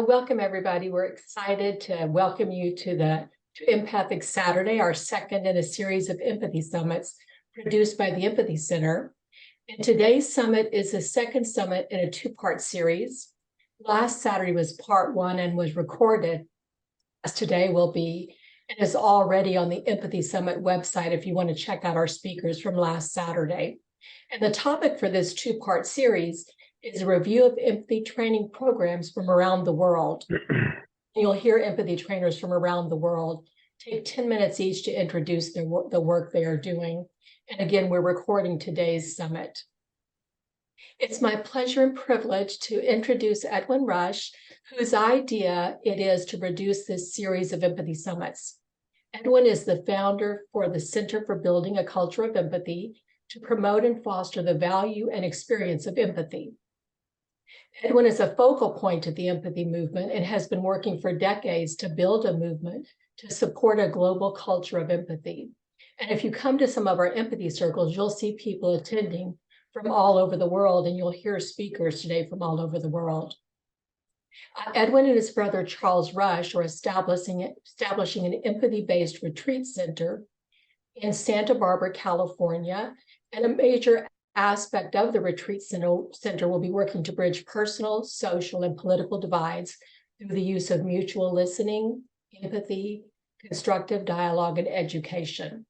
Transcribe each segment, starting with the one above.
welcome everybody. We're excited to welcome you to Empathic Saturday, our second in a series of empathy summits produced by the Empathy Center. And today's summit is the second summit in a two-part series. Last Saturday was part one and was recorded, as today will be, and is already on the Empathy Summit website if you want to check out our speakers from last Saturday. And the topic for this two-part series is a review of empathy training programs from around the world. You'll hear empathy trainers from around the world take 10 minutes each to introduce the work they are doing. And again, we're recording today's summit. It's my pleasure and privilege to introduce Edwin Rutsch, whose idea it is to produce this series of empathy summits. Edwin is the founder for the Center for Building a Culture of Empathy to promote and foster the value and experience of empathy. Edwin is a focal point of the empathy movement and has been working for decades to build a movement to support a global culture of empathy. And if you come to some of our empathy circles, you'll see people attending from all over the world, and you'll hear speakers today from all over the world. Edwin and his brother Charles Rutsch are establishing an empathy-based retreat center in Santa Barbara, California, and a major aspect of the retreat center will be working to bridge personal, social, and political divides through the use of mutual listening, empathy, constructive dialogue, and education.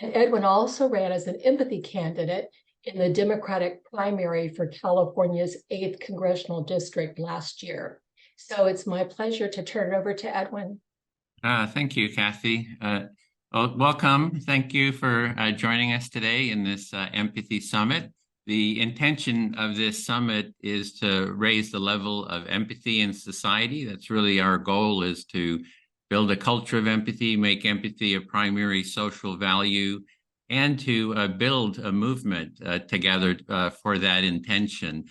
And Edwin also ran as an empathy candidate in the Democratic primary for California's 8th Congressional District last year. So it's my pleasure to turn it over to Edwin. Thank you, Kathy. Welcome. Thank you for joining us today in this Empathy Summit. The intention of this summit is to raise the level of empathy in society. That's really our goal, is to build a culture of empathy, make empathy a primary social value, and to build a movement together for that intention.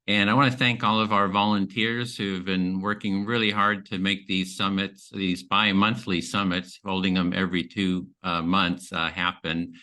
And I want to thank all of our volunteers who have been working really hard to make these summits, these bi-monthly summits, holding them every 2 months, happen.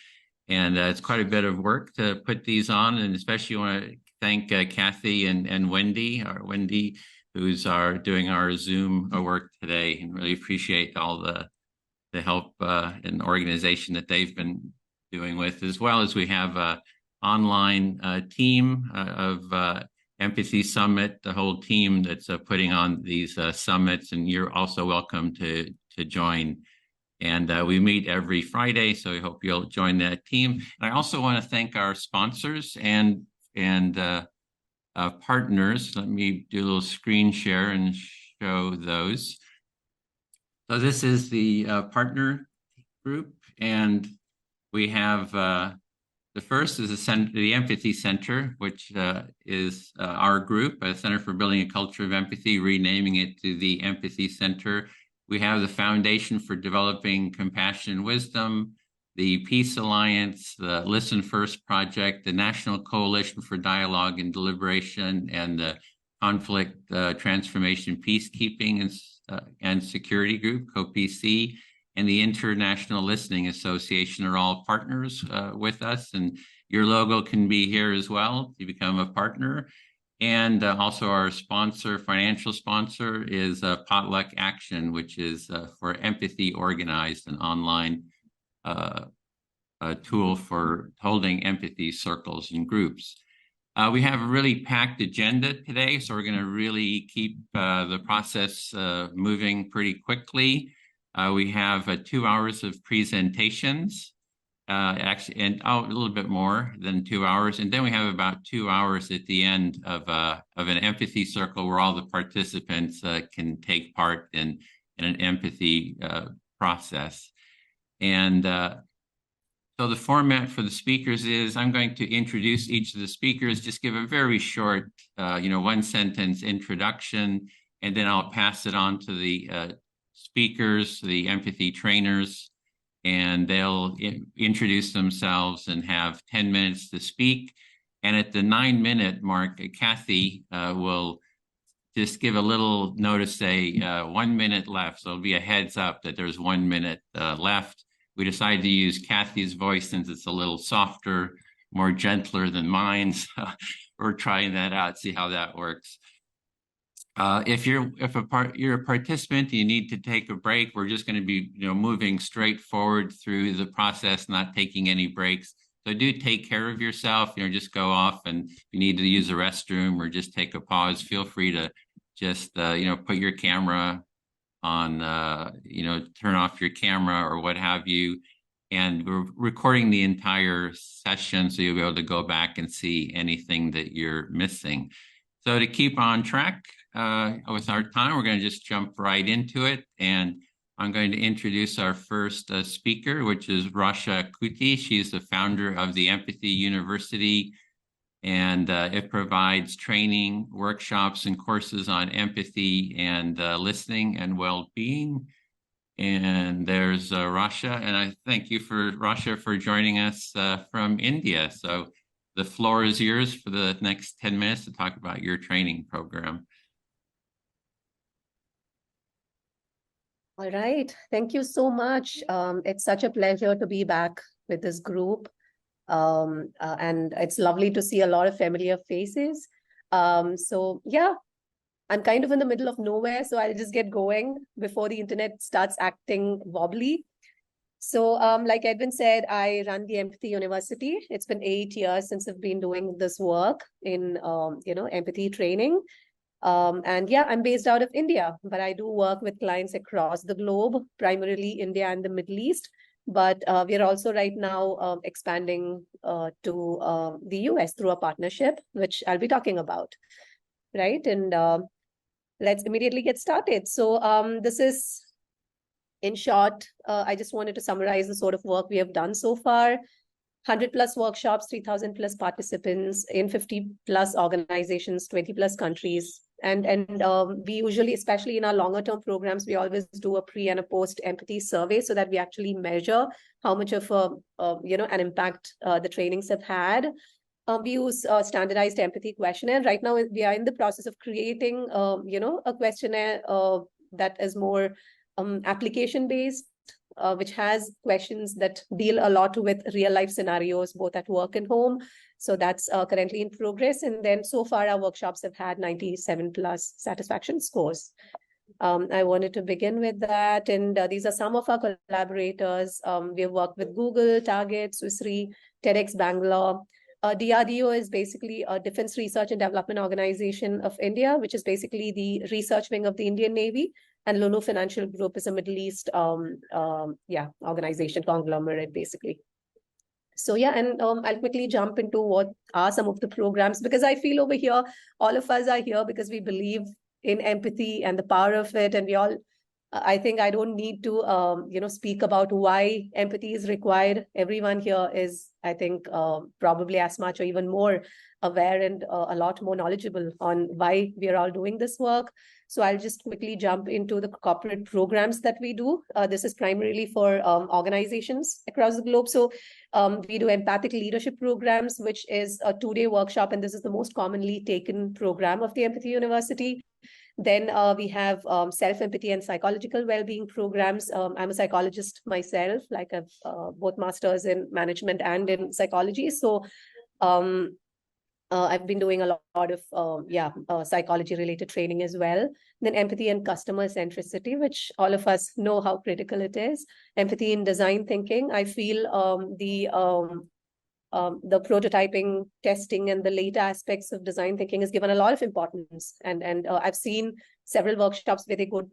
And it's quite a bit of work to put these on. And especially want to thank Kathy and Wendy, who's doing our Zoom work today, and really appreciate all the help and organization that they've been doing with, as well as we have an online team of Empathy Summit, the whole team that's putting on these summits, and you're also welcome to join. And we meet every Friday, so we hope you'll join that team. And I also want to thank our sponsors and partners. Let me do a little screen share and show those. So this is the partner group, and we have the first is the Empathy Center, which is our group, a Center for Building a Culture of Empathy, renaming it to the Empathy Center. We have the Foundation for Developing Compassion and Wisdom, the Peace Alliance, the Listen First Project, the National Coalition for Dialogue and Deliberation, and the Conflict Transformation Peacekeeping and Security Group, COPC, and the International Listening Association are all partners with us. And your logo can be here as well to become a partner. And also our sponsor, financial sponsor, is Potluck Action, which is for Empathy Organized, an online tool for holding empathy circles and groups. We have a really packed agenda today, so we're going to really keep the process moving pretty quickly. We have 2 hours of presentations, actually, and a little bit more than 2 hours. And then we have about 2 hours at the end of an empathy circle where all the participants can take part in an empathy process. And so the format for the speakers is I'm going to introduce each of the speakers, just give a very short, 1-sentence introduction, and then I'll pass it on to the speakers, the empathy trainers, and they'll introduce themselves and have 10 minutes to speak. And at the 9-minute mark, Kathy will just give a little notice, say 1 minute left. So it'll be a heads up that there's 1 minute left. We decided to use Kathy's voice since it's a little softer, more gentler than mine. So we're trying that out, see how that works. If you're a participant, you need to take a break. We're just going to be moving straight forward through the process, not taking any breaks. So do take care of yourself. Just go off, and if you need to use the restroom or just take a pause, feel free to just put your camera on, turn off your camera or what have you. And we're recording the entire session, so you'll be able to go back and see anything that you're missing. So to keep on track with our time, we're going to just jump right into it. And I'm going to introduce our first speaker, which is Rasha Kutty. She's the founder of the Empathy University, and it provides training, workshops, and courses on empathy and listening and well-being. And there's Rasha, and I thank you for Rasha for joining us from India. So the floor is yours for the next 10 minutes to talk about your training program. All right. Thank you so much. It's such a pleasure to be back with this group. And it's lovely to see a lot of familiar faces. So yeah, I'm kind of in the middle of nowhere, so I'll just get going before the internet starts acting wobbly. So like Edwin said, I run the Empathy University. It's been 8 years since I've been doing this work in, empathy training. And yeah, I'm based out of India, but I do work with clients across the globe, primarily India and the Middle East. But we're also right now expanding to the US through a partnership, which I'll be talking about, right? And let's immediately get started. So this is, in short, I just wanted to summarize the sort of work we have done so far. 100 plus workshops, 3,000 plus participants in 50 plus organizations, 20 plus countries. And we usually, especially in our longer term programs, we always do a pre and a post empathy survey so that we actually measure how much of an impact the trainings have had. We use a standardized empathy questionnaire. Right now, we are in the process of creating, a questionnaire that is more application based, which has questions that deal a lot with real life scenarios, both at work and home. So that's currently in progress. And then so far, our workshops have had 97 plus satisfaction scores. I wanted to begin with that. And these are some of our collaborators. We have worked with Google, Target, Swiss Re, TEDx Bangalore. DRDO is basically a Defense Research and Development Organization of India, which is basically the research wing of the Indian Navy. And Lulu Financial Group is a Middle East organization, conglomerate, basically. So yeah, and I'll quickly jump into what are some of the programs, because I feel over here, all of us are here because we believe in empathy and the power of it. And we all, I think I don't need to, speak about why empathy is required. Everyone here is, I think, probably as much or even more aware and a lot more knowledgeable on why we are all doing this work. So I'll just quickly jump into the corporate programs that we do. This is primarily for organizations across the globe. So we do empathic leadership programs, which is a 2-day workshop. And this is the most commonly taken program of the Empathy University. Then we have self-empathy and psychological well-being programs. I'm a psychologist myself, like I've both masters in management and in psychology. So I've been doing a lot of psychology-related training as well. Then empathy and customer centricity, which all of us know how critical it is. Empathy in design thinking. I feel the prototyping, testing, and the later aspects of design thinking is given a lot of importance. And I've seen several workshops where they go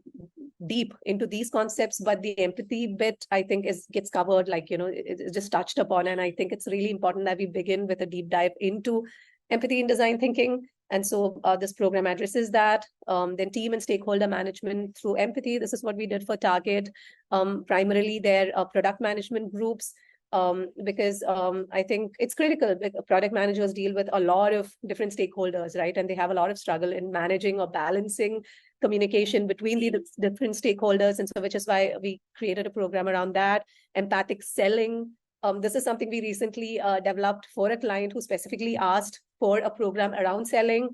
deep into these concepts, but the empathy bit, I think, gets covered, it's just touched upon. And I think it's really important that we begin with a deep dive into empathy in design thinking. And so this program addresses that. Then team and stakeholder management through empathy. This is what we did for Target. Primarily their product management groups. Because I think it's critical. Product managers deal with a lot of different stakeholders, right? And they have a lot of struggle in managing or balancing communication between the different stakeholders. And so, which is why we created a program around that. Empathic selling. This is something we recently developed for a client who specifically asked for a program around selling.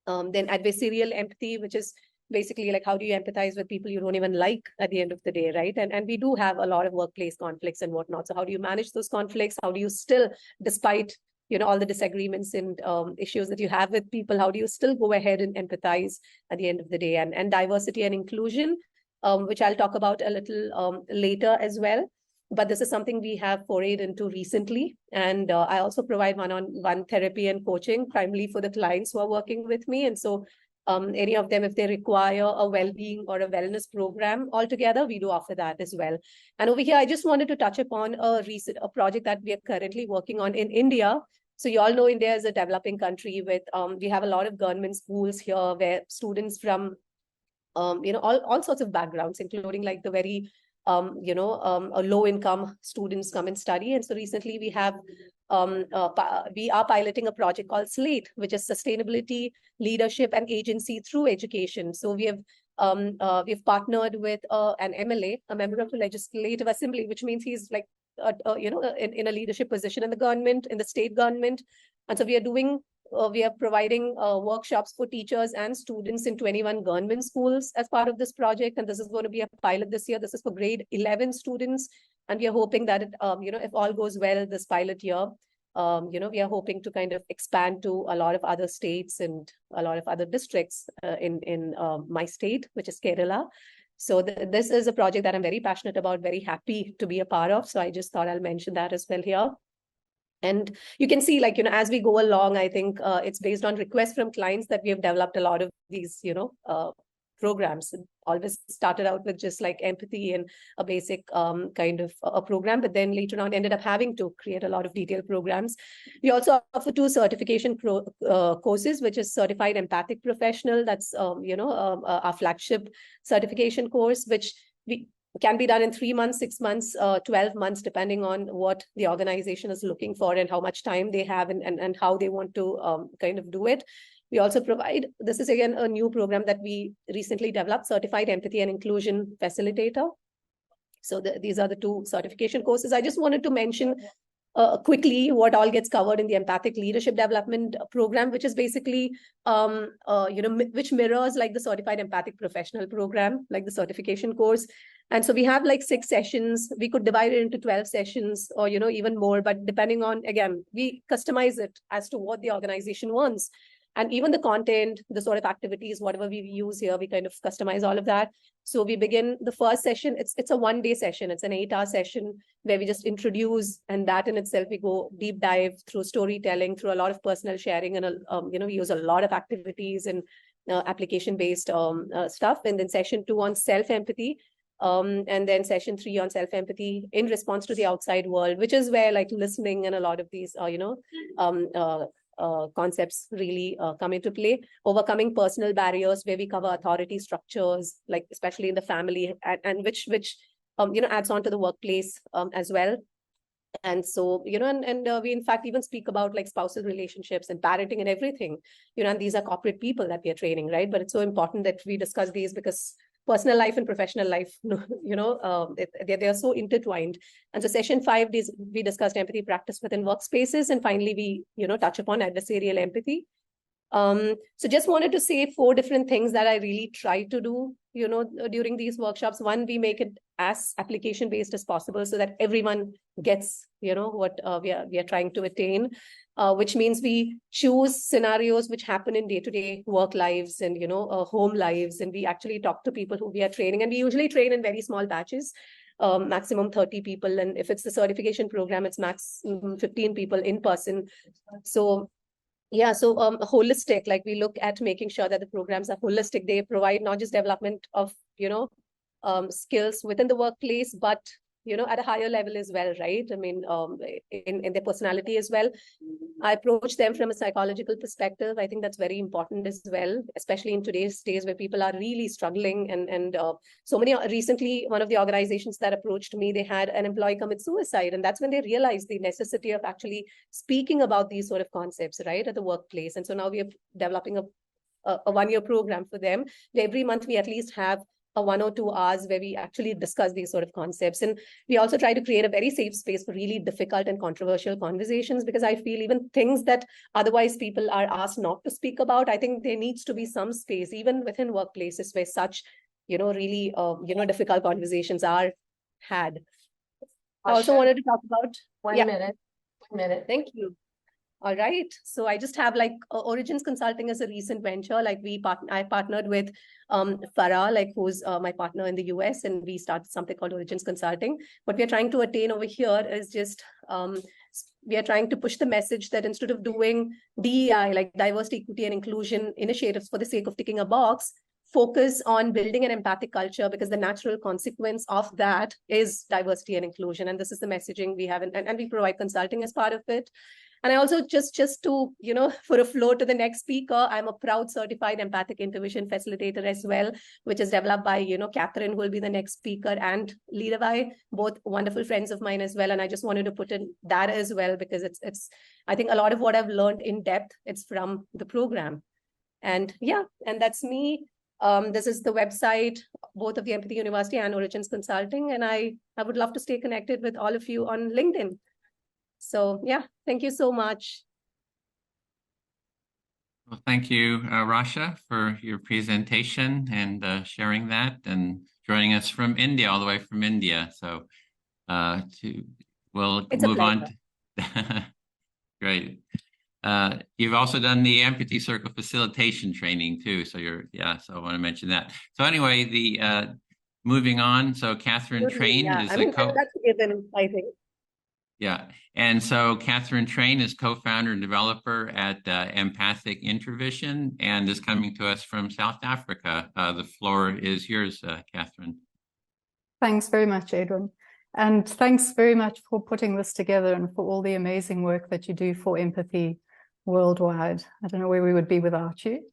Then adversarial empathy, which is basically like, how do you empathize with people you don't even like at the end of the day, right? And we do have a lot of workplace conflicts and whatnot. So how do you manage those conflicts? How do you still, despite all the disagreements and issues that you have with people, how do you still go ahead and empathize at the end of the day? And diversity and inclusion, which I'll talk about a little later as well. But this is something we have forayed into recently. And I also provide one-on-one therapy and coaching, primarily for the clients who are working with me. And so any of them, if they require a well-being or a wellness program altogether, we do offer that as well. And over here, I just wanted to touch upon a project that we are currently working on in India. So you all know India is a developing country with, we have a lot of government schools here where students from, all sorts of backgrounds, including like the very, low-income students come and study. And so recently we have, we are piloting a project called SLATE, which is Sustainability, Leadership, and Agency Through Education. So we have we've partnered with an MLA, a member of the Legislative Assembly, which means he's like, in a leadership position in the government, in the state government. And so we are providing workshops for teachers and students in 21 government schools as part of this project. And this is going to be a pilot this year. This is for grade 11 students. And we are hoping that, if all goes well this pilot year, we are hoping to kind of expand to a lot of other states and a lot of other districts in my state, which is Kerala. So this is a project that I'm very passionate about, very happy to be a part of. So I just thought I'll mention that as well here. And you can see, like, as we go along, I think it's based on requests from clients that we have developed a lot of these, programs. It always started out with just like empathy and a basic kind of a program, but then later on ended up having to create a lot of detailed programs. We also offer 2 certification courses, which is Certified Empathic Professional. That's, our flagship certification course, which can be done in 3 months, 6 months, 12 months, depending on what the organization is looking for and how much time they have and how they want to kind of do it. We also provide, this is again a new program that we recently developed, Certified Empathy and Inclusion Facilitator. So these are the 2 certification courses. I just wanted to mention quickly what all gets covered in the Empathic Leadership Development Program, which is basically, which mirrors like the Certified Empathic Professional Program, like the certification course. And so we have like 6 sessions. We could divide it into 12 sessions or, even more, but depending on, again, we customize it as to what the organization wants. And even the content, the sort of activities, whatever we use here, we kind of customize all of that. So we begin the first session. It's a 1-day session. It's an 8-hour session where we just introduce, and that in itself, we go deep dive through storytelling, through a lot of personal sharing, and, we use a lot of activities and application-based stuff. And then session 2 on self-empathy. And then session 3 on self-empathy in response to the outside world, which is where like listening and a lot of these, concepts really come into play. Overcoming personal barriers, where we cover authority structures, like especially in the family, and which adds on to the workplace as well. And so, we in fact even speak about like spousal relationships and parenting and everything, and these are corporate people that we are training, right? But it's so important that we discuss these because personal life and professional life, they are so intertwined. And so session 5, we discussed empathy practice within workspaces. And finally, we, touch upon adversarial empathy. So just wanted to say 4 different things that I really try to do, during these workshops. 1, we make it as application-based as possible so that everyone gets, what we are trying to attain. Which means we choose scenarios which happen in day-to-day work lives and, home lives. And we actually talk to people who we are training. And we usually train in very small batches, maximum 30 people. And if it's the certification program, it's max 15 people in person. So, yeah, so holistic, like we look at making sure that the programs are holistic. They provide not just development of, skills within the workplace, but at a higher level as well, right? I mean, in their personality as well. I approach them from a psychological perspective. I think that's very important as well, especially in today's days where people are really struggling. And so many, recently, one of the organizations that approached me, they had an employee commit suicide. And that's when they realized the necessity of actually speaking about these sort of concepts, right, at the workplace. And so now we are developing a 1-year program for them. Every month, we at least have a 1 or 2 hours where we actually discuss these sort of concepts. And we also try to create a very safe space for really difficult and controversial conversations, because I feel even things that otherwise people are asked not to speak about, I think there needs to be some space, even within workplaces, where such, really, difficult conversations are had. I also wanted to talk about... One minute. Thank you. All right. So I just have like Origins Consulting as a recent venture. Like I partnered with Farah, like who's my partner in the US, and we started something called Origins Consulting. What we're trying to attain over here is just we are trying to push the message that instead of doing DEI, like diversity, equity, and inclusion initiatives for the sake of ticking a box, focus on building an empathic culture, because the natural consequence of that is diversity and inclusion. And this is the messaging we have, and we provide consulting as part of it. And I also just to, for a flow to the next speaker, I'm a proud certified empathic intervision facilitator as well, which is developed by, Katherine, who will be the next speaker, and Levi, both wonderful friends of mine as well. And I just wanted to put in that as well, because it's I think a lot of what I've learned in depth, it's from the program. And yeah, and that's me. This is the website, both of the Empathy University and Origins Consulting. And I would love to stay connected with all of you on LinkedIn. So yeah, thank you so much. Well, thank you, Rasha, for your presentation and sharing that, and joining us from India, all the way from India. So we'll move on. Great. You've also done the Empathy Circle facilitation training too. So so I want to mention that. So anyway, moving on. So Katherine Train is that's given, I think. Yeah. And so Katherine Train is co-founder and developer at Empathic Intervision, and is coming to us from South Africa. The floor is yours, Katherine. Thanks very much, Edwin. And thanks very much for putting this together and for all the amazing work that you do for Empathy worldwide. I don't know where we would be without you.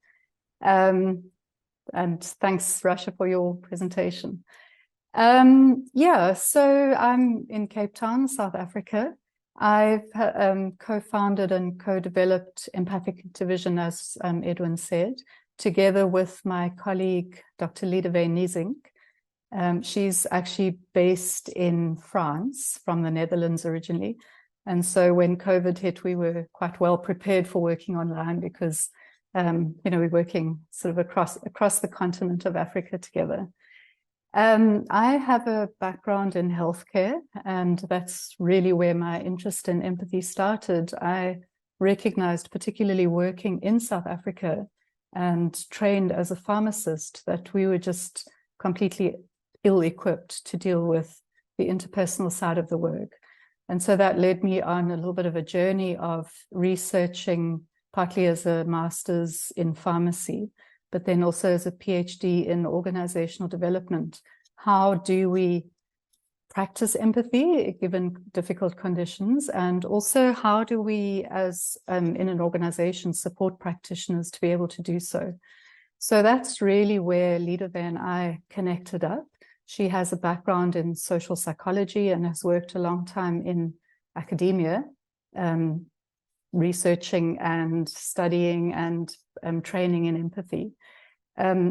And thanks, Rasha, for your presentation. So I'm in Cape Town, South Africa. I've co-founded and co-developed Empathic Intervision, as Edwin said, together with my colleague, Dr. Liedewee Niesink. She's actually based in France, from the Netherlands originally. And so when COVID hit, we were quite well prepared for working online, because we're working sort of across the continent of Africa together. I have a background in healthcare, and that's really where my interest in empathy started. I recognized, particularly working in South Africa and trained as a pharmacist, that we were just completely ill-equipped to deal with the interpersonal side of the work. And so that led me on a little bit of a journey of researching, partly as a master's in pharmacy, but then also as a PhD in organizational development. How do we practice empathy given difficult conditions? And also, how do we, as in an organization, support practitioners to be able to do so? So that's really where Liedewee and I connected up. She has a background in social psychology and has worked a long time in academia, researching and studying and training in empathy.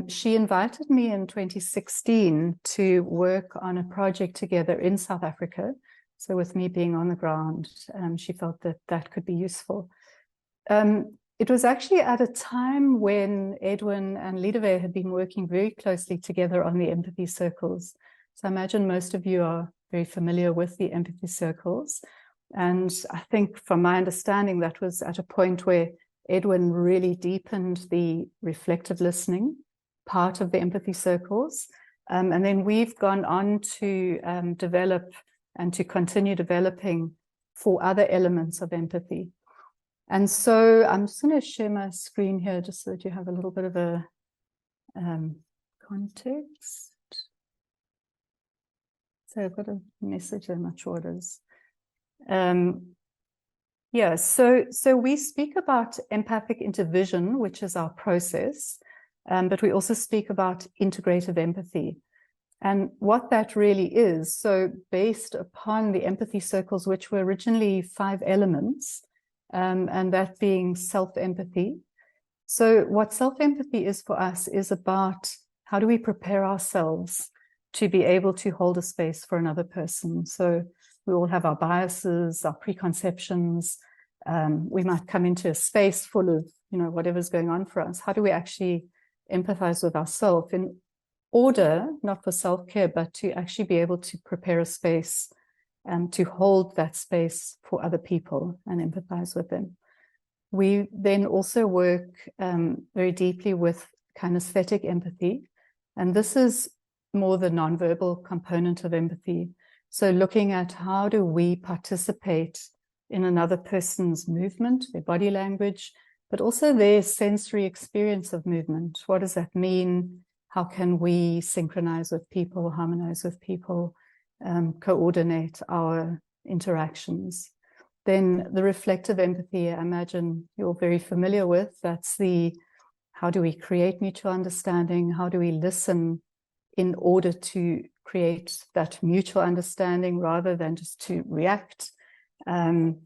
She invited me in 2016 to work on a project together in South Africa. So with me being on the ground, she felt that that could be useful. It was actually at a time when Edwin and Liedewee had been working very closely together on the empathy circles. So I imagine most of you are very familiar with the empathy circles. And I think from my understanding, that was at a point where Edwin really deepened the reflective listening part of the empathy circles. And then we've gone on to develop and to continue developing 4 other elements of empathy. And so I'm just going to share my screen here just so that you have a little bit of a context. So I've got a message, I'm not sure what it is. So we speak about empathic intervision, which is our process, but we also speak about integrative empathy. And what that really is, so based upon the empathy circles, which were originally 5 elements, and that being self-empathy. So what self-empathy is for us is about how do we prepare ourselves to be able to hold a space for another person. So we all have our biases, our preconceptions. We might come into a space full of, whatever's going on for us. How do we actually empathize with ourselves in order, not for self-care, but to actually be able to prepare a space to hold that space for other people and empathize with them. We then also work very deeply with kinesthetic empathy, and this is more the nonverbal component of empathy. So looking at how do we participate in another person's movement, their body language, but also their sensory experience of movement. What does that mean? How can we synchronize with people, harmonize with people, coordinate our interactions? Then the reflective empathy, I imagine you're very familiar with. That's the, how do we create mutual understanding? How do we listen in order to create that mutual understanding rather than just to react and,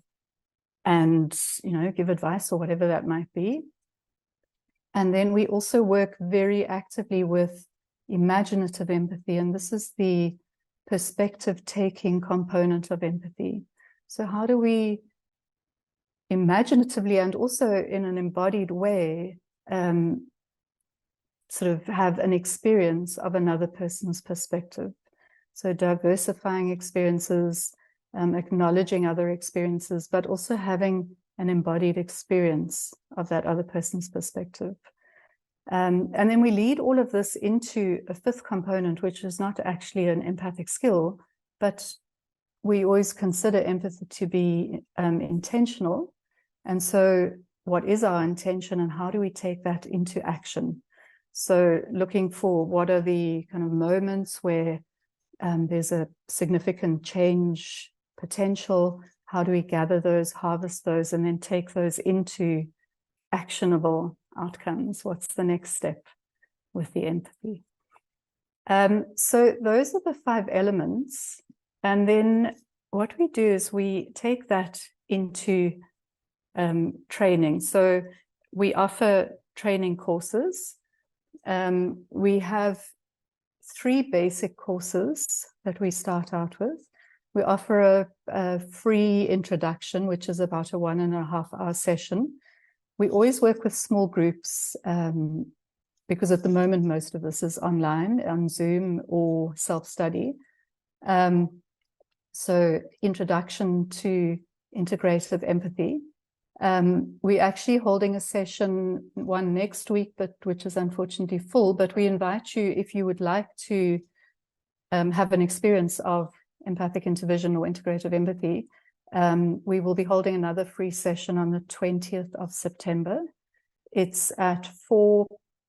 you know, give advice or whatever that might be. And then we also work very actively with imaginative empathy, and this is the perspective-taking component of empathy. So how do we imaginatively and also in an embodied way sort of have an experience of another person's perspective? So diversifying experiences, acknowledging other experiences, but also having an embodied experience of that other person's perspective. And then we lead all of this into a fifth component, which is not actually an empathic skill, but we always consider empathy to be intentional. And so what is our intention and how do we take that into action? So looking for what are the kind of moments where there's a significant change potential. How do we gather those, harvest those, and then take those into actionable outcomes? What's the next step with the empathy? So those are the 5 elements. And then what we do is we take that into training. So we offer training courses. We have 3 basic courses that we start out with. We offer a free introduction, which is about a 1.5-hour session. We always work with small groups because at the moment, most of this is online, on Zoom or self-study. So introduction to integrative empathy. We're actually holding a session, one next week, but which is unfortunately full, but we invite you, if you would like to have an experience of empathic intervision or integrative empathy, we will be holding another free session on the 20th of September. It's at 4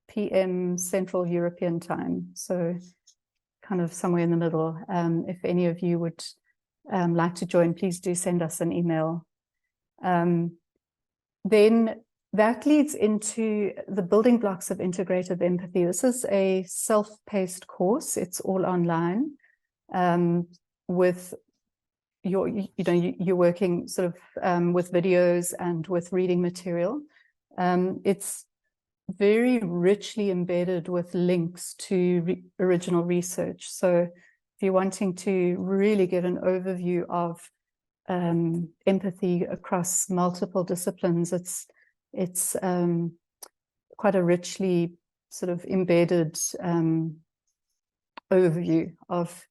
p.m. Central European time, so kind of somewhere in the middle. If any of you would like to join, please do send us an email. Then that leads into the building blocks of integrative empathy. This is a self-paced course. It's all online. With you're working sort of with videos and with reading material. It's very richly embedded with links to original research. So if you're wanting to really get an overview of empathy across multiple disciplines, it's quite a richly sort of embedded overview of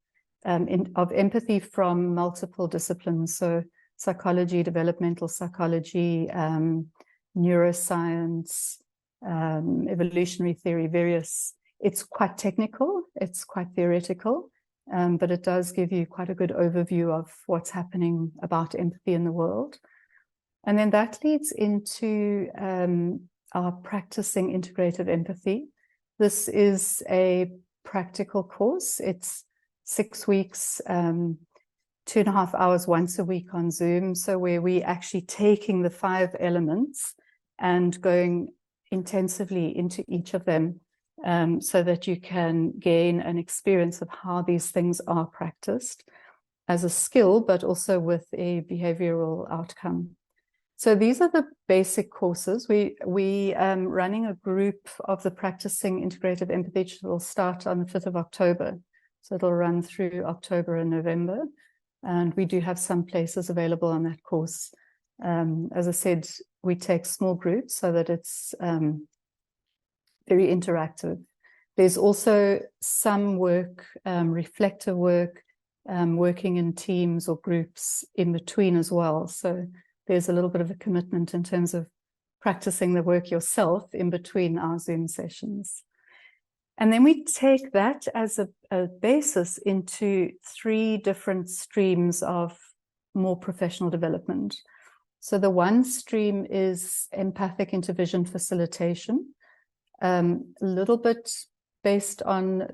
empathy from multiple disciplines. So psychology, developmental psychology, neuroscience, evolutionary theory, various. It's quite technical, it's quite theoretical, but it does give you quite a good overview of what's happening about empathy in the world. And then that leads into our practicing integrative empathy. This is a practical course. It's 6 weeks, 2.5 hours once a week on Zoom. So where we actually taking the 5 elements and going intensively into each of them so that you can gain an experience of how these things are practiced as a skill, but also with a behavioral outcome. So these are the basic courses. We running a group of the practicing integrative empathy, which will start on the 5th of October. So it'll run through October and November. And we do have some places available on that course. As I said, we take small groups so that it's very interactive. There's also some work, reflective work, working in teams or groups in between as well. So there's a little bit of a commitment in terms of practicing the work yourself in between our Zoom sessions. And then we take that as a basis into 3 different streams of more professional development. So the one stream is empathic intervision facilitation, a little bit based on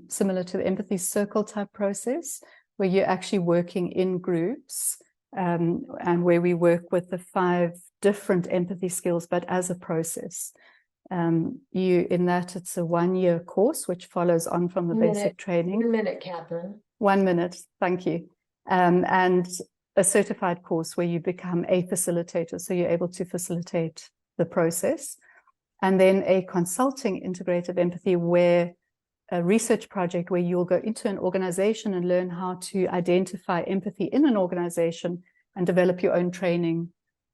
similar to the empathy circle type process, where you're actually working in groups, and where we work with the 5 different empathy skills, but as a process. In that it's a 1-year course, which follows on from the basic training. 1 minute, Katherine. 1 minute, thank you. And a certified course where you become a facilitator, so you're able to facilitate the process. And then a consulting integrated empathy, where a research project where you'll go into an organization and learn how to identify empathy in an organization and develop your own training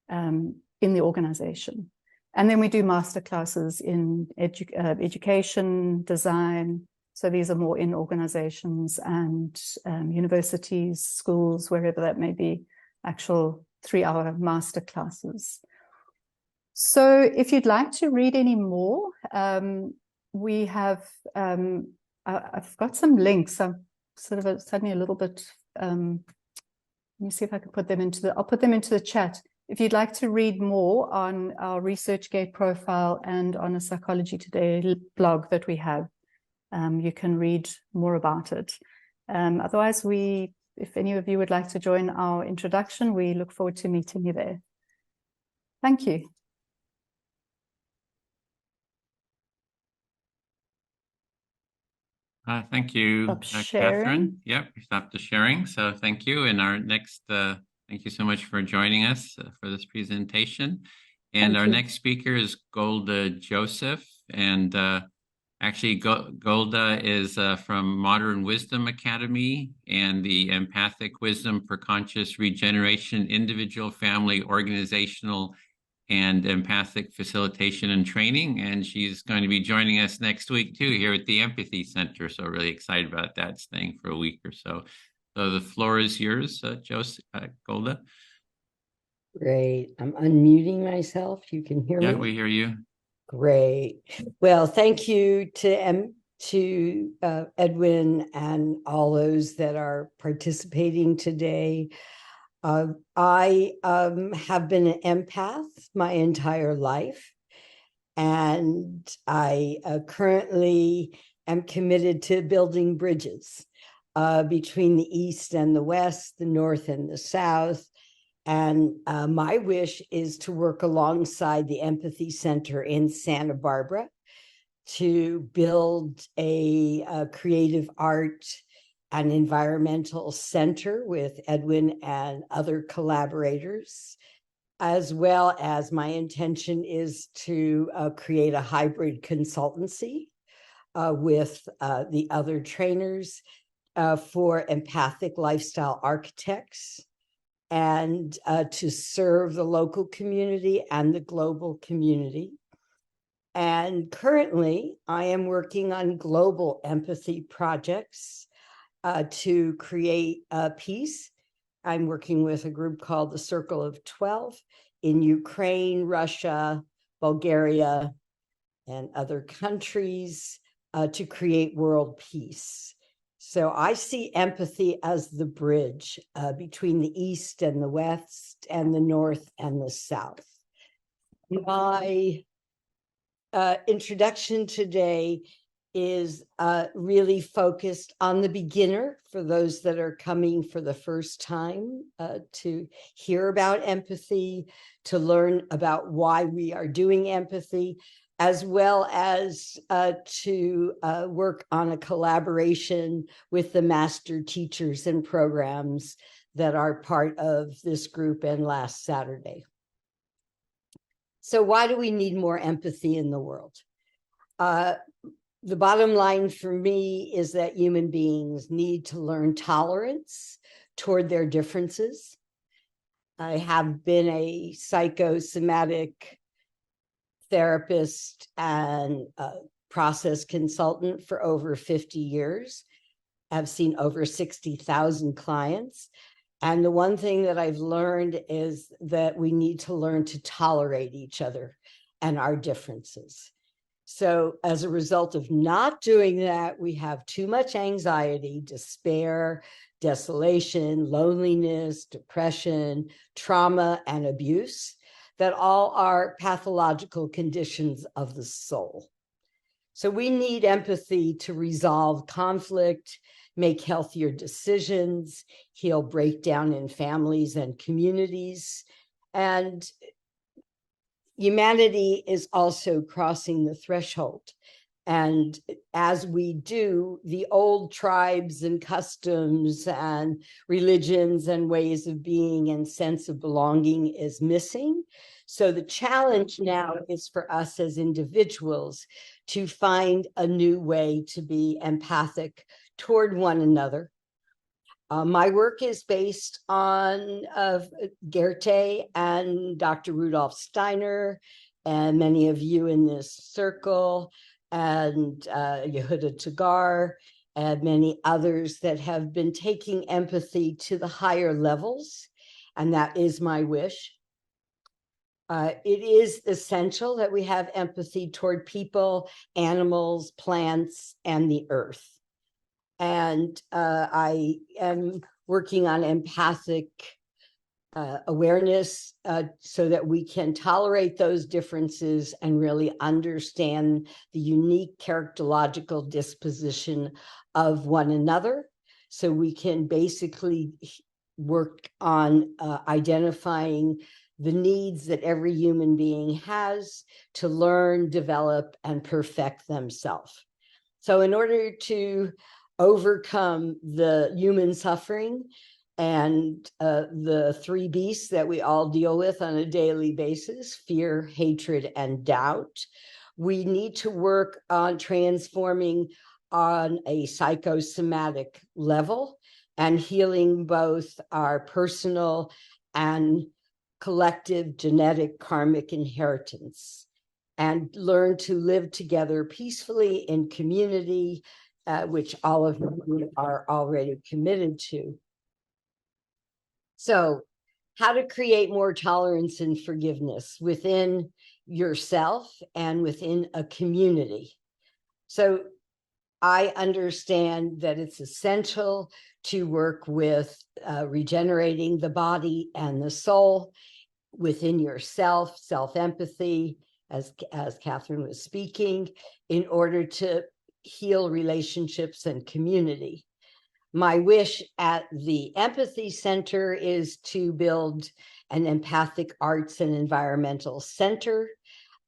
in the organization. And then we do master classes in education, design. So these are more in organizations and universities, schools, wherever that may be, actual 3-hour master classes. So if you'd like to read any more, we have, I've got some links. I'm sort of suddenly a little bit, let me see if I can put them I'll put them into the chat. If you'd like to read more on our ResearchGate profile and on a Psychology Today blog that we have, you can read more about it. Otherwise, if any of you would like to join our introduction, we look forward to meeting you there. Thank you. Thank you, Katherine. Yep, we stopped the sharing. So thank you. And our next, thank you so much for joining us for this presentation. And our next speaker is Golda Joseph. And actually, Golda is from Modern Wisdom Academy and the Empathic Wisdom for Conscious Regeneration, Individual, Family, Organizational, and Empathic Facilitation and Training. And she's going to be joining us next week too here at the Empathy Center. So really excited about that, staying for a week or so. So the floor is yours, Golda. Great. I'm unmuting myself. You can hear me? Yeah, we hear you. Great. Well, thank you to Edwin and all those that are participating today. I have been an empath my entire life, and I currently am committed to building bridges between the East and the West, the North and the South. And my wish is to work alongside the Empathy Center in Santa Barbara to build a creative art and environmental center with Edwin and other collaborators, as well as my intention is to create a hybrid consultancy with the other trainers for empathic lifestyle architects, and to serve the local community and the global community. And currently, I am working on global empathy projects to create peace. I'm working with a group called the Circle of 12 in Ukraine, Russia, Bulgaria, and other countries to create world peace. So I see empathy as the bridge between the East and the West and the North and the South. My introduction today is really focused on the beginner, for those that are coming for the first time to hear about empathy, to learn about why we are doing empathy, as well as to work on a collaboration with the master teachers and programs that are part of this group and last Saturday. So why do we need more empathy in the world? The bottom line for me is that human beings need to learn tolerance toward their differences. I have been a psychosomatic therapist and process consultant for over 50 years. I've seen over 60,000 clients. And the one thing that I've learned is that we need to learn to tolerate each other and our differences. So as a result of not doing that, we have too much anxiety, despair, desolation, loneliness, depression, trauma, and abuse that all are pathological conditions of the soul. So we need empathy to resolve conflict, make healthier decisions, heal breakdown in families and communities. And humanity is also crossing the threshold. And as we do, the old tribes and customs and religions and ways of being and sense of belonging is missing. So the challenge now is for us as individuals to find a new way to be empathic toward one another. My work is based on Goethe and Dr. Rudolf Steiner, and many of you in this circle, and Yehuda Tagar, and many others that have been taking empathy to the higher levels, and that is my wish. It is essential that we have empathy toward people, animals, plants, and the earth. And I am working on empathic awareness so that we can tolerate those differences and really understand the unique characterological disposition of one another. So we can basically work on identifying the needs that every human being has to learn, develop, and perfect themselves. So in order to overcome the human suffering and the three beasts that we all deal with on a daily basis, fear, hatred, and doubt, we need to work on transforming on a psychosomatic level and healing both our personal and collective genetic karmic inheritance, and learn to live together peacefully in community, which all of you are already committed to. So, how to create more tolerance and forgiveness within yourself and within a community. So, I understand that it's essential to work with regenerating the body and the soul within yourself, self-empathy, as Katherine was speaking, in order to heal relationships and community. My wish at the Empathy Center is to build an empathic arts and environmental center,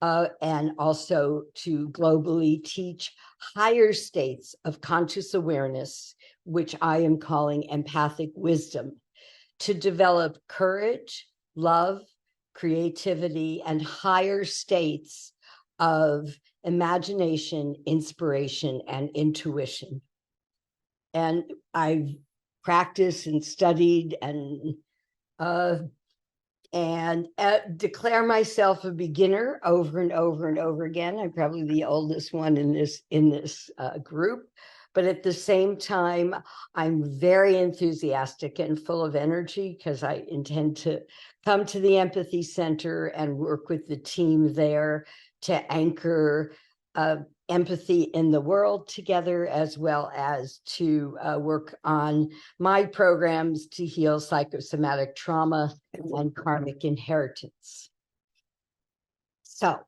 and also to globally teach higher states of conscious awareness, which I am calling empathic wisdom, to develop courage, love, creativity, and higher states of imagination, inspiration, and intuition. And I've practiced and studied and declare myself a beginner over and over and over again. I'm probably the oldest one in this group, but at the same time, I'm very enthusiastic and full of energy because I intend to come to the Empathy Center and work with the team there to anchor empathy in the world together, as well as to work on my programs to heal psychosomatic trauma and karmic inheritance. So,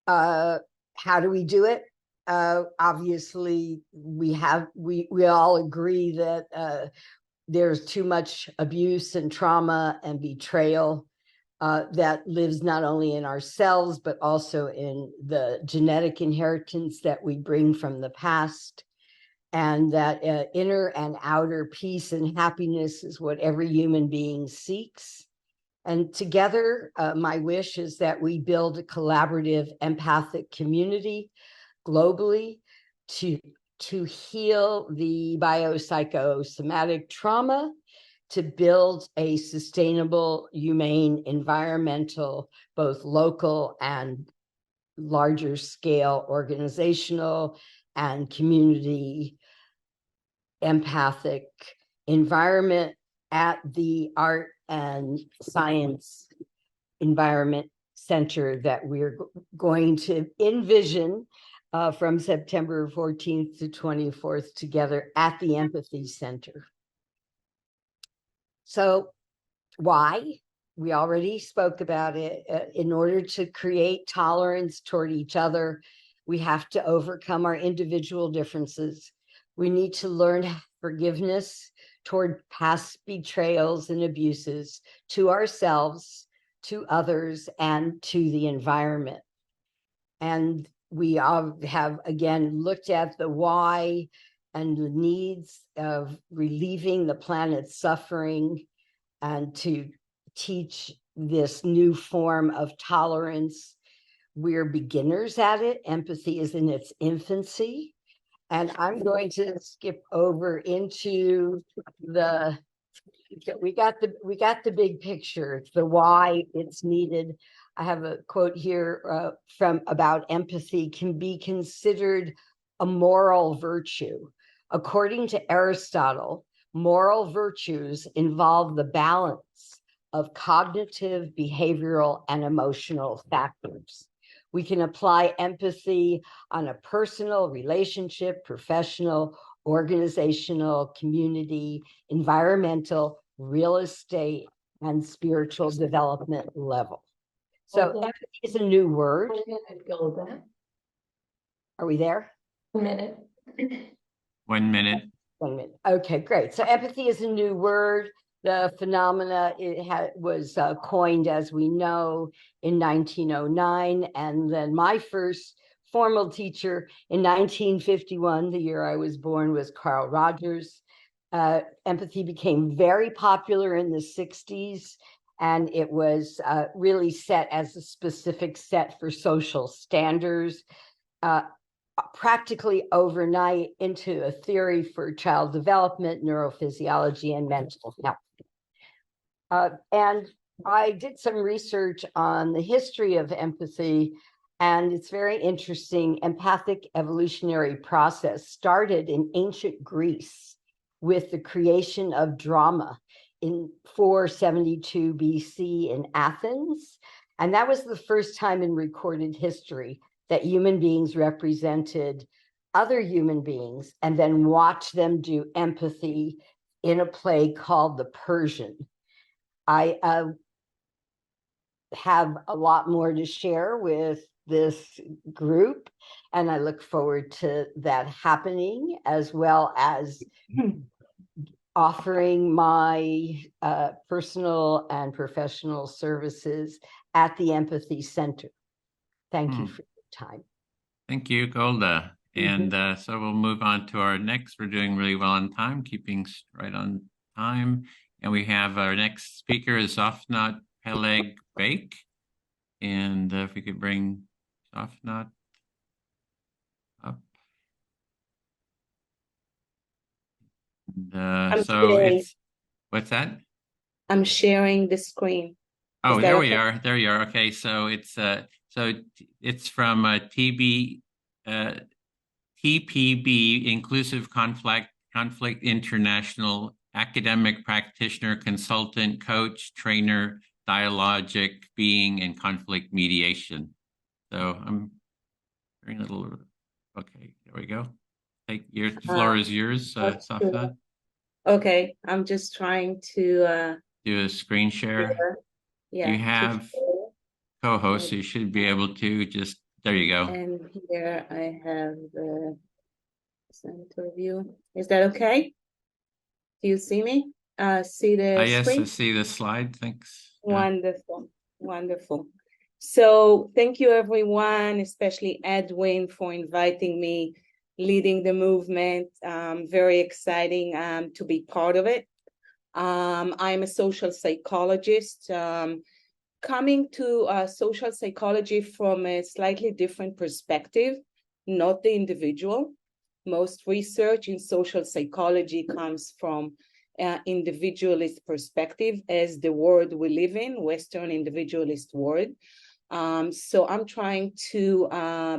how do we do it? Obviously, we all agree that there's too much abuse and trauma and betrayal that lives not only in ourselves, but also in the genetic inheritance that we bring from the past. And that inner and outer peace and happiness is what every human being seeks. And together, my wish is that we build a collaborative empathic community globally to heal the biopsychosomatic trauma, to build a sustainable, humane, environmental, both local and larger scale organizational and community empathic environment, at the Art and Science Environment Center that we're going to envision from September 14th to 24th together at the Empathy Center. So why? We already spoke about it. In order to create tolerance toward each other, we have to overcome our individual differences. We need to learn forgiveness toward past betrayals and abuses to ourselves, to others, and to the environment. And we all have, again, looked at the why and the needs of relieving the planet's suffering and to teach this new form of tolerance. We're beginners at it. Empathy is in its infancy. And I'm going to skip over into we got the big picture, the why it's needed. I have a quote here from about empathy can be considered a moral virtue. According to Aristotle, moral virtues involve the balance of cognitive, behavioral, and emotional factors. We can apply empathy on a personal, relationship, professional, organizational, community, environmental, real estate, and spiritual development level. So empathy is a new word. 1 minute, Golda. Are we there? 1 minute. 1 minute. 1 minute. Okay, great. So empathy is a new word. The phenomena was coined, as we know, in 1909. And then my first formal teacher in 1951, the year I was born, was Carl Rogers. Empathy became very popular in the 60s, and it was really set as a specific set for social standards, practically overnight into a theory for child development, neurophysiology, and mental health. And I did some research on the history of empathy, and it's very interesting. Empathic evolutionary process started in ancient Greece with the creation of drama in 472 BC in Athens. And that was the first time in recorded history that human beings represented other human beings and then watched them do empathy in a play called The Persian. I have a lot more to share with this group, and I look forward to that happening, as well as offering my personal and professional services at the Empathy Center. Thank you for your time. Thank you, Golda. And so we'll move on to our next. We're doing really well on time, keeping right on time. And we have our next speaker is Tzofnat Peleg-Baker. And if we could bring Tzofnat up. So it's, what's that? I'm sharing the screen. Oh, there we are. There you are. Okay, so it's from TPB, Inclusive Conflict International, academic practitioner, consultant, coach, trainer, dialogic being, and conflict mediation. So I'm hearing a little. Okay, there we go. Take your floor is yours, Tzofnat. Okay, I'm just trying to do a screen share. Yeah, you have co-host, so you should be able to just, there you go. And here I have the center view. Is that okay? Do you see me? See the yes, screen? I see the slide. Thanks. Wonderful, wonderful. So thank you, everyone, especially Edwin, for inviting me, leading the movement. Very exciting to be part of it. I'm a social psychologist, coming to social psychology from a slightly different perspective, not the individual. Most research in social psychology comes from individualist perspective, as the world we live in, Western individualist world. So I'm trying to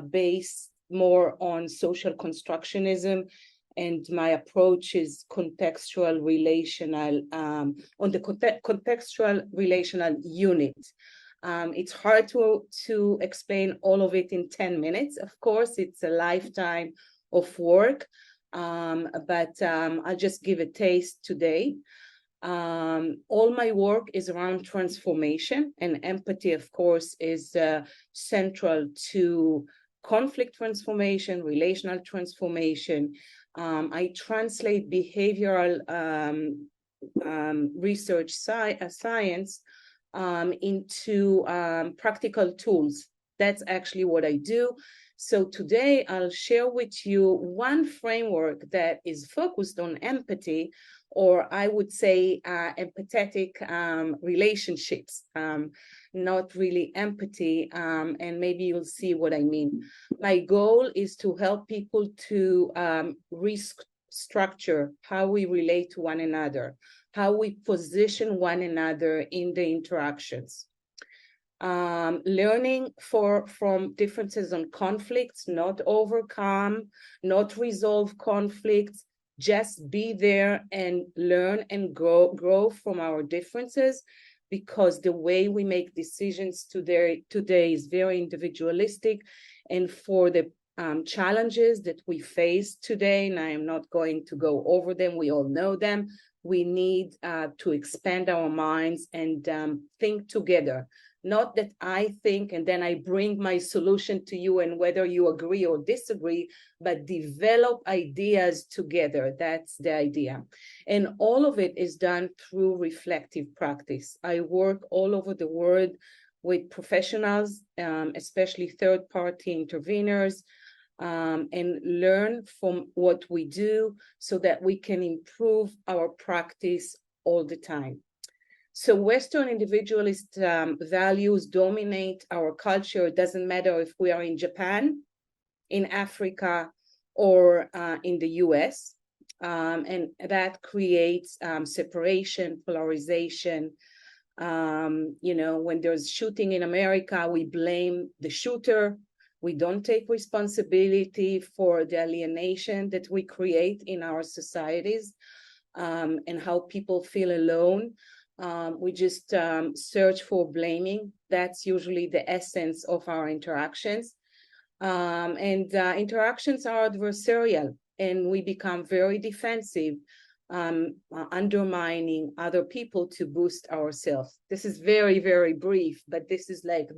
base more on social constructionism and my approach is contextual relational, on the contextual relational unit. It's hard to explain all of it in 10 minutes. Of course, it's a lifetime of work, but I'll just give a taste today. All my work is around transformation, and empathy, of course, is central to conflict transformation, relational transformation. I translate behavioral research science into practical tools. That's actually what I do. So today I'll share with you one framework that is focused on empathy, or I would say empathetic relationships, not really empathy, and maybe you'll see what I mean. My goal is to help people to restructure how we relate to one another, how we position one another in the interactions. Learning from differences on conflicts, not overcome, not resolve conflicts, just be there and learn and grow from our differences, because the way we make decisions today is very individualistic. And for the challenges that we face today, and I am not going to go over them, we all know them, we need to expand our minds and think together. Not that I think and then I bring my solution to you and whether you agree or disagree, but develop ideas together. That's the idea. And all of it is done through reflective practice. I work all over the world with professionals, especially third-party interveners, and learn from what we do so that we can improve our practice all the time. So Western individualist values dominate our culture. It doesn't matter if we are in Japan, in Africa, or in the US. And that creates separation, polarization. When there's shooting in America, we blame the shooter. We don't take responsibility for the alienation that we create in our societies, and how people feel alone. We just search for blaming. That's usually the essence of our interactions. Interactions are adversarial, and we become very defensive, undermining other people to boost ourselves. This is very, very brief, but this is like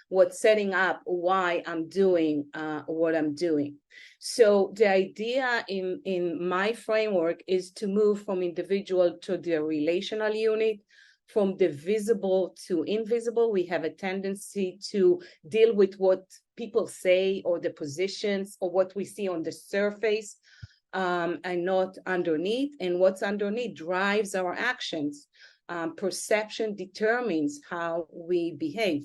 what's setting up why I'm doing what I'm doing. So the idea in my framework is to move from individual to the relational unit, from the visible to invisible. We have a tendency to deal with what people say or the positions or what we see on the surface, and not underneath. And what's underneath drives our actions. Perception determines how we behave.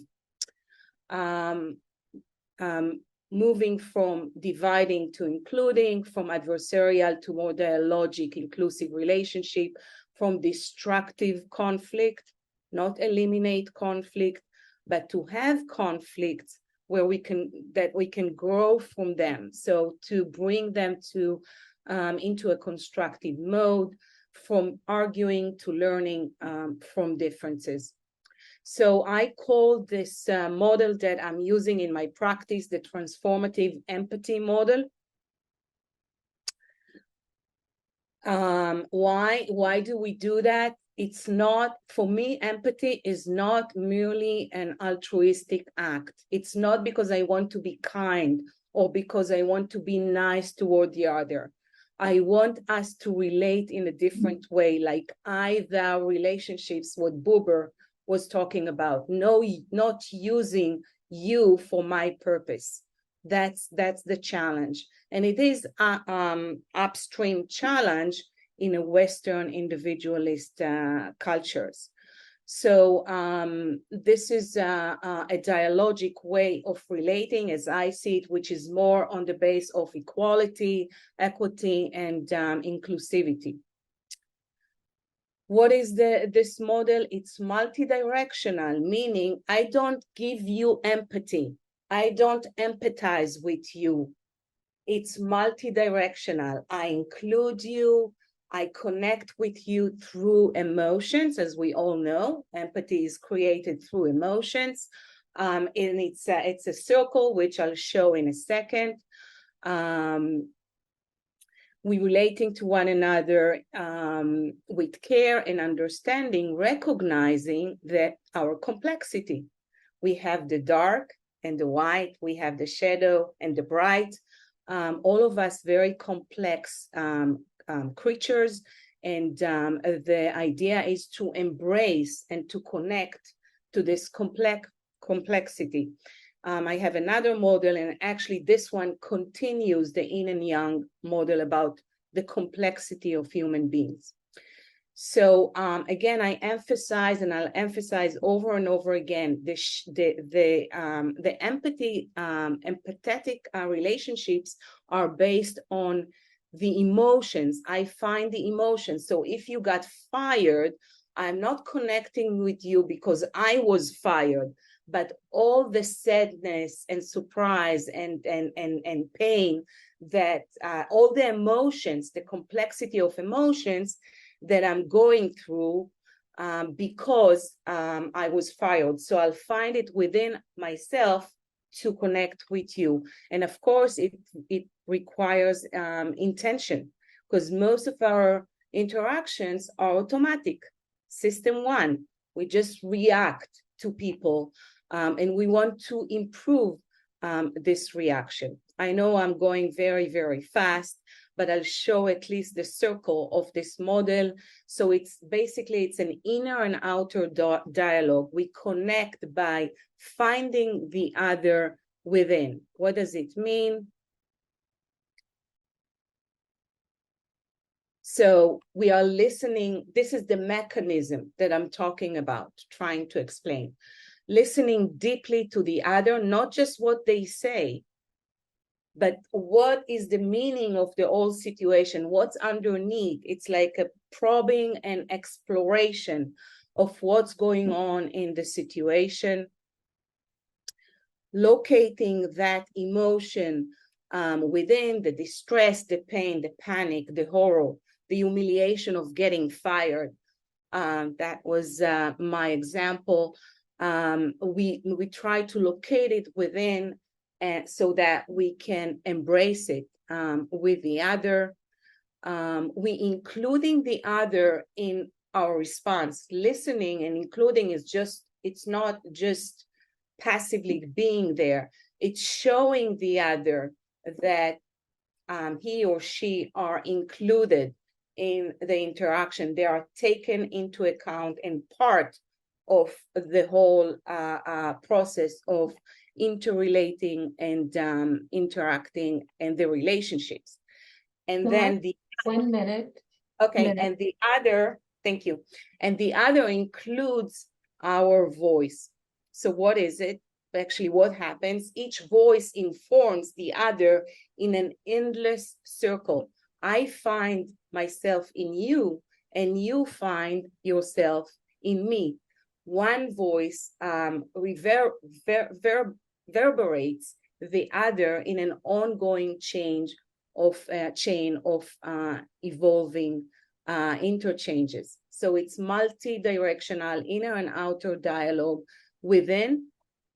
Moving from dividing to including, from adversarial to more dialogic, inclusive relationship, from destructive conflict, not eliminate conflict, but to have conflicts where we can grow from them. So to bring them to into a constructive mode, from arguing to learning from differences. So I call this model that I'm using in my practice the transformative empathy model. Why do we do that? It's not, for me, empathy is not merely an altruistic act. It's not because I want to be kind or because I want to be nice toward the other. I want us to relate in a different way, like I-thou relationships, what Buber was talking about. No, not using you for my purpose. That's the challenge. And it is an upstream challenge in a Western individualist cultures. So this is a dialogic way of relating, as I see it, which is more on the base of equality, equity, and inclusivity. What is this model? It's multidirectional, meaning I don't give you empathy. I don't empathize with you. it's multi-directional. I include you, I connect with you through emotions, as we all know. Empathy is created through emotions. And it's a circle, which I'll show in a second. We relating to one another with care and understanding, recognizing that our complexity. We have the dark and the white, we have the shadow and the bright. All of us very complex creatures, and the idea is to embrace and to connect to this complexity. I have another model, and actually this one continues the yin and yang model about the complexity of human beings. So again, I emphasize, and I'll emphasize over and over again, the empathetic relationships are based on the emotions. I find the emotions. So if you got fired, I'm not connecting with you because I was fired, but all the sadness and surprise and pain, that all the emotions, the complexity of emotions that I'm going through because I was fired. So I'll find it within myself to connect with you. And of course, it requires intention, because most of our interactions are automatic. System one, we just react to people, and we want to improve this reaction. I know I'm going very, very fast, but I'll show at least the circle of this model. So it's basically, it's an inner and outer dialogue. We connect by finding the other within. What does it mean? So we are listening. This is the mechanism that I'm talking about, trying to explain. Listening deeply to the other, not just what they say, but what is the meaning of the whole situation? What's underneath? It's like a probing and exploration of what's going on in the situation. Locating that emotion within, the distress, the pain, the panic, the horror, the humiliation of getting fired. That was my example. We try to locate it within, so that we can embrace it with the other. We including the other in our response. Listening and including is just, it's not just passively being there. It's showing the other that he or she are included in the interaction. They are taken into account and part of the whole process of interrelating and interacting and the relationships. And then the 1 minute. Okay, and the other, thank you. And the other includes our voice. So what is it? Actually, what happens? Each voice informs the other in an endless circle. I find myself in you, and you find yourself in me. One voice reverberates the other in an ongoing chain of evolving interchanges. So it's multi-directional, inner and outer dialogue within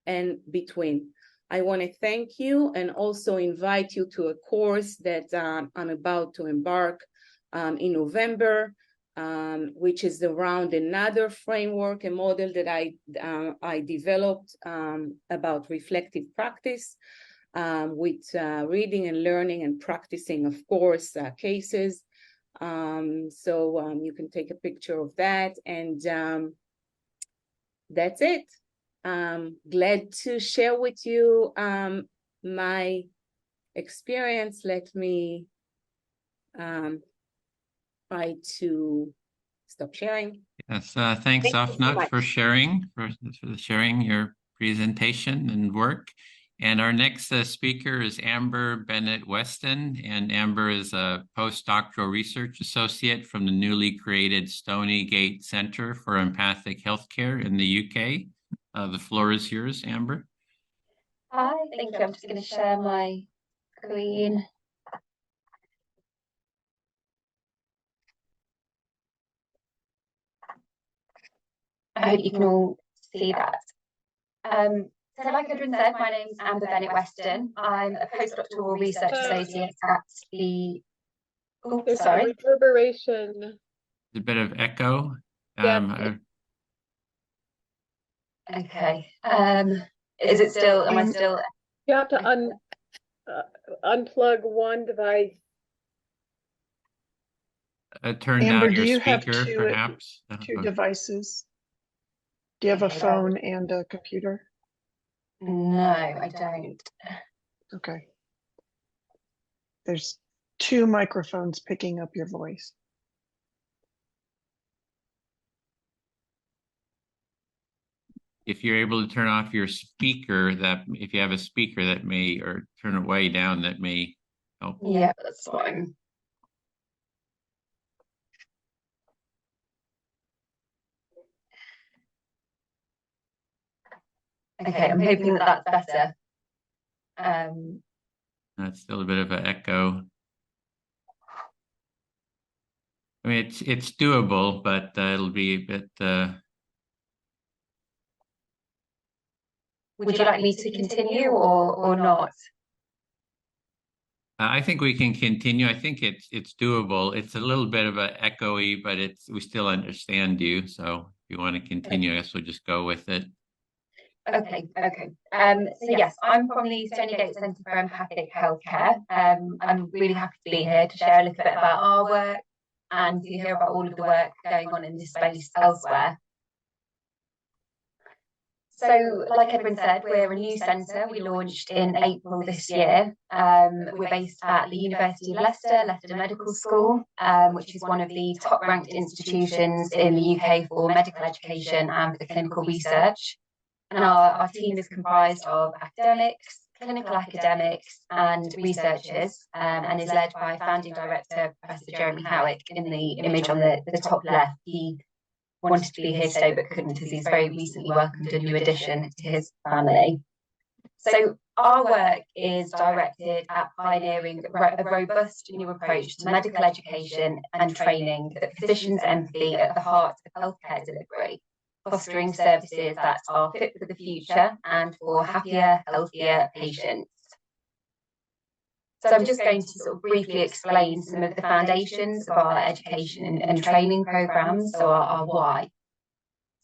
and between. I want to thank you and also invite you to a course that I'm about to embark in November, which is around another framework, a model that I developed about reflective practice with reading and learning and practicing, of course, cases. So you can take a picture of that, and that's it. Glad to share with you my experience. Let me try to stop sharing. Yes, thanks, Tzofnat, for sharing your presentation and work. And our next speaker is Amber Bennett-Weston, and Amber is a postdoctoral research associate from the newly created Stoneygate Center for Empathic Healthcare in the UK. The floor is yours, Amber. Hi, thank you. I'm just going to share my screen. I hope you can all see that. So like Edwin said, my name's Bennett-Weston. I'm a postdoctoral research associate at the... Oh, There's sorry. some reverberation. A bit of echo. Yeah. Okay. Is it still, am I still... You have to unplug one device. Turn Amber, down do your you have speaker, two perhaps. devices? Do you have a phone and a computer? No, I don't. Okay. There's two microphones picking up your voice. If you're able to turn off your speaker, that if you have a speaker that may, or turn it way down, that may help. Yeah, that's fine. Okay, I'm hoping that that's better. That's still a bit of an echo. I mean, it's doable, but it'll be a bit. Would you like me to continue or not? I think we can continue. I think it's doable. It's a little bit of a echoey, but we still understand you. So if you want to continue, I guess we'll just go with it. Okay. So yes, I'm from the Stoneygate Centre for Empathic Healthcare. I'm really happy to be here to share a little bit about our work and to hear about all of the work going on in this space elsewhere. So, like Edwin said, we're a new centre. We launched in April this year. We're based at the University of Leicester Medical School, which is one of the top-ranked institutions in the UK for medical education and for clinical research. And our team is comprised of academics, clinical academics, and researchers, and is led by founding director, Professor Jeremy Howick, in the image on the top left. He wanted to be here today but couldn't, as he's very recently welcomed a new addition to his family. So our work is directed at pioneering a robust new approach to medical education and training that positions empathy at the heart of healthcare delivery, fostering services that are fit for the future and for happier, healthier patients. So I'm just going to sort of briefly explain some of the foundations of our education and training programmes, so our why.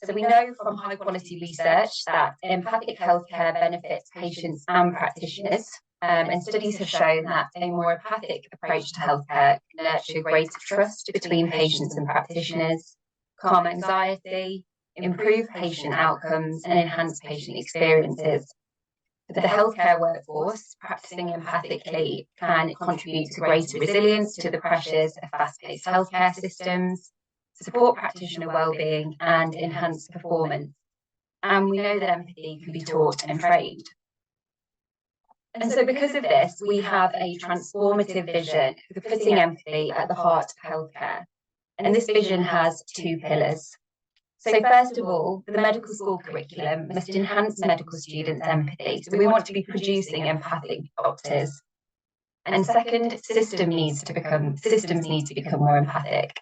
So we know from high quality research that empathic healthcare benefits patients and practitioners, and studies have shown that a more empathic approach to healthcare can nurture greater trust between patients and practitioners, calm anxiety, improve patient outcomes, and enhance patient experiences. The healthcare workforce practicing empathically can contribute to greater resilience to the pressures of fast-paced healthcare systems, support practitioner well-being, and enhance performance. And we know that empathy can be taught and trained. And so because of this, we have a transformative vision for putting empathy at the heart of healthcare. And this vision has two pillars. So first of all, the medical school curriculum must enhance medical students' empathy. So we want to be producing empathic doctors. And second, systems need to become more empathic.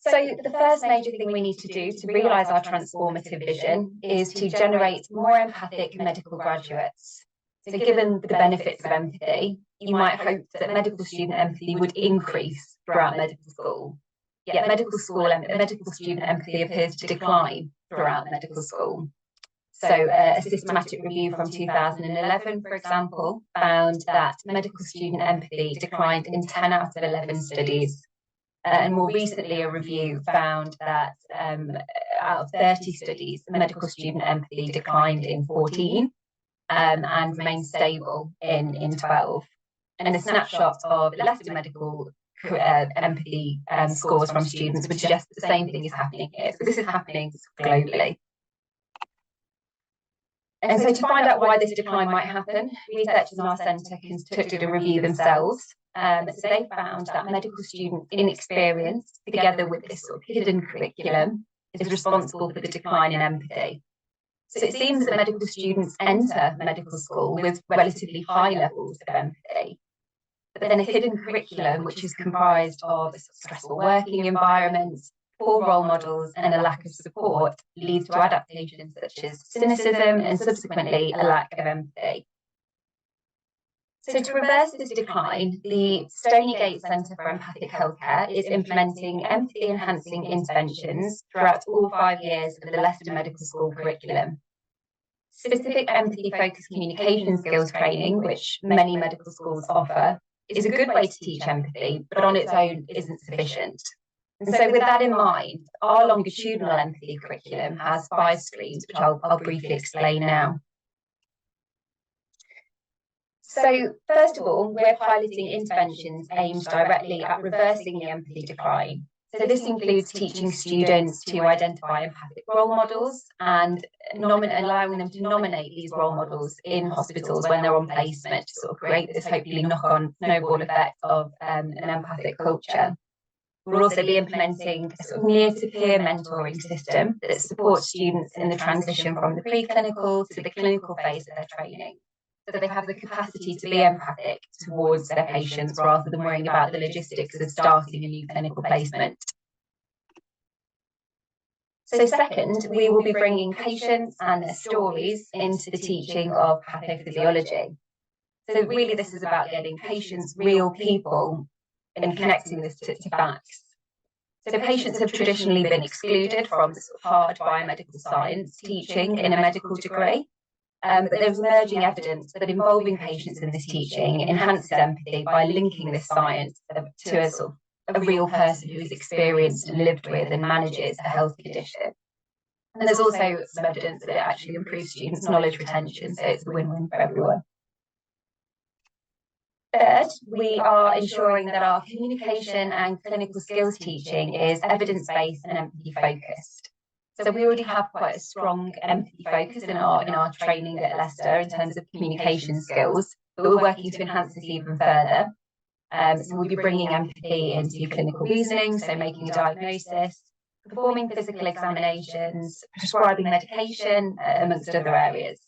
So the first major thing we need to do to realise our transformative vision is to generate more empathic medical graduates. So given the benefits of empathy, you might hope that medical student empathy would increase throughout medical school. Yet medical student empathy appears to decline throughout medical school. So a systematic review from 2011, for example, found that medical student empathy declined in 10 out of 11 studies. And more recently, a review found that out of 30 studies, medical student empathy declined in 14 and remained stable in 12. And a snapshot of Leicester medical empathy scores from students would suggest the same thing is happening here. So this is happening globally. And so to find out why this decline might happen, researchers in our centre conducted a review themselves. So they found that medical student inexperience, together with this sort of hidden curriculum, is responsible for the decline in empathy. So it seems that medical students enter medical school with relatively high levels of empathy. but then a hidden curriculum which is comprised of stressful working environments, poor role models, and a lack of support leads to adaptations such as cynicism and subsequently a lack of empathy. So to reverse this decline, the Stoneygate Centre for Empathic Healthcare is implementing empathy-enhancing interventions throughout all 5 years of the Leicester Medical School curriculum. Specific empathy-focused communication skills training, which many medical schools offer, is a good way to teach empathy, but on its own isn't sufficient. And so with that in mind, our longitudinal empathy curriculum has 5 streams, which I'll briefly explain now. So first of all, we're piloting interventions aimed directly at reversing the empathy decline. So this includes teaching students to identify empathic role models and allowing them to nominate these role models in hospitals when they're on placement to sort of create this hopefully knock-on snowball effect of an empathic culture. We'll also be implementing a sort of near-to-peer mentoring system that supports students in the transition from the preclinical to the clinical phase of their training, so that they have the capacity to be empathic towards their patients rather than worrying about the logistics of starting a new clinical placement. So second, we will be bringing patients and their stories into the teaching of pathophysiology. So really this is about getting patients, real people, and connecting this to facts. So patients have traditionally been excluded from the sort of hard biomedical science teaching in a medical degree. But there's emerging evidence that involving patients in this teaching enhances empathy by linking this science to a sort of a real person who is experienced and lived with and manages a health condition. And there's also some evidence that it actually improves students' knowledge retention, so it's a win-win for everyone. Third, we are ensuring that our communication and clinical skills teaching is evidence-based and empathy-focused. So we already have quite a strong empathy focus in our training at Leicester in terms of communication skills, but we're working to enhance this even further. So we'll be bringing empathy into clinical reasoning, so making a diagnosis, performing physical examinations, prescribing medication, amongst other areas.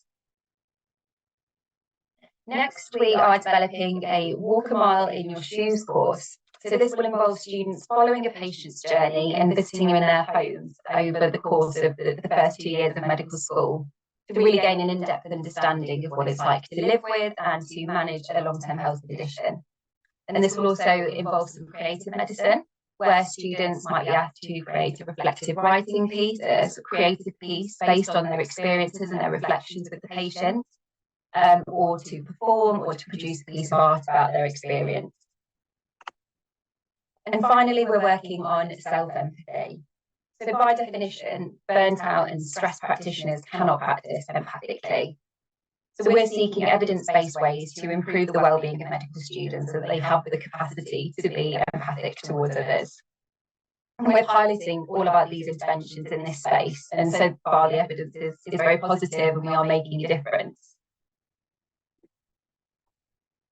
Next, we are developing a Walk a Mile in Your Shoes course. So this will involve students following a patient's journey and visiting them in their homes over the course of the first 2 years of medical school to really gain an in-depth understanding of what it's like to live with and to manage a long-term health condition. And this will also involve some creative medicine, where students might be asked to create a reflective writing piece, a creative piece based on their experiences and their reflections with the patient, or to perform or to produce a piece of art about their experience. And finally, we're working on self-empathy. So by definition, burnt out and stressed practitioners cannot practice empathically. So we're seeking evidence-based ways to improve the well-being of medical students so that they have the capacity to be empathic towards others. And we're piloting all of these interventions in this space. And so far, the evidence is very positive and we are making a difference.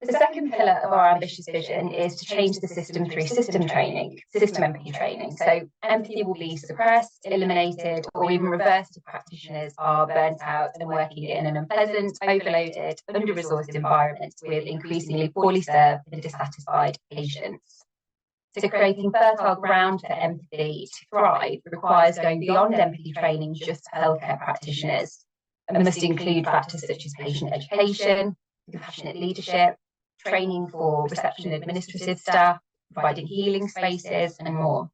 The second pillar of our ambitious vision is to change the system through system training, system empathy training. So empathy will be suppressed, eliminated, or even reversed if practitioners are burnt out and working in an unpleasant, overloaded, under-resourced environment with increasingly poorly served and dissatisfied patients. So creating fertile ground for empathy to thrive requires going beyond empathy training just for healthcare practitioners and must include factors such as patient education, compassionate leadership, training for reception and administrative staff, providing healing spaces, and more.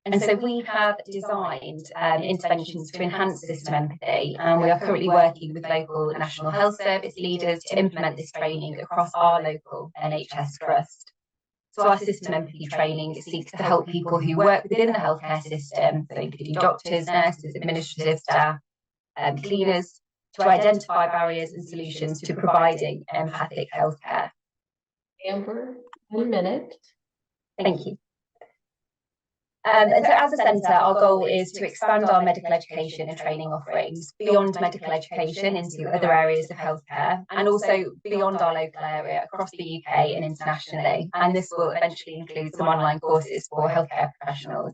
And so we have designed interventions to enhance system empathy, and we are currently working with local National Health Service leaders to implement this training across our local NHS trust. So our system empathy training seeks to help people who work within the healthcare system, so including doctors, nurses, administrative staff, cleaners, to identify barriers and solutions to providing empathic healthcare. Amber, 1 minute. Thank you. And so as a centre, our goal is to expand our medical education and training offerings beyond medical education into other areas of healthcare and also beyond our local area across the UK and internationally. And this will eventually include some online courses for healthcare professionals.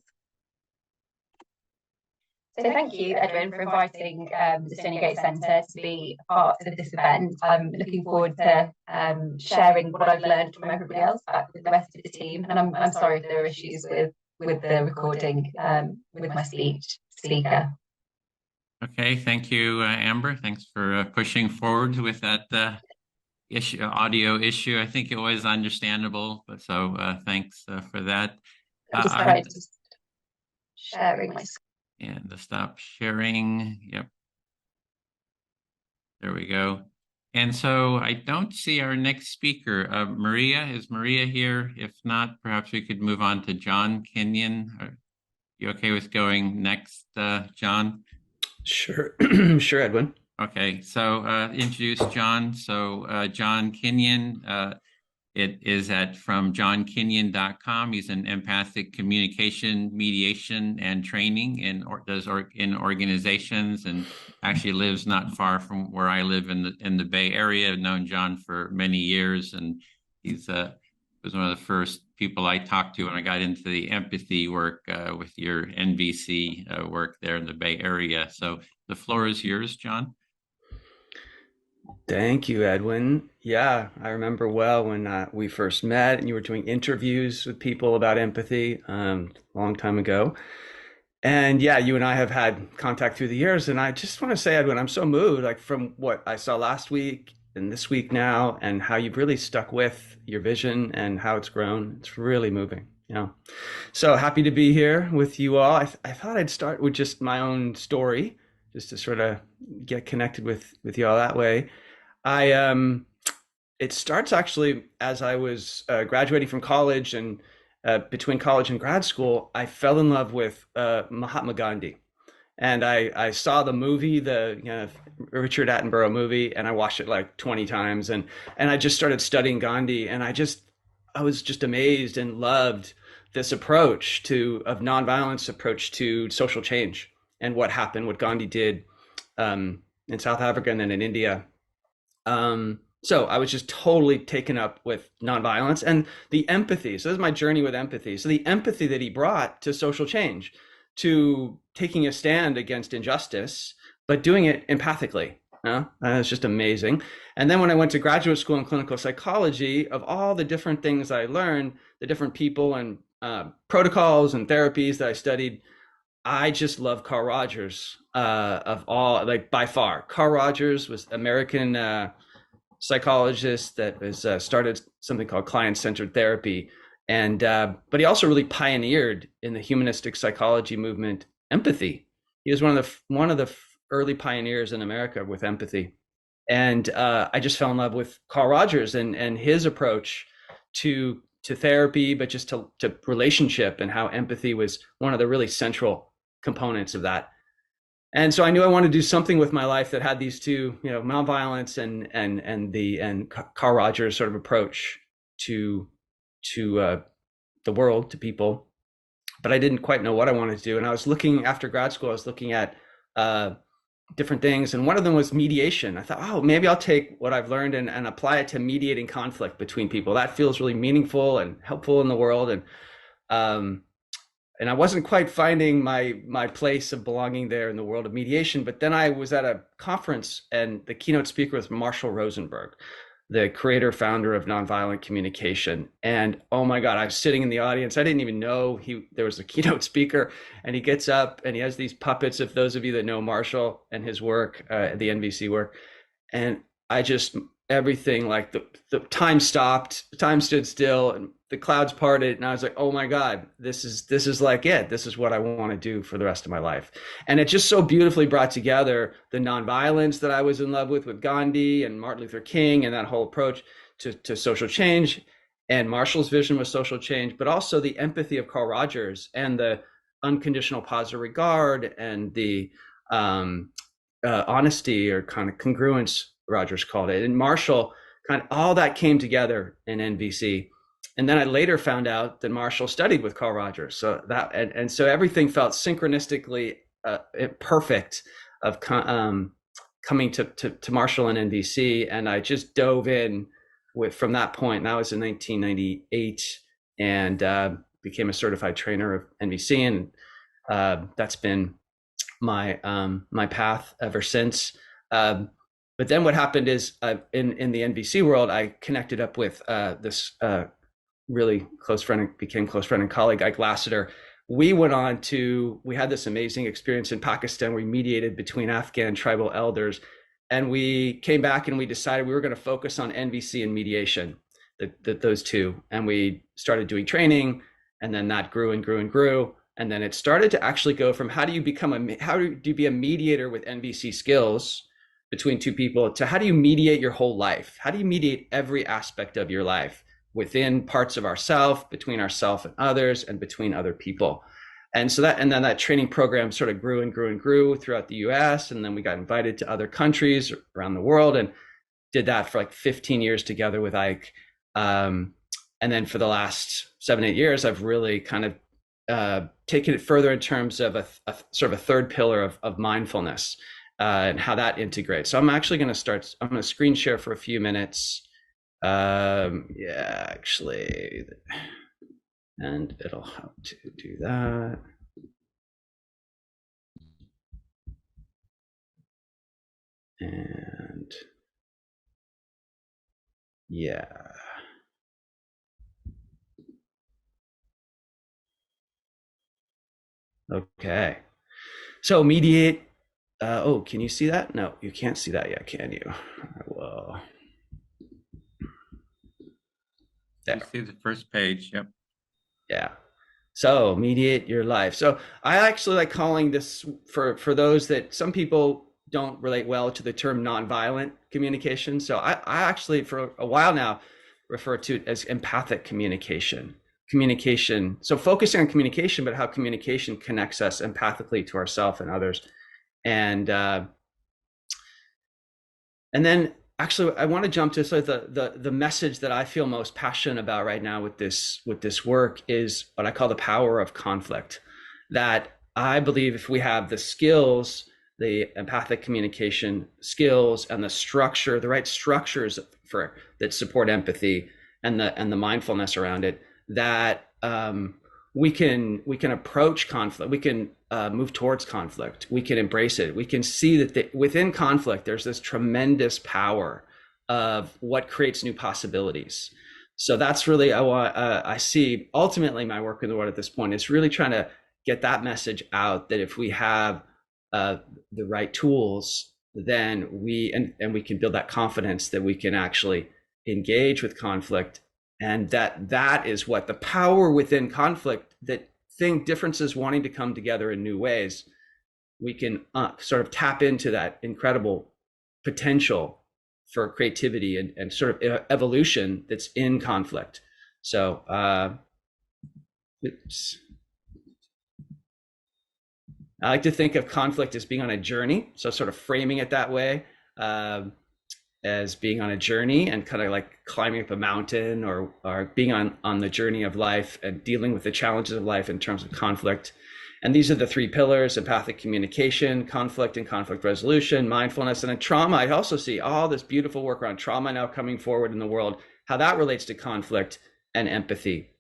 So thank you, Edwin, for inviting the Stoneygate Centre to be a part of this event. I'm looking forward to sharing what I've learned from everybody else back with the rest of the team. And I'm sorry if there are issues with the recording with my speaker. Okay, thank you, Amber. Thanks for pushing forward with that audio issue. I think it was understandable, but so thanks for that. I'm just trying to sharing my screen. And to stop sharing. Yep. There we go. And so I don't see our next speaker. Maria, is Maria here? If not, perhaps we could move on to John Kinyon. Are you okay with going next, John? Sure. Sure, Edwin. Okay, so introduce John. So John Kinyon, it is from johnkinyon.com. He's an empathic communication, mediation, and training in organizations, and actually lives not far from where I live in the Bay Area. I've known John for many years, and he's was one of the first people I talked to when I got into the empathy work with your NVC work there in the Bay Area. So the floor is yours, John. Thank you, Edwin. Yeah, I remember well when we first met and you were doing interviews with people about empathy a long time ago. And yeah, you and I have had contact through the years. And I just want to say, Edwin, I'm so moved, like from what I saw last week and this week now, and how you've really stuck with your vision and how it's grown. It's really moving. Yeah. So happy to be here with you all. I thought I'd start with just my own story, just to sort of get connected with you all that way. It starts actually as I was graduating from college, and between college and grad school, I fell in love with Mahatma Gandhi. And I saw the movie, the Richard Attenborough movie, and I watched it like 20 times. And I just started studying Gandhi, and I was just amazed and loved this approach of nonviolence approach to social change and what happened, what Gandhi did in South Africa and then in India. So I was just totally taken up with nonviolence and the empathy. So this is my journey with empathy. So the empathy that he brought to social change, to taking a stand against injustice, but doing it empathically. It's just amazing. And then when I went to graduate school in clinical psychology, of all the different things I learned, the different people and protocols and therapies that I studied, I just love Carl Rogers of all, like by far. Carl Rogers was American psychologist that was started something called client-centered therapy, and but he also really pioneered in the humanistic psychology movement empathy. He was one of the early pioneers in America with empathy, and I just fell in love with Carl Rogers and his approach to therapy, but just to relationship, and how empathy was one of the really central components of that. And so I knew I wanted to do something with my life that had these two, nonviolence and Carl Rogers sort of approach to the world, to people. But I didn't quite know what I wanted to do. And I was looking, after grad school, I was looking at different things. And one of them was mediation. I thought, oh, maybe I'll take what I've learned and apply it to mediating conflict between people. That feels really meaningful and helpful in the world. And I wasn't quite finding my place of belonging there in the world of mediation. But then I was at a conference, and the keynote speaker was Marshall Rosenberg, the creator, founder of nonviolent communication. And oh my God, I was sitting in the audience. I didn't even know there was a keynote speaker, and he gets up and he has these puppets, if those of you that know Marshall and his work, the NVC work. And everything, like the time stopped, time stood still, and the clouds parted, and I was like, oh my God, this is like it. This is what I want to do for the rest of my life. And it just so beautifully brought together the nonviolence that I was in love with Gandhi and Martin Luther King, and that whole approach to social change, and Marshall's vision was social change, but also the empathy of Carl Rogers and the unconditional positive regard and the honesty, or kind of congruence, Rogers called it. And Marshall, kind of all that came together in NVC. And then I later found out that Marshall studied with Carl Rogers. So that, and so everything felt synchronistically perfect of coming to Marshall and NVC. And I just dove in from that point. And that was in 1998, and became a certified trainer of NVC. And that's been my path ever since. But then what happened is in the NVC world, I connected up with this really close friend, became close friend and colleague, Ike Lassiter. We had this amazing experience in Pakistan. We mediated between Afghan tribal elders, and we came back and we decided we were going to focus on NVC and mediation, those two. And we started doing training, and then that grew and grew and grew. And then it started to actually go from how do you be a mediator with NVC skills between two people to how do you mediate your whole life? How do you mediate every aspect of your life within parts of ourself, between ourself and others, and between other people? And so then that training program sort of grew and grew and grew throughout the US. And then we got invited to other countries around the world and did that for like 15 years together with Ike. And then for the last 7-8 years, I've really kind of taken it further in terms of a sort of a third pillar of mindfulness and how that integrates. So I'm actually going to screen share for a few minutes. Actually, and it'll help to do that. And yeah. Okay. So mediate. Oh, can you see that? No, you can't see that yet, can you? Well, there. You see the first page. Yep. Yeah. So mediate your life. So I actually like calling this for those that some people don't relate well to the term nonviolent communication. So I actually for a while now refer to it as empathic communication. So focusing on communication, but how communication connects us empathically to ourselves and others. And then actually I want to jump to sort of the message that I feel most passionate about right now with this work is what I call the power of conflict. That I believe if we have the skills, the empathic communication skills and the right structures that support empathy and the mindfulness around it, that we can approach conflict, we can move towards conflict, we can embrace it, we can see that within conflict there's this tremendous power of what creates new possibilities. So that's really I see ultimately my work in the world at this point is really trying to get that message out, that if we have the right tools, then we can build that confidence that we can actually engage with conflict. And that is what the power within conflict, that differences wanting to come together in new ways, we can sort of tap into that incredible potential for creativity and sort of evolution that's in conflict. So, oops. I like to think of conflict as being on a journey. So sort of framing it that way, as being on a journey and kind of like climbing up a mountain or being on the journey of life and dealing with the challenges of life in terms of conflict. And these are the 3 pillars: empathic communication, conflict and conflict resolution, mindfulness, and then trauma. I also see all this beautiful work around trauma now coming forward in the world, how that relates to conflict and empathy.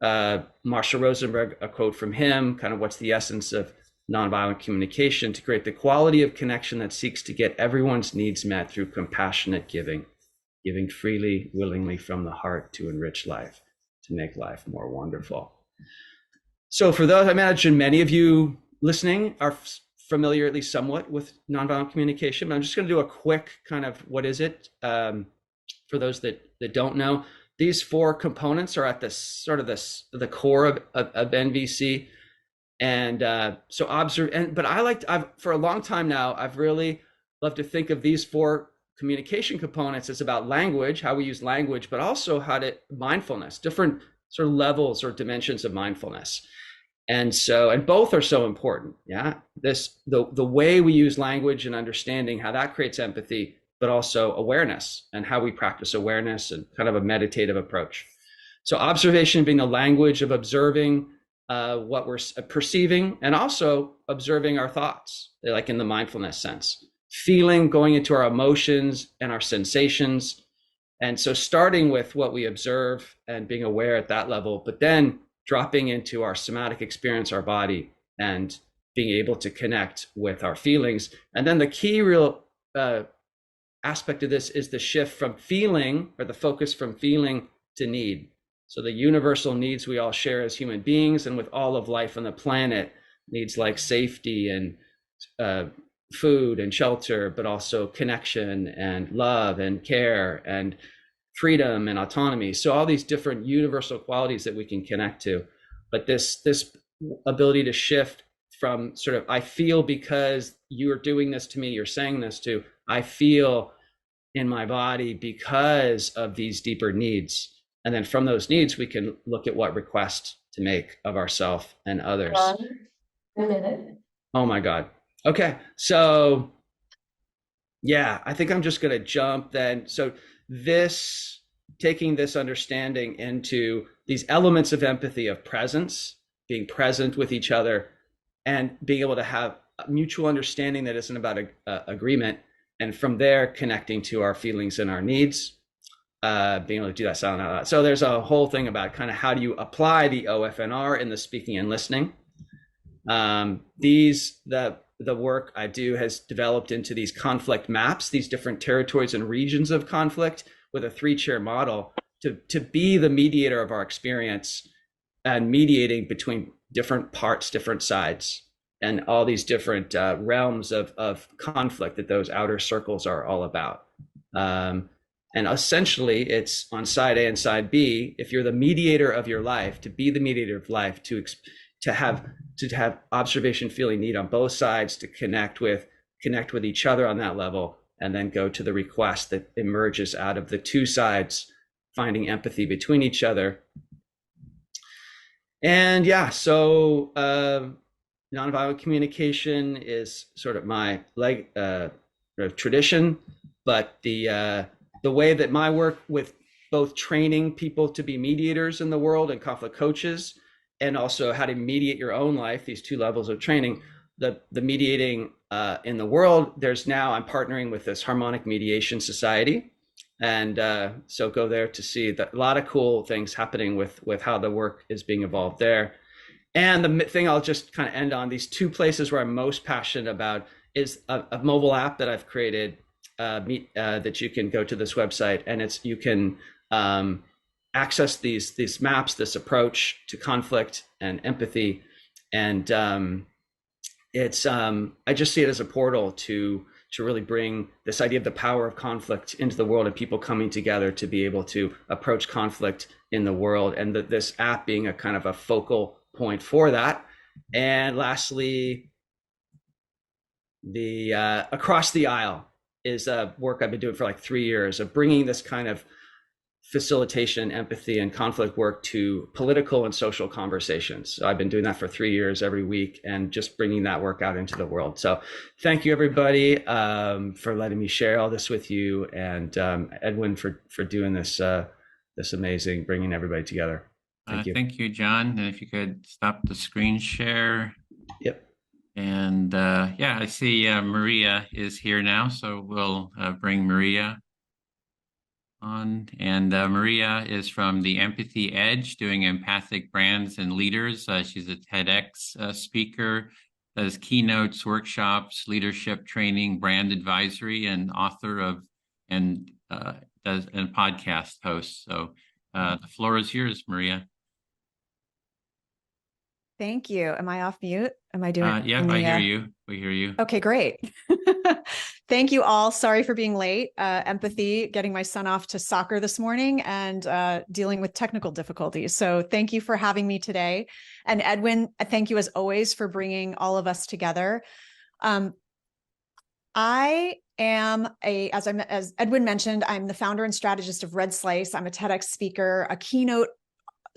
Marshall Rosenberg, a quote from him, kind of what's the essence of nonviolent communication: to create the quality of connection that seeks to get everyone's needs met through compassionate giving freely, willingly from the heart to enrich life, to make life more wonderful. So for those, I imagine many of you listening are familiar, at least somewhat, with nonviolent communication, but I'm just going to do a quick kind of what is it for those that don't know. These 4 components are at the sort of the core of NVC. And so I've for a long time now, I've really loved to think of these 4 communication components as about language, how we use language, but also mindfulness, different sort of levels or dimensions of mindfulness. And both are so important. Yeah. The way we use language and understanding how that creates empathy, but also awareness and how we practice awareness and kind of a meditative approach. So observation being the language of observing what we're perceiving, and also observing our thoughts, like in the mindfulness sense, feeling, going into our emotions and our sensations. And so starting with what we observe and being aware at that level, but then dropping into our somatic experience, our body, and being able to connect with our feelings. And then the key real aspect of this is the shift from feeling, or the focus from feeling, to need. So the universal needs we all share as human beings and with all of life on the planet, needs like safety and food and shelter, but also connection and love and care and freedom and autonomy. So all these different universal qualities that we can connect to. But this ability to shift from sort of, I feel because you're doing this to me, you're saying this, to I feel in my body because of these deeper needs. And then from those needs, we can look at what request to make of ourselves and others. A minute. Oh my God. Okay. So yeah, I think I'm just going to jump then. So this, taking this understanding into these elements of empathy, of presence, being present with each other, and being able to have a mutual understanding that isn't about agreement. And from there, connecting to our feelings and our needs, being able to do that silent out loud. So there's a whole thing about kind of how do you apply the OFNR in the speaking and listening. The work I do has developed into these conflict maps, these different territories and regions of conflict, with a 3-chair model to be the mediator of our experience and mediating between different parts, different sides, and all these different realms of conflict that those outer circles are all about. And essentially, it's on side A and side B. If you're the mediator of your life, to be the mediator of life, to have observation, feeling, need on both sides, to connect with each other on that level, and then go to the request that emerges out of the two sides, finding empathy between each other. And yeah, so nonviolent communication is sort of my tradition, but the way that my work with both training people to be mediators in the world and conflict coaches, and also how to mediate your own life, these two levels of training, the mediating in the world, I'm partnering with this Harmonic Mediation Society. And so go there to see a lot of cool things happening with how the work is being evolved there. And the thing I'll just kind of end on, these two places where I'm most passionate about is a mobile app that I've created that you can go to this website, and you can access these maps, this approach to conflict and empathy. And I just see it as a portal to really bring this idea of the power of conflict into the world, and people coming together to be able to approach conflict in the world, and this app being a kind of a focal point for that. And lastly, the Across the Aisle is a work I've been doing for like 3 years, of bringing this kind of facilitation, empathy, and conflict work to political and social conversations. So I've been doing that for 3 years every week, and just bringing that work out into the world. So thank you, everybody, for letting me share all this with you, and Edwin for doing this amazing, bringing everybody together. Thank you. Thank you, John. And if you could stop the screen share. Yep. And yeah, I see Maria is here now, so we'll bring Maria on. And Maria is from the Empathy Edge, doing empathic brands and leaders. She's a TEDx speaker, does keynotes, workshops, leadership training, brand advisory, and author of and podcast host. So the floor is yours, Maria. Thank you. Am I off mute? Am I doing? Yeah, I hear you. We hear you. Okay, great. Thank you all. Sorry for being late. Empathy, getting my son off to soccer this morning, and dealing with technical difficulties. So thank you for having me today. And Edwin, thank you as always for bringing all of us together. I am as Edwin mentioned, I'm the founder and strategist of Red Slice. I'm a TEDx speaker, a keynote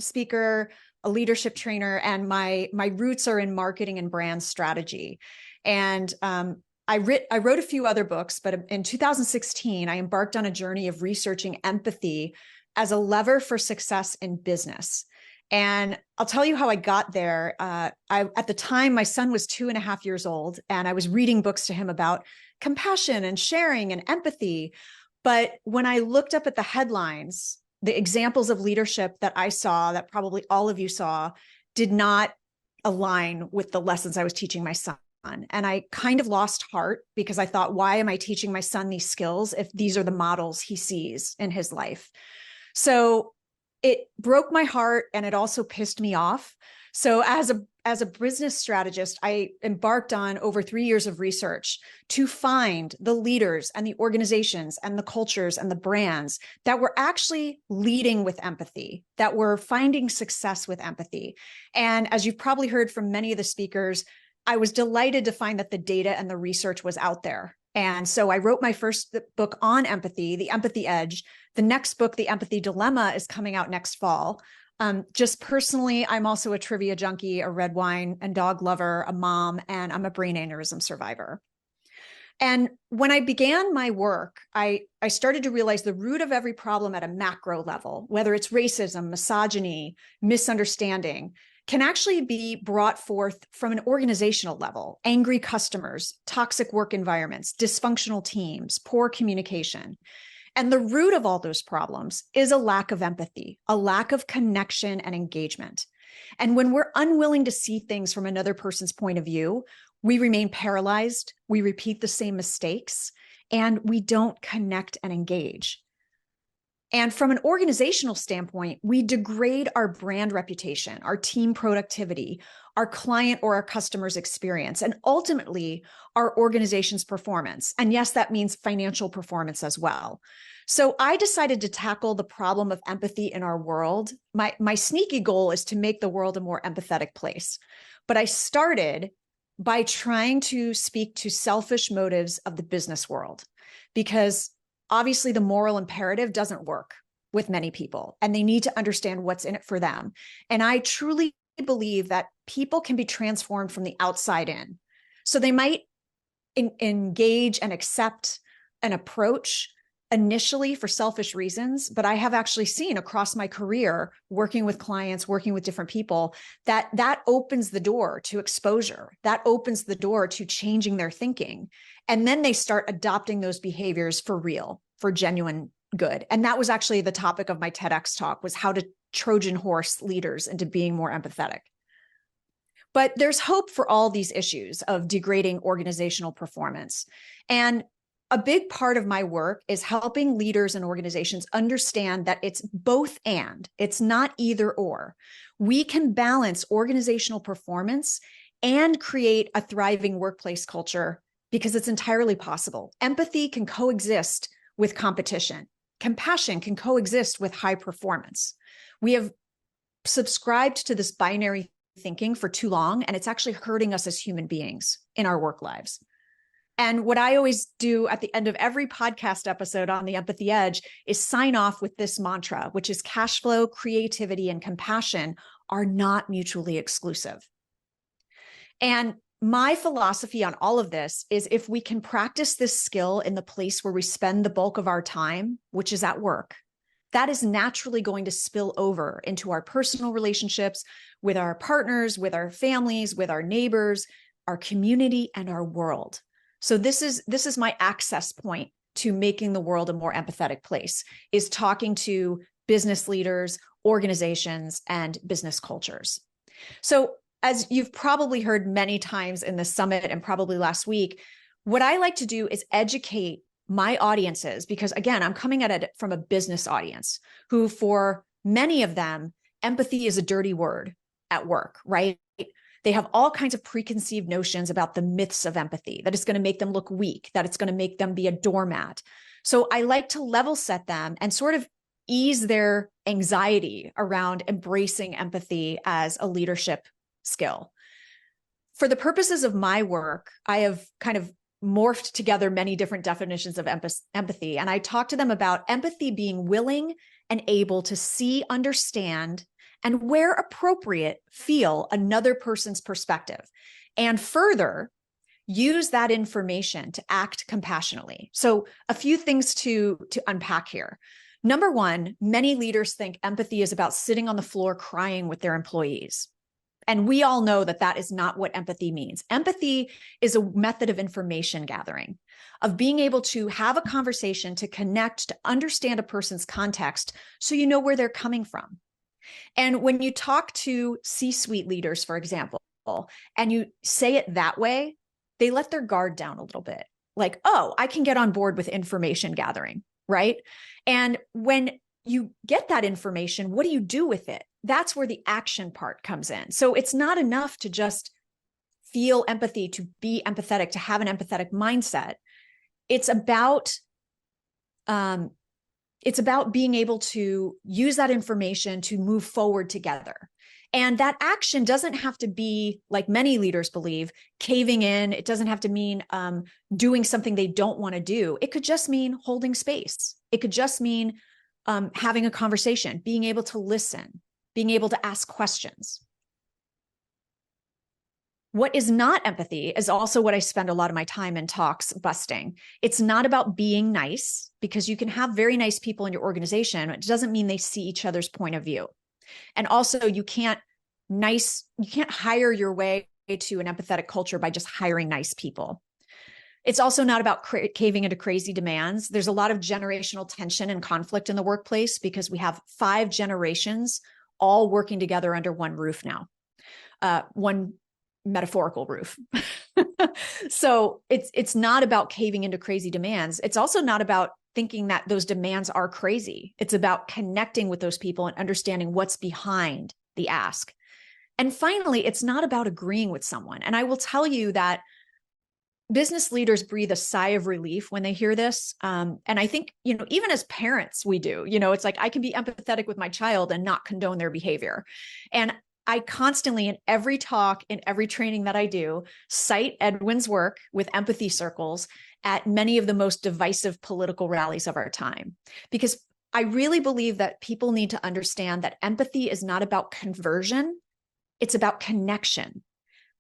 speaker, a leadership trainer, and my roots are in marketing and brand strategy. And I wrote a few other books, but in 2016, I embarked on a journey of researching empathy as a lever for success in business. And I'll tell you how I got there. At the time, my son was 2.5 years old, and I was reading books to him about compassion and sharing and empathy. But when I looked up at the headlines, the examples of leadership that I saw, that probably all of you saw, did not align with the lessons I was teaching my son. And I kind of lost heart because I thought, why am I teaching my son these skills if these are the models he sees in his life? So it broke my heart, and it also pissed me off. So as a business strategist, I embarked on over 3 years of research to find the leaders and the organizations and the cultures and the brands that were actually leading with empathy, that were finding success with empathy. And as you've probably heard from many of the speakers, I was delighted to find that the data and the research was out there. And so I wrote my first book on empathy, The Empathy Edge. The next book, The Empathy Dilemma, is coming out next fall. Just personally, I'm also a trivia junkie, a red wine and dog lover, a mom, and I'm a brain aneurysm survivor. And when I began my work, I started to realize the root of every problem at a macro level, whether it's racism, misogyny, misunderstanding, can actually be brought forth from an organizational level: angry customers, toxic work environments, dysfunctional teams, poor communication. And the root of all those problems is a lack of empathy, a lack of connection and engagement. And when we're unwilling to see things from another person's point of view, we remain paralyzed, we repeat the same mistakes, and we don't connect and engage. And from an organizational standpoint, we degrade our brand reputation, our team productivity, our client or our customer's experience, and ultimately our organization's performance. And yes, that means financial performance as well. So I decided to tackle the problem of empathy in our world. My sneaky goal is to make the world a more empathetic place. But I started by trying to speak to selfish motives of the business world, because obviously the moral imperative doesn't work with many people, and they need to understand what's in it for them. And I truly believe that people can be transformed from the outside in. So they might engage and accept an approach initially for selfish reasons, but I have actually seen across my career, working with clients, working with different people, that opens the door to exposure, that opens the door to changing their thinking. And then they start adopting those behaviors for real, for genuine good. And that was actually the topic of my TEDx talk, was how to Trojan horse leaders into being more empathetic. But there's hope for all these issues of degrading organizational performance. And a big part of my work is helping leaders and organizations understand that it's both and, it's not either or. We can balance organizational performance and create a thriving workplace culture because it's entirely possible. Empathy can coexist with competition. Compassion can coexist with high performance. We have subscribed to this binary thinking for too long, and it's actually hurting us as human beings in our work lives. And what I always do at the end of every podcast episode on the Empathy Edge is sign off with this mantra, which is cash flow, creativity, and compassion are not mutually exclusive. And my philosophy on all of this is, if we can practice this skill in the place where we spend the bulk of our time, which is at work, that is naturally going to spill over into our personal relationships with our partners, with our families, with our neighbors, our community, and our world. So this is my access point to making the world a more empathetic place, is talking to business leaders, organizations, and business cultures. So as you've probably heard many times in the summit and probably last week, what I like to do is educate my audiences, because again, I'm coming at it from a business audience who, for many of them, empathy is a dirty word at work, right? They have all kinds of preconceived notions about the myths of empathy, that it's going to make them look weak, that it's going to make them be a doormat. So I like to level set them and sort of ease their anxiety around embracing empathy as a leadership skill. For the purposes of my work, I have kind of morphed together many different definitions of empathy. And I talk to them about empathy being willing and able to see, understand, and where appropriate, feel another person's perspective, and further use that information to act compassionately. So a few things to unpack here. Number one, many leaders think empathy is about sitting on the floor crying with their employees. And we all know that that is not what empathy means. Empathy is a method of information gathering, of being able to have a conversation, to connect, to understand a person's context so you know where they're coming from. And when you talk to C-suite leaders, for example, and you say it that way, they let their guard down a little bit. Like, oh, I can get on board with information gathering, right? And when you get that information, what do you do with it? That's where the action part comes in. So it's not enough to just feel empathy, to be empathetic, to have an empathetic mindset. It's about being able to use that information to move forward together. And that action doesn't have to be, like many leaders believe, caving in. It doesn't have to mean doing something they don't want to do. It could just mean holding space. It could just mean having a conversation, being able to listen, being able to ask questions. What is not empathy is also what I spend a lot of my time in talks busting. It's not about being nice, because you can have very nice people in your organization. It doesn't mean they see each other's point of view. And also you can't hire your way to an empathetic culture by just hiring nice people. It's also not about caving into crazy demands. There's a lot of generational tension and conflict in the workplace because we have 5 generations all working together under one roof now, one metaphorical roof. So it's not about caving into crazy demands. It's also not about thinking that those demands are crazy. It's about connecting with those people and understanding what's behind the ask. And finally, it's not about agreeing with someone. And I will tell you that business leaders breathe a sigh of relief when they hear this. And I think, even as parents, we do, it's like, I can be empathetic with my child and not condone their behavior. And I constantly, in every talk, in every training that I do, cite Edwin's work with empathy circles at many of the most divisive political rallies of our time. Because I really believe that people need to understand that empathy is not about conversion, it's about connection.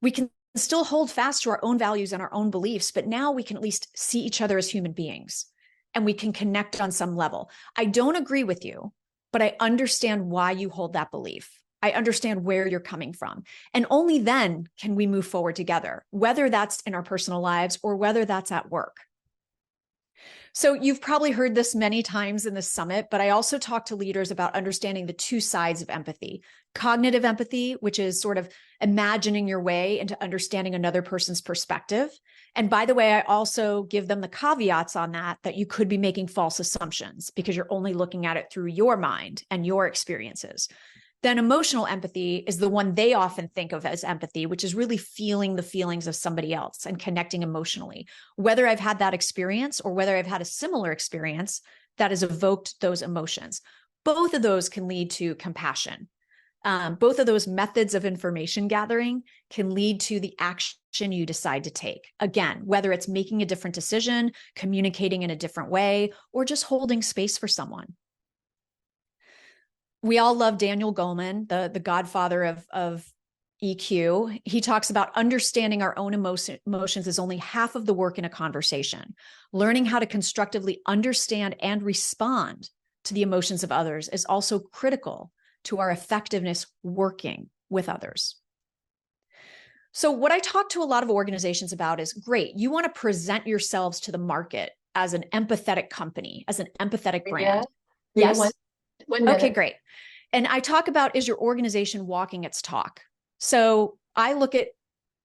We can still hold fast to our own values and our own beliefs, but now we can at least see each other as human beings and we can connect on some level. I don't agree with you, but I understand why you hold that belief. I understand where you're coming from. And only then can we move forward together, whether that's in our personal lives or whether that's at work. So you've probably heard this many times in this summit, but I also talk to leaders about understanding the 2 sides of empathy. Cognitive empathy, which is sort of imagining your way into understanding another person's perspective. And by the way, I also give them the caveats on that you could be making false assumptions because you're only looking at it through your mind and your experiences. Then emotional empathy is the one they often think of as empathy, which is really feeling the feelings of somebody else and connecting emotionally, whether I've had that experience or whether I've had a similar experience that has evoked those emotions. Both of those can lead to compassion. Both of those methods of information gathering can lead to the action you decide to take. Again, whether it's making a different decision, communicating in a different way, or just holding space for someone. We all love Daniel Goleman, the godfather of EQ. He talks about understanding our own emotions is only half of the work in a conversation. Learning how to constructively understand and respond to the emotions of others is also critical to our effectiveness working with others. So what I talk to a lot of organizations about is, great, you want to present yourselves to the market as an empathetic company, as an empathetic brand. Yeah. Yes. One minute. Okay, great. And I talk about, is your organization walking its talk? So I look at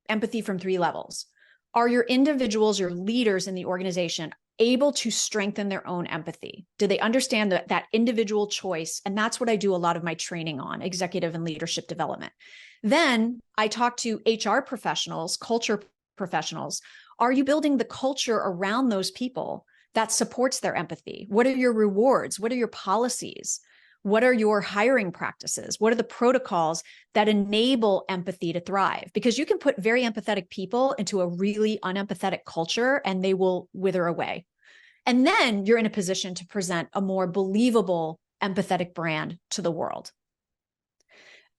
empathy from 3 levels. Are your individuals, your leaders in the organization, able to strengthen their own empathy? Do they understand that individual choice? And that's what I do a lot of my training on, executive and leadership development. Then I talk to HR professionals, culture professionals. Are you building the culture around those people that supports their empathy? What are your rewards? What are your policies? What are your hiring practices? What are the protocols that enable empathy to thrive? Because you can put very empathetic people into a really unempathetic culture and they will wither away. And then you're in a position to present a more believable, empathetic brand to the world.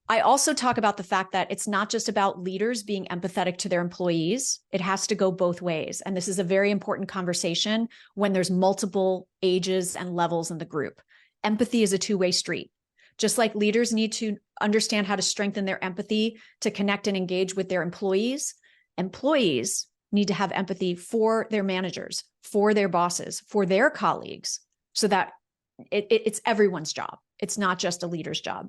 I also talk about the fact that it's not just about leaders being empathetic to their employees. It has to go both ways. And this is a very important conversation when there's multiple ages and levels in the group. Empathy is a 2-way street. Just like leaders need to understand how to strengthen their empathy to connect and engage with their employees, employees need to have empathy for their managers, for their bosses, for their colleagues, so that it's everyone's job. It's not just a leader's job.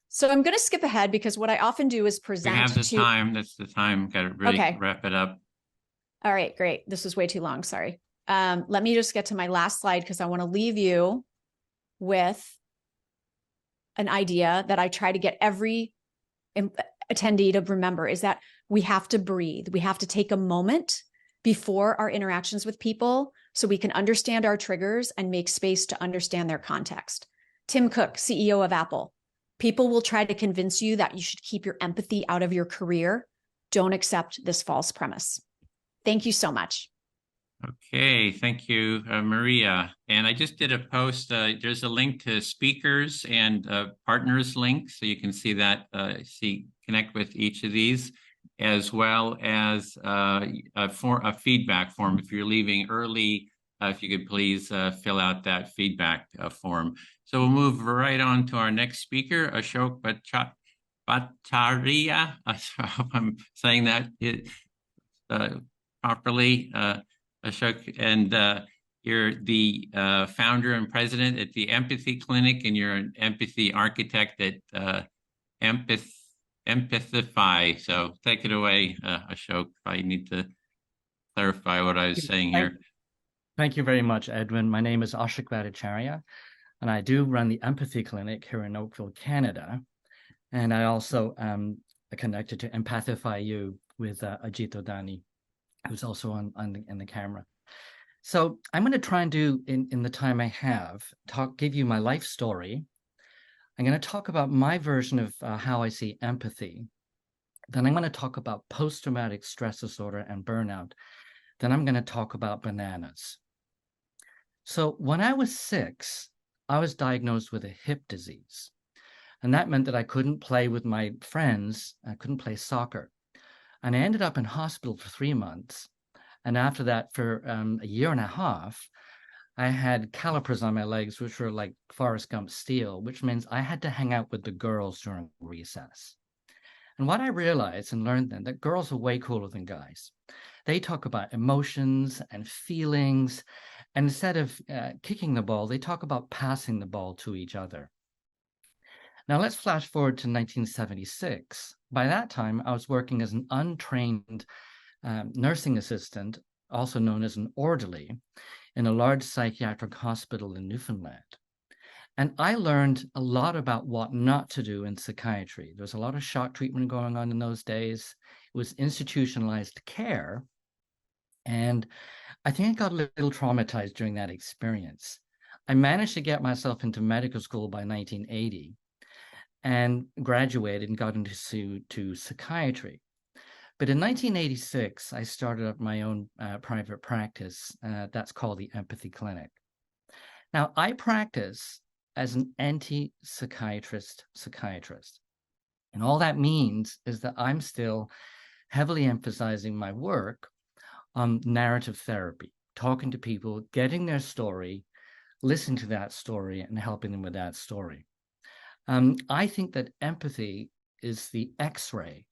So I'm going to skip ahead because what I often do is We present have the to. time. That's the time. Got to really Okay. wrap it up. All right, great. This was way too long. Sorry. Let me just get to my last slide because I want to leave you with an idea that I try to get every attendee to remember is that we have to breathe. We have to take a moment before our interactions with people so we can understand our triggers and make space to understand their context. Tim Cook, CEO of Apple. People will try to convince you that you should keep your empathy out of your career. Don't accept this false premise. Thank you so much. Okay, thank you, Maria. And I just did a post. There's a link to speakers and partners link, so you can see that, connect with each of these, as well as a feedback form. If you're leaving early, if you could please fill out that feedback form. So we'll move right on to our next speaker, Ashok Bhattacharya. I hope I'm saying that properly. Ashok, and you're the founder and president at the Empathy Clinic, and you're an empathy architect at Empathic. So take it away, Ashok. I need to clarify what I was saying here. Thank you very much, Edwin. My name is Ashok Bhattacharya, and I do run the Empathy Clinic here in Oakville, Canada. And I also am connected to Empathic.World with Ajit Odani, who's also in the camera. So I'm going to try and do, in the time I have, give you my life story. I'm going to talk about my version of how I see empathy. Then I'm going to talk about post-traumatic stress disorder and burnout. Then I'm going to talk about bananas. So when I was 6, I was diagnosed with a hip disease. And that meant that I couldn't play with my friends. I couldn't play soccer. And I ended up in hospital for 3 months. And after that, for a year and a half, I had calipers on my legs, which were like Forrest Gump steel, which means I had to hang out with the girls during recess. And what I realized and learned then, that girls are way cooler than guys. They talk about emotions and feelings. And instead of kicking the ball, they talk about passing the ball to each other. Now let's flash forward to 1976. By that time, I was working as an untrained nursing assistant, also known as an orderly, in a large psychiatric hospital in Newfoundland. And I learned a lot about what not to do in psychiatry. There was a lot of shock treatment going on in those days. It was institutionalized care. And I think I got a little traumatized during that experience. I managed to get myself into medical school by 1980 and graduated and got into psychiatry. But in 1986, I started up my own private practice that's called the Empathy Clinic. Now, I practice as an anti-psychiatrist psychiatrist. And all that means is that I'm still heavily emphasizing my work on narrative therapy, talking to people, getting their story, listening to that story, and helping them with that story. I think that empathy is the X-ray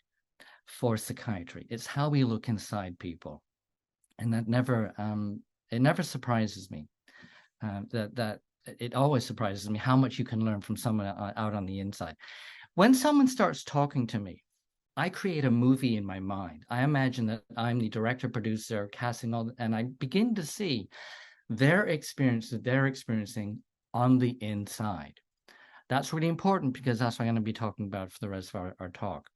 for psychiatry. It's how we look inside people, and that it never surprises me. That it always surprises me how much you can learn from someone out on the inside. When someone starts talking to me, I create a movie in my mind. I imagine that I'm the director, producer, casting and I begin to see their experience that they're experiencing on the inside. That's really important because that's what I'm going to be talking about for the rest of our talk.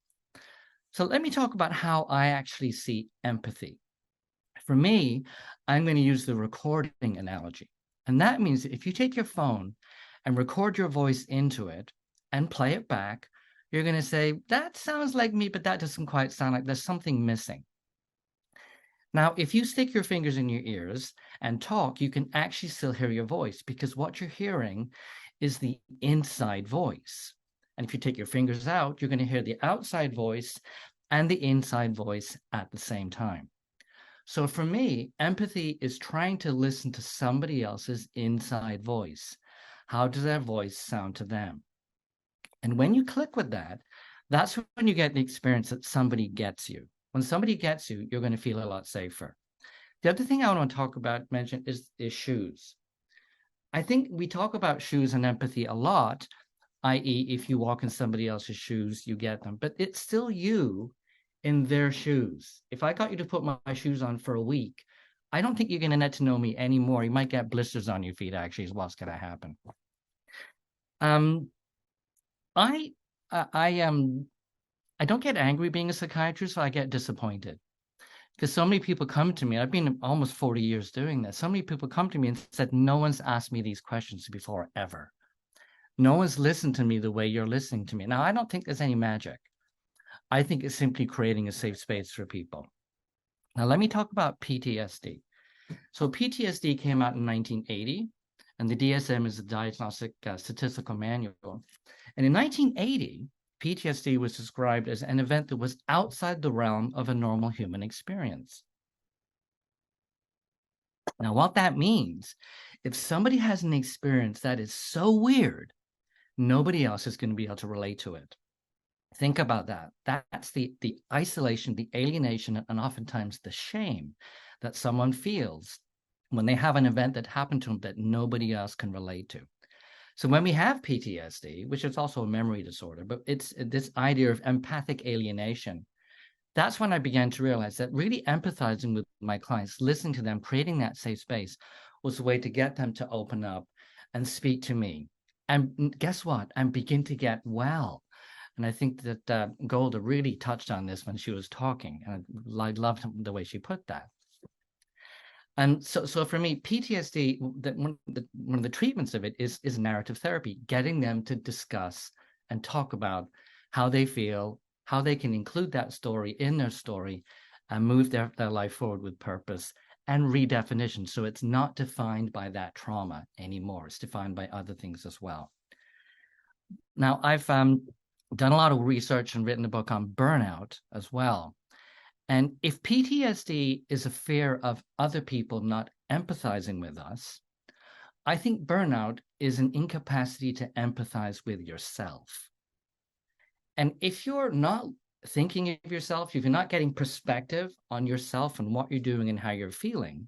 So let me talk about how I actually see empathy. For me, I'm going to use the recording analogy. And that means that if you take your phone and record your voice into it and play it back, you're going to say, that sounds like me, but that doesn't quite sound like there's something missing. Now, if you stick your fingers in your ears and talk, you can actually still hear your voice because what you're hearing is the inside voice. And if you take your fingers out, you're going to hear the outside voice and the inside voice at the same time. So for me, empathy is trying to listen to somebody else's inside voice. How does their voice sound to them? And when you click with that, that's when you get the experience that somebody gets you. When somebody gets you, you're going to feel a lot safer. The other thing I want to mention is shoes. I think we talk about shoes and empathy a lot. i.e., if you walk in somebody else's shoes, you get them. But it's still you in their shoes. If I got you to put my shoes on for a week, I don't think you're going to get to know me anymore. You might get blisters on your feet, actually, is what's going to happen. I don't get angry being a psychiatrist, so I get disappointed. Because so many people come to me, I've been almost 40 years doing this. So many people come to me and said, no one's asked me these questions before, ever. No one's listened to me the way you're listening to me. Now, I don't think there's any magic. I think it's simply creating a safe space for people. Now, let me talk about PTSD. So PTSD came out in 1980, and the DSM is the Diagnostic Statistical Manual. And in 1980, PTSD was described as an event that was outside the realm of a normal human experience. Now, what that means, if somebody has an experience that is so weird, nobody else is going to be able to relate to it. Think about that. That's the isolation, the alienation, and oftentimes the shame that someone feels when they have an event that happened to them that nobody else can relate to. So when we have PTSD, which is also a memory disorder, but it's this idea of empathic alienation, that's when I began to realize that really empathizing with my clients, listening to them, creating that safe space was a way to get them to open up and speak to me. And guess what? And begin to get well. And I think that Golda really touched on this when she was talking. And I loved the way she put that. And so for me, PTSD, one of the treatments of it is narrative therapy, getting them to discuss and talk about how they feel, how they can include that story in their story and move their life forward with purpose and redefinition. So it's not defined by that trauma anymore. It's defined by other things as well. Now, I've done a lot of research and written a book on burnout as well. And if PTSD is a fear of other people not empathizing with us, I think burnout is an incapacity to empathize with yourself. And if you're not thinking of yourself, if you're not getting perspective on yourself and what you're doing and how you're feeling,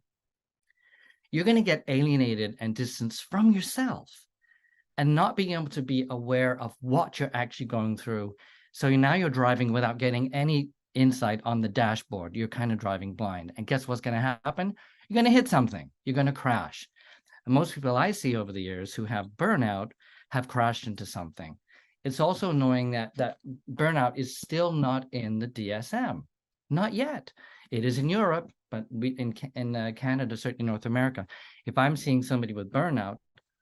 you're going to get alienated and distanced from yourself and not being able to be aware of what you're actually going through. So now you're driving without getting any insight on the dashboard. You're kind of driving blind. And guess what's going to happen? You're going to hit something. You're going to crash. And most people I see over the years who have burnout have crashed into something. It's also knowing that burnout is still not in the DSM. Not yet. It is in Europe, but in Canada, certainly North America. If I'm seeing somebody with burnout,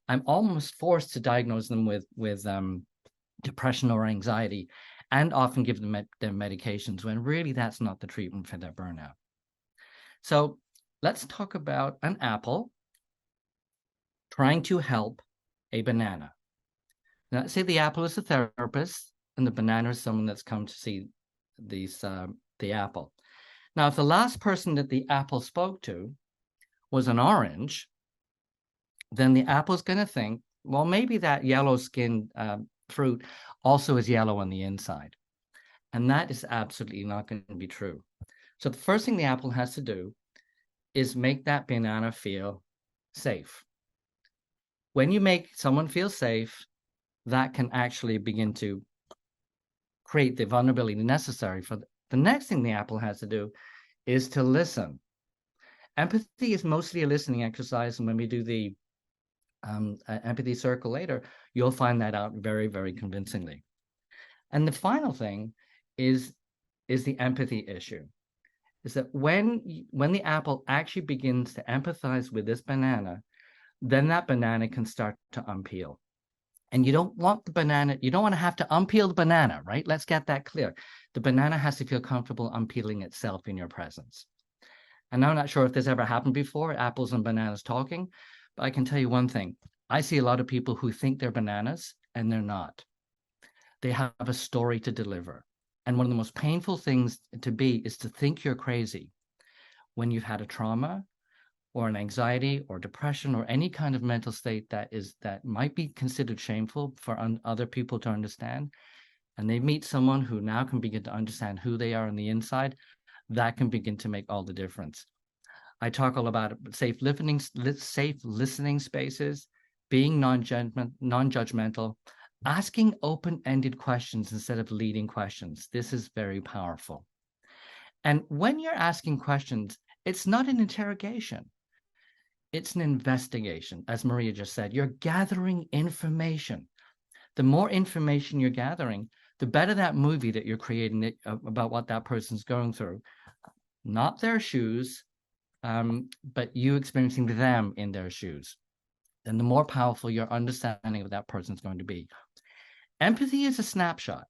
I'm almost forced to diagnose them with depression or anxiety and often give them their medications when really that's not the treatment for their burnout. So let's talk about an apple trying to help a banana. Now, let's say the apple is a therapist and the banana is someone that's come to see the apple. Now, if the last person that the apple spoke to was an orange, then the apple's going to think, well, maybe that yellow-skinned fruit also is yellow on the inside. And that is absolutely not going to be true. So the first thing the apple has to do is make that banana feel safe. When you make someone feel safe, that can actually begin to create the vulnerability necessary for the next thing the apple has to do is to listen. Empathy is mostly a listening exercise. And when we do the empathy circle later, you'll find that out very, very convincingly. And the final thing is the empathy issue. Is that when the apple actually begins to empathize with this banana, then that banana can start to unpeel. And you don't want the banana, you don't want to have to unpeel the banana, right? Let's get that clear. The banana has to feel comfortable unpeeling itself in your presence. And I'm not sure if this ever happened before, apples and bananas talking, but I can tell you one thing. I see a lot of people who think they're bananas and they're not. They have a story to deliver. And one of the most painful things to be is to think you're crazy when you've had a trauma or an anxiety or depression or any kind of mental state that might be considered shameful for other people to understand. And they meet someone who now can begin to understand who they are on the inside. That can begin to make all the difference. I talk all about safe listening spaces, being non-judgmental, asking open-ended questions instead of leading questions. This is very powerful. And when you're asking questions, it's not an interrogation. It's an investigation. As Maria just said, you're gathering information. The more information you're gathering, the better that movie that you're creating about what that person's going through. Not their shoes, but you experiencing them in their shoes. Then the more powerful your understanding of that person is going to be. Empathy is a snapshot.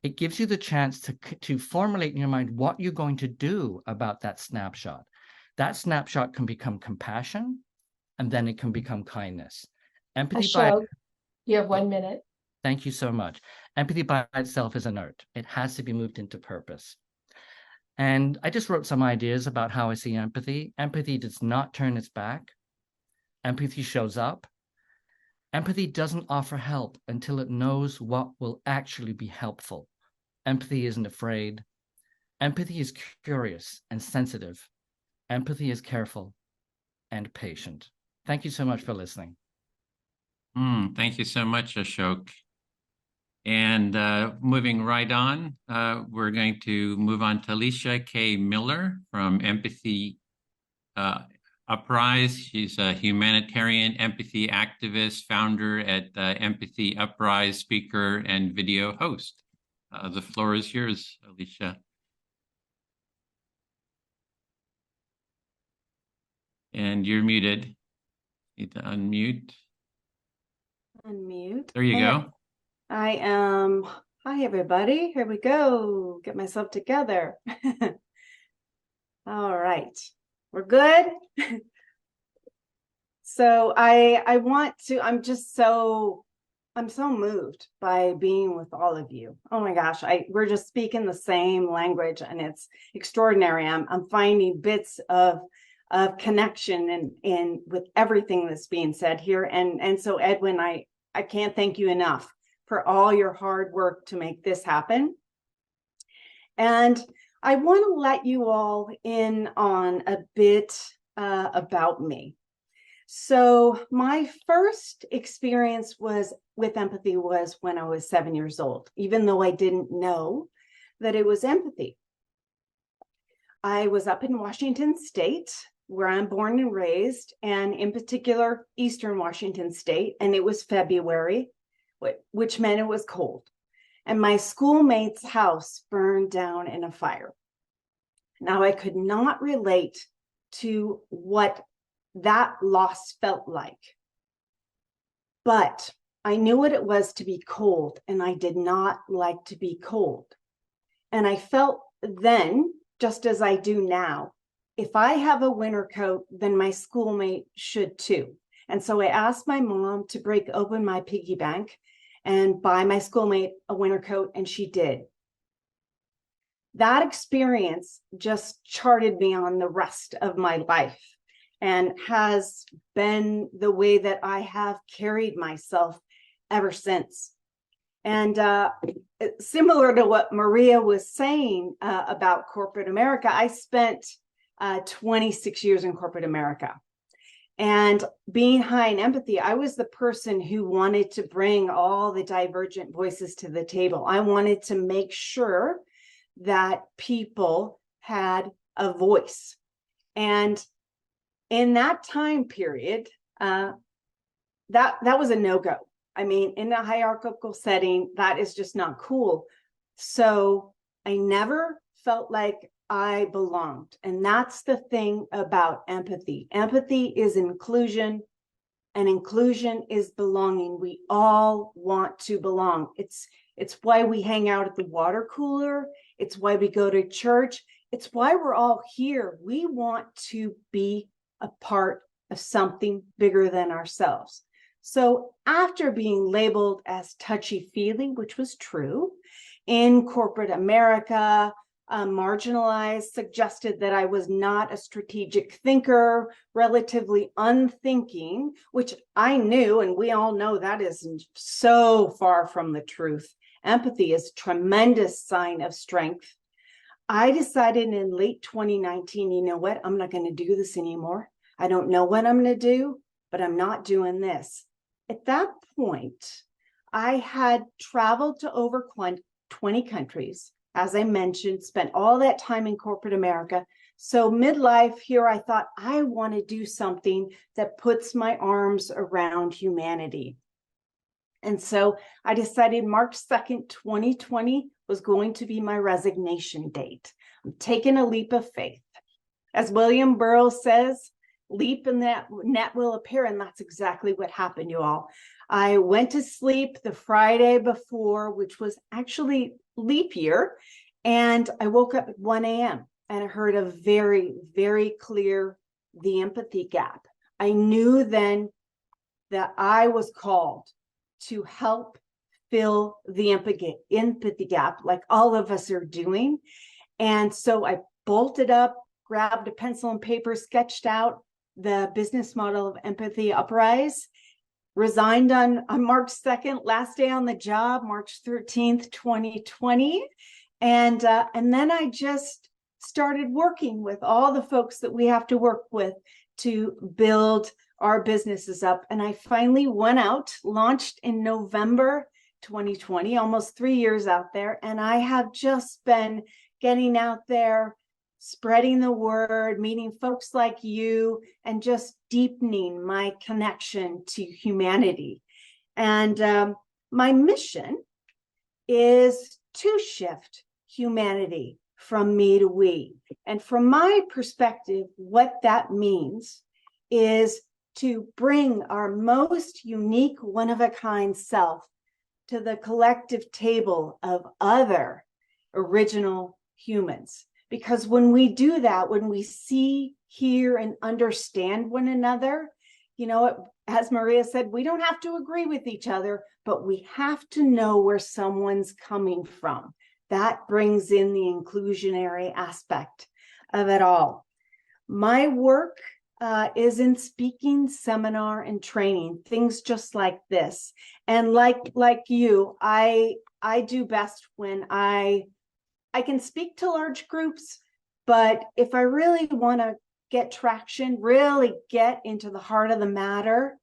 It gives you the chance to formulate in your mind what you're going to do about that snapshot. That snapshot can become compassion, and then it can become kindness. Empathy Ashok, you have 1 minute. Thank you so much. Empathy by itself is inert. It has to be moved into purpose. And I just wrote some ideas about how I see empathy. Empathy does not turn its back. Empathy shows up. Empathy doesn't offer help until it knows what will actually be helpful. Empathy isn't afraid. Empathy is curious and sensitive. Empathy is careful and patient. Thank you so much for listening. Thank you so much, Ashok. And moving right on, we're going to move on to Alicia K. Miller from Empathic Uprise. She's a humanitarian empathy activist, founder at Empathic Uprise, speaker and video host. The floor is yours, Alicia. And you're muted. Need to unmute. Unmute. There you go. I am. Hi, everybody. Here we go. Get myself together. All right. We're good. So I want to, I'm so moved by being with all of you. Oh my gosh, we're just speaking the same language, and it's extraordinary. I'm finding bits of connection and with everything that's being said here. And so Edwin, I can't thank you enough for all your hard work to make this happen. And I want to let you all in on a bit about me. So my first experience with empathy was when I was 7 years old, even though I didn't know that it was empathy. I was up in Washington State, where I'm born and raised, and in particular, Eastern Washington State, and it was February, which meant it was cold. And my schoolmate's house burned down in a fire. Now, I could not relate to what that loss felt like, but I knew what it was to be cold, and I did not like to be cold. And I felt then, just as I do now, if I have a winter coat, then my schoolmate should too. And so I asked my mom to break open my piggy bank and buy my schoolmate a winter coat, and she did. That experience just charted me on the rest of my life and has been the way that I have carried myself ever since. And similar to what Maria was saying about corporate America, I spent 26 years in corporate America. And being high in empathy, I was the person who wanted to bring all the divergent voices to the table. I wanted to make sure that people had a voice. And in that time period, that was a no-go. I mean, in a hierarchical setting, that is just not cool. So I never felt like I belonged. And that's the thing about empathy. Empathy is inclusion, and inclusion is belonging. We all want to belong. It's why we hang out at the water cooler. It's why we go to church. It's why we're all here. We want to be a part of something bigger than ourselves. So after being labeled as touchy-feely, which was true, in corporate America, marginalized, suggested that I was not a strategic thinker, relatively unthinking, which I knew, and we all know that is so far from the truth. Empathy is a tremendous sign of strength. I decided in late 2019, you know what? I'm not going to do this anymore. I don't know what I'm going to do, but I'm not doing this. At that point, I had traveled to over 20 countries, as I mentioned, spent all that time in corporate America. So midlife here, I thought I want to do something that puts my arms around humanity. And so I decided March 2nd, 2020 was going to be my resignation date. I'm taking a leap of faith. As William Burroughs says, leap and that net will appear. And that's exactly what happened, you all. I went to sleep the Friday before, which was actually leap year. And I woke up at 1 a.m. and I heard a very, very clear, the empathy gap. I knew then that I was called to help fill the empathy gap like all of us are doing. And so I bolted up, grabbed a pencil and paper, sketched out the business model of Empathic Uprise, resigned on March 2nd, last day on the job, March 13th, 2020. And then I just started working with all the folks that we have to work with to build our businesses up. And I finally went out, launched in November 2020, almost 3 years out there. And I have just been getting out there, spreading the word, meeting folks like you, and just deepening my connection to humanity. And my mission is to shift humanity from me to we. And from my perspective, what that means is to bring our most unique, one-of-a-kind self to the collective table of other original humans. Because when we do that, when we see, hear, and understand one another, you know, as Maria said, we don't have to agree with each other, but we have to know where someone's coming from. That brings in the inclusionary aspect of it all. My work is in speaking, seminar, and training, things just like this. And like you, I do best when I can speak to large groups, but if I really want to get traction, really get into the heart of the matter,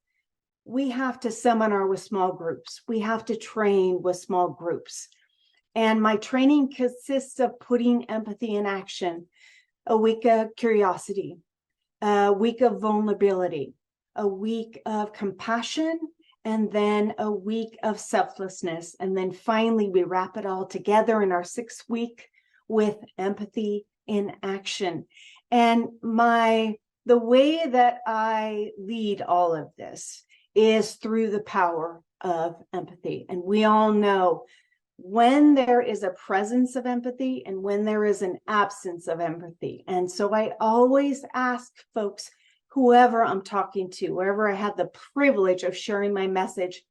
we have to seminar with small groups. We have to train with small groups. And my training consists of putting empathy in action, a week of curiosity, a week of vulnerability, a week of compassion, and then a week of selflessness. And then finally, we wrap it all together in our 6th week with empathy in action. And the way that I lead all of this is through the power of empathy. And we all know when there is a presence of empathy and when there is an absence of empathy. And so I always ask folks, whoever I'm talking to, wherever I have the privilege of sharing my message,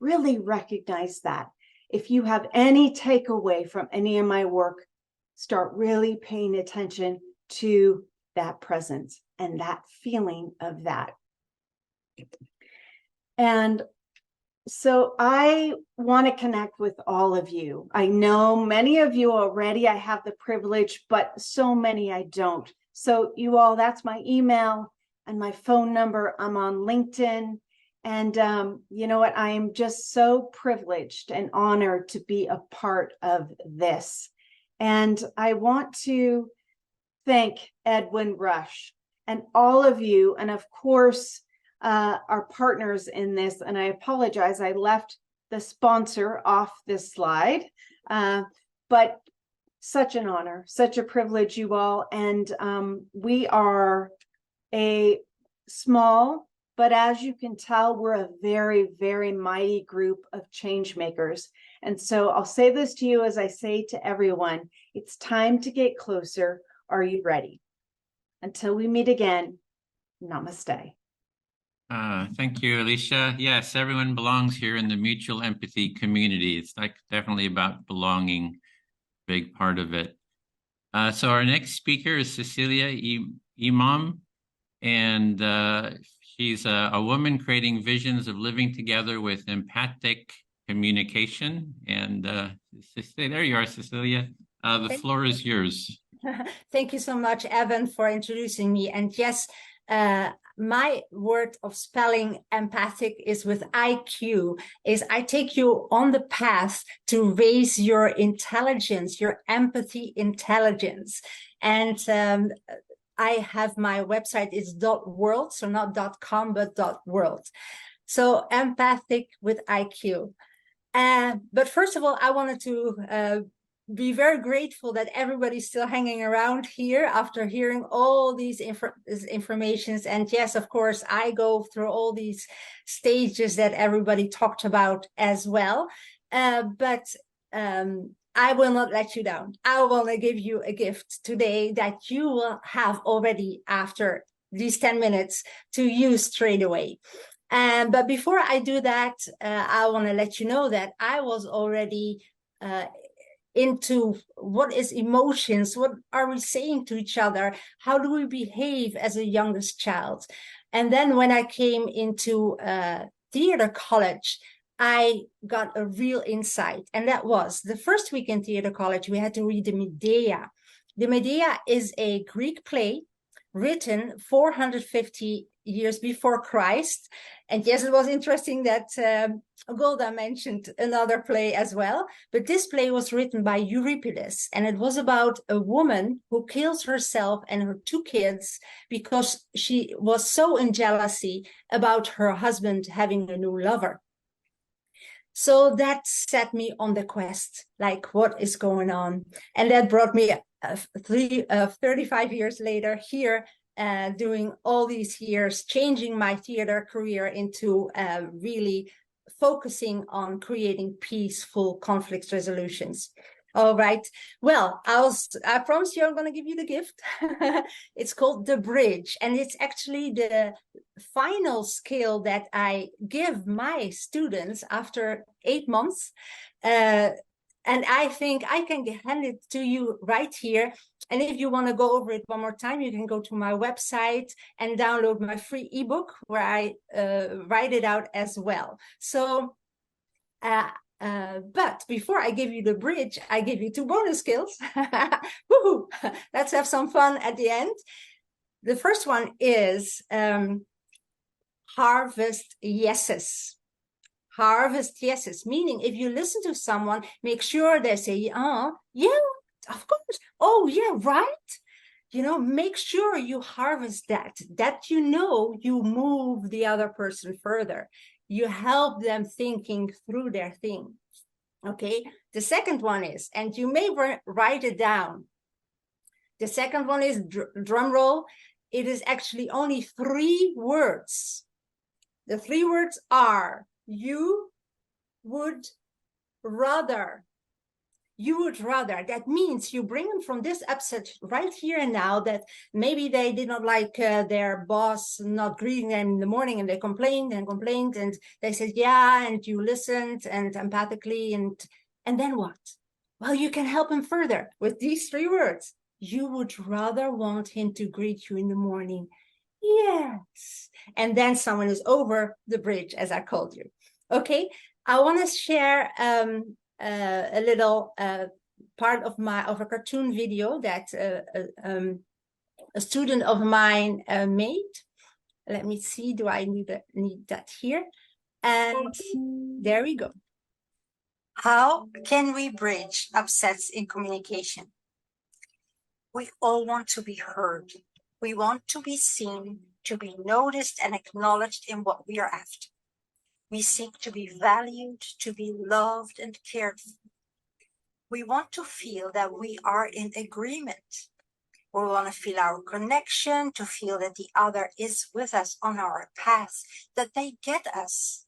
really recognize that. If you have any takeaway from any of my work, start really paying attention to that presence and that feeling of that. And so I want to connect with all of you. I know many of you already, I have the privilege, but so many I don't. So you all, that's my email and my phone number. I'm on LinkedIn. And you know what? I am just so privileged and honored to be a part of this. And I want to thank Edwin Rutsch and all of you. And of course, our partners in this, and I apologize, I left the sponsor off this slide, but such an honor, such a privilege, you all. And we are a small, but as you can tell, we're a very, very mighty group of change makers. And so I'll say this to you as I say to everyone, it's time to get closer. Are you ready? Until we meet again, namaste. Thank you, Alicia. Yes, everyone belongs here in the mutual empathy community. It's like definitely about belonging, big part of it. So our next speaker is Ceacillea Emahmn, and she's a woman creating visions of living together with empathic communication. And there you are, Ceacillea. The floor is yours. Thank you so much, Evan, for introducing me. And yes, my word of spelling empathic is with IQ, is I take you on the path to raise your intelligence, your empathy intelligence. And I have my website is .world, so not .com, but .world. So Empathic with IQ. But first of all, I wanted to be very grateful that everybody's still hanging around here after hearing all these informations. And yes, of course, I go through all these stages that everybody talked about as well. But I will not let you down. I want to give you a gift today that you will have already after these 10 minutes to use straight away. But before I do that, I want to let you know that I was already into what is emotions, what are we saying to each other, how do we behave as a youngest child. And then when I came into theater college, I got a real insight, and that was the first week in theater college, we had to read the Medea. The Medea is a Greek play written 450 years before Christ. And yes, it was interesting that Golda mentioned another play as well, but this play was written by Euripides, and it was about a woman who kills herself and her 2 kids because she was so in jealousy about her husband having a new lover. So that set me on the quest, like what is going on? And that brought me 35 years later here, doing all these years, changing my theater career into really focusing on creating peaceful conflict resolutions. All right. Well, I promise you I'm going to give you the gift. It's called The Bridge, and it's actually the final skill that I give my students after 8 months. And I think I can hand it to you right here. And if you want to go over it one more time, you can go to my website and download my free ebook where I write it out as well. So, but before I give you the bridge, I give you 2 bonus skills. Woohoo! Let's have some fun at the end. The first one is harvest yeses. Harvest yeses, meaning if you listen to someone, make sure they say, yeah, of course. Oh, yeah, right. You know, make sure you harvest that you know you move the other person further. You help them thinking through their thing. Okay. The second one is, and you may write it down. The second one is drum roll. It is actually only 3 words. The 3 words are you would rather. You would rather. That means you bring them from this upset right here and now that maybe they did not like their boss not greeting them in the morning, and they complained and complained, and they said, yeah, and you listened and empathically, and then what? Well, you can help him further with these 3 words. You would rather want him to greet you in the morning. Yes. And then someone is over the bridge, as I called you. Okay. I want to share a little part of a cartoon video that a student of mine made. Let me see, do I need that here? And there we go. How can we bridge upsets in communication? We all want to be heard. We want to be seen, to be noticed and acknowledged in what we are after. We seek to be valued, to be loved and cared for. We want to feel that we are in agreement. We want to feel our connection, to feel that the other is with us on our path, that they get us.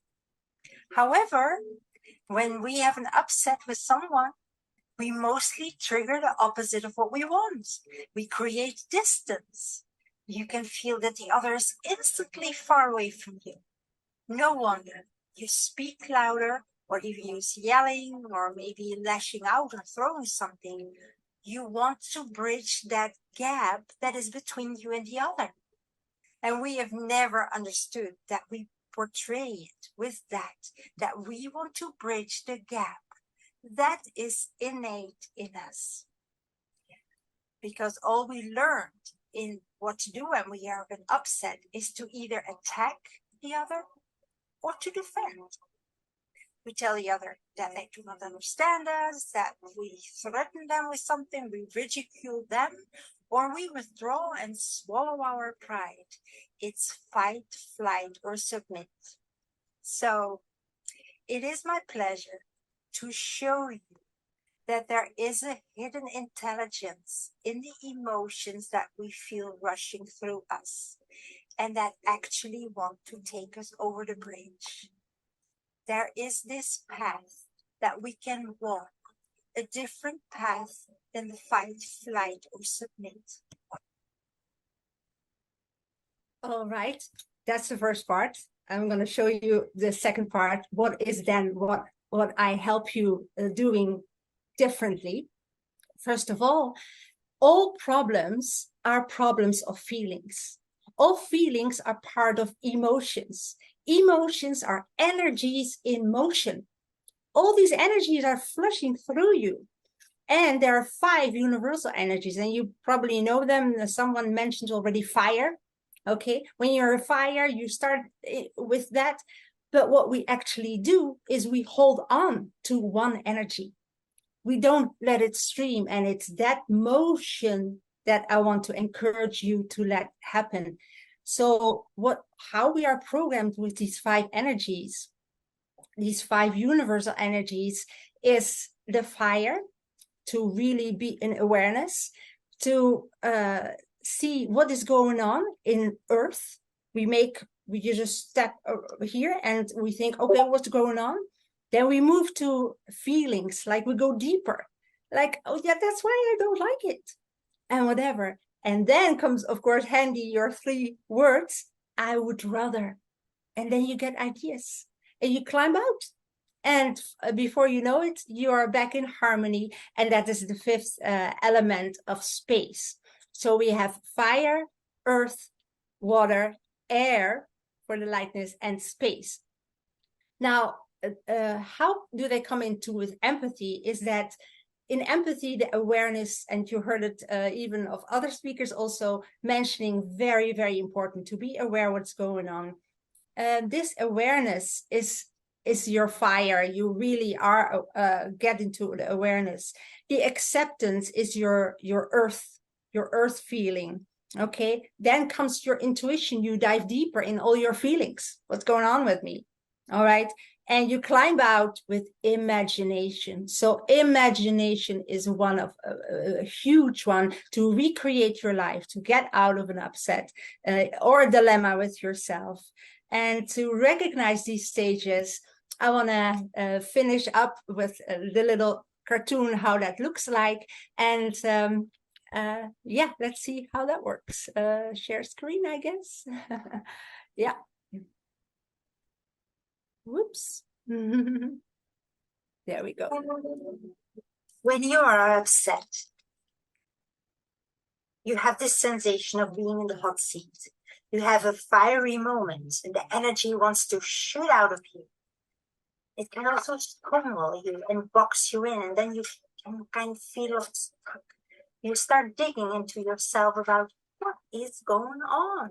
However, when we have an upset with someone, we mostly trigger the opposite of what we want. We create distance. You can feel that the other is instantly far away from you. No wonder you speak louder, or if you use yelling or maybe lashing out or throwing something. You want to bridge that gap that is between you and the other. And we have never understood that we portray it with that we want to bridge the gap. That is innate in us. Because all we learned in what to do when we are upset is to either attack the other or to defend. We tell the other that they do not understand us, that we threaten them with something, we ridicule them, or we withdraw and swallow our pride. It's fight, flight, or submit. So it is my pleasure to show you that there is a hidden intelligence in the emotions that we feel rushing through us and that actually want to take us over the bridge. There is this path that we can walk, a different path than the fight, flight, or submit. All right, that's the first part. I'm going to show you the second part. What is then what I help you doing differently? First of all problems are problems of feelings. All feelings are part of emotions. Emotions are energies in motion. All these energies are flushing through you. And there are 5 universal energies, and you probably know them. Someone mentioned already fire. Okay, when you're a fire, you start with that. But what we actually do is we hold on to one energy. We don't let it stream. And it's that motion that I want to encourage you to let happen. So how we are programmed with these 5 energies, these 5 universal energies, is the fire, to really be in awareness, to see what is going on in Earth. We just step here and we think, okay, what's going on? Then we move to feelings, like we go deeper, like, oh yeah, that's why I don't like it, and whatever. And then comes, of course, handy your 3 words, I would rather. And then you get ideas and you climb out. And before you know it, you are back in harmony. And that is the 5th element of space. So we have fire, earth, water, air for the lightness, and space. Now, how do they come into with empathy is that in empathy, the awareness, and you heard it even of other speakers also mentioning, very, very important to be aware what's going on. This awareness is your fire. You really are get into the awareness. The acceptance is your earth feeling. Okay, then comes your intuition. You dive deeper in all your feelings. What's going on with me? All right. And you climb out with imagination. So imagination is one of a huge one to recreate your life, to get out of an upset or a dilemma with yourself. And to recognize these stages, I want to finish up with the little cartoon, how that looks like. And yeah, let's see how that works. Share screen, I guess. Yeah. Whoops. There we go. When you are upset, you have this sensation of being in the hot seat. You have a fiery moment and the energy wants to shoot out of you. It can also pummel you and box you in, and then you can kind of feel stuck. You start digging into yourself about what is going on.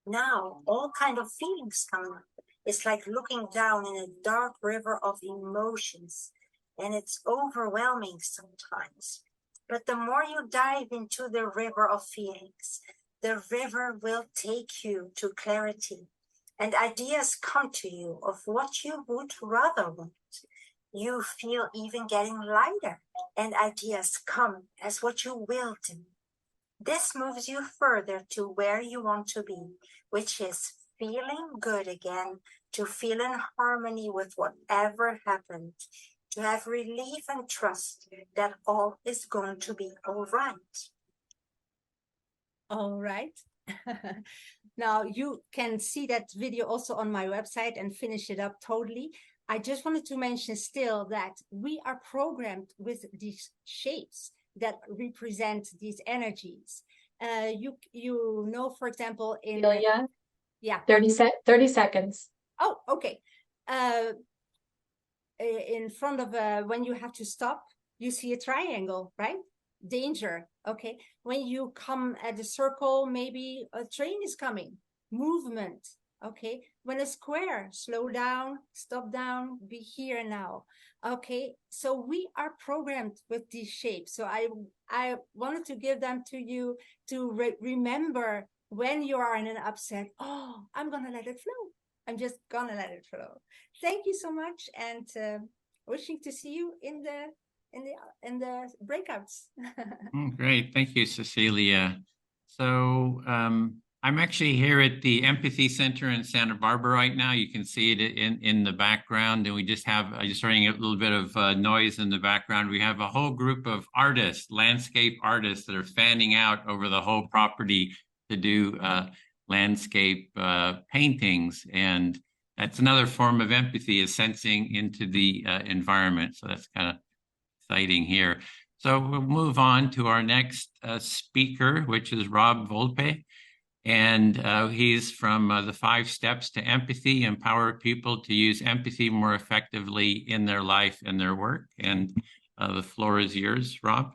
Now, all kind of feelings come up. It's like looking down in a dark river of emotions, and it's overwhelming sometimes. But the more you dive into the river of feelings, the river will take you to clarity, and ideas come to you of what you would rather want. You feel even getting lighter, and ideas come as what you will do. This moves you further to where you want to be, which is feeling good again, to feel in harmony with whatever happened, to have relief and trust that all is going to be all right. All right. Now you can see that video also on my website and finish it up totally. I just wanted to mention still that we are programmed with these shapes that represent these energies. You know, for example, in yeah, 30 seconds. Oh, okay. In front of when you have to stop, you see a triangle, right? danger. Okay, when you come at a circle, maybe a train is coming. Movement. Okay, when a square, slow down, stop down, be here now. Okay, so we are programmed with these shapes. So I wanted to give them to you to remember when you are in an upset. Oh, I'm gonna let it flow. I'm just gonna let it flow. Thank you so much, and wishing to see you in the breakouts. Great, thank you, Ceacillea. So I'm actually here at the Empathy Center in Santa Barbara right now. You can see it in the background, and we just have just hearing a little bit of noise in the background. We have a whole group of artists, landscape artists, that are fanning out over the whole property to do landscape paintings, and that's another form of empathy, is sensing into the environment. So that's kind of exciting here. So we'll move on to our next speaker, which is Rob Volpe. And he's from the 5 Steps to Empathy, empower people to use empathy more effectively in their life and their work. And the floor is yours, Rob.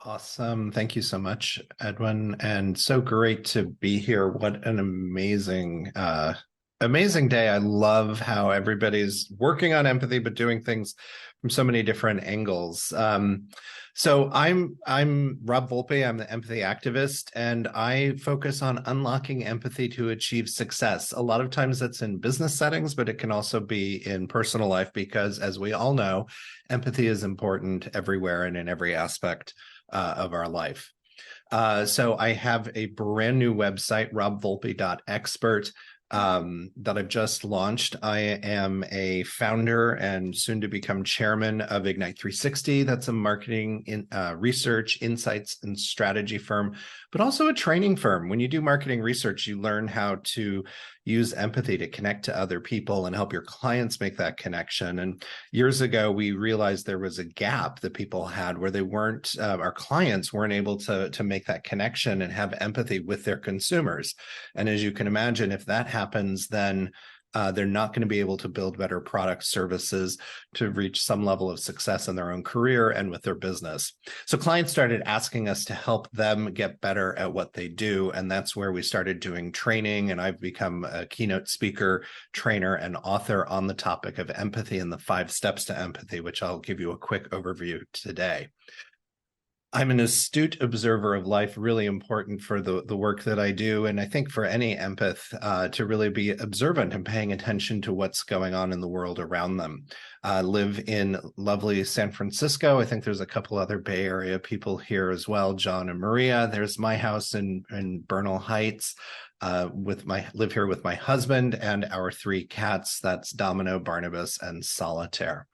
Awesome. Thank you so much, Edwin. And so great to be here. What an amazing day. I love how everybody's working on empathy, but doing things from so many different angles. So I'm Rob Volpe. I'm the empathy activist, and I focus on unlocking empathy to achieve success. A lot of times that's in business settings, but it can also be in personal life, because as we all know, empathy is important everywhere and in every aspect of our life. So I have a brand new website, robvolpe.expert. That I've just launched. I am a founder and soon to become chairman of Ignite 360. That's a marketing, research, insights, and strategy firm, but also a training firm. When you do marketing research, you learn how to use empathy to connect to other people and help your clients make that connection. And years ago, we realized there was a gap that people had where they weren't, our clients weren't able to make that connection and have empathy with their consumers. And as you can imagine, if that happens, then they're not going to be able to build better products, services to reach some level of success in their own career and with their business. So clients started asking us to help them get better at what they do. And that's where we started doing training. And I've become a keynote speaker, trainer, and author on the topic of empathy and the 5 steps to empathy, which I'll give you a quick overview today. I'm an astute observer of life, really important for the work that I do. And I think for any empath to really be observant and paying attention to what's going on in the world around them. I live in lovely San Francisco. I think there's a couple other Bay Area people here as well, John and Maria. There's my house in Bernal Heights. Live here with my husband and our 3 cats. That's Domino, Barnabas, and Solitaire.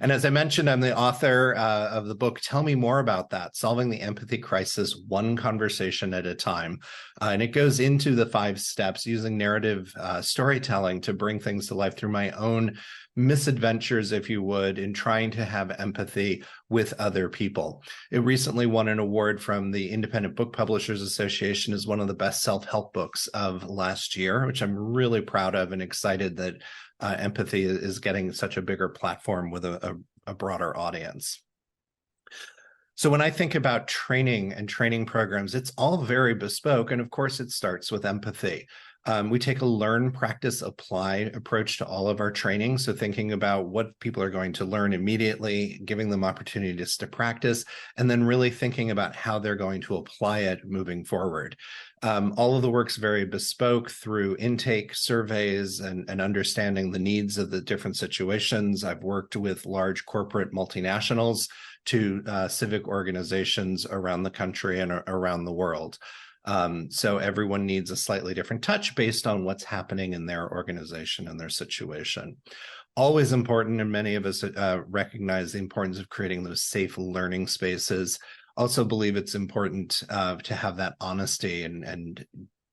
And as I mentioned, I'm the author of the book, Tell Me More About That, Solving the Empathy Crisis, One Conversation at a Time. And it goes into the 5 steps using narrative storytelling to bring things to life through my own misadventures, if you would, in trying to have empathy with other people. It recently won an award from the Independent Book Publishers Association as one of the best self-help books of last year, which I'm really proud of and excited that empathy is getting such a bigger platform with a broader audience. So when I think about training and training programs, it's all very bespoke. And of course, it starts with empathy. We take a learn, practice, apply approach to all of our training. So thinking about what people are going to learn immediately, giving them opportunities to practice, and then really thinking about how they're going to apply it moving forward. All of the work's very bespoke through intake surveys and understanding the needs of the different situations. I've worked with large corporate multinationals to civic organizations around the country and around the world. So everyone needs a slightly different touch based on what's happening in their organization and their situation. Always important, and many of us recognize the importance of creating those safe learning spaces. Also believe it's important to have that honesty, and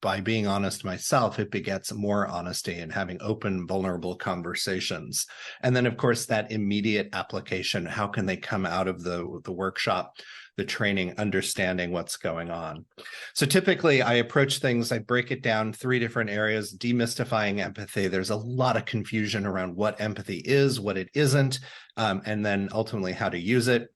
by being honest myself, it begets more honesty and having open, vulnerable conversations. And then, of course, that immediate application. How can they come out of the workshop, the training, understanding what's going on? So typically I approach things, I break it down 3 different areas: demystifying empathy. There's a lot of confusion around what empathy is, what it isn't, and then ultimately how to use it.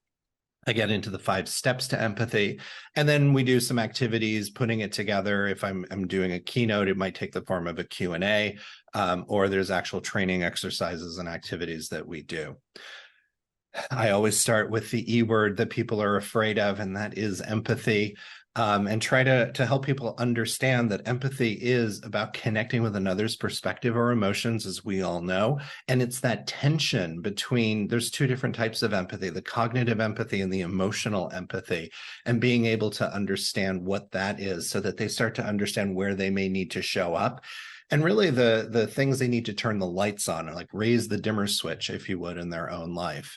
I get into the 5 steps to empathy, and then we do some activities putting it together. If I'm doing a keynote, it might take the form of a Q&A, or there's actual training exercises and activities that we do. I always start with the E word that people are afraid of, and that is empathy. And try to help people understand that empathy is about connecting with another's perspective or emotions, as we all know. And it's that tension between, there's 2 different types of empathy, the cognitive empathy and the emotional empathy, and being able to understand what that is so that they start to understand where they may need to show up. And really the things they need to turn the lights on, or like raise the dimmer switch, if you would, in their own life.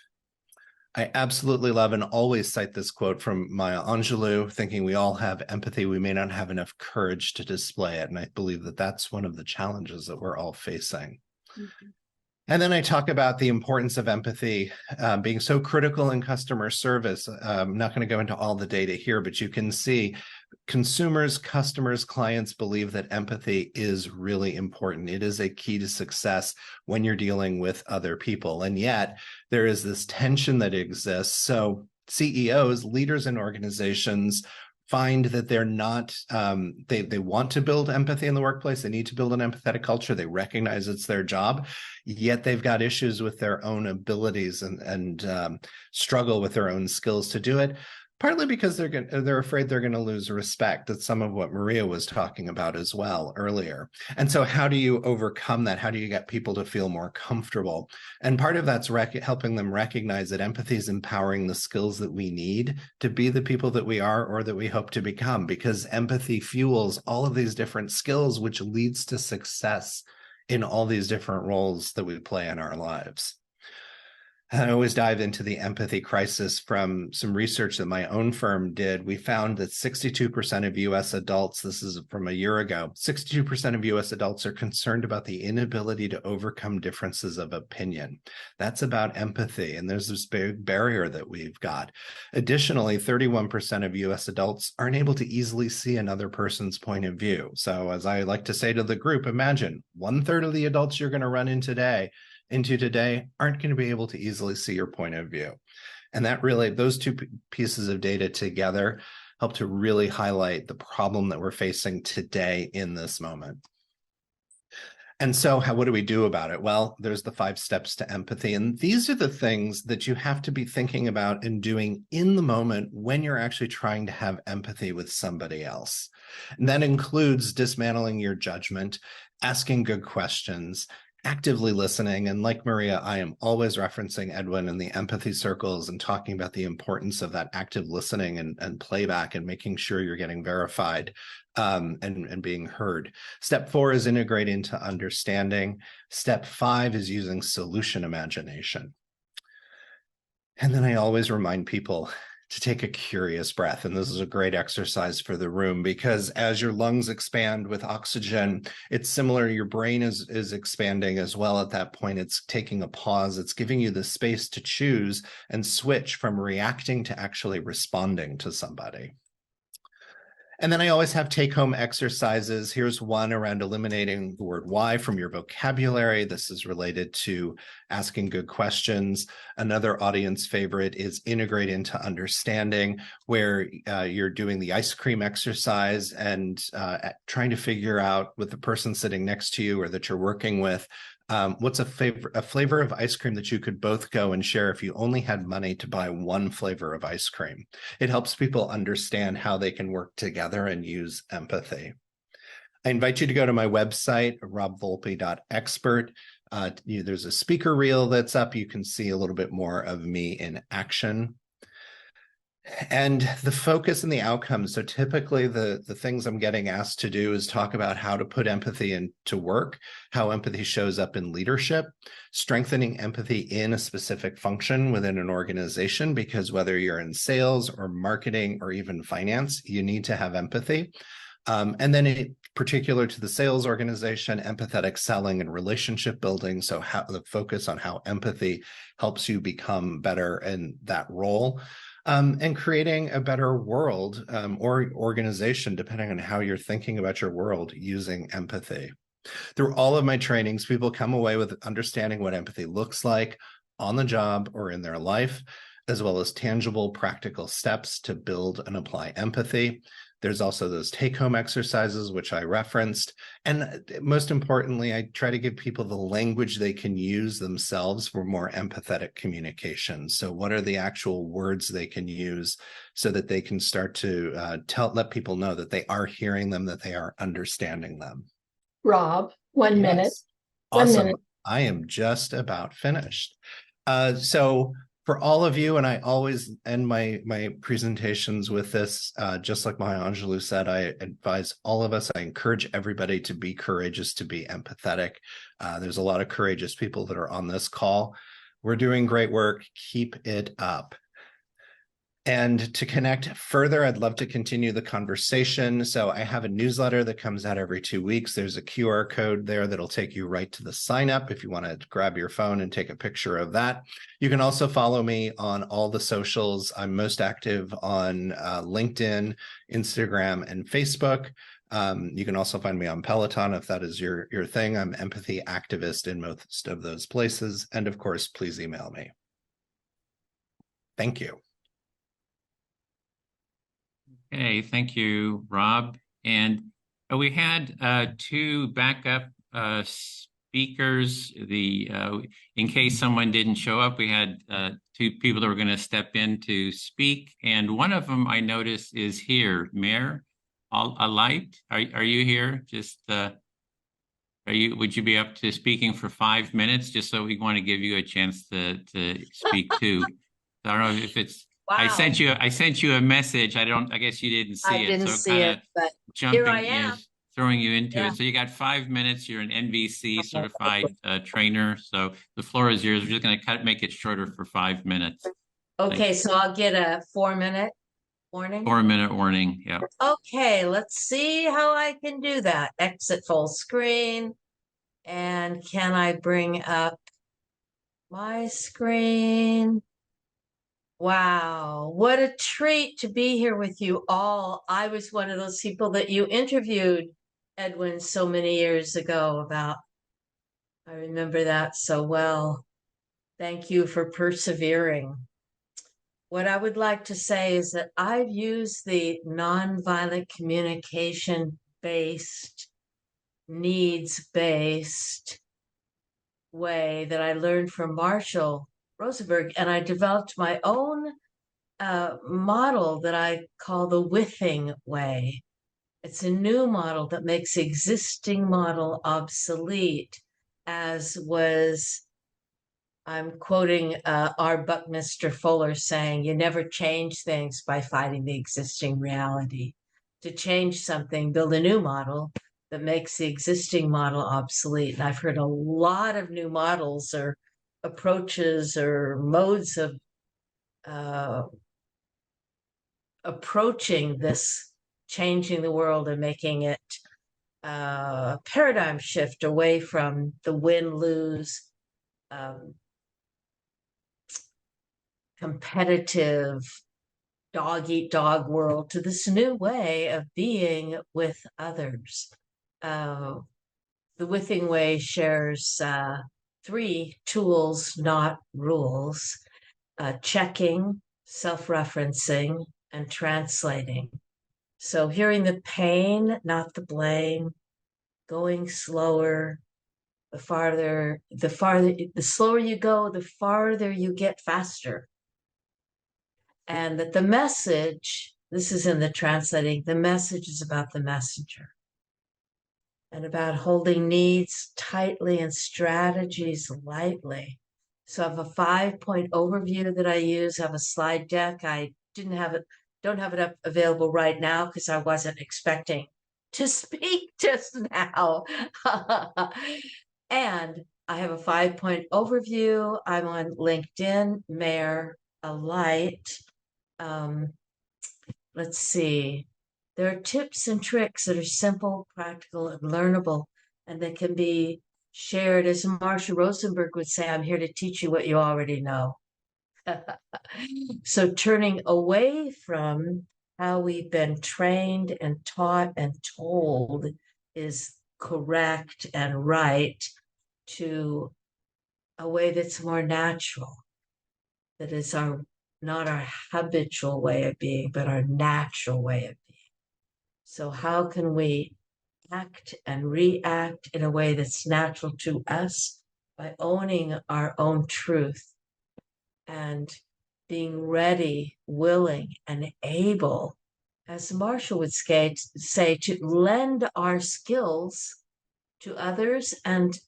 I absolutely love and always cite this quote from Maya Angelou, thinking we all have empathy, we may not have enough courage to display it. And I believe that that's one of the challenges that we're all facing. Mm-hmm. And then I talk about the importance of empathy being so critical in customer service. I'm not going to go into all the data here, but you can see consumers, customers, clients believe that empathy is really important. It is a key to success when you're dealing with other people. And yet there is this tension that exists. So CEOs, leaders in organizations, find that they're not, they want to build empathy in the workplace. They need to build an empathetic culture. They recognize it's their job, yet they've got issues with their own abilities and struggle with their own skills to do it. Partly because they're afraid they're going to lose respect. That's some of what Maria was talking about as well earlier. And so how do you overcome that? How do you get people to feel more comfortable? And part of that's helping them recognize that empathy is empowering the skills that we need to be the people that we are or that we hope to become, because empathy fuels all of these different skills, which leads to success in all these different roles that we play in our lives. I always dive into the empathy crisis from some research that my own firm did. We found that 62% of U.S. adults, this is from a year ago, 62% of U.S. adults are concerned about the inability to overcome differences of opinion. That's about empathy, and there's this big barrier that we've got. Additionally, 31% of U.S. adults aren't able to easily see another person's point of view. So as I like to say to the group, imagine 1/3 of the adults you're going to run into today aren't going to be able to easily see your point of view. And that really, those 2 pieces of data together help to really highlight the problem that we're facing today in this moment. And so what do we do about it? Well, there's the 5 steps to empathy. And these are the things that you have to be thinking about and doing in the moment when you're actually trying to have empathy with somebody else. And that includes dismantling your judgment, asking good questions, actively listening. And like Maria, I am always referencing Edwin and the empathy circles and talking about the importance of that active listening and playback and making sure you're getting verified and being heard. Step 4 is integrate into understanding. Step 5 is using solution imagination. And then I always remind people to take a curious breath. And this is a great exercise for the room, because as your lungs expand with oxygen, it's similar, your brain is expanding as well. At that point, it's taking a pause. It's giving you the space to choose and switch from reacting to actually responding to somebody. And then I always have take-home exercises. Here's one around eliminating the word why from your vocabulary. This is related to asking good questions. Another audience favorite is integrate into understanding, where you're doing the ice cream exercise and trying to figure out with the person sitting next to you or that you're working with, what's a flavor of ice cream that you could both go and share if you only had money to buy one flavor of ice cream. It helps people understand how they can work together and use empathy. I invite you to go to my website, robvolpe.expert. There's a speaker reel that's up. You can see a little bit more of me in action. And the focus and the outcomes. So typically the things I'm getting asked to do is talk about how to put empathy into work, how empathy shows up in leadership, strengthening empathy in a specific function within an organization, because whether you're in sales or marketing or even finance, you need to have empathy. And then particular to the sales organization, empathetic selling and relationship building. So how the focus on how empathy helps you become better in that role. And creating a better world or organization, depending on how you're thinking about your world, using empathy. Through all of my trainings, people come away with understanding what empathy looks like on the job or in their life. as well as tangible, practical steps to build and apply empathy. There's also those take-home exercises, which I referenced. And most importantly, I try to give people the language they can use themselves for more empathetic communication. So what are the actual words they can use so that they can start to let people know that they are hearing them, that they are understanding them. Rob, 1 minute. Awesome. 1 minute. I am just about finished. So for all of you, and I always end my presentations with this, just like Maya Angelou said, I advise all of us, I encourage everybody to be courageous, to be empathetic. There's a lot of courageous people that are on this call. We're doing great work. Keep it up. And to connect further, I'd love to continue the conversation. So I have a newsletter that comes out every 2 weeks. There's a QR code there that'll take you right to the sign up if you want to grab your phone and take a picture of that. You can also follow me on all the socials. I'm most active on LinkedIn, Instagram, and Facebook. You can also find me on Peloton if that is your thing. I'm empathy activist in most of those places. And of course, please email me. Thank you. Okay, thank you, Rob. And we had 2 backup speakers. In case someone didn't show up, we had 2 people that were going to step in to speak. And one of them I noticed is here, Mair, Alight. Are you here? Just would you be up to speaking for 5 minutes? Just so we want to give you a chance to speak too. I don't know if it's. Wow. I sent you a message. I guess you didn't see it. I didn't see it, but here I am. Throwing you into it. So you got 5 minutes. You're an NVC certified trainer. So the floor is yours. We're just going to make it shorter for 5 minutes. Okay, so I'll get a 4-minute warning. 4-minute warning. Yeah. Okay, let's see how I can do that. Exit full screen. And can I bring up my screen? Wow, what a treat to be here with you all. I was one of those people that you interviewed, Edwin, so many years ago about. I remember that so well. Thank you for persevering. What I would like to say is that I've used the nonviolent communication-based, needs-based way that I learned from Marshall Rosenberg, and I developed my own model that I call the withing way. It's a new model that makes the existing model obsolete, as was, I'm quoting R. Buckminster Fuller saying, you never change things by fighting the existing reality. To change something, build a new model that makes the existing model obsolete. And I've heard a lot of new models or approaches or modes of approaching this changing the world and making it a paradigm shift away from the win-lose competitive dog-eat-dog world to this new way of being with others. The Withing Way shares 3 tools, not rules: checking, self-referencing, and translating. So hearing the pain, not the blame, going slower, the slower you go, the farther you get faster. And that the message, this is in the translating, the message is about the messenger and about holding needs tightly and strategies lightly. So I have a 5-point overview that I use. I have a slide deck. I don't have it up available right now because I wasn't expecting to speak just now. And I have a 5-point overview. I'm on LinkedIn, Mair, Alight. Let's see. There are tips and tricks that are simple, practical, and learnable, and they can be shared. As Marshall Rosenberg would say, I'm here to teach you what you already know. So turning away from how we've been trained and taught and told is correct and right to a way that's more natural, that is our not our habitual way of being, but our natural way of being. So how can we act and react in a way that's natural to us by owning our own truth and being ready, willing, and able, as Marshall would say, to lend our skills to others and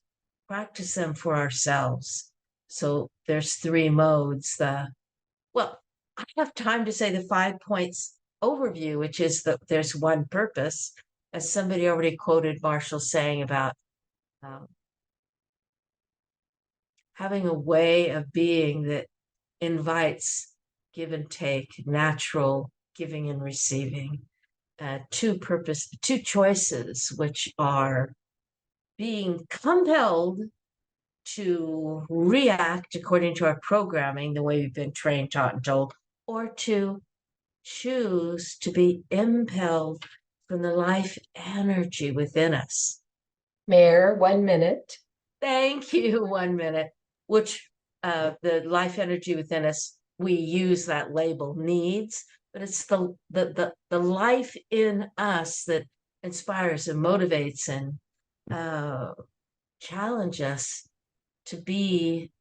practice them for ourselves. So there's 3 modes. Well, I have time to say the 5 points overview, which is that there's one purpose, as somebody already quoted Marshall saying about having a way of being that invites give and take, natural giving and receiving. 2 choices, which are being compelled to react according to our programming, the way we've been trained, taught, and told, or to choose to be impelled from the life energy within us. Mair, 1 minute. Thank you, 1 minute. Which the life energy within us, we use that label needs, but it's the life in us that inspires and motivates and challenge us to be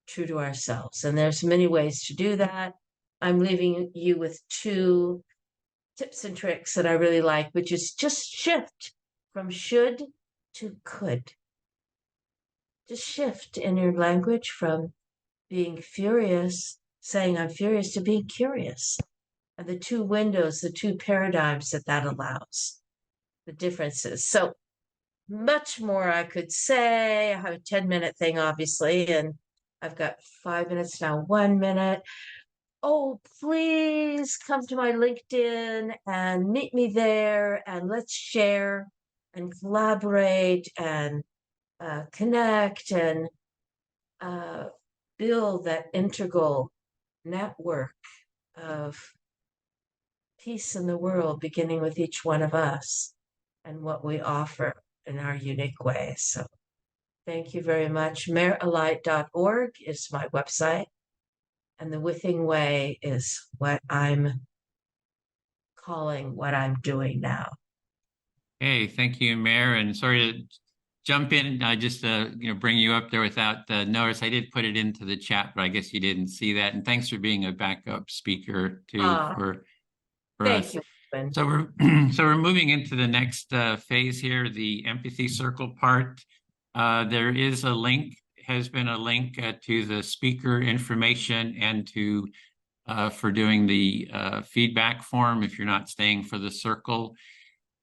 true to ourselves. And there's many ways to do that. I'm leaving you with 2 tips and tricks that I really like, which is just shift from should to could. Just shift in your language from being furious, saying I'm furious, to being curious. And the 2 windows, the 2 paradigms that allows, the differences. So much more I could say. I have a 10-minute thing, obviously, and I've got 5 minutes now, 1 minute. Oh, please come to my LinkedIn and meet me there, and let's share and collaborate and connect and build that integral network of peace in the world, beginning with each one of us and what we offer in our unique ways. So thank you very much. Alight.World is my website, and the Withing Way is what I'm calling what I'm doing now. Hey, thank you, Mair, and sorry to jump in. I just bring you up there without notice. I did put it into the chat, but I guess you didn't see that. And thanks for being a backup speaker too for us. You. So we're moving into the next phase here, the empathy circle part. There is a link, has been a link to the speaker information and to for doing the feedback form if you're not staying for the circle.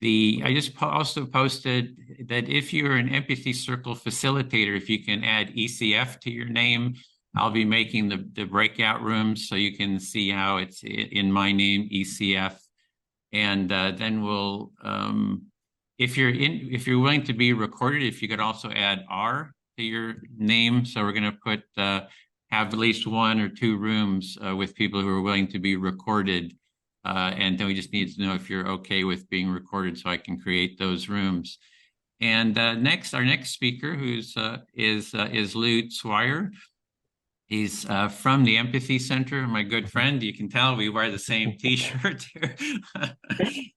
I just also posted that if you're an empathy circle facilitator, if you can add ECF to your name, I'll be making the breakout rooms so you can see how it's in my name, ECF. And then we'll, if you're willing to be recorded, if you could also add R to your name. So we're going to put, have at least 1 or 2 rooms with people who are willing to be recorded. And then we just need to know if you're okay with being recorded so I can create those rooms. And our next speaker is Zweier. He's from the Empathy Center, my good friend. You can tell we wear the same T-shirt here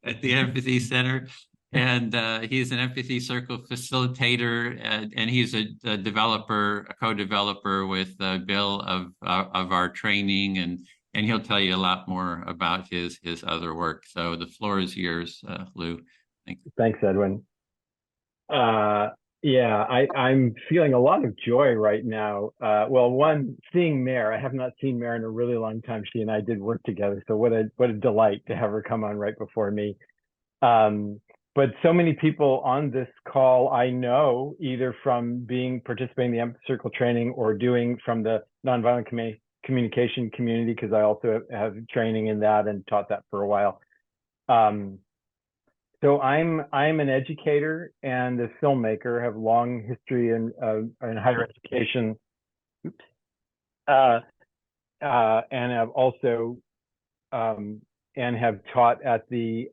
at the Empathy Center. And he's an Empathy Circle facilitator, and he's a co-developer with Bill of our training, and he'll tell you a lot more about his other work. So the floor is yours, Lou. Thank you. Thanks, Edwin. Yeah, I'm feeling a lot of joy right now. Well, one, seeing Mair. I have not seen Mair in a really long time. She and I did work together, so what a delight to have her come on right before me. But so many people on this call I know, either from participating in the Empathy Circle training or doing from the nonviolent communication community, because I also have training in that and taught that for a while. So I'm an educator and a filmmaker, have long history in higher education, and have also and have taught at the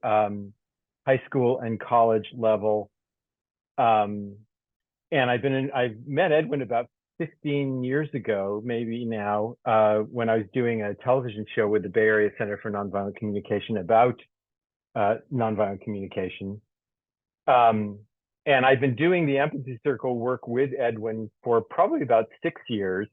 high school and college level. And I've met Edwin about 15 years ago, maybe now, when I was doing a television show with the Bay Area Center for Nonviolent Communication about nonviolent communication. And I've been doing the Empathy Circle work with Edwin for probably about 6 years.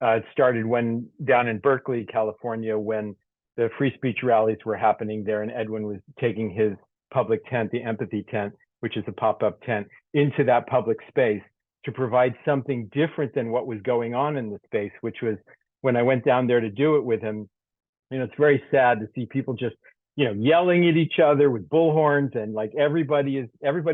It started when down in Berkeley, California, when the free speech rallies were happening there, and Edwin was taking his public tent, the Empathy tent, which is a pop-up tent, into that public space to provide something different than what was going on in the space, which was when I went down there to do it with him. You know, it's very sad to see people just, you know, yelling at each other with bullhorns, and like everybody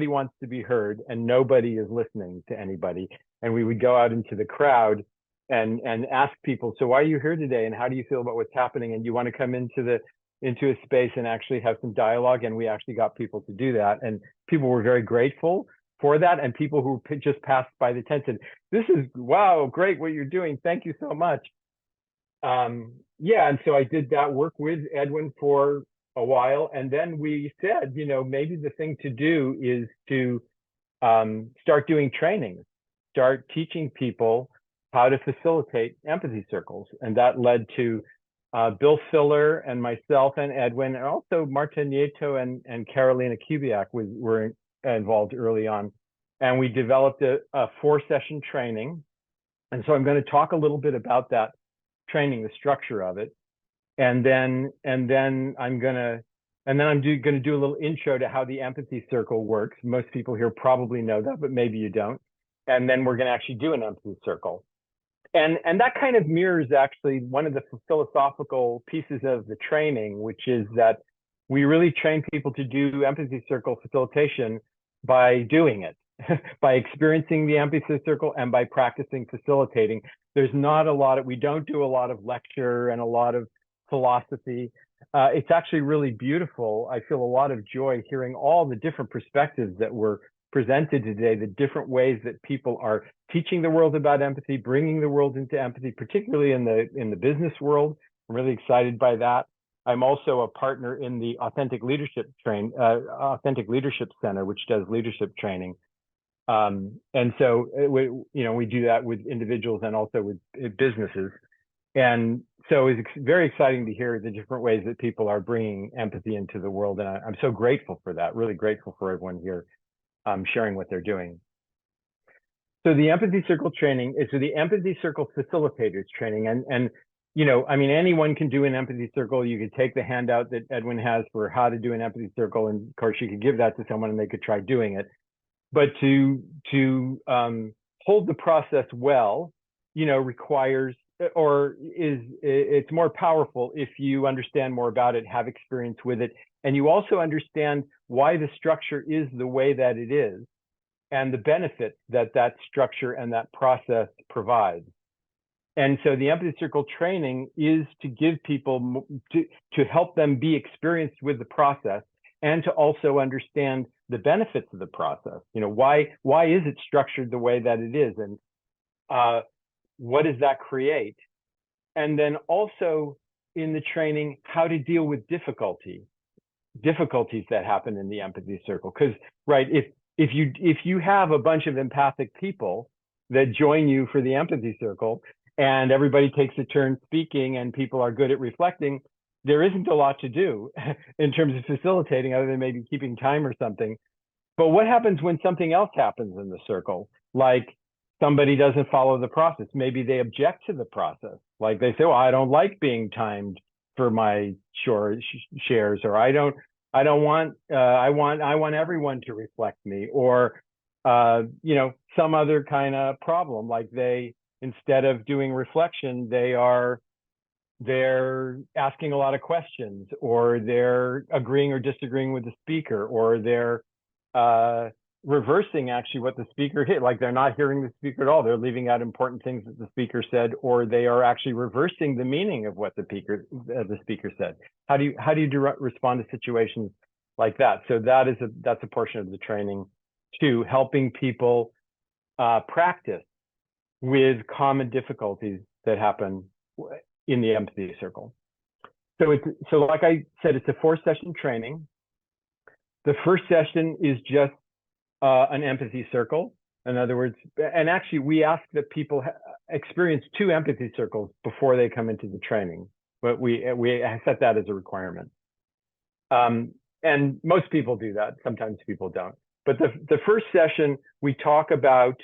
wants to be heard and nobody is listening to anybody. And we would go out into the crowd and ask people, so why are you here today? And how do you feel about what's happening? And you want to come into a space and actually have some dialogue? And we actually got people to do that. And people were very grateful for that. And people who just passed by the tent said, this is, wow, great what you're doing. Thank you so much. Yeah, and so I did that work with Edwin for a while. And then we said, you know, maybe the thing to do is to start doing trainings, start teaching people how to facilitate empathy circles. And that led to Bill Filler and myself and Edwin, and also Marta Nieto and Carolina Kubiak were involved early on. And we developed a 4-session training. And so I'm going to talk a little bit about that training, the structure of it. And then I'm going to do a little intro to how the empathy circle works. Most people here probably know that, but maybe you don't. And then we're going to actually do an empathy circle. And that kind of mirrors actually one of the philosophical pieces of the training, which is that we really train people to do empathy circle facilitation by doing it, by experiencing the empathy circle and by practicing facilitating. There's not a lot of, we don't do a lot of lecture and a lot of philosophy. It's actually really beautiful. I feel a lot of joy hearing all the different perspectives that were presented today, the different ways that people are teaching the world about empathy, bringing the world into empathy, particularly in the business world. I'm really excited by that. I'm also a partner in the Authentic Leadership Center, which does leadership training. And so we do that with individuals and also with businesses. And so it's very exciting to hear the different ways that people are bringing empathy into the world. And I'm so grateful for that, really grateful for everyone here sharing what they're doing. So the Empathy Circle training is the Empathy Circle Facilitators training. And you know, I mean, anyone can do an Empathy Circle. You could take the handout that Edwin has for how to do an Empathy Circle. And of course, you could give that to someone and they could try doing it. But to hold the process well, you know, requires, or it's more powerful if you understand more about it, have experience with it, and you also understand why the structure is the way that it is and the benefits that that structure and that process provides. And so the Empathy Circle training is to give people, to help them be experienced with the process and to also understand the benefits of the process. You know, why is it structured the way that it is? And what does that create? And then also in the training, how to deal with difficulties that happen in the Empathy Circle. Because, right, if you have a bunch of empathic people that join you for the Empathy Circle and everybody takes a turn speaking and people are good at reflecting, there isn't a lot to do in terms of facilitating other than maybe keeping time or something. But what happens when something else happens in the circle? Like somebody doesn't follow the process. Maybe they object to the process. Like they say, well, I don't like being timed for my shares, or I want everyone to reflect me, or you know, some other kind of problem. Like they, instead of doing reflection, they're asking a lot of questions, or they're agreeing or disagreeing with the speaker, or they're reversing actually what the speaker hit. Like they're not hearing the speaker at all. They're leaving out important things that the speaker said, or they are actually reversing the meaning of what the speaker said. How do you respond to situations like that? So that's a portion of the training too, helping people practice with common difficulties that happen in the Empathy Circle. So like I said, it's a 4-session training. The first session is just an Empathy Circle. In other words, and actually we ask that people experience 2 empathy circles before they come into the training, but we set that as a requirement. And most people do that. Sometimes people don't. But the first session, we talk about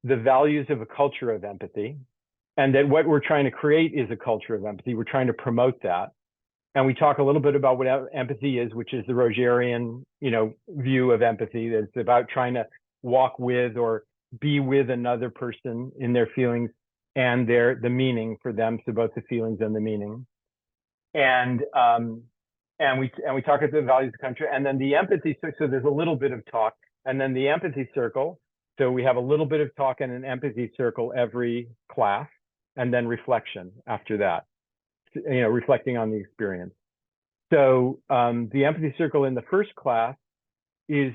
the values of a culture of empathy, and that what we're trying to create is a culture of empathy. We're trying to promote that. And we talk a little bit about what empathy is, which is the Rogerian, view of empathy. That's about trying to walk with or be with another person in their feelings and the meaning for them. So both the feelings and the meaning. And we talk about the values of the country, and then the empathy. So there's a little bit of talk, and then the empathy circle. So we have a little bit of talk and an empathy circle every class, and then reflection after that. Reflecting on the experience. So the empathy circle in the first class is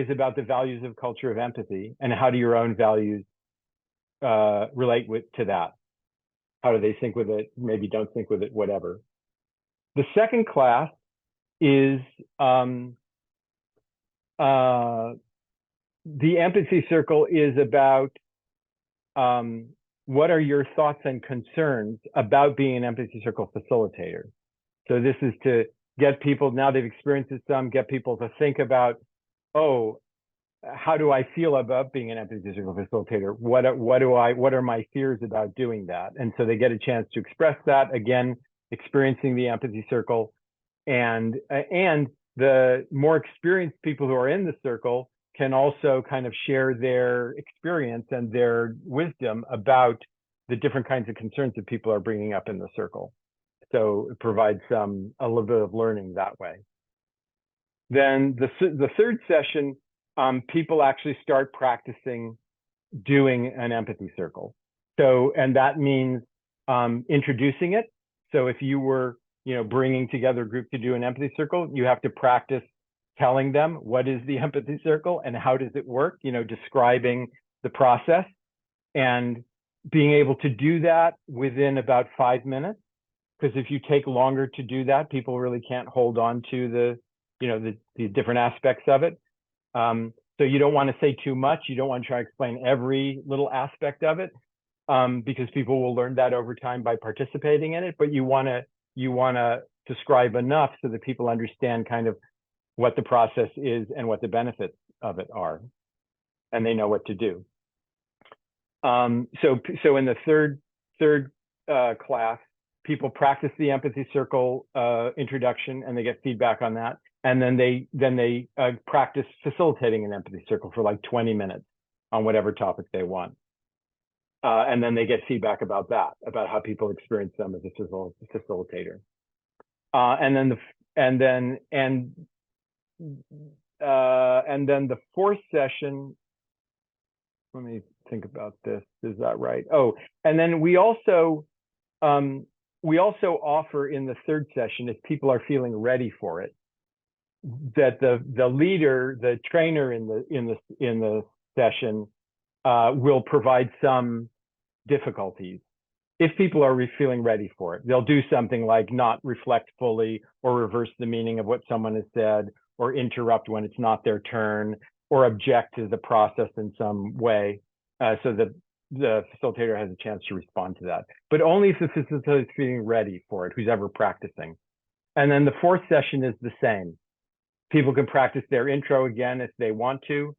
about the values of culture of empathy, and how do your own values relate to that? How do they sync with it? Maybe don't sync with it, whatever. The second class is the empathy circle is about what are your thoughts and concerns about being an empathy circle facilitator? So this is to get people, now they've experienced it some, get people to think about, oh, how do I feel about being an empathy circle facilitator? What are my fears about doing that? And so they get a chance to express that, again, experiencing the empathy circle. And the more experienced people who are in the circle can also kind of share their experience and their wisdom about the different kinds of concerns that people are bringing up in the circle. So it provides a little bit of learning that way. Then the third session, people actually start practicing doing an empathy circle. So, and that means introducing it. So if you were, bringing together a group to do an empathy circle, you have to practice telling them what is the empathy circle and how does it work, describing the process, and being able to do that within about 5 minutes. Because if you take longer to do that, people really can't hold on to the different aspects of it. So you don't want to say too much. You don't want to try to explain every little aspect of it, because people will learn that over time by participating in it. But you want to describe enough so that people understand kind of what the process is and what the benefits of it are, and they know what to do. So in the third class, people practice the empathy circle introduction, and they get feedback on that, and then they practice facilitating an empathy circle for like 20 minutes on whatever topic they want, and then they get feedback about that, about how people experience them as a facilitator, and then the fourth session. Let me think about this. Is that right? Oh, and then we also offer in the third session, if people are feeling ready for it, that the leader, the trainer in the session will provide some difficulties. If people are feeling ready for it, they'll do something like not reflect fully, or reverse the meaning of what someone has said, or interrupt when it's not their turn, or object to the process in some way, so that the facilitator has a chance to respond to that. But only if the facilitator is feeling ready for it, who's ever practicing. And then the fourth session is the same. People can practice their intro again if they want to.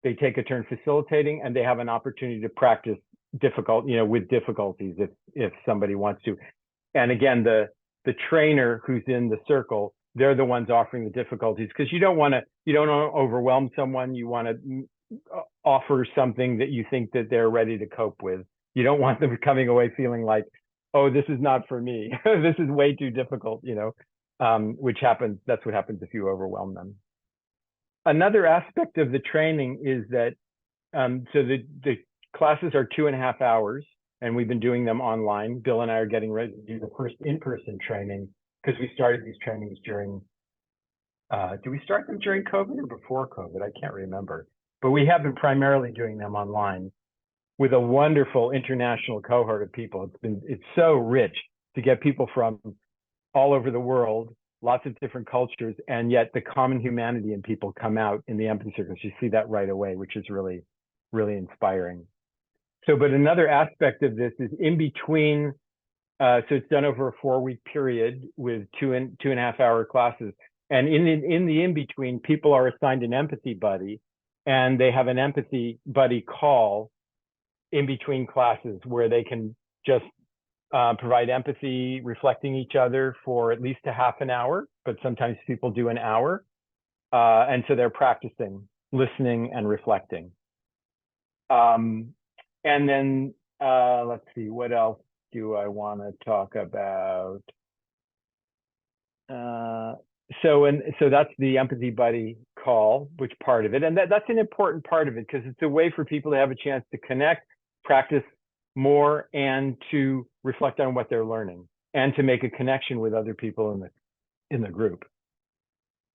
They take a turn facilitating, and they have an opportunity to practice with difficulties if somebody wants to. And again, the trainer who's in the circle, they're the ones offering the difficulties, because you don't want to overwhelm someone. You want to offer something that you think that they're ready to cope with. You don't want them coming away feeling like, oh, this is not for me. This is way too difficult, which happens. That's what happens if you overwhelm them. Another aspect of the training is that, so the classes are 2.5 hours, and we've been doing them online. Bill and I are getting ready to do the first in-person training, because we started these trainings during, did we start them during COVID or before COVID? I can't remember. But we have been primarily doing them online with a wonderful international cohort of people. It's so rich to get people from all over the world, lots of different cultures, and yet the common humanity in people come out in the empathy circles. You see that right away, which is really really inspiring. So, but another aspect of this is in between. So it's done over a 4-week period with 2.5 hour classes. And in the in-between, people are assigned an empathy buddy, and they have an empathy buddy call in between classes where they can just provide empathy, reflecting each other for at least a half an hour, but sometimes people do an hour. And so they're practicing listening and reflecting. And then let's see, what else do I want to talk about? So that's the empathy buddy call, which part of it, and that's an important part of it because it's a way for people to have a chance to connect, practice more, and to reflect on what they're learning, and to make a connection with other people in the group.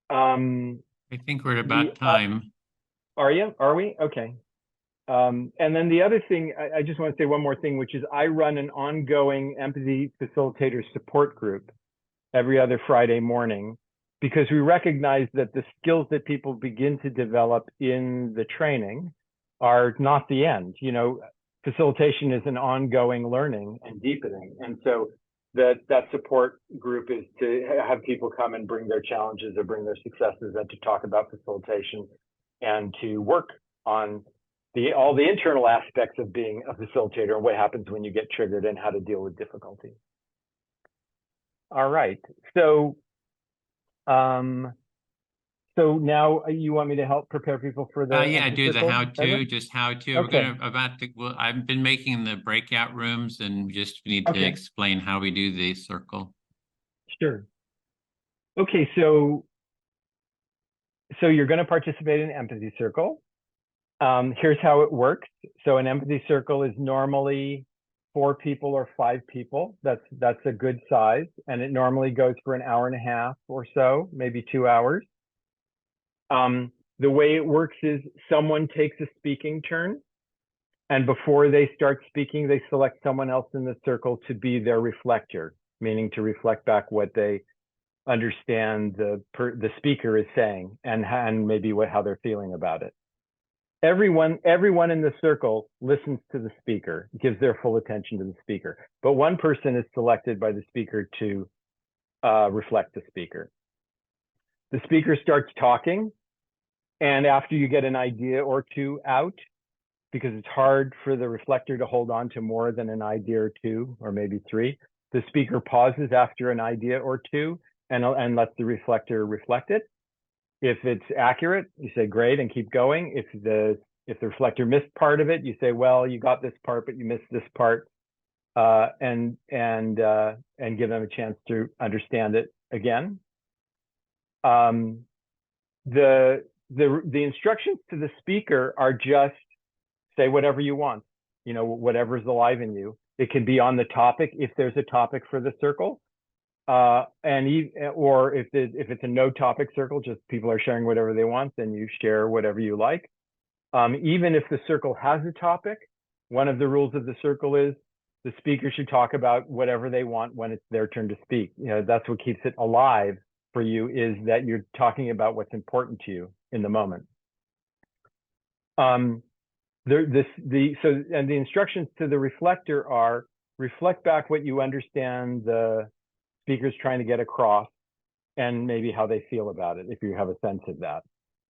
I think we're at about time. Are you? Are we? Okay. And then the other thing, I just want to say one more thing, which is I run an ongoing empathy facilitator support group every other Friday morning, because we recognize that the skills that people begin to develop in the training are not the end. You know, facilitation is an ongoing learning and deepening. And so that support group is to have people come and bring their challenges or bring their successes and to talk about facilitation and to work on all the internal aspects of being a facilitator and what happens when you get triggered and how to deal with difficulty. All right, so so now you want me to help prepare people for the yeah, do the how-to, just how-to. Okay. We're gonna well, I've been making the breakout rooms and just need to explain how we do the circle. Sure. Okay, so you're going to participate in Empathy Circle. Here's how it works. So an Empathy Circle is normally 4 people or 5 people. That's a good size, and it normally goes for an hour and a half or so, maybe 2 hours. The way it works is someone takes a speaking turn, and before they start speaking, they select someone else in the circle to be their reflector, meaning to reflect back what they understand the speaker is saying and maybe how they're feeling about it. Everyone in the circle listens to the speaker, gives their full attention to the speaker, but one person is selected by the speaker to reflect the speaker. The speaker starts talking, and after you get an idea or two out, because it's hard for the reflector to hold on to more than an idea or two, or maybe 3, the speaker pauses after an idea or two and lets the reflector reflect it. If it's accurate, you say great and keep going. If the reflector missed part of it, you say, well, you got this part, but you missed this part, and give them a chance to understand it again. The instructions to the speaker are just say whatever you want, you know, whatever's alive in you. It can be on the topic if there's a topic for the circle. Or if it's a no topic circle, just people are sharing whatever they want, then you share whatever you like. Even if the circle has a topic, one of the rules of the circle is the speaker should talk about whatever they want when it's their turn to speak. You know, that's what keeps it alive for you, is that you're talking about what's important to you in the moment. And the instructions to the reflector are: reflect back what you understand the speaker's trying to get across, and maybe how they feel about it, if you have a sense of that.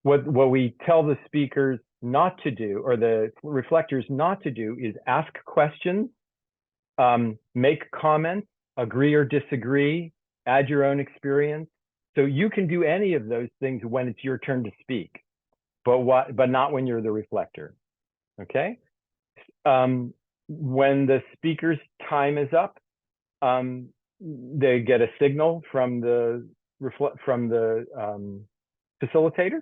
What we tell the speakers not to do, or the reflectors not to do, is ask questions, make comments, agree or disagree, add your own experience. So you can do any of those things when it's your turn to speak, but not when you're the reflector. Okay? When the speaker's time is up, they get a signal from the facilitator,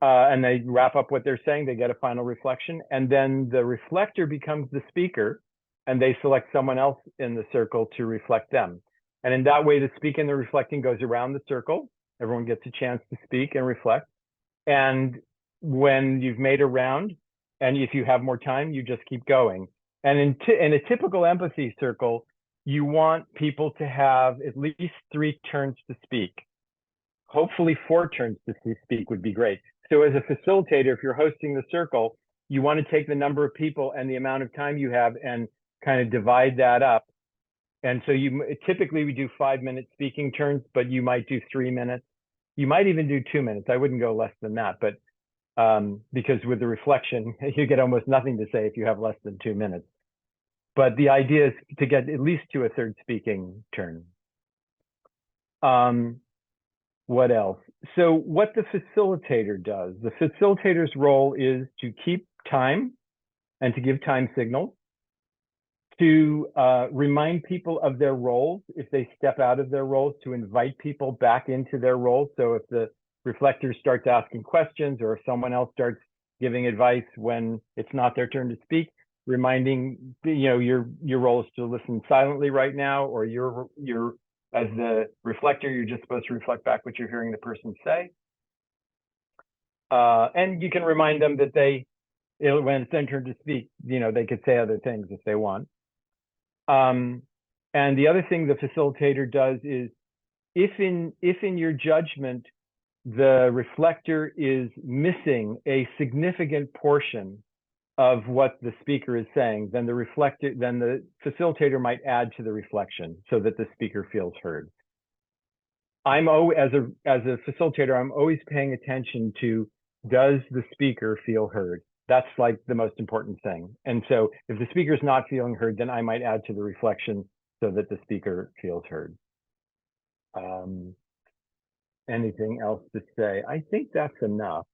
and they wrap up what they're saying. They get a final reflection, and then the reflector becomes the speaker, and they select someone else in the circle to reflect them. And in that way, the speaking and the reflecting goes around the circle. Everyone gets a chance to speak and reflect. And when you've made a round, and if you have more time, you just keep going. And in a typical empathy circle, you want people to have at least 3 turns to speak. Hopefully 4 turns to speak would be great. So as a facilitator, if you're hosting the circle, you want to take the number of people and the amount of time you have and kind of divide that up. And so typically we do 5-minute speaking turns, but you might do 3 minutes. You might even do 2 minutes. I wouldn't go less than that, but because with the reflection, you get almost nothing to say if you have less than 2 minutes. But the idea is to get at least to a third speaking turn. What else? So what the facilitator does, the facilitator's role is to keep time and to give time signals, to remind people of their roles if they step out of their roles, to invite people back into their roles. So if the reflector starts asking questions or if someone else starts giving advice when it's not their turn to speak, reminding, your role is to listen silently right now, or you're as the reflector, you're just supposed to reflect back what you're hearing the person say. And you can remind them that when it's their turn to speak, they could say other things if they want. And the other thing the facilitator does is, if in your judgment, the reflector is missing a significant portion of what the speaker is saying, then the facilitator might add to the reflection so that the speaker feels heard. As a facilitator, I'm always paying attention to, does the speaker feel heard? That's like the most important thing. And so if the speaker is not feeling heard, then I might add to the reflection so that the speaker feels heard. Anything else to say? I think that's enough.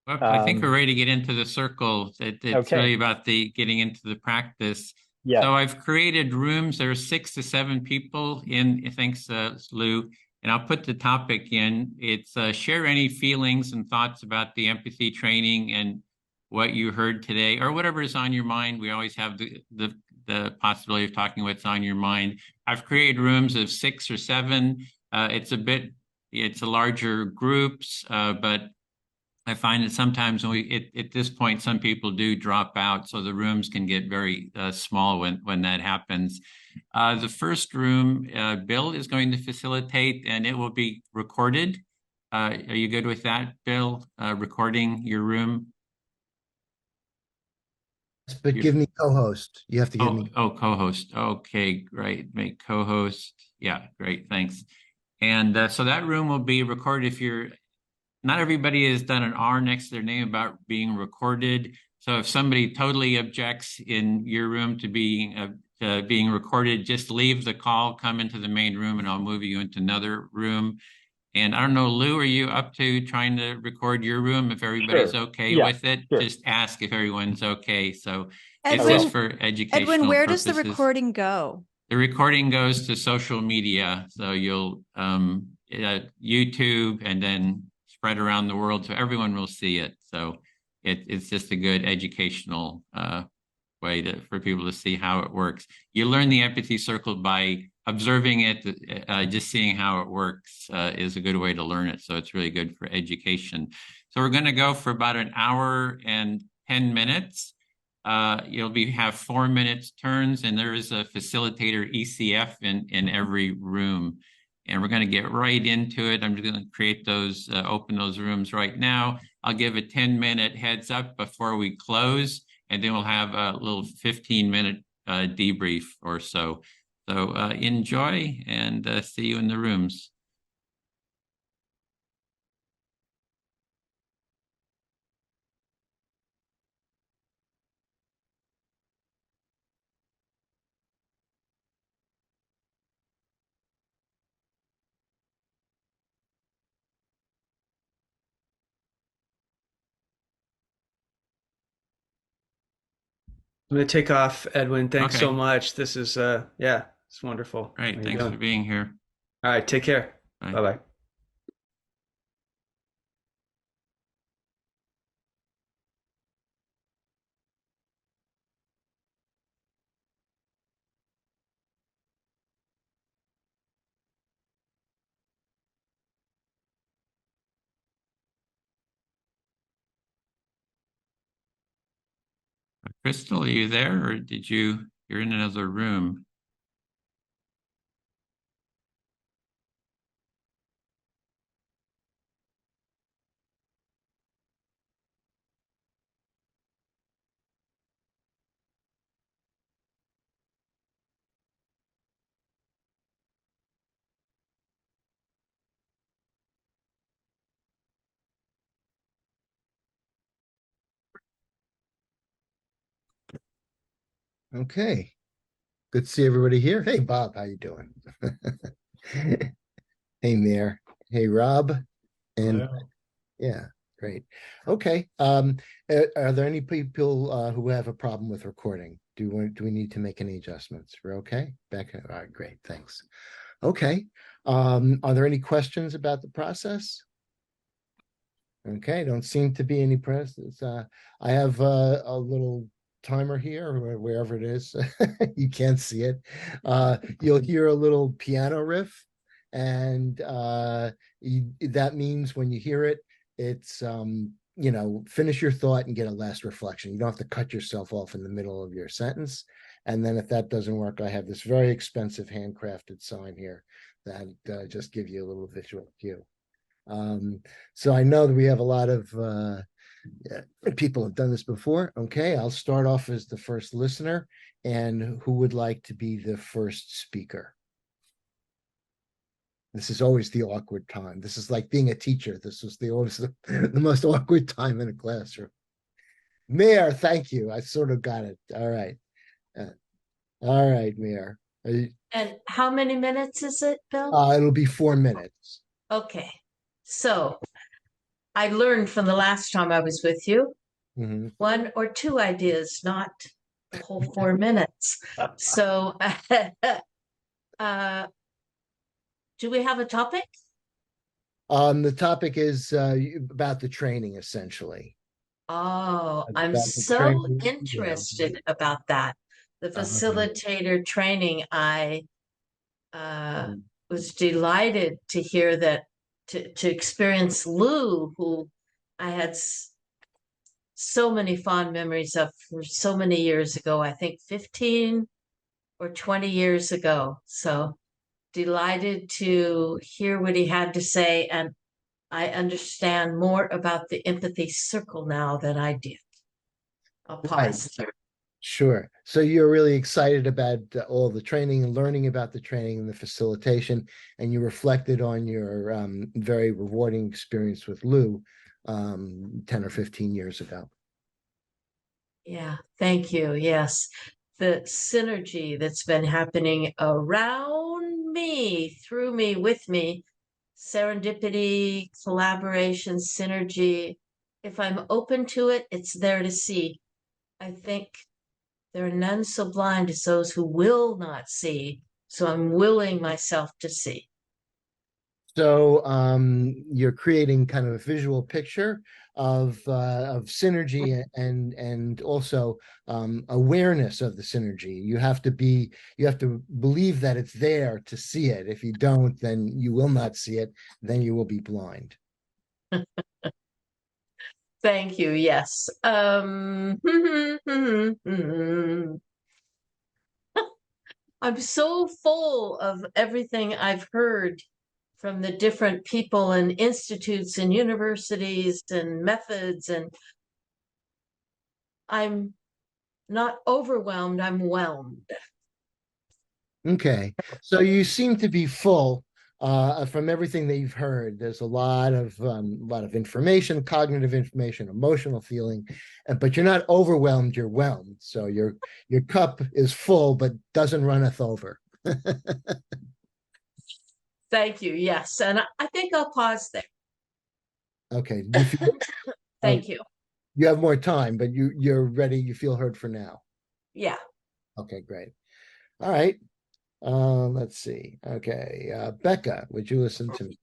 Well, I think we're ready to get into the circle. It's okay. really about getting into the practice. Yeah. So I've created rooms. There are 6 to 7 people in. Thanks, Lou. And I'll put the topic in. It's share any feelings and thoughts about the empathy training and what you heard today, or whatever is on your mind. We always have the possibility of talking what's on your mind. I've created rooms of 6 or 7. It's a larger groups, but I find that sometimes at this point, some people do drop out, so the rooms can get very small when that happens. The first room, Bill is going to facilitate, and it will be recorded. Are you good with that, Bill? Recording your room? But give me co-host. You have to give me. Oh, co-host. Okay, great. Make co-host. Yeah, great. Thanks. And so that room will be recorded. Not everybody has done an R next to their name about being recorded. So if somebody totally objects in your room to being recorded, just leave the call, come into the main room, and I'll move you into another room. And I don't know, Lou, are you up to trying to record your room? If everybody's okay with it, just ask if everyone's okay. So Edwin, it's just for educational Edwin, where purposes. does the recording go? The recording goes to social media. So you'll YouTube and then spread around the world so everyone will see it. So it's just a good educational way for people to see how it works. You learn the empathy circle by observing it, just seeing how it works is a good way to learn it. So it's really good for education. So we're going to go for about 1 hour and 10 minutes. You'll have 4 minutes turns, and there is a facilitator ECF in every room. And we're going to get right into it. I'm just going to create those, open those rooms right now. I'll give a 10-minute heads up before we close, and then we'll have a little 15-minute debrief or so. So enjoy, and see you in the rooms. I'm going to take off, Edwin. Thanks so Okay. much. This is, it's wonderful. All right. Thanks for being here. All right. Take care. Bye. Bye-bye. Crystal, are you there, or you're in another room? Okay. Good to see everybody here. Hey, Bob, how you doing? Hey, Mair. Hey, Rob. And Hello. yeah, great. Okay. Are there any people who have a problem with recording? Do we need to make any adjustments? We're okay? Back. All right, great. Thanks. Okay. Are there any questions about the process? Okay, don't seem to be any questions. I have a little timer here, or wherever it is. You can't see it. You'll hear a little piano riff, and that means when you hear it, it's finish your thought and get a last reflection. You don't have to cut yourself off in the middle of your sentence. And then if that doesn't work, I have this very expensive handcrafted sign here that just give you a little visual cue. So I know that we have a lot of people have done this before. Okay, I'll start off as the first listener. And who would like to be the first speaker? This is always the awkward time. This is like being a teacher. This was the most awkward time in a classroom. Mair, thank you. I sort of got it. All right. All right, Mair. And how many minutes is it, Bill? It'll be 4 minutes. Okay. So I learned from the last time I was with you, 1 or 2 ideas, not the whole 4 minutes. So do we have a topic? The topic is about the training, essentially. Oh, I'm so interested about that. The facilitator training. I was delighted to hear that, to experience Lou, who I had so many fond memories of from so many years ago, I think 15 or 20 years ago. So delighted to hear what he had to say, and I understand more about the empathy circle now than I did. I'll pause there. Sure. So you're really excited about all the training and learning about the training and the facilitation, and you reflected on your very rewarding experience with Lou 10 or 15 years ago. Yeah, thank you. Yes. The synergy that's been happening around me, through me, with me, serendipity, collaboration, synergy. If I'm open to it, it's there to see. I think there are none so blind as those who will not see. So I'm willing myself to see. So you're creating kind of a visual picture of synergy and also awareness of the synergy. You have to believe that it's there to see it. If you don't, then you will not see it. Then you will be blind. Thank you. Yes. I'm so full of everything I've heard from the different people and institutes and universities and methods, and I'm not overwhelmed, I'm whelmed. Okay, so you seem to be full from everything that you've heard. There's a lot of information, cognitive information, emotional feeling, but you're not overwhelmed, you're whelmed. So your cup is full but doesn't runneth over. Thank you. Yes. And I think I'll pause there. Okay. Thank you. You have more time, but you're ready. You feel heard for now. Yeah. Okay, great. All right. Let's see. Okay. Becca, would you listen to me?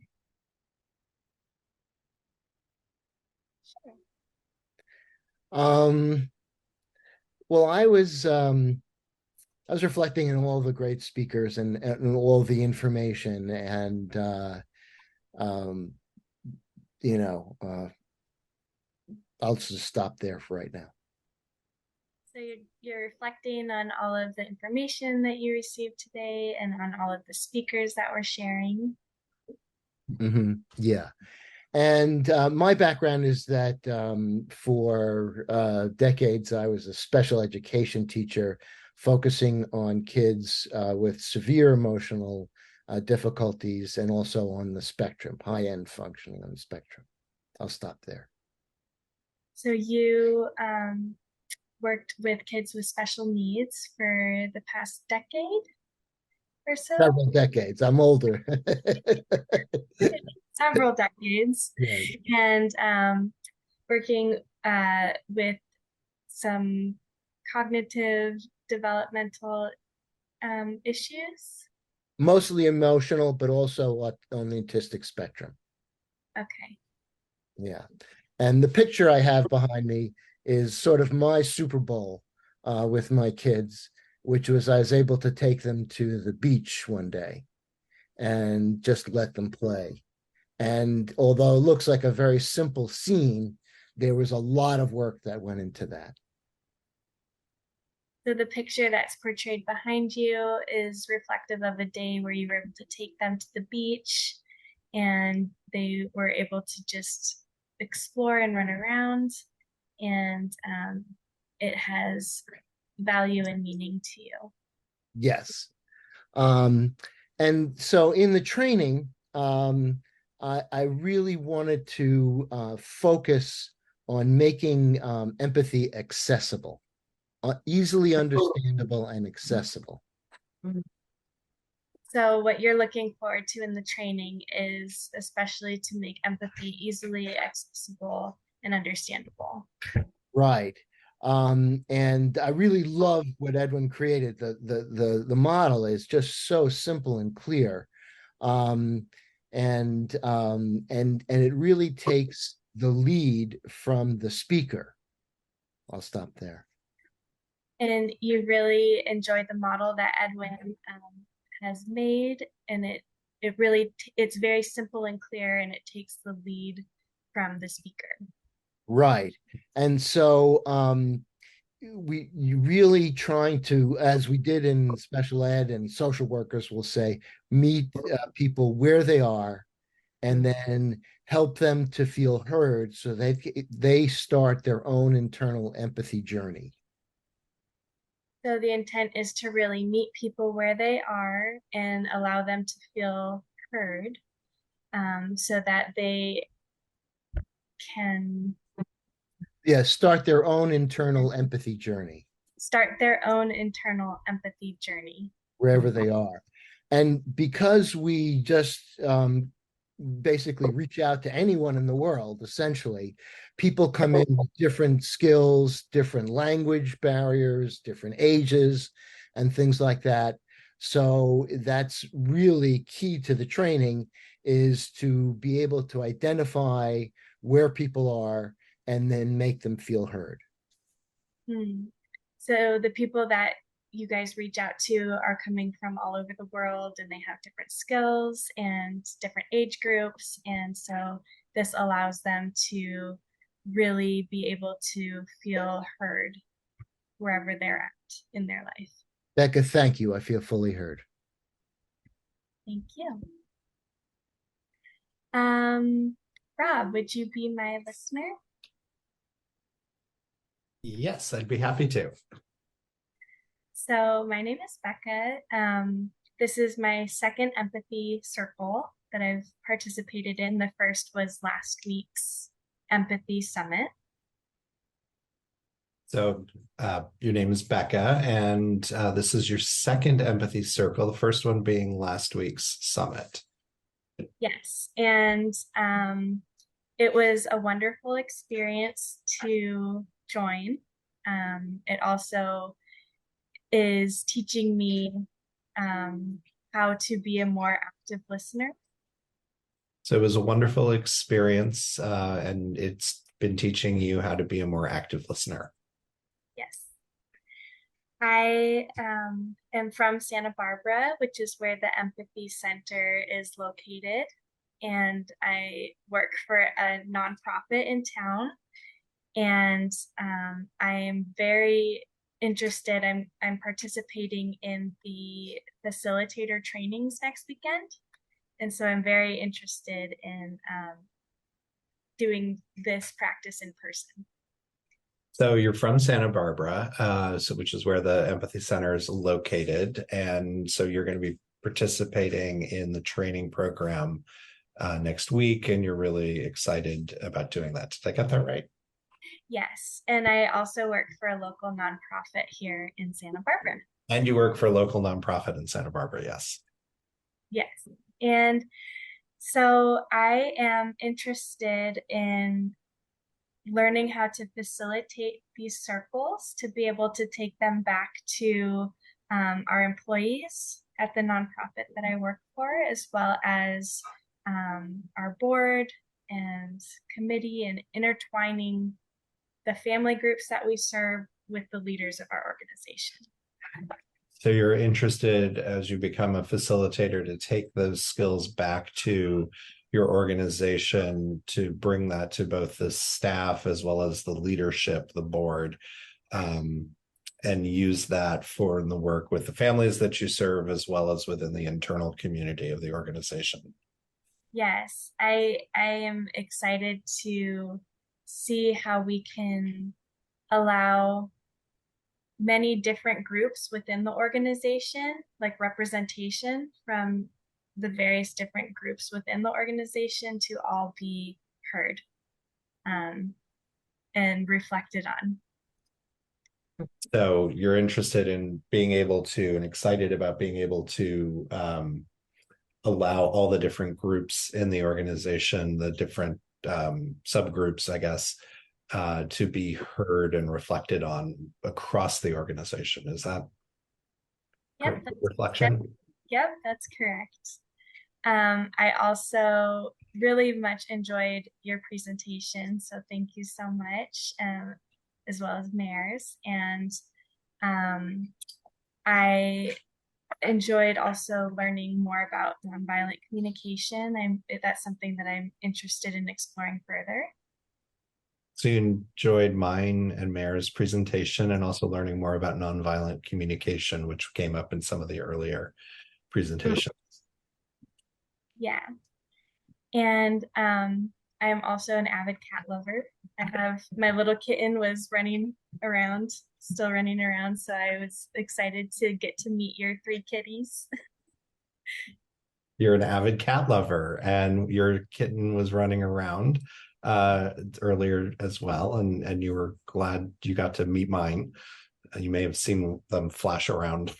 Well, I was reflecting on all the great speakers and all the information, and I'll just stop there for right now. So you're reflecting on all of the information that you received today and on all of the speakers that were sharing. Yeah. And my background is that for decades, I was a special education teacher focusing on kids with severe emotional difficulties and also on the spectrum, high-end functioning on the spectrum. I'll stop there. So you worked with kids with special needs for the past decade or so. Several decades. I'm older. Several decades. Right. And working with some cognitive developmental issues. Mostly emotional, but also on the autistic spectrum. Okay. Yeah. And the picture I have behind me is sort of my Super Bowl with my kids, which was I was able to take them to the beach one day and just let them play. And although it looks like a very simple scene, there was a lot of work that went into that. So the picture that's portrayed behind you is reflective of a day where you were able to take them to the beach and they were able to just explore and run around, and it has value and meaning to you. Yes. And so in the training, I really wanted to focus on making empathy accessible, easily understandable and accessible. So what you're looking forward to in the training is especially to make empathy easily accessible and understandable. Right. And I really love what Edwin created. The model is just so simple and clear. And it really takes the lead from the speaker. I'll stop there. And you really enjoyed the model that Edwin has made, and it's very simple and clear, and it takes the lead from the speaker. Right. And so you really trying to, as we did in special ed, and social workers will say, meet people where they are and then help them to feel heard so they start their own internal empathy journey. So the intent is to really meet people where they are and allow them to feel heard, so that they can start their own internal empathy journey. Start their own internal empathy journey. Wherever they are. And because we just basically reach out to anyone in the world, essentially, people come in with different skills, different language barriers, different ages, and things like that. So that's really key to the training, is to be able to identify where people are and then make them feel heard. So the people that you guys reach out to are coming from all over the world, and they have different skills and different age groups. And so this allows them to really be able to feel heard wherever they're at in their life. Becca, thank you. I feel fully heard. Thank you. Rob, would you be my listener? Yes, I'd be happy to. So my name is Becca. This is my second empathy circle that I've participated in. The first was last week's Empathy Summit. So your name is Becca, and this is your second empathy circle, the first one being last week's summit. Yes, and it was a wonderful experience to join. It also is teaching me how to be a more active listener. So it was a wonderful experience, and it's been teaching you how to be a more active listener. Yes. I am from Santa Barbara, which is where the Empathy Center is located. And I work for a nonprofit in town. And I am very interested. I'm participating in the facilitator trainings next weekend. And so I'm very interested in doing this practice in person. So you're from Santa Barbara, which is where the Empathy Center is located. And so you're going to be participating in the training program next week, and you're really excited about doing that. Did I get that right? Yes, and I also work for a local nonprofit here in Santa Barbara. And you work for a local nonprofit in Santa Barbara, yes. Yes, and so I am interested in learning how to facilitate these circles to be able to take them back to our employees at the nonprofit that I work for, as well as our board and committee, and intertwining the family groups that we serve with the leaders of our organization. So you're interested, as you become a facilitator, to take those skills back to your organization, to bring that to both the staff as well as the leadership, the board, and use that for the work with the families that you serve, as well as within the internal community of the organization. Yes, I am excited to see how we can allow many different groups within the organization, like representation from the various different groups within the organization, to all be heard and reflected on. So you're interested in being able to, and excited about being able to allow all the different groups in the organization, the different subgroups, I guess, to be heard and reflected on across the organization. Is that Yep, reflection? Yep, that's correct. I also really much enjoyed your presentation, so thank you so much, as well as Mair's. And I enjoyed also learning more about nonviolent communication. That's something that I'm interested in exploring further. So you enjoyed mine and Mair's presentation, and also learning more about nonviolent communication, which came up in some of the earlier presentations. Yeah. And I'm also an avid cat lover. I have, my little kitten was still running around, so I was excited to get to meet your 3 kitties. You're an avid cat lover, and your kitten was running around earlier as well, and you were glad you got to meet mine. You may have seen them flash around.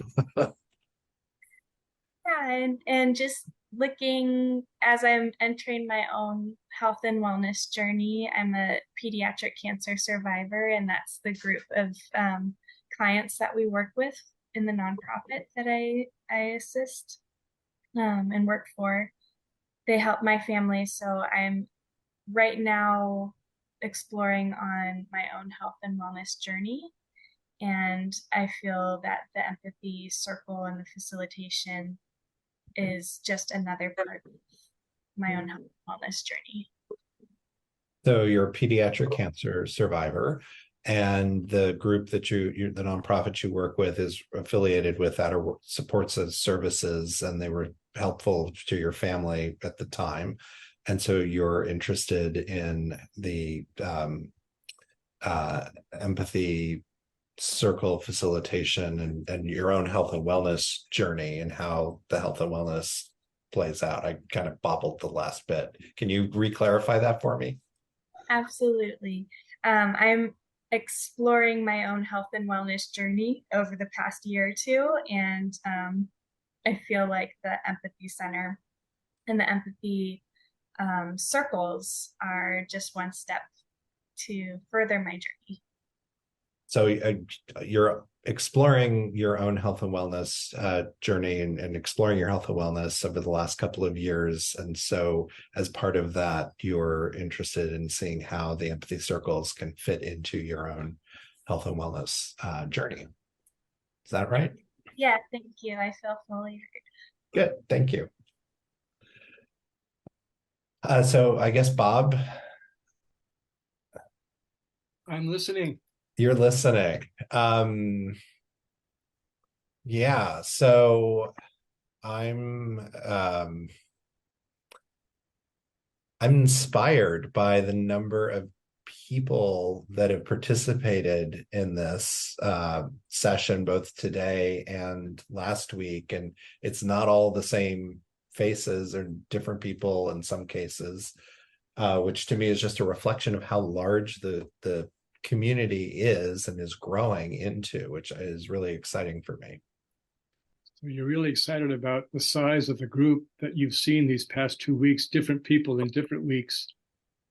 Yeah, and just looking as I'm entering my own health and wellness journey. I'm a pediatric cancer survivor, and that's the group of clients that we work with in the nonprofit that I assist and work for. They help my family, so I'm right now exploring on my own health and wellness journey. And I feel that the empathy circle and the facilitation is just another part of my own health and wellness journey. So you're a pediatric cancer survivor, and the group that the nonprofit you work with is affiliated with that, or supports as services, and they were helpful to your family at the time. And so you're interested in the empathy circle facilitation and your own health and wellness journey, and how the health and wellness plays out. I kind of bobbled the last bit. Can you re-clarify that for me? Absolutely. I'm exploring my own health and wellness journey over the past year or two, and I feel like the Empathy Center and the empathy circles are just one step to further my journey. So you're exploring your own health and wellness journey, and exploring your health and wellness over the last couple of years. And so as part of that, you're interested in seeing how the empathy circles can fit into your own health and wellness journey. Is that right? Yeah, thank you. I feel fully heard. Good, thank you. So I guess, Bob. I'm listening. You're listening. Yeah, so I'm inspired by the number of people that have participated in this session, both today and last week. And it's not all the same faces, or different people in some cases. which to me is just a reflection of how large the community is and is growing into, which is really exciting for me. So you're really excited about the size of the group that you've seen these past 2 weeks, different people in different weeks.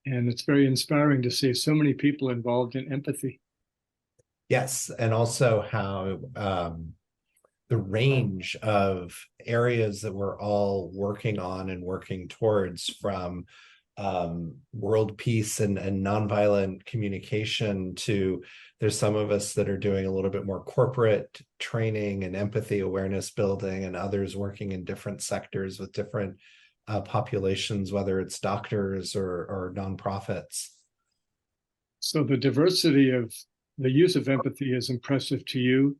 And it's very inspiring to see so many people involved in empathy. Yes, and also how the range of areas that we're all working on and working towards, from world peace and nonviolent communication to, there's some of us that are doing a little bit more corporate training and empathy awareness building, and others working in different sectors with different populations, whether it's doctors or nonprofits. So the diversity of the use of empathy is impressive to you,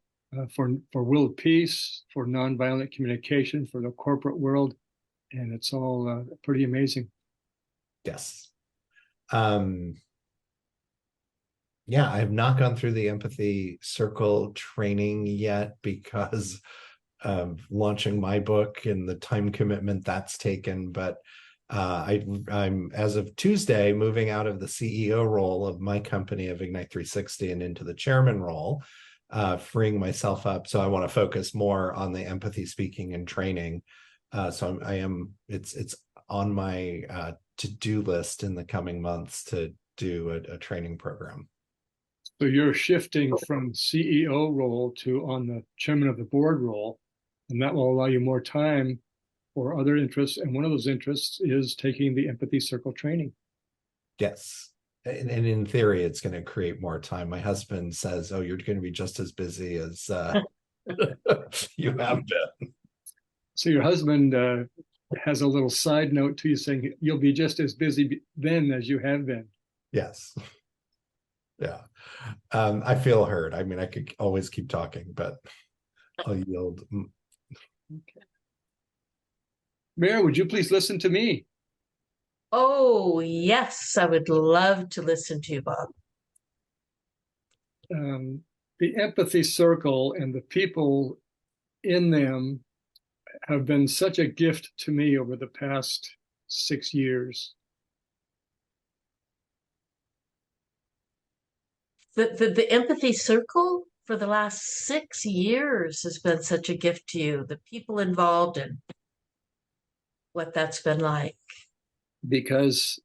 for world peace, for nonviolent communication, for the corporate world, and it's all pretty amazing. Yes. Yeah, I have not gone through the Empathy Circle training yet because of launching my book and the time commitment that's taken. But I'm, as of Tuesday, moving out of the CEO role of my company of Ignite 360 and into the chairman role, freeing myself up. So I want to focus more on the empathy speaking and training. So it's on my to-do list in the coming months to do a training program. So you're shifting from CEO role to on the chairman of the board role, and that will allow you more time for other interests. And one of those interests is taking the Empathy Circle training. Yes. And in theory, it's going to create more time. My husband says, oh, you're going to be just as busy as you have been. So your husband has a little side note to you saying you'll be just as busy then as you have been. Yes. Yeah. I feel heard. I mean, I could always keep talking, but I'll yield. Okay. Mair, would you please listen to me? Oh, yes, I would love to listen to you, Bob. The Empathy Circle and the people in them have been such a gift to me over the past 6 years. The Empathy Circle for the last 6 years has been such a gift to you, the people involved and what that's been like. Because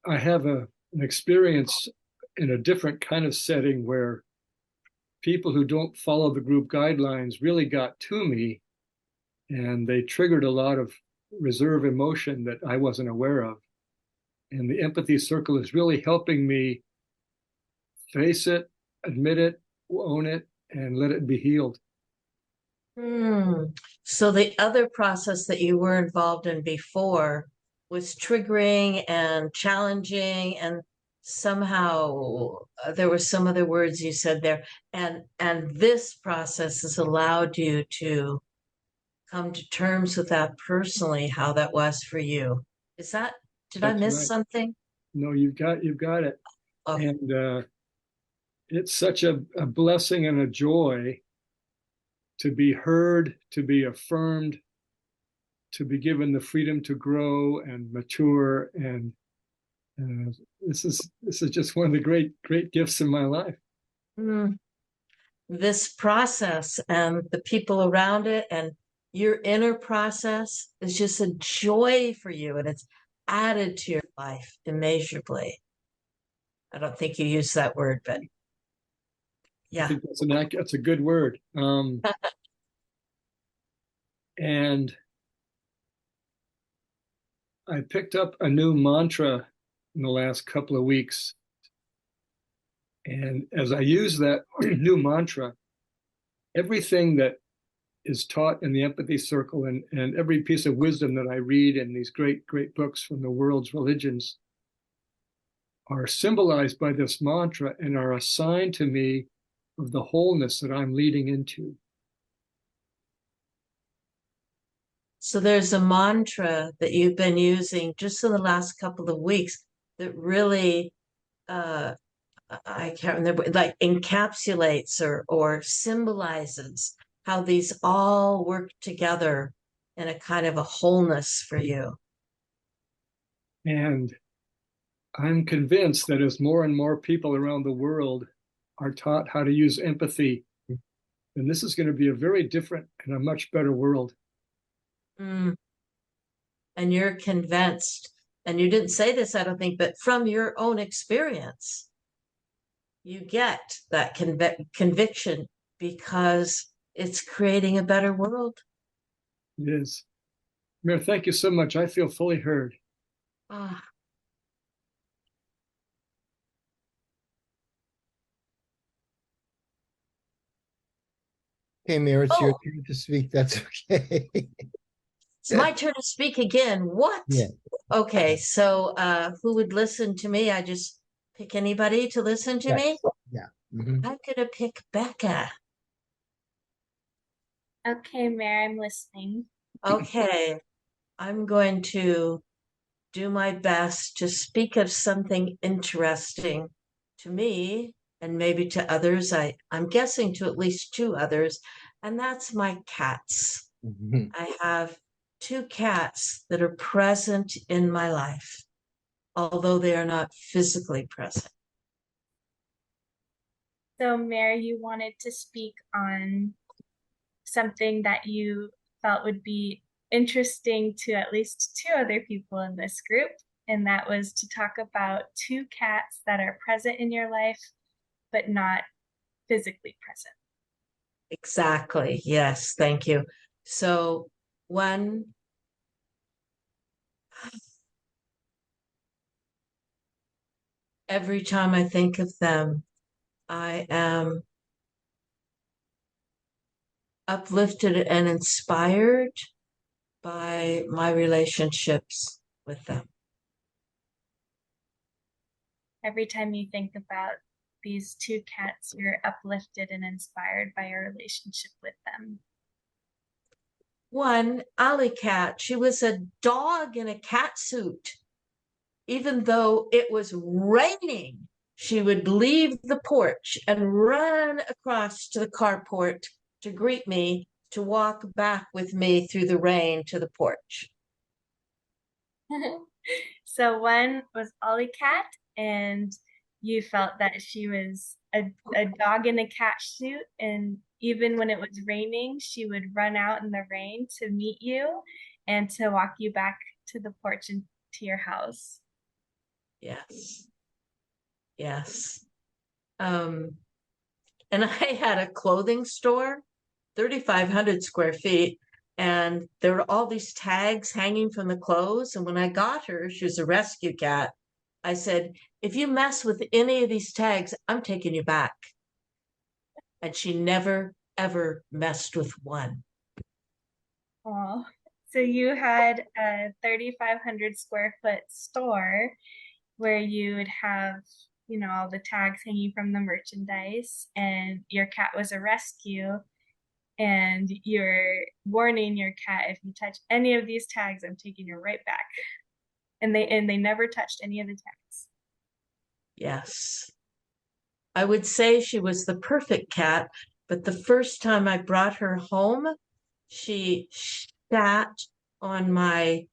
I have an experience in a different kind of setting where people who don't follow the group guidelines really got to me, and they triggered a lot of reserve emotion that I wasn't aware of. And the Empathy Circle is really helping me face it, admit it, own it, and let it be healed. So the other process that you were involved in before was triggering and challenging, and somehow there were some other words you said there, and this process has allowed you to come to terms with that personally, how that was for you. Is that, did I miss something? No, you've got it. Okay. And it's such a blessing and a joy to be heard, to be affirmed, to be given the freedom to grow and mature. And this is just one of the great gifts in my life. This process and the people around it and your inner process is just a joy for you, and it's added to your life immeasurably. I don't think you used that word, but yeah. I think that's a good word. And I picked up a new mantra in the last couple of weeks. And as I use that new mantra, everything that is taught in the Empathy Circle and every piece of wisdom that I read in these great books from the world's religions are symbolized by this mantra and are a sign to me of the wholeness that I'm leading into. So there's a mantra that you've been using just in the last couple of weeks that really, I can't remember, like encapsulates or symbolizes how these all work together in a kind of a wholeness for you. And I'm convinced that as more and more people around the world are taught how to use empathy, then this is going to be a very different and a much better world. Mm. And you're convinced, and you didn't say this, I don't think, but from your own experience, you get that conviction because it's creating a better world. It is. Mair, thank you so much. I feel fully heard. Ah. Okay, Mair, it's your turn to speak. That's okay. It's my turn to speak again. What? Yeah. Okay, so who would listen to me? I just pick anybody to listen to me? Yeah. Mm-hmm. I'm gonna pick Becca. Okay, Mair, I'm listening. Okay, I'm going to do my best to speak of something interesting to me and maybe to others. I'm guessing to at least 2 others, and that's my cats. Mm-hmm. I have 2 cats that are present in my life, although they are not physically present. So, Mair, you wanted to speak on something that you felt would be interesting to at least 2 other people in this group, and that was to talk about 2 cats that are present in your life, but not physically present. Exactly. Yes. Thank you. So, one, every time I think of them, I am uplifted and inspired by my relationships with them. Every time you think about these 2 cats, you're uplifted and inspired by your relationship with them. One, Alley Cat, she was a dog in a cat suit. Even though it was raining, she would leave the porch and run across to the carport to greet me, to walk back with me through the rain to the porch. So one was Ollie Cat, and you felt that she was a dog in a cat suit, and even when it was raining, she would run out in the rain to meet you and to walk you back to the porch and to your house. Yes. Yes. And I had a clothing store, 3,500 square feet, and there were all these tags hanging from the clothes. And when I got her, she was a rescue cat. I said, if you mess with any of these tags, I'm taking you back. And she never, ever messed with one. Oh, so you had a 3,500 square foot store where you would have, you know, all the tags hanging from the merchandise, and your cat was a rescue, and you're warning your cat, if you touch any of these tags, I'm taking you right back. And they never touched any of the tags. Yes. I would say she was the perfect cat, but the first time I brought her home, she sat on my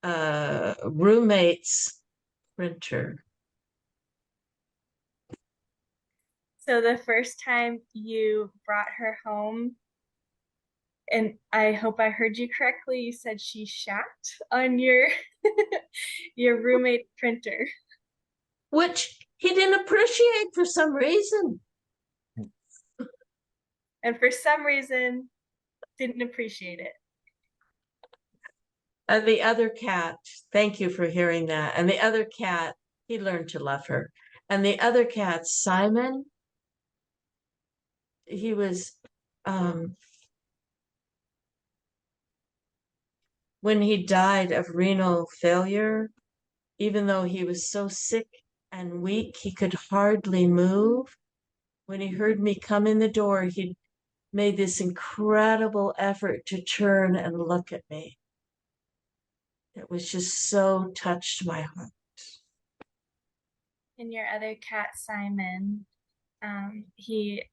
roommate's printer. So the first time you brought her home, and I hope I heard you correctly, you said she shat on your your roommate printer. Which he didn't appreciate for some reason. And for some reason, didn't appreciate it. And the other cat, thank you for hearing that. And the other cat, he learned to love her. And the other cat, Simon, he was, when he died of renal failure, even though he was so sick and weak, he could hardly move. When he heard me come in the door, he made this incredible effort to turn and look at me. It was just so touched my heart. And your other cat, Simon,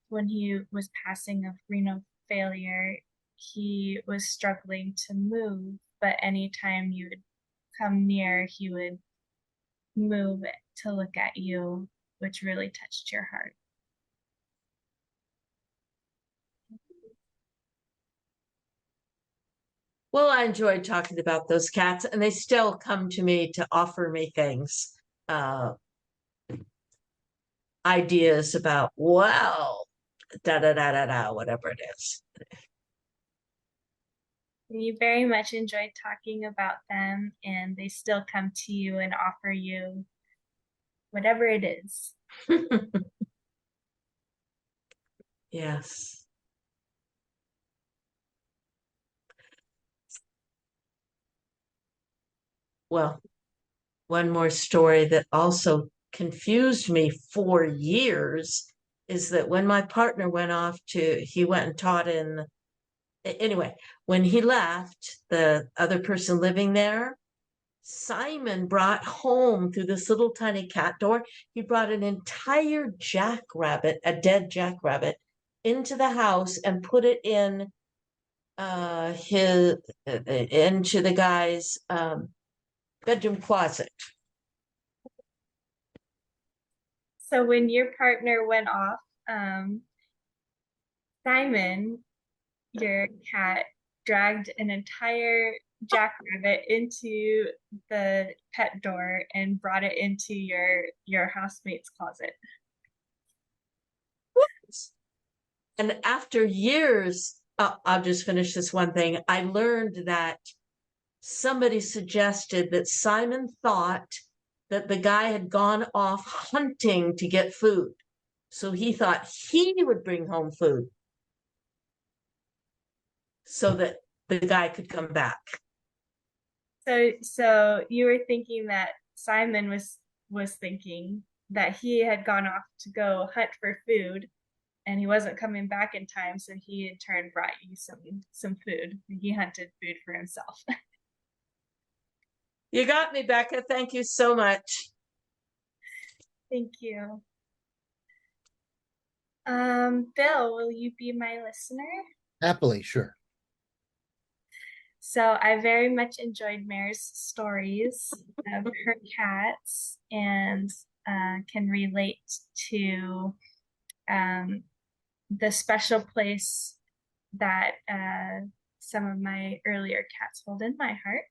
when he was passing of renal failure, he was struggling to move, but anytime you would come near, he would move to look at you, which really touched your heart. Well, I enjoyed talking about those cats, and they still come to me to offer me things, ideas about, well, da da da da da, whatever it is. You very much enjoyed talking about them, and they still come to you and offer you whatever it is. Yes. Well, one more story that also confused me for years is that when my partner went off he went and taught anyway, when he left, the other person living there, Simon brought home through this little tiny cat door, he brought an entire jackrabbit, a dead jackrabbit, into the house and put it in into the guy's bedroom closet. So when your partner went off, Simon, your cat, dragged an entire jackrabbit into the pet door and brought it into your housemate's closet. What? And after years, I'll just finish this one thing. I learned that somebody suggested that Simon thought that the guy had gone off hunting to get food. So he thought he would bring home food so that the guy could come back. So you were thinking that Simon was thinking that he had gone off to go hunt for food and he wasn't coming back in time, so he in turn brought you some food. He hunted food for himself. You got me, Becca. Thank you so much. Thank you. Bill, will you be my listener? Happily, sure. So I very much enjoyed Mair's stories of her cats and can relate to the special place that some of my earlier cats hold in my heart.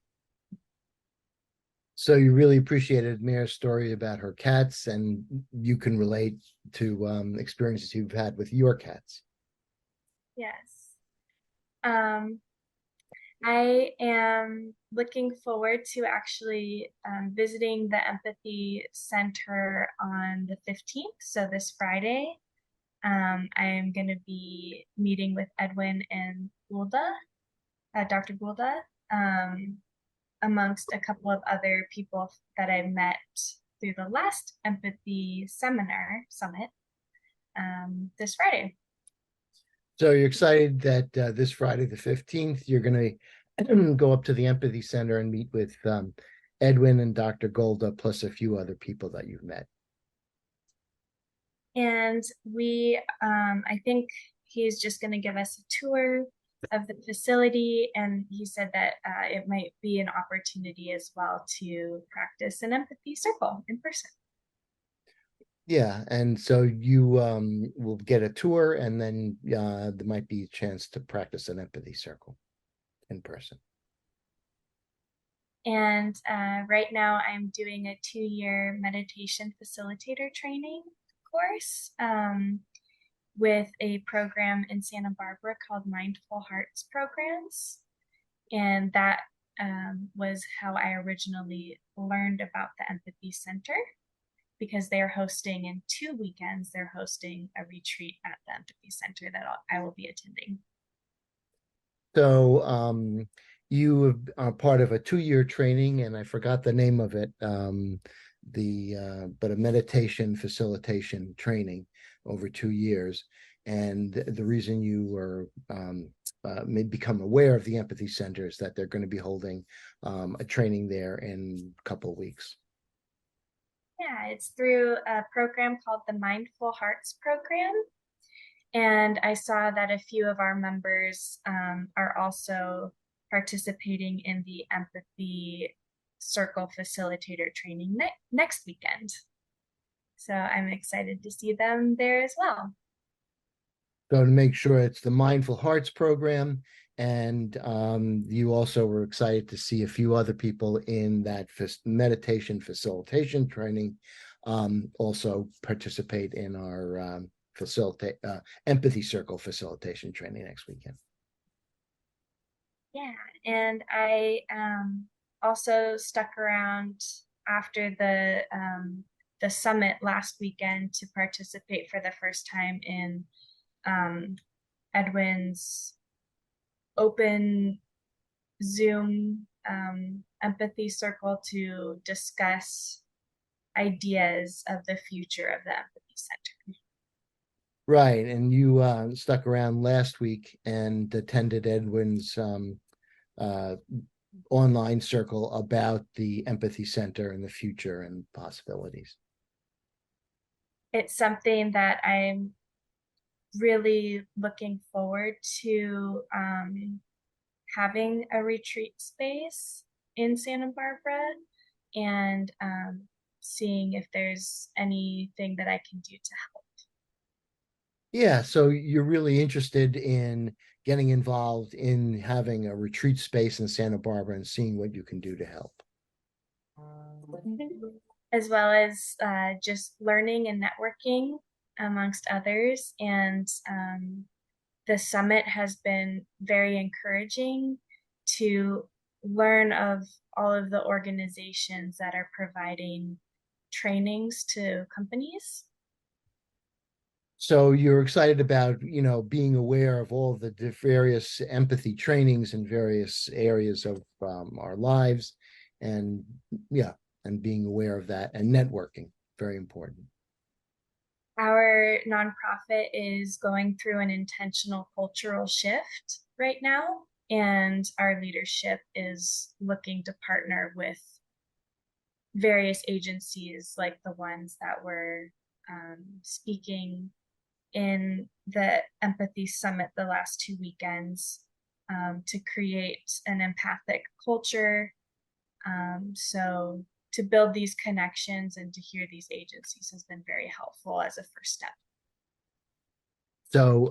So you really appreciated Mair's story about her cats, and you can relate to experiences you've had with your cats. Yes. I am looking forward to actually visiting the Empathy Center on the 15th, so this Friday. I am going to be meeting with Edwin and Golda, Dr. Golda, amongst a couple of other people that I met through the last Empathy summit this Friday. So you're excited that this Friday, the 15th, you're going to go up to the Empathy Center and meet with Edwin and Dr. Golda, plus a few other people that you've met. And I think he's just going to give us a tour of the facility, and he said that it might be an opportunity as well to practice an empathy circle in person. Yeah, and so you will get a tour, and then there might be a chance to practice an empathy circle in person. And right now I'm doing a 2-year meditation facilitator training course with a program in Santa Barbara called Mindful Hearts Programs. And that was how I originally learned about the Empathy Center, because they're hosting in 2 weekends, they're hosting a retreat at the Empathy Center that I will be attending. So you are part of a 2-year training, and I forgot the name of it, but a meditation facilitation training over 2 years. And the reason you were may become aware of the Empathy Center is that they're going to be holding a training there in a couple of weeks. Yeah, it's through a program called the Mindful Hearts Program. And I saw that a few of our members are also participating in the Empathy Circle Facilitator training next weekend. So I'm excited to see them there as well. So to make sure it's the Mindful Hearts program, and you also were excited to see a few other people in that meditation facilitation training also participate in our empathy circle facilitation training next weekend. Yeah, and I also stuck around after the summit last weekend to participate for the first time in Edwin's open Zoom empathy circle to discuss ideas of the future of the Empathy Center. Right, and you stuck around last week and attended Edwin's online circle about the Empathy Center and the future and possibilities. It's something that I'm really looking forward to having a retreat space in Santa Barbara and seeing if there's anything that I can do to help. Yeah, so you're really interested in getting involved in having a retreat space in Santa Barbara and seeing what you can do to help. As well as just learning and networking amongst others. And the summit has been very encouraging to learn of all of the organizations that are providing trainings to companies. So you're excited about, being aware of all the various empathy trainings in various areas of our lives, and being aware of that and networking, very important. Our nonprofit is going through an intentional cultural shift right now, and our leadership is looking to partner with various agencies like the ones that were speaking in the Empathy Summit the last 2 weekends to create an empathic culture. So to build these connections and to hear these agencies has been very helpful as a first step. So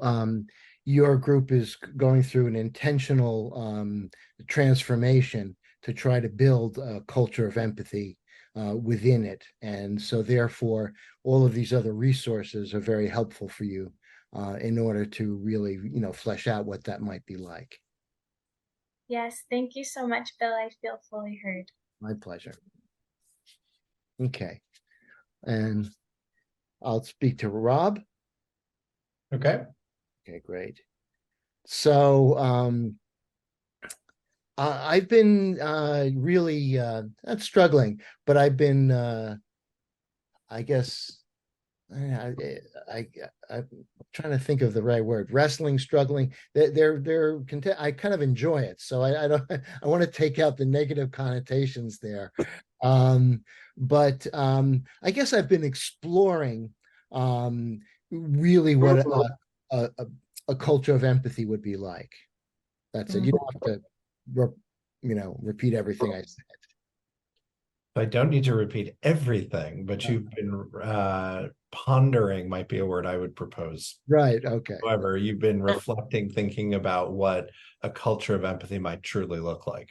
your group is going through an intentional transformation to try to build a culture of empathy within it. And so therefore, all of these other resources are very helpful for you in order to really, flesh out what that might be like. Yes, thank you so much, Bill. I feel fully heard. My pleasure. Okay. And I'll speak to Rob. Okay. Okay, great. So I've been really not struggling, but I've been I guess I'm trying to think of the right word. Wrestling, struggling. I kind of enjoy it, so I don't. I want to take out the negative connotations there. But I guess I've been exploring really what a culture of empathy would be like. That's it. You don't have to, repeat everything I said. I don't need to repeat everything, but you've been pondering might be a word I would propose. Right. Okay. However, you've been reflecting, thinking about what a culture of empathy might truly look like.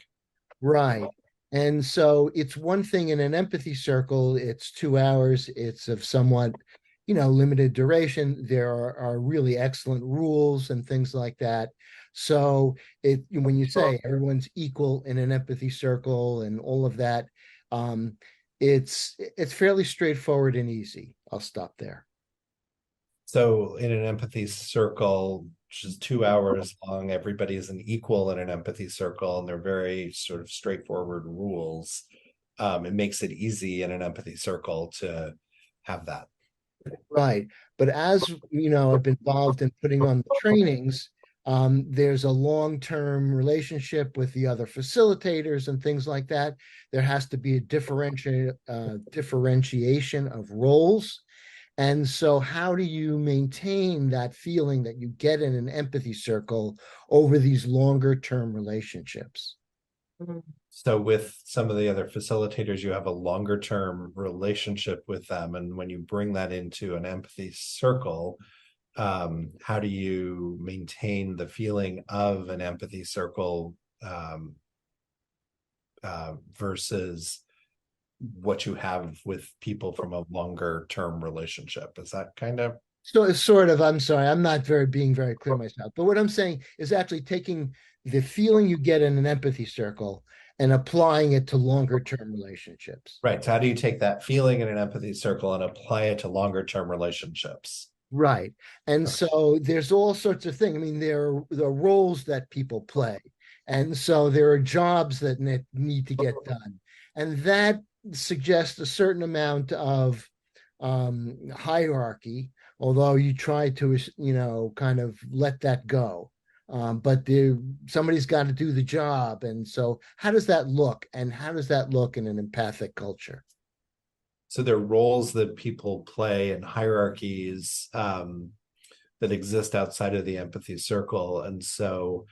Right. And so it's one thing in an empathy circle, it's 2 hours, it's of somewhat, limited duration. There are really excellent rules and things like that. So when you say everyone's equal in an empathy circle and all of that, it's fairly straightforward and easy. I'll stop there. So in an empathy circle, which is 2 hours long, everybody is an equal in an empathy circle, and they're very sort of straightforward rules. It makes it easy in an empathy circle to have that. Right. But as I've been involved in putting on the trainings, there's a long-term relationship with the other facilitators and things like that. There has to be a differentiation of roles. And so how do you maintain that feeling that you get in an empathy circle over these longer term relationships? So with some of the other facilitators, you have a longer term relationship with them. And when you bring that into an empathy circle, how do you maintain the feeling of an empathy circle versus what you have with people from a longer term relationship? Is that kind of So it's sort of, I'm sorry, I'm not being very clear myself, but what I'm saying is actually taking the feeling you get in an empathy circle and applying it to longer term relationships. right? So how do you take that feeling in an empathy circle and apply it to longer term relationships? Right. And so there's all sorts of things. I mean, there are roles that people play. And so there are jobs that need to get done. And that suggests a certain amount of hierarchy, although you try to, kind of let that go. But somebody's got to do the job. And so how does that look? And how does that look in an empathic culture? So there are roles that people play and hierarchies that exist outside of the empathy circle. And so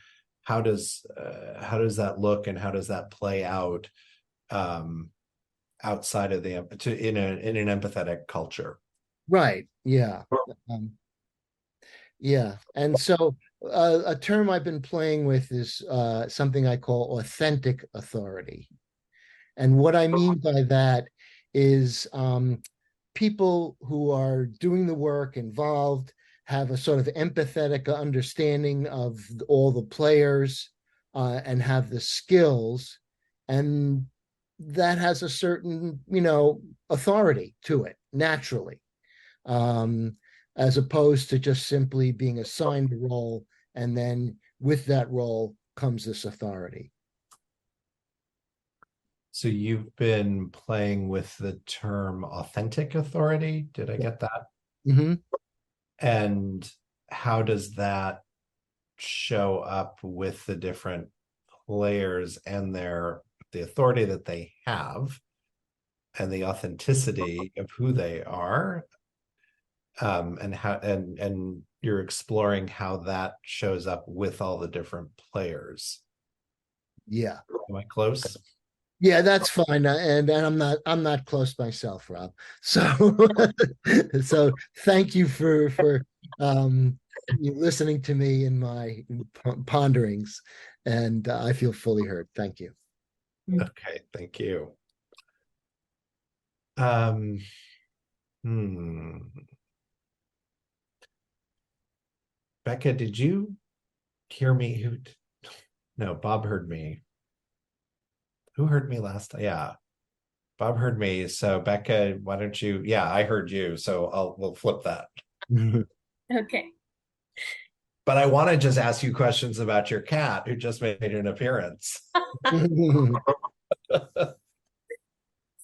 how does that look and how does that play out outside of in an empathetic culture? Right. Yeah. Yeah. And so a term I've been playing with is something I call authentic authority. And what I mean by that is people who are doing the work involved have a sort of empathetic understanding of all the players and have the skills, and that has a certain, authority to it naturally, as opposed to just simply being assigned a role, and then with that role comes this authority. So you've been playing with the term authentic authority. Did I get that? Mm-hmm. And how does that show up with the different players and the authority that they have and the authenticity of who they are? And how and you're exploring how that shows up with all the different players. Yeah. Am I close? Yeah, that's fine. And I'm not close myself, Rob. So so thank you for you listening to me in my ponderings, and I feel fully heard. Thank you. Okay, thank you. Becca, did you hear me? No, Bob heard me. Who heard me last time? Yeah, Bob heard me. So Becca, why don't you? Yeah, I heard you. So we'll flip that. Okay. But I want to just ask you questions about your cat who just made an appearance. So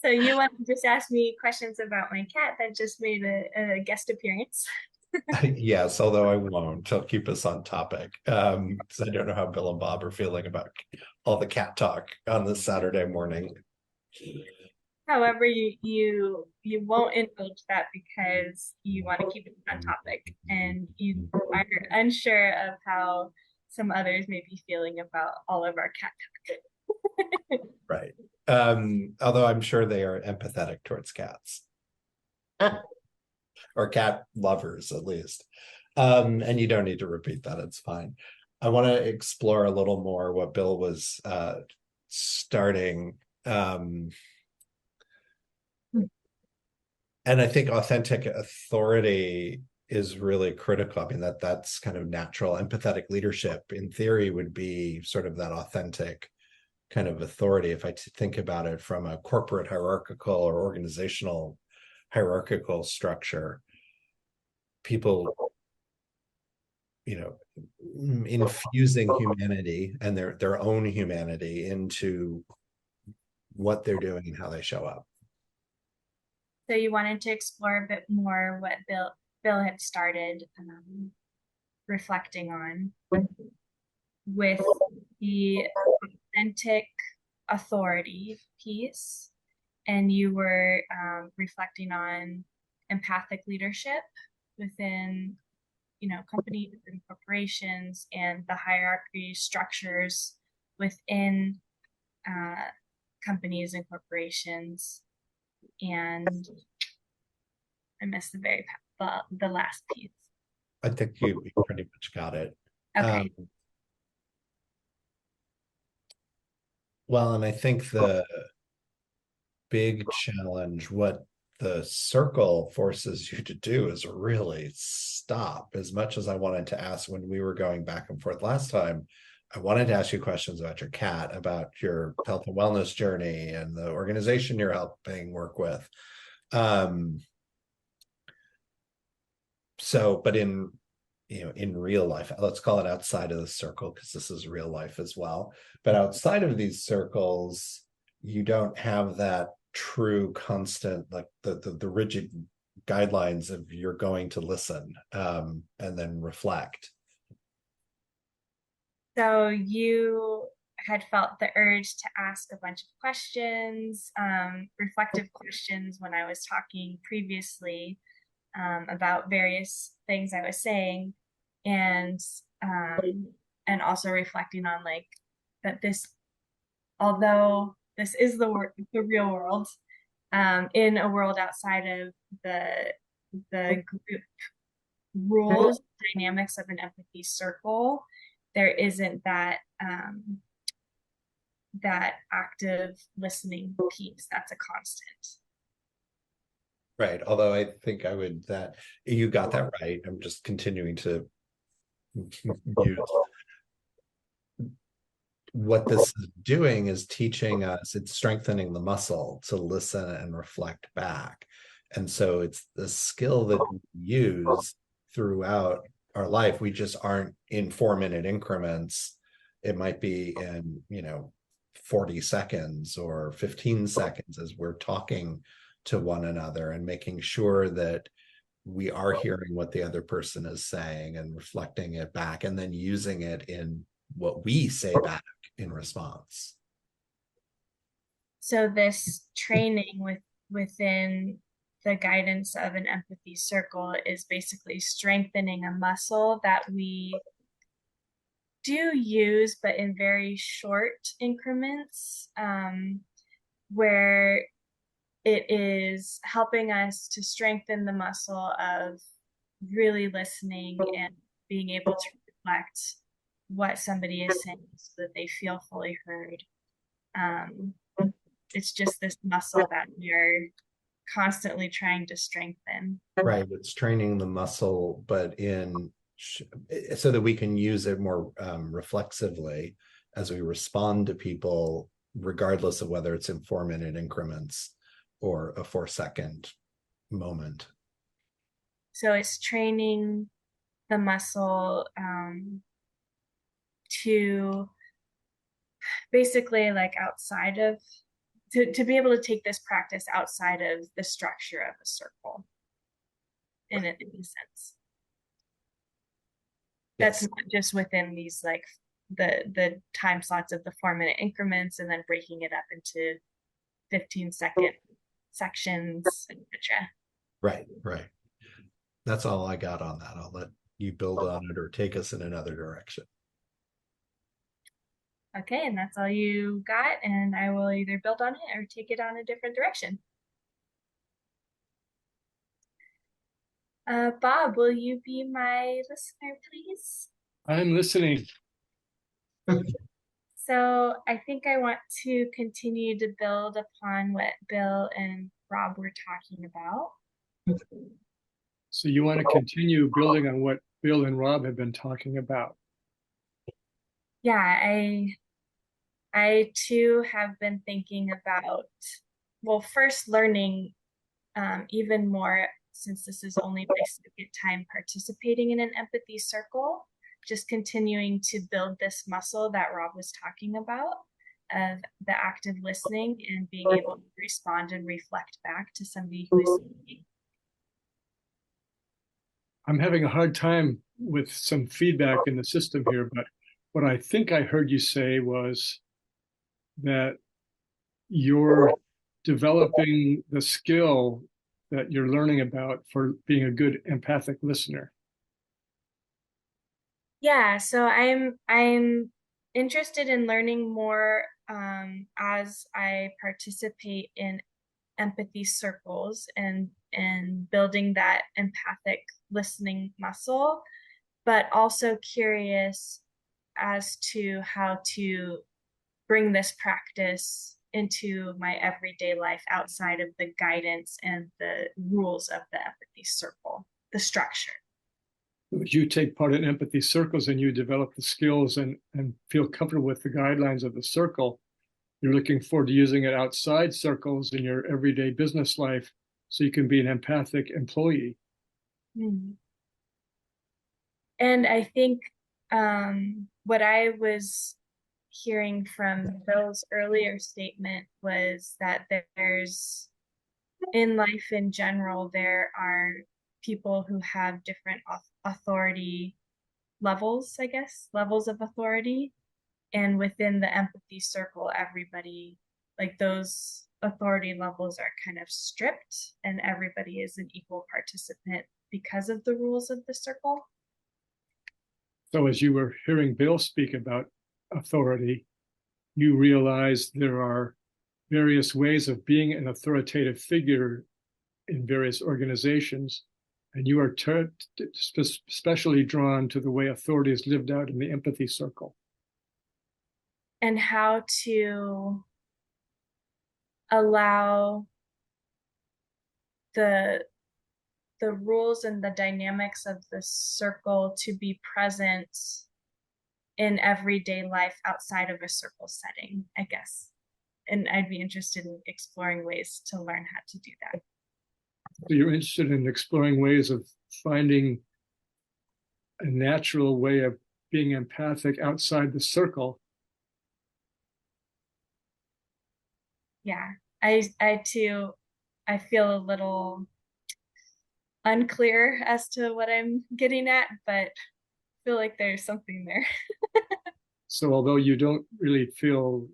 you want to just ask me questions about my cat that just made a guest appearance? Yes, although I won't. I'll keep us on topic. Because I don't know how Bill and Bob are feeling about all the cat talk on this Saturday morning. However, you won't indulge that because you want to keep it on topic and you are unsure of how some others may be feeling about all of our cat talk. Right. Although I'm sure they are empathetic towards cats. Or cat lovers, at least. And you don't need to repeat that, it's fine. I want to explore a little more what Bill was starting. And I think authentic authority is really critical. I mean, that's kind of natural. Empathetic leadership, in theory, would be sort of that authentic kind of authority. If I think about it from a corporate hierarchical or organizational hierarchical structure, people, infusing humanity and their own humanity into what they're doing and how they show up. So you wanted to explore a bit more what Bill had started reflecting on with the authentic authority piece, and you were reflecting on empathic leadership within companies and corporations and the hierarchy structures within companies and corporations. And I missed the last piece. I think you pretty much got it. Okay. Well, and I think the big challenge, what the circle forces you to do is really stop. As much as I wanted to ask when we were going back and forth last time, I wanted to ask you questions about your cat, about your health and wellness journey and the organization you're helping work with. But in real life, let's call it outside of the circle, because this is real life as well. But outside of these circles, you don't have that true constant, like the rigid guidelines of you're going to listen and then reflect. So you had felt the urge to ask a bunch of questions, reflective questions when I was talking previously about various things I was saying, and also reflecting on like that although this is the real world, in a world outside of the group rules, dynamics of an empathy circle, there isn't that that active listening piece that's a constant. Right. Although I think that you got that right. I'm just continuing to use what this is doing is teaching us, it's strengthening the muscle to listen and reflect back. And so it's the skill that we use throughout our life. We just aren't in 4-minute increments. It might be in, 40 seconds or 15 seconds as we're talking to one another and making sure that we are hearing what the other person is saying and reflecting it back and then using it in what we say back in response. So this training within the guidance of an empathy circle is basically strengthening a muscle that we do use, but in very short increments, where it is helping us to strengthen the muscle of really listening and being able to reflect what somebody is saying so that they feel fully heard. It's just this muscle that we're constantly trying to strengthen. Right, it's training the muscle, but so that we can use it more reflexively as we respond to people, regardless of whether it's in 4-minute increments or a 4-second moment. So it's training the muscle to basically like outside of, to be able to take this practice outside of the structure of a circle in a sense. Yes. That's not just within these like the time slots of the 4-minute increments and then breaking it up into 15-second sections, etc. Right. That's all I got on that. I'll let you build on it or take us in another direction. Okay, and that's all you got, and I will either build on it or take it on a different direction. Bob, will you be my listener, please? I'm listening. So I think I want to continue to build upon what Bill and Rob were talking about. So you want to continue building on what Bill and Rob have been talking about? Yeah, I too have been thinking about, well, first learning even more, since this is only my second time participating in an empathy circle, just continuing to build this muscle that Rob was talking about of the active listening and being able to respond and reflect back to somebody who is speaking. I'm having a hard time with some feedback in the system here, but what I think I heard you say was that you're developing the skill that you're learning about for being a good empathic listener. Yeah, so I'm interested in learning more as I participate in empathy circles and building that empathic listening muscle, but also curious as to how to bring this practice into my everyday life outside of the guidance and the rules of the empathy circle, the structure. You take part in empathy circles and you develop the skills and feel comfortable with the guidelines of the circle. You're looking forward to using it outside circles in your everyday business life so you can be an empathic employee. Mm. And I think what I was hearing from Bill's earlier statement was that there's, in life in general, there are people who have different authority levels, I guess, levels of authority. And within the empathy circle, everybody, like those authority levels are kind of stripped and everybody is an equal participant because of the rules of the circle. So as you were hearing Bill speak about authority, you realize there are various ways of being an authoritative figure in various organizations, and you are especially drawn to the way authority is lived out in the empathy circle. And how to allow the rules and the dynamics of the circle to be present in everyday life outside of a circle setting, I guess. And I'd be interested in exploring ways to learn how to do that. So you're interested in exploring ways of finding a natural way of being empathic outside the circle. Yeah, I too, I feel a little unclear as to what I'm getting at, but feel like there's something there. So although you don't really feel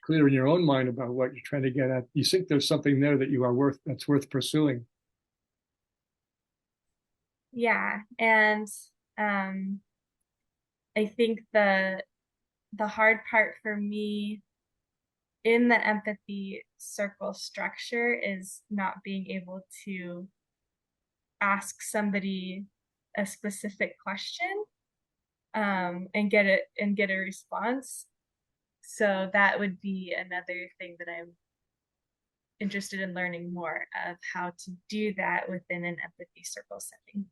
clear in your own mind about what you're trying to get at, you think there's something there that that's worth pursuing. Yeah, and I think the hard part for me in the empathy circle structure is not being able to ask somebody a specific question and get a response. So that would be another thing that I'm interested in learning more of, how to do that within an empathy circle setting.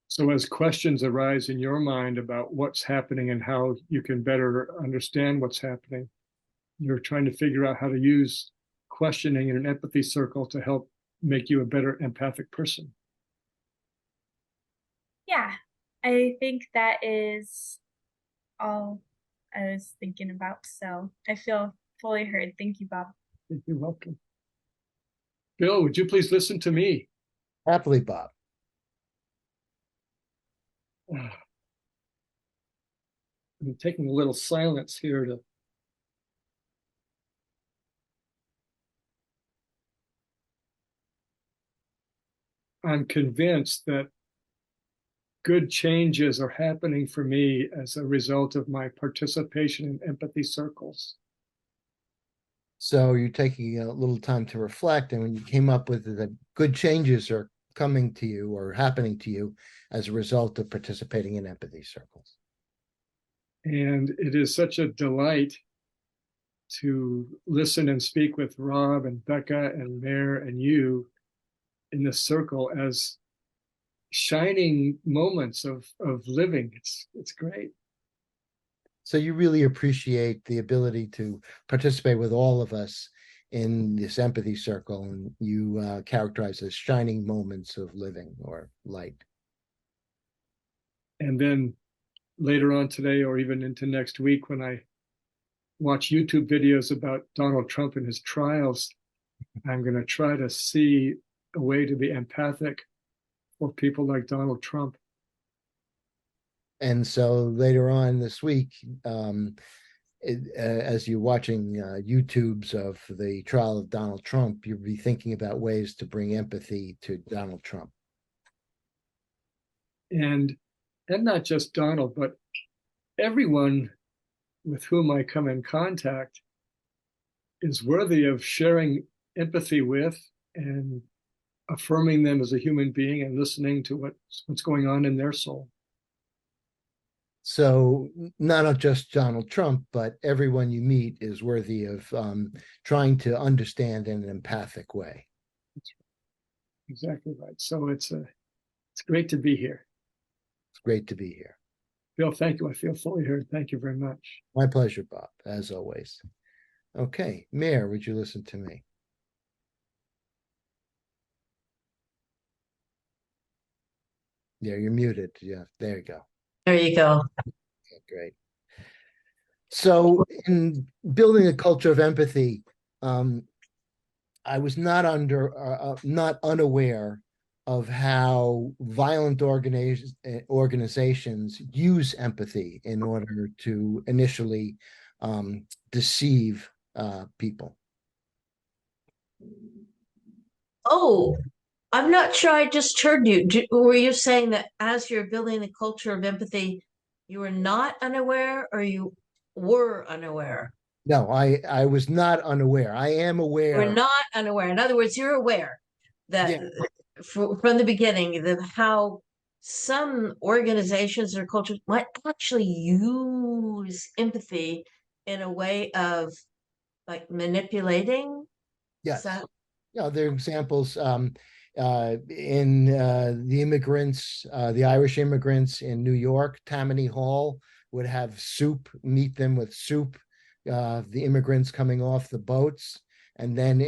So as questions arise in your mind about what's happening and how you can better understand what's happening, you're trying to figure out how to use questioning in an empathy circle to help make you a better empathic person. Yeah, I think that is all I was thinking about. So I feel fully heard. Thank you, Bob. You're welcome. Bill, would you please listen to me? Happily, Bob. I'm taking a little silence here to I'm convinced that good changes are happening for me as a result of my participation in empathy circles. So you're taking a little time to reflect, and when you came up with it, that good changes are coming to you or happening to you as a result of participating in empathy circles. And it is such a delight to listen and speak with Rob and Becca and Mair and you in this circle as shining moments of living. It's great. So you really appreciate the ability to participate with all of us in this empathy circle, and you characterize as shining moments of living or light. And then later on today, or even into next week, when I watch YouTube videos about Donald Trump and his trials, I'm going to try to see a way to be empathic for people like Donald Trump. And so later on this week, as you're watching YouTubes of the trial of Donald Trump, you'll be thinking about ways to bring empathy to Donald Trump. And not just Donald, but everyone with whom I come in contact is worthy of sharing empathy with and affirming them as a human being and listening to what's going on in their soul. So not just Donald Trump, but everyone you meet is worthy of trying to understand in an empathic way. That's right. Exactly right. So it's great to be here. It's great to be here. Bill, thank you. I feel fully heard. Thank you very much. My pleasure, Bob, as always. Okay, Mair, would you listen to me? Yeah, you're muted. Yeah, there you go. There you go. Okay, great. So in building a culture of empathy, I was not unaware of how violent organizations use empathy in order to initially deceive people. Oh, I'm not sure I just heard you. Were you saying that as you're building the culture of empathy, you were not unaware, or you were unaware? No, I was not unaware. I am aware. We're not unaware. In other words, you're aware that from the beginning, how some organizations or cultures might actually use empathy in a way of like manipulating. Yes. Yeah, there are examples in the immigrants, the Irish immigrants in New York. Tammany Hall would have soup, meet them with soup. The immigrants coming off the boats, and then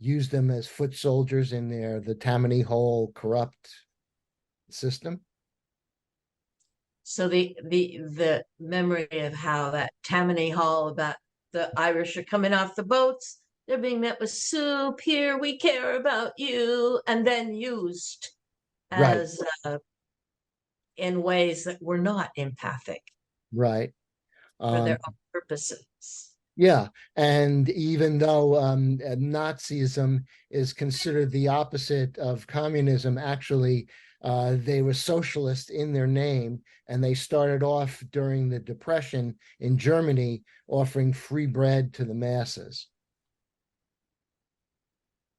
use them as foot soldiers in the Tammany Hall corrupt system. So the memory of how that Tammany Hall about the Irish are coming off the boats, they're being met with soup. Here, we care about you, and then used as in ways that were not empathic. Right. For their own purposes. Yeah, and even though Nazism is considered the opposite of communism, actually, they were socialist in their name, and they started off during the Depression in Germany offering free bread to the masses.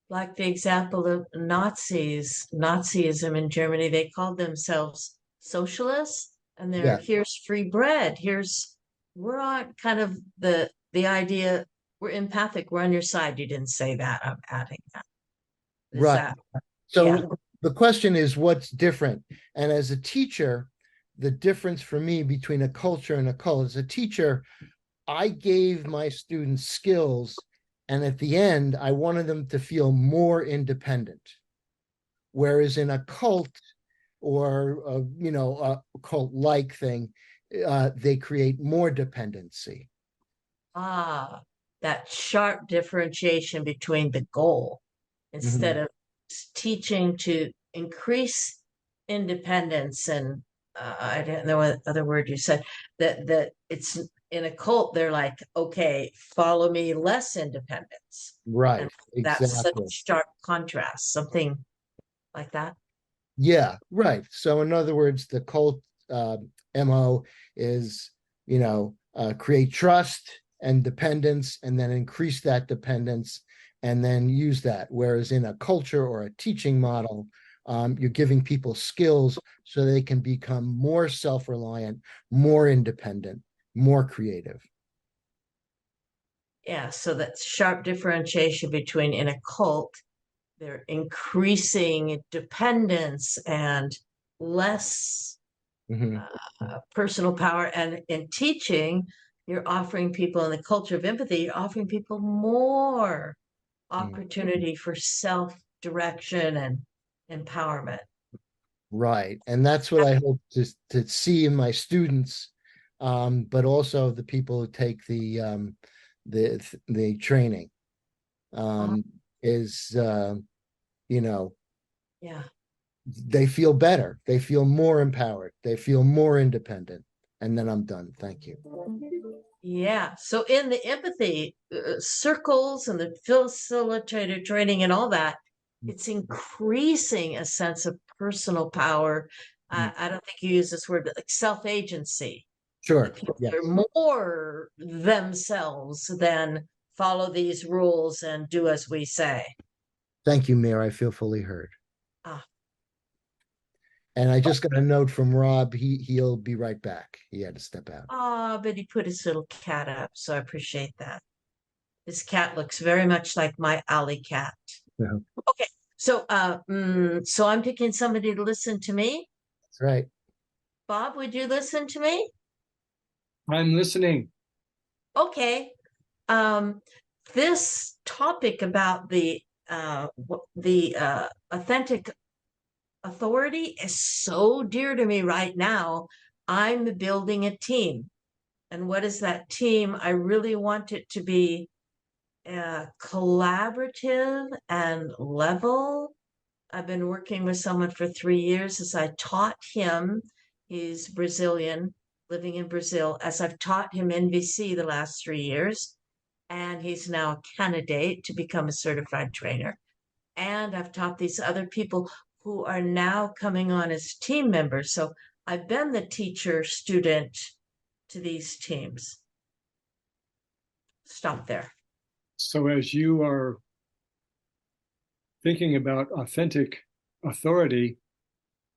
Like the example of Nazism in Germany, they called themselves socialists, and here's free bread. We're on kind of the idea, we're empathic, we're on your side. You didn't say that, I'm adding that. The question is, what's different? And as a teacher, the difference for me between a culture and a cult, as a teacher, I gave my students skills, and at the end, I wanted them to feel more independent. Whereas in a cult or a cult-like thing, they create more dependency. That sharp differentiation between the goal, instead of teaching to increase independence, and I don't know what other word you said, that it's in a cult, they're like, okay, follow me, less independence. Right. And exactly. that's such a sharp contrast, something like that. Yeah, right. So in other words, the cult MO is, create trust and dependence, and then increase that dependence, and then use that. Whereas in a culture or a teaching model, you're giving people skills so they can become more self-reliant, more independent, more creative. Yeah, so that sharp differentiation between, in a cult, they're increasing dependence and less personal power. And in teaching, you're offering people, in the culture of empathy, you're offering people more opportunity for self-direction and empowerment. Right. And that's what I hope to see in my students, but also the people who take the training, they feel better, they feel more empowered, they feel more independent. And then I'm done. Thank you. Yeah. So in the empathy circles and the facilitator training and all that, it's increasing a sense of personal power. I don't think you use this word, but like self-agency. Sure. People Yes. are more themselves than follow these rules and do as we say. Thank you, Mair. I feel fully heard. Ah. And I just got a note from Rob. He'll be right back. He had to step out. But he put his little cat up, so I appreciate that. This cat looks very much like my alley cat. Yeah. Okay, so so I'm picking somebody to listen to me. That's right. Bob, would you listen to me? I'm listening. Okay. This topic about the authentic authority is so dear to me right now. I'm building a team. And what is that team? I really want it to be collaborative and level. I've been working with someone for 3 years as I taught him. He's Brazilian, living in Brazil, as I've taught him NVC the last 3 years. And he's now a candidate to become a certified trainer. And I've taught these other people who are now coming on as team members. So I've been the teacher student to these teams. Stop there. So as you are thinking about authentic authority,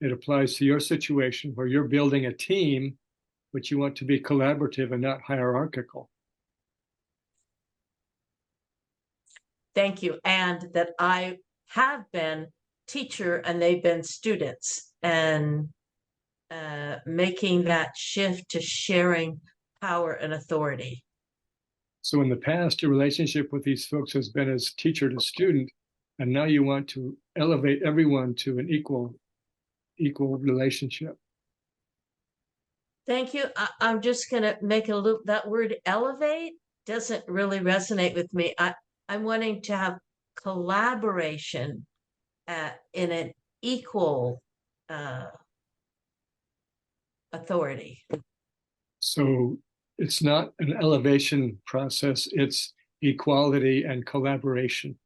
it applies to your situation where you're building a team, but you want to be collaborative and not hierarchical. Thank you. And that I have been teacher and they've been students, and making that shift to sharing power and authority. So in the past, your relationship with these folks has been as teacher to student, and now you want to elevate everyone to an equal relationship. Thank you. I'm just going to make a loop. That word elevate doesn't really resonate with me. I'm wanting to have collaboration in an equal authority. So it's not an elevation process, it's equality and collaboration.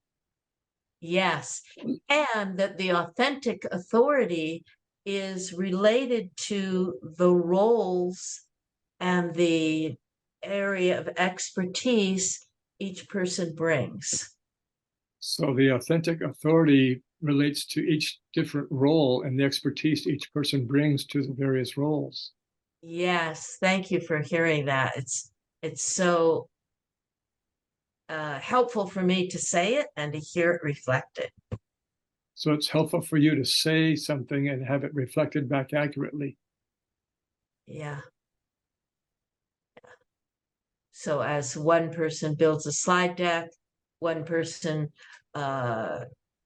Yes, and that the authentic authority is related to the roles and the area of expertise each person brings. So the authentic authority relates to each different role and the expertise each person brings to the various roles. Yes, thank you for hearing that. It's so helpful for me to say it and to hear it reflected. So it's helpful for you to say something and have it reflected back accurately. Yeah. So as one person builds a slide deck, one person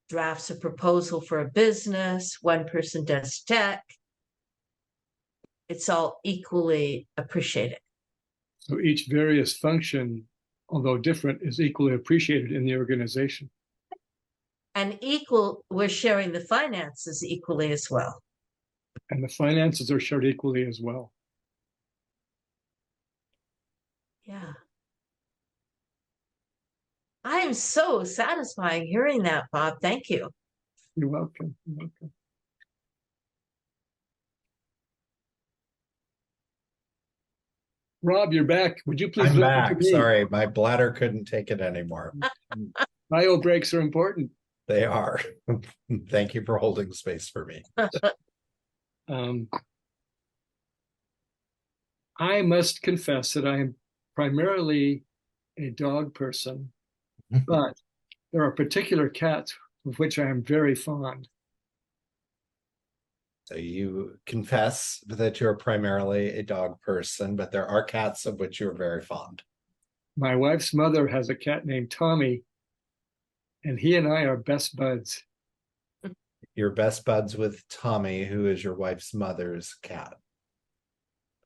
drafts a proposal for a business, one person does tech, it's all equally appreciated. So each various function, although different, is equally appreciated in the organization. And we're sharing the finances equally as well. And the finances are shared equally as well. Yeah. I am so satisfying hearing that, Bob. Thank you. You're welcome. You're welcome. Rob, you're back. Would you please? I'm back. Sorry, my bladder couldn't take it anymore. Bio breaks are important. They are. Thank you for holding space for me. I must confess that I am primarily a dog person, but there are particular cats of which I am very fond. So you confess that you're primarily a dog person, but there are cats of which you're very fond. My wife's mother has a cat named Tommy, and he and I are best buds. You're best buds with Tommy, who is your wife's mother's cat.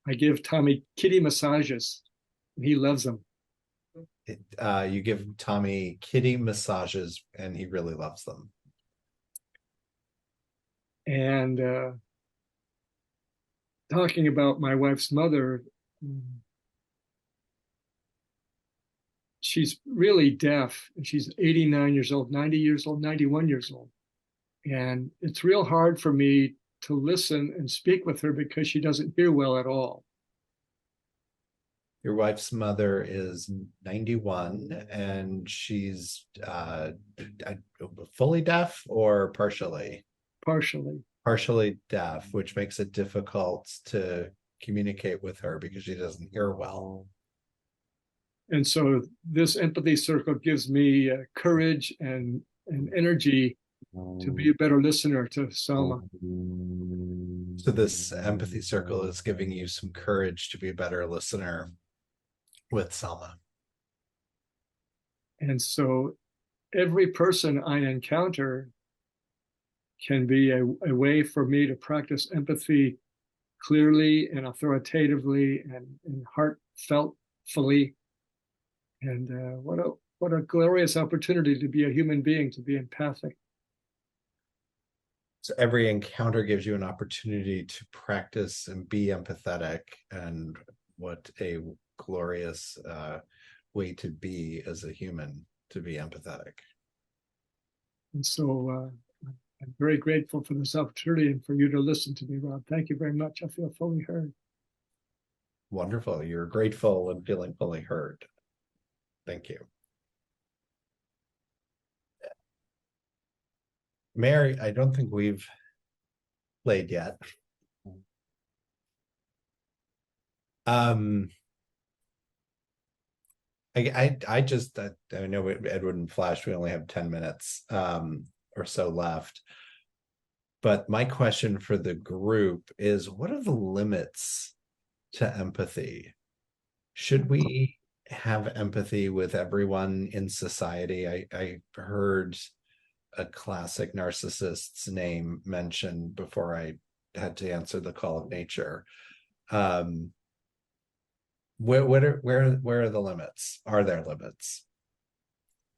I give Tommy kitty massages, and he loves them. You give Tommy kitty massages, and he really loves them. And talking about my wife's mother, she's really deaf, and she's 89 years old, 90 years old, 91 years old. And it's real hard for me to listen and speak with her because she doesn't hear well at all. Your wife's mother is 91 and she's fully deaf or partially? Partially. Partially deaf, which makes it difficult to communicate with her because she doesn't hear well. And so this empathy circle gives me courage and energy to be a better listener to Selma. So this empathy circle is giving you some courage to be a better listener with Selma. And so every person I encounter can be a way for me to practice empathy clearly and authoritatively and heartfeltfully. And what a glorious opportunity to be a human being, to be empathic. So every encounter gives you an opportunity to practice and be empathetic, and what a glorious way to be as a human, to be empathetic. And so I'm very grateful for this opportunity and for you to listen to me, Rob. Thank you very much. I feel fully heard. Wonderful. You're grateful and feeling fully heard. Thank you. Mair, I don't think we've played yet. I know Edwin and Flash, we only have 10 minutes or so left. But my question for the group is, what are the limits to empathy? Should we have empathy with everyone in society? I heard a classic narcissist's name mentioned before I had to answer the call of nature. Where are the limits? Are there limits?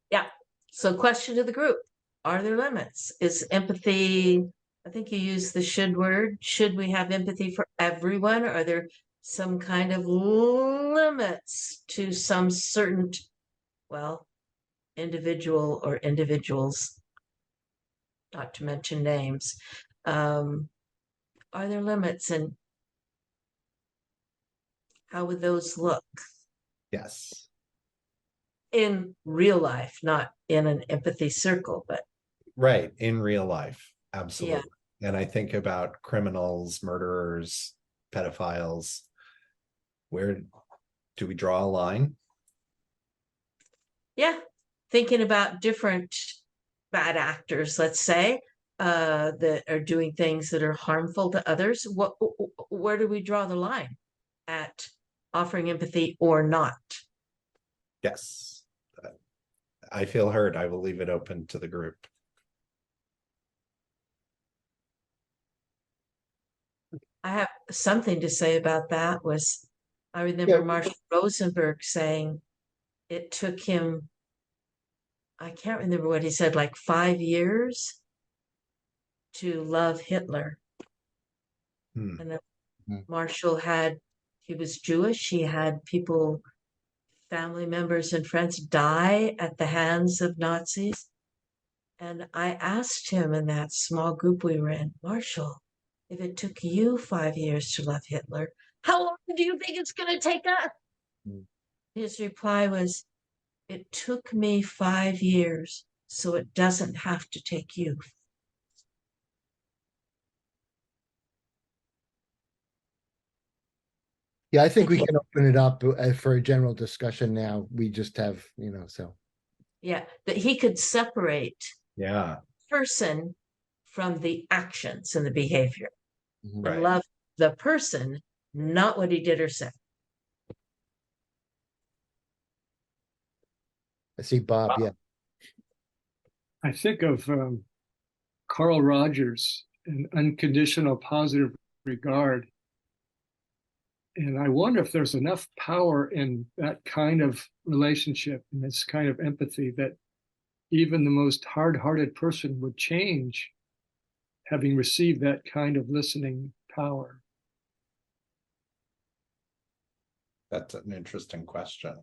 Yeah. So question to the group, are there limits? Is empathy, I think you used the should word, should we have empathy for everyone? Are there some kind of limits to some certain, well, individual or individuals, not to mention names? Are there limits, and how would those look? Yes. In real life, not in an empathy circle, but right, in real life, absolutely. Yeah. And I think about criminals, murderers, pedophiles. Where do we draw a line? Yeah, thinking about different bad actors, let's say, that are doing things that are harmful to others. Where do we draw the line at offering empathy or not? Yes, I feel heard. I will leave it open to the group. I have something to say about that. I remember Marshall Rosenberg saying it took him, I can't remember what he said, like 5 years to love Hitler. And then Marshall he was Jewish. He had people, family members and friends die at the hands of Nazis. And I asked him in that small group we were in, Marshall, if it took you 5 years to love Hitler, how long do you think it's going to take us? His reply was, it took me 5 years, so it doesn't have to take you. Yeah, I think we can open it up for a general discussion now. We just have, so. Yeah, that he could separate person from the actions and the behavior. Right. And love the person, not what he did or said. I see Bob, yeah. I think of Carl Rogers and unconditional positive regard. And I wonder if there's enough power in that kind of relationship and this kind of empathy that even the most hard-hearted person would change having received that kind of listening power. That's an interesting question.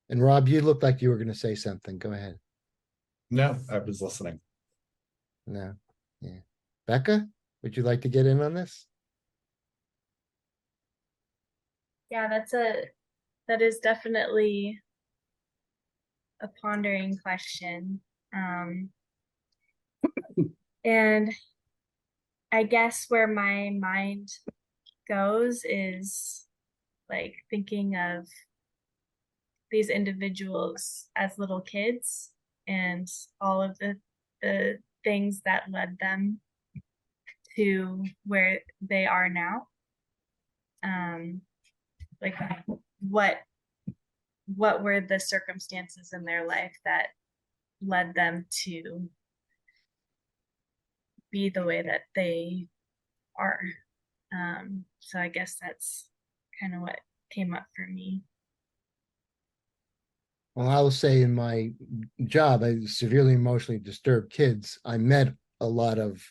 And Rob, you looked like you were going to say something. Go ahead. No, I was listening. No. Yeah. Becca, would you like to get in on this? Yeah, that is definitely a pondering question. And I guess where my mind goes is like thinking of these individuals as little kids and all of the things that led them to where they are now. Like what were the circumstances in their life that led them to be the way that they are. So I guess that's kind of what came up for me. Well, I will say in my job, I severely emotionally disturbed kids. I met a lot of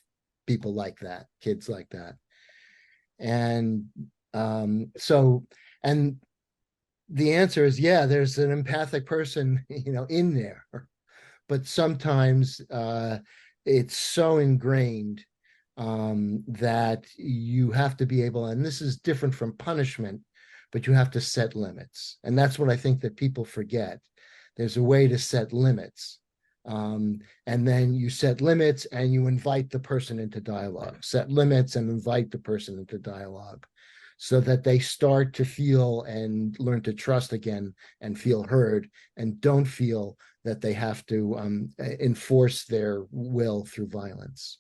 people like that, kids like that. And and the answer is, yeah, there's an empathic person, in there. But sometimes it's so ingrained that you have to be able, and this is different from punishment, but you have to set limits. And that's what I think that people forget. There's a way to set limits. And then you set limits and you invite the person into dialogue. Set limits and invite the person into dialogue so that they start to feel and learn to trust again and feel heard and don't feel that they have to enforce their will through violence.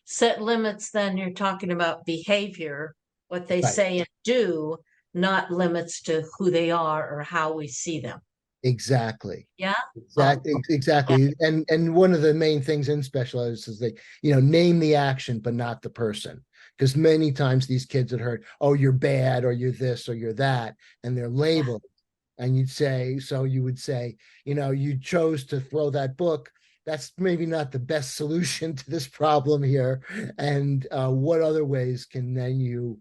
Set limits, then you're talking about behavior, what they Right. say and do, not limits to who they are or how we see them. Exactly. Yeah. Exactly. And one of the main things in specialized is they, name the action, but not the person. Because many times these kids had heard, oh, you're bad, or you're this, or you're that, and they're labeled. And you would say, you chose to throw that book. That's maybe not the best solution to this problem here. And what other ways can then you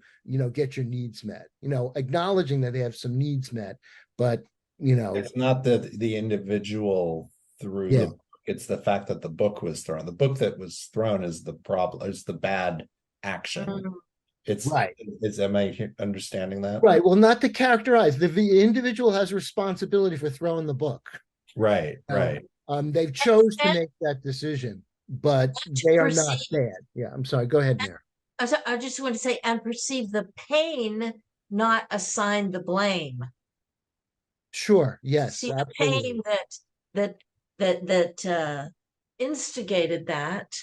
get your needs met? Acknowledging that they have some needs met, but it's not the individual through the book, it's the fact that the book was thrown. The book that was thrown is the problem, is the bad action. It's right. Am I understanding that? Right. Well, not to characterize. The individual has responsibility for throwing the book. Right. Right. They've chose to make that decision, but they are not bad. Yeah. I'm sorry. Go ahead, Mair. I just want to say, and perceive the pain, not assign the blame. Sure. Yes. See absolutely. the pain that instigated that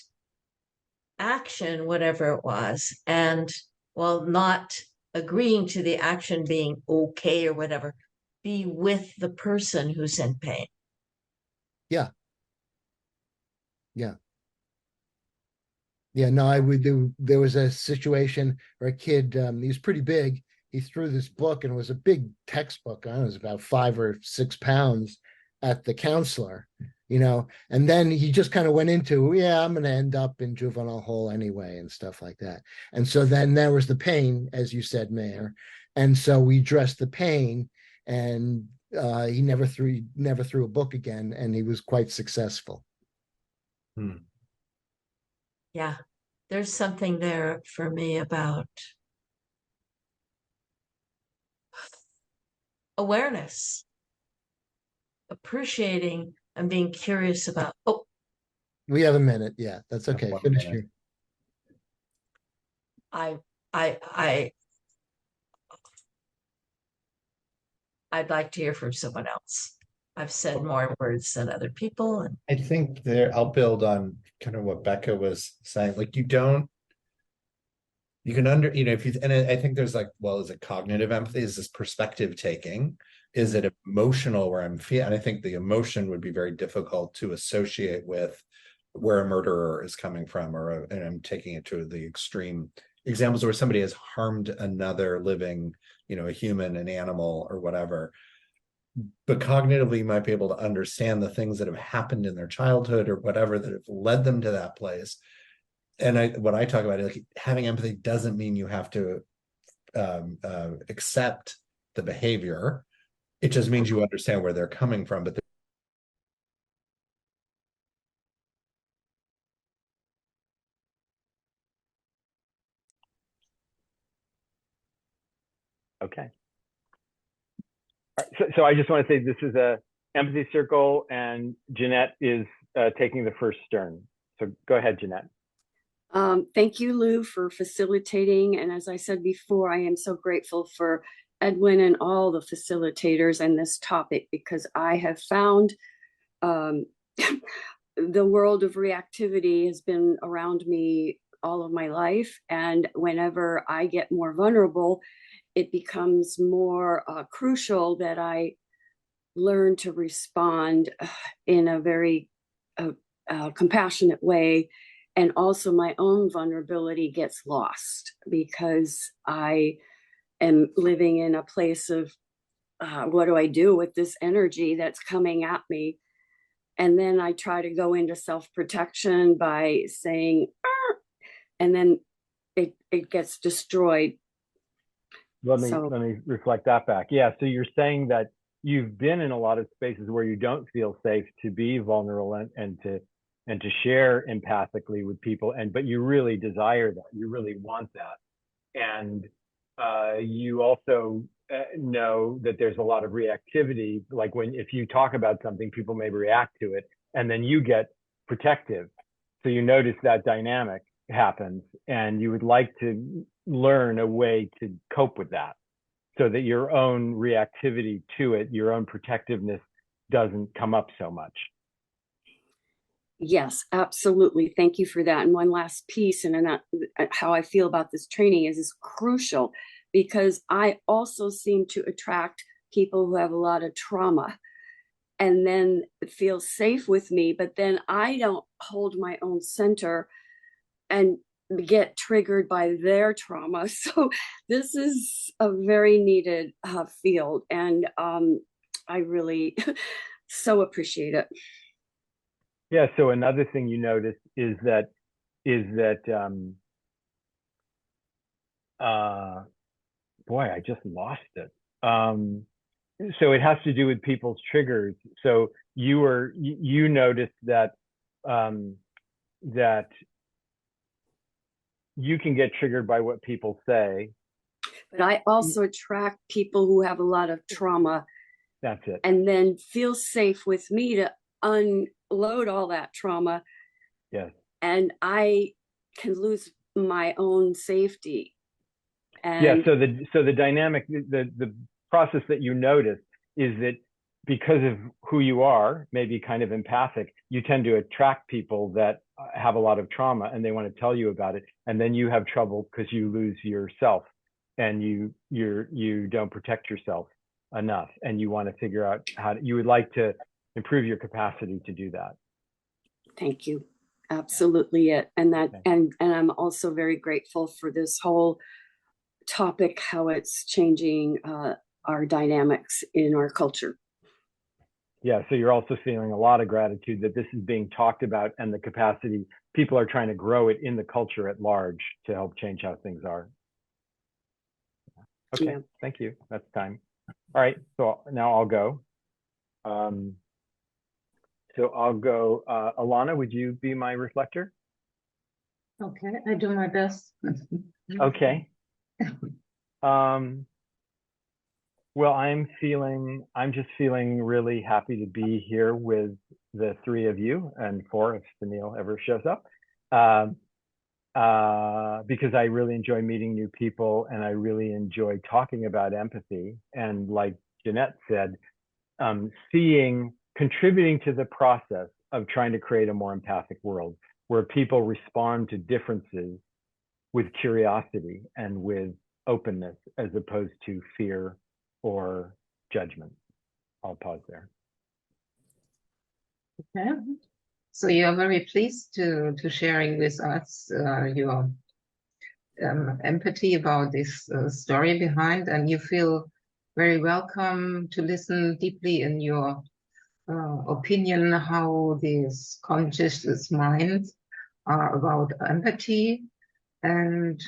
action, whatever it was, and while not agreeing to the action being okay or whatever, be with the person who's in pain. Yeah. Yeah. Yeah. No, I would do. There was a situation where a kid, he was pretty big. He threw this book, and it was a big textbook. I don't know, it was about 5 or 6 pounds at the counselor, and then he just kind of went into, yeah, I'm going to end up in juvenile hall anyway and stuff like that. And so then there was the pain, as you said, Mair. And so we addressed the pain, and he never threw a book again, and he was quite successful. Yeah, there's something there for me about awareness, appreciating and being curious about. Oh, we have a minute. Yeah, that's okay. Finish here. I'd like to hear from someone else. I've said more words than other people. And I think I'll build on kind of what Becca was saying. Like you can and I think there's like, well, is it cognitive empathy? Is this perspective taking? Is it emotional where I'm feeling? And I think the emotion would be very difficult to associate with where a murderer is coming from, and I'm taking it to the extreme examples where somebody has harmed another living, a human, an animal, or whatever. But cognitively, you might be able to understand the things that have happened in their childhood or whatever that have led them to that place. And what I talk about is like having empathy doesn't mean you have to accept the behavior. It just means you understand where they're coming from. But so I just want to say this is a empathy circle, and Jeanette is taking the first turn. So go ahead, Jeanette. Thank you, Lou, for facilitating. And as I said before, I am so grateful for Edwin and all the facilitators and this topic, because I have found the world of reactivity has been around me all of my life. And whenever I get more vulnerable, it becomes more crucial that I learn to respond in a very compassionate way. And also my own vulnerability gets lost because I am living in a place of what do I do with this energy that's coming at me? And then I try to go into self-protection by saying, and then it gets destroyed. Let me reflect that back. Yeah, so you're saying that you've been in a lot of spaces where you don't feel safe to be vulnerable and to share empathically with people, but you really desire that, you really want that. And you also know that there's a lot of reactivity, like if you talk about something, people may react to it, and then you get protective. So you notice that dynamic happens, and you would like to learn a way to cope with that so that your own reactivity to it, your own protectiveness doesn't come up so much. Yes, absolutely. Thank you for that. And one last piece, and how I feel about this training is crucial, because I also seem to attract people who have a lot of trauma and then feel safe with me, but then I don't hold my own center and get triggered by their trauma. So this is a very needed field, and I really so appreciate it. Yeah, so another thing you notice is that boy, I just lost it. So it has to do with people's triggers. So you noticed that that you can get triggered by what people say. But I also attract people who have a lot of trauma. That's it. And then feel safe with me to unload all that trauma. Yes. And I can lose my own safety. And yeah, so the dynamic, the process that you notice is that because of who you are, maybe kind of empathic, you tend to attract people that have a lot of trauma and they want to tell you about it. And then you have trouble because you lose yourself and you don't protect yourself enough. And you want to figure out you would like to improve your capacity to do that. Thank you. Absolutely it. And that, and I'm also very grateful for this whole topic, how it's changing our dynamics in our culture. Yeah, so you're also feeling a lot of gratitude that this is being talked about and the capacity, people are trying to grow it in the culture at large to help change how things are. Okay, yeah. Thank you. That's time. All right, so now I'll go. So I'll go, Alana, would you be my reflector? Okay, I do my best. Okay. Well, I'm just feeling really happy to be here with the three of you, and four if Sunil ever shows up, because I really enjoy meeting new people and I really enjoy talking about empathy. And like Jeanette said, contributing to the process of trying to create a more empathic world where people respond to differences with curiosity and with openness as opposed to fear or judgment. I'll pause there. Okay. So you are very pleased to sharing with us your empathy about this story behind, and you feel very welcome to listen deeply in your opinion how this conscious mind are about empathy and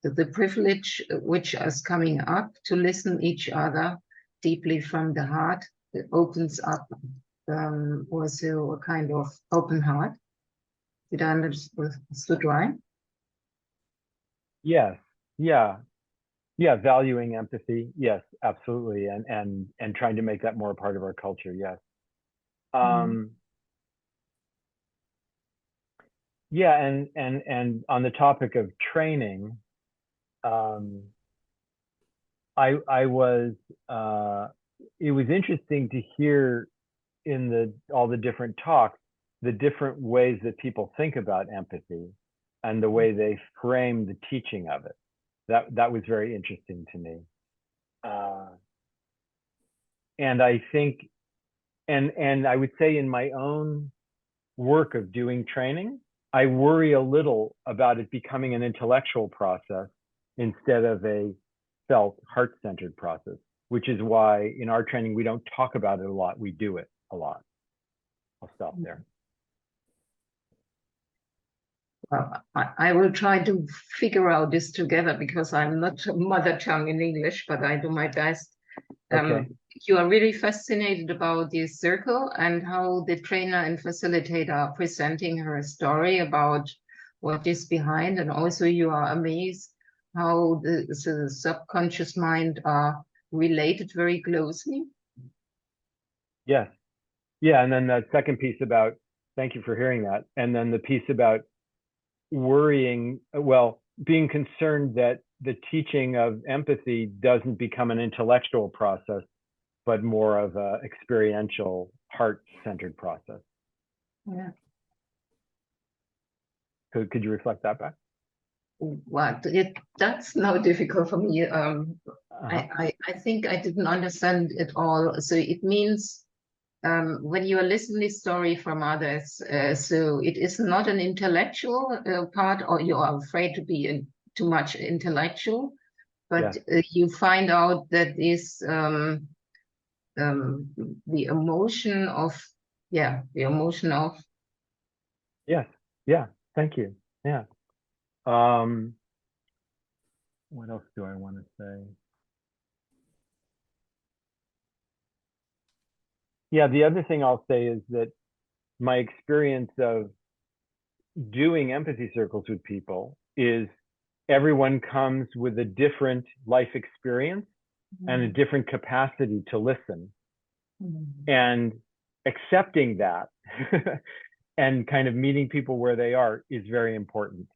the privilege which is coming up to listen each other deeply from the heart. It opens up also a kind of open heart. Did I understood right? Yes, yeah. Yeah, valuing empathy. Yes, absolutely. And trying to make that more a part of our culture. Yes. Yeah, and on the topic of training, I was it was interesting to hear in all the different talks, the different ways that people think about empathy and the way they frame the teaching of it. That was very interesting to me. And I think, and I would say in my own work of doing training, I worry a little about it becoming an intellectual process instead of a felt heart-centered process, which is why in our training, we don't talk about it a lot, we do it a lot. I'll stop there. Well, I will try to figure out this together because I'm not mother tongue in English, but I do my best. Okay. You are really fascinated about this circle and how the trainer and facilitator are presenting her story about what is behind. And also you are amazed how the subconscious mind are related very closely. Yes. Yeah. And then that second piece about, thank you for hearing that. And then the piece about worrying, well, being concerned that the teaching of empathy doesn't become an intellectual process, but more of a experiential, heart-centered process. Yeah. Could you reflect that back? What? That's now difficult for me. I think I didn't understand it all. So it means when you are listening to story from others, so it is not an intellectual part, or you are afraid to be too much intellectual, but you find out that is the emotion of, the emotion of. Yes. Yeah. Thank you. Yeah. What else do I want to say? Yeah, the other thing I'll say is that my experience of doing empathy circles with people is everyone comes with a different life experience and a different capacity to listen. And accepting that and kind of meeting people where they are is very important.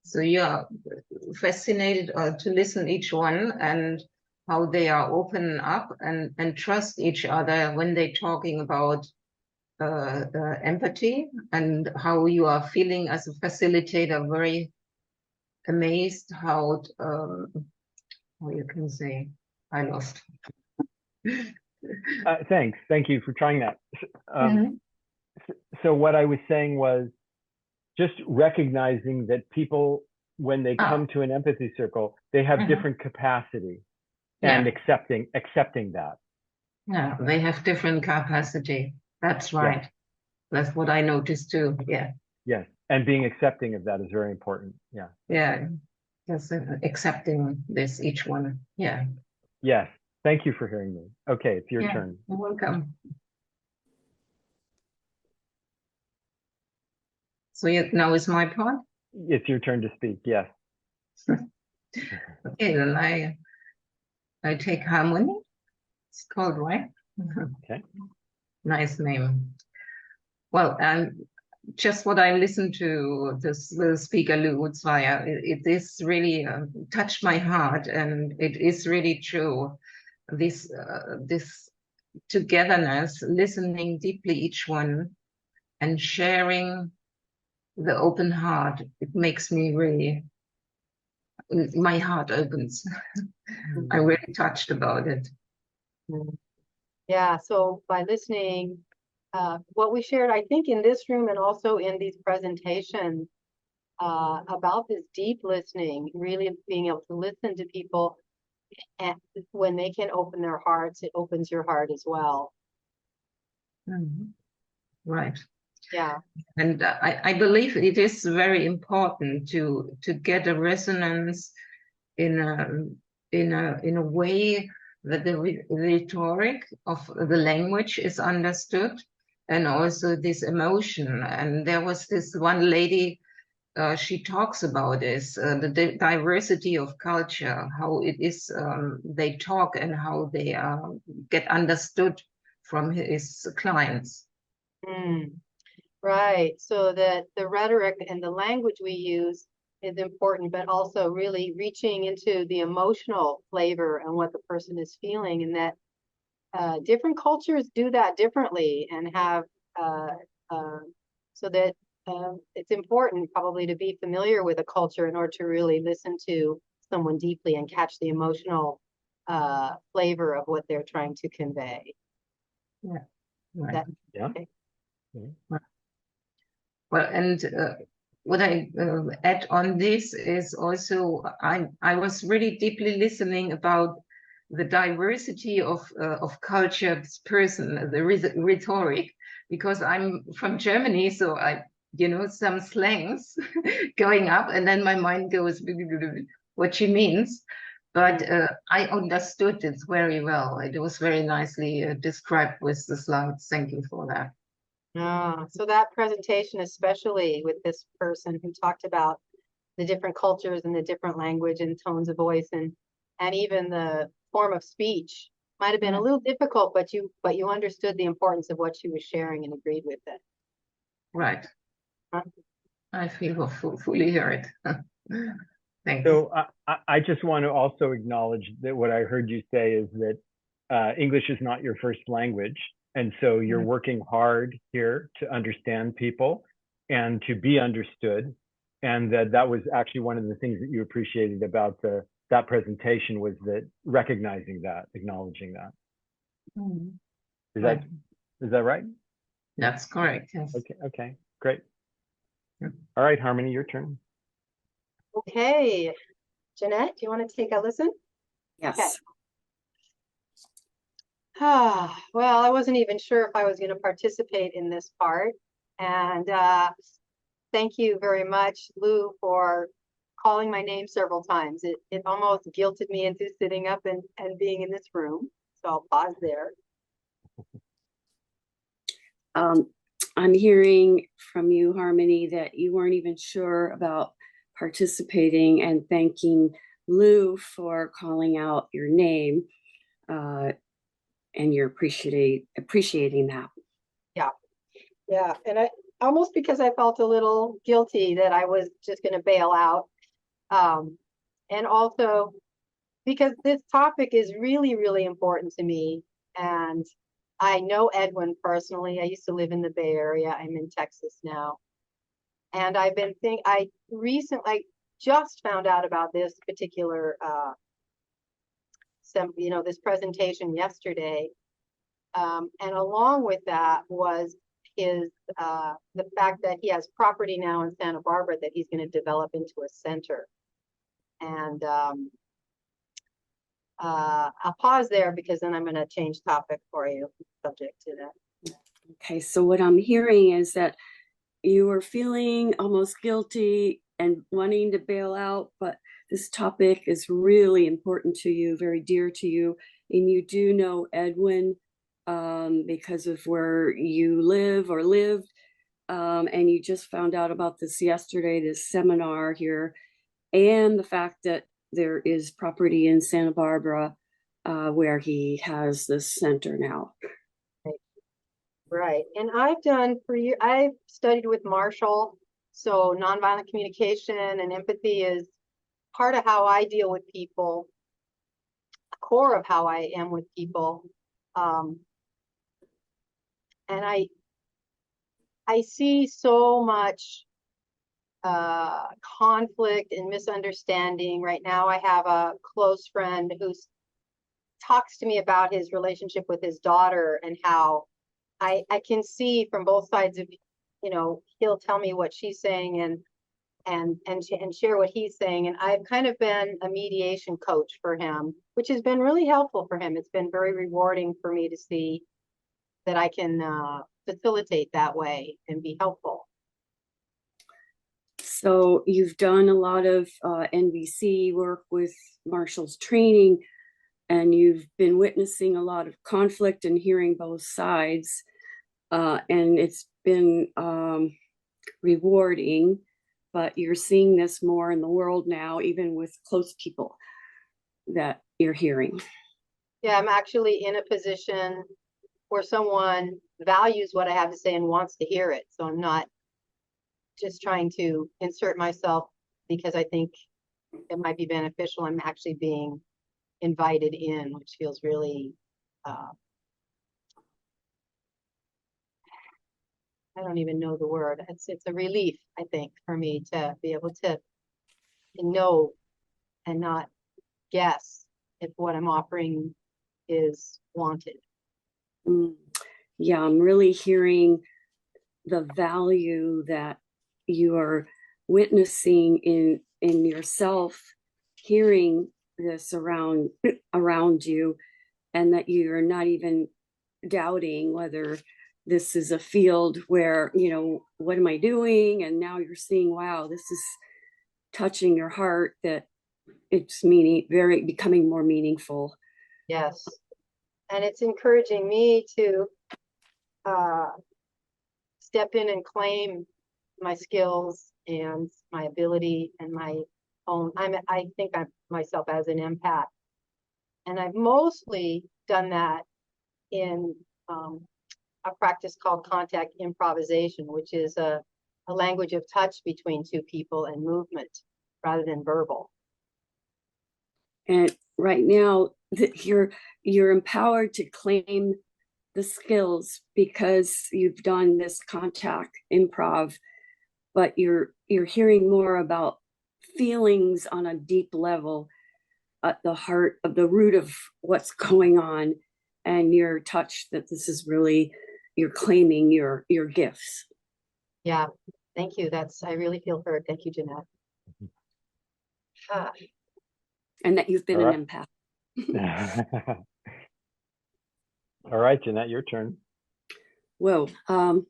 So you are fascinated to listen each one and how they are open up and trust each other when they're talking about empathy, and how you are feeling as a facilitator, very amazed how you can say, I lost. Thanks. Thank you for trying that. So what I was saying was just recognizing that people, when they come to an empathy circle, they have different capacity and accepting that. Yeah, they have different capacity. That's right. That's what I noticed too. Yeah. Yes. And being accepting of that is very important. Yeah. Yeah. Just accepting this, each one. Yeah. Yes. Thank you for hearing me. Okay, it's your turn. You're welcome. So now is my part? It's your turn to speak, yes. Okay, then I take harmony. It's called, right? Okay. Nice name. Well, just what I listened to the speaker, Zweier, it is really touched my heart, and it is really true. This togetherness, listening deeply each one, and sharing the open heart, it makes me really, my heart opens. I'm really touched about it. Yeah, so by listening, what we shared, I think in this room and also in these presentations about this deep listening, really being able to listen to people, and when they can open their hearts, it opens your heart as well. Right. Yeah. And I believe it is very important to get a resonance in a way that the rhetoric of the language is understood, and also this emotion. And there was this one lady she talks about is the diversity of culture, how it is they talk and how they get understood from his clients. Right. So that the rhetoric and the language we use is important, but also really reaching into the emotional flavor and what the person is feeling, and that different cultures do that differently and have so that it's important probably to be familiar with a culture in order to really listen to someone deeply and catch the emotional flavor of what they're trying to convey. Yeah. Right. That, Yeah. okay. Well, and what I add on this is also I was really deeply listening about the diversity of cultures person, the rhetoric, because I'm from Germany, so I some slangs going up, and then my mind goes what she means. But I understood it very well. It was very nicely described with the slides. Thank you for that. So that presentation, especially with this person who talked about the different cultures and the different language and tones of voice and even the form of speech, might have been a little difficult, but you understood the importance of what she was sharing and agreed with it. Right. I feel fully heard. Thank you. So I just want to also acknowledge that what I heard you say is that English is not your first language. And so you're working hard here to understand people and to be understood. And that was actually one of the things that you appreciated about that presentation, was that recognizing that, acknowledging that. Is that right? That's correct, yes. Okay, great. All right, Harmony, your turn. Okay. Jeanette, do you want to take a listen? Yes. Okay. Well, I wasn't even sure if I was going to participate in this part. And thank you very much, Lou, for calling my name several times. It almost guilted me into sitting up and being in this room. So I'll pause there. I'm hearing from you, Harmony, that you weren't even sure about participating, and thanking Lou for calling out your name. And you're appreciating that. Yeah. And I almost, because I felt a little guilty that I was just going to bail out. And also because this topic is really, really important to me. And I know Edwin personally. I used to live in the Bay Area. I'm in Texas now. And I've been I recently just found out about this particular this presentation yesterday, and along with that was the fact that he has property now in Santa Barbara that he's going to develop into a center. And I'll pause there because then I'm going to change topic for you, subject to that. Okay, so what I'm hearing is that you were feeling almost guilty and wanting to bail out, but this topic is really important to you, very dear to you, and you do know Edwin because of where you live or lived, and you just found out about this yesterday, this seminar here, and the fact that there is property in Santa Barbara where he has this center now. Right. And I've studied with Marshall. So nonviolent communication and empathy is part of how I deal with people, core of how I am with people. And I see so much conflict and misunderstanding. Right now, I have a close friend who talks to me about his relationship with his daughter and how I can see from both sides of, he'll tell me what she's saying and share what he's saying. And I've kind of been a mediation coach for him, which has been really helpful for him. It's been very rewarding for me to see that I can facilitate that way and be helpful. So you've done a lot of NVC work with Marshall's training, and you've been witnessing a lot of conflict and hearing both sides. And it's been rewarding but you're seeing this more in the world now, even with close people that you're hearing. Yeah, I'm actually in a position where someone values what I have to say and wants to hear it. So I'm not just trying to insert myself because I think it might be beneficial. I'm actually being invited in, which feels really, I don't even know the word. It's a relief, I think, for me to be able to know and not guess if what I'm offering is wanted. Yeah, I'm really hearing the value that you are witnessing in yourself, hearing this around you, and that you're not even doubting whether this is a field where, you know, what am I doing? And now you're seeing, wow, this is touching your heart, that it's becoming more meaningful. Yes. And it's encouraging me to step in and claim my skills and my ability and my own. I think I'm myself as an empath, and I've mostly done that in a practice called contact improvisation, which is a language of touch between two people and movement rather than verbal. And right now, you're empowered to claim the skills because you've done this contact improv, but you're hearing more about feelings on a deep level at the heart of the root of what's going on, and you're touched that this is really, you're claiming your gifts. Yeah, thank you. I really feel heard. Thank you, Jeanette. And that you've been an empath. All right, Jeanette, your turn. Whoa. But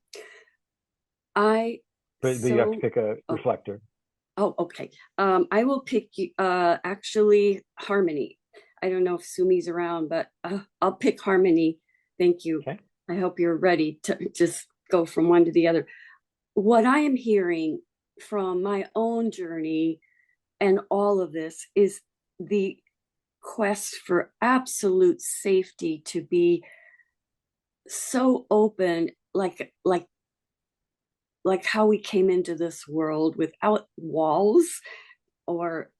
you have to pick a reflector. Oh, okay. I will pick actually Harmony. I don't know if Sumi's around, but I'll pick Harmony. Thank you. Okay. I hope you're ready to just go from one to the other. What I am hearing from my own journey and all of this is the quest for absolute safety, to be so open, like how we came into this world without walls or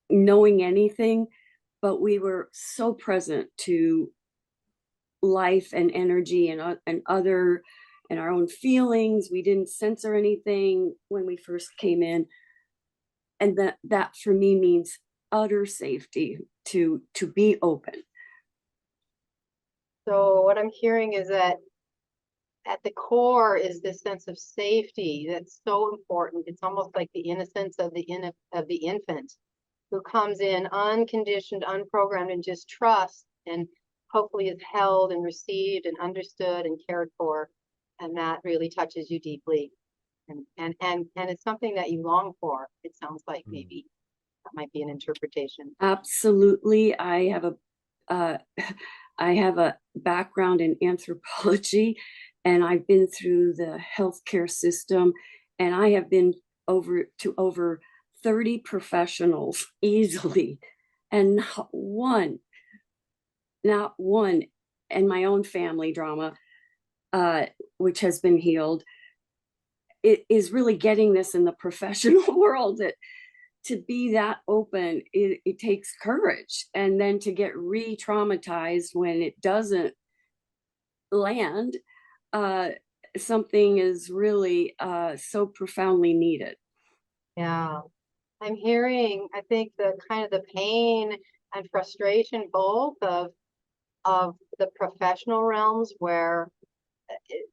knowing anything, but we were so present to life and energy and other and our own feelings. We didn't censor anything when we first came in, and that for me means utter safety, to be open. So what I'm hearing is that at the core is this sense of safety that's so important. It's almost like the innocence of the infant who comes in unconditioned, unprogrammed, and just trusts, and hopefully is held and received and understood and cared for, and that really touches you deeply, and it's something that you long for. It sounds like maybe that might be an interpretation. Absolutely. I have a background in anthropology, and I've been through the healthcare system, and I have been over 30 professionals easily, and not one in my own family drama, which has been healed, it is really getting this in the professional world, that to be that open, it takes courage, and then to get re-traumatized when it doesn't land, something is really so profoundly needed. Yeah, I'm hearing, I think, the kind of the pain and frustration both of the professional realms, where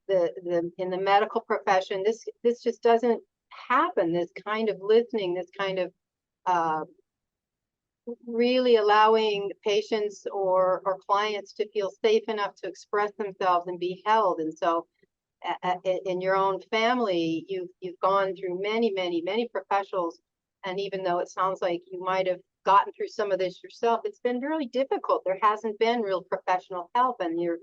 in the medical profession, this just doesn't happen. This kind of listening, this kind of really allowing patients or clients to feel safe enough to express themselves and be held. And so in your own family, you've gone through many professionals, and even though it sounds like you might have gotten through some of this yourself, it's been really difficult. There hasn't been real professional help, and you're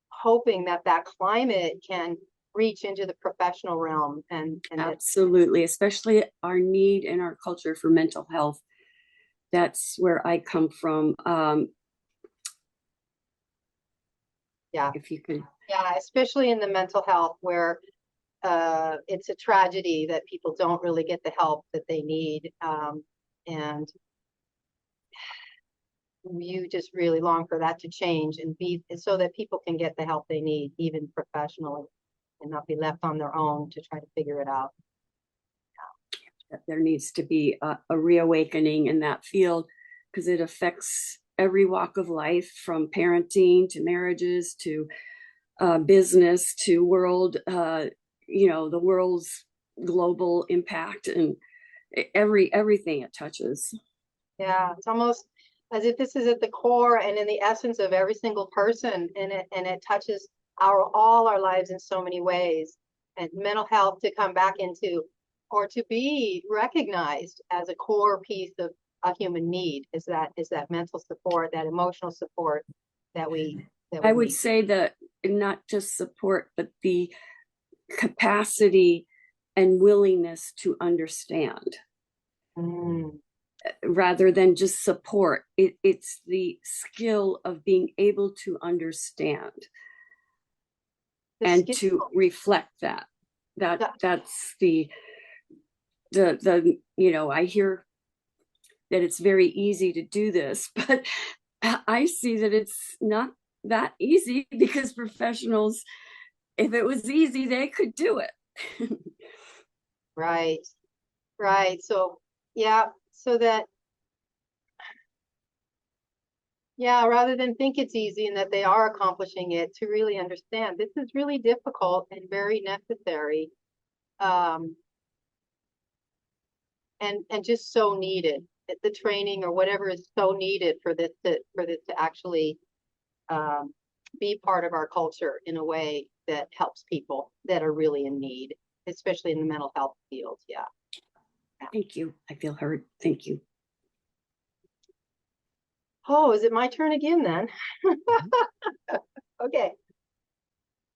hoping that climate can reach into the professional realm and absolutely, especially our need in our culture for mental health. That's where I come from. Yeah, if you could. Yeah, especially in the mental health where it's a tragedy that people don't really get the help that they need. And you just really long for that to change and be so that people can get the help they need, even professionally, and not be left on their own to try to figure it out. There needs to be a reawakening in that field because it affects every walk of life, from parenting to marriages to business to world, the world's global impact and everything it touches. Yeah, it's almost as if this is at the core and in the essence of every single person, and it touches all our lives in so many ways. And mental health to come back into, or to be recognized as a core piece of a human need, is that mental support, that emotional support that we I would say that not just support, but the capacity and willingness to understand. Rather than just support. It's the skill of being able to understand and to reflect that. That's the I hear that it's very easy to do this, but I see that it's not that easy, because professionals, if it was easy, they could do it. Right. So yeah, so that, yeah, rather than think it's easy and that they are accomplishing it, to really understand this is really difficult and very necessary, and just so needed. The training or whatever is so needed for this to actually be part of our culture in a way that helps people that are really in need, especially in the mental health field. Yeah. Thank you. I feel heard. Thank you. Oh, is it my turn again then? Okay.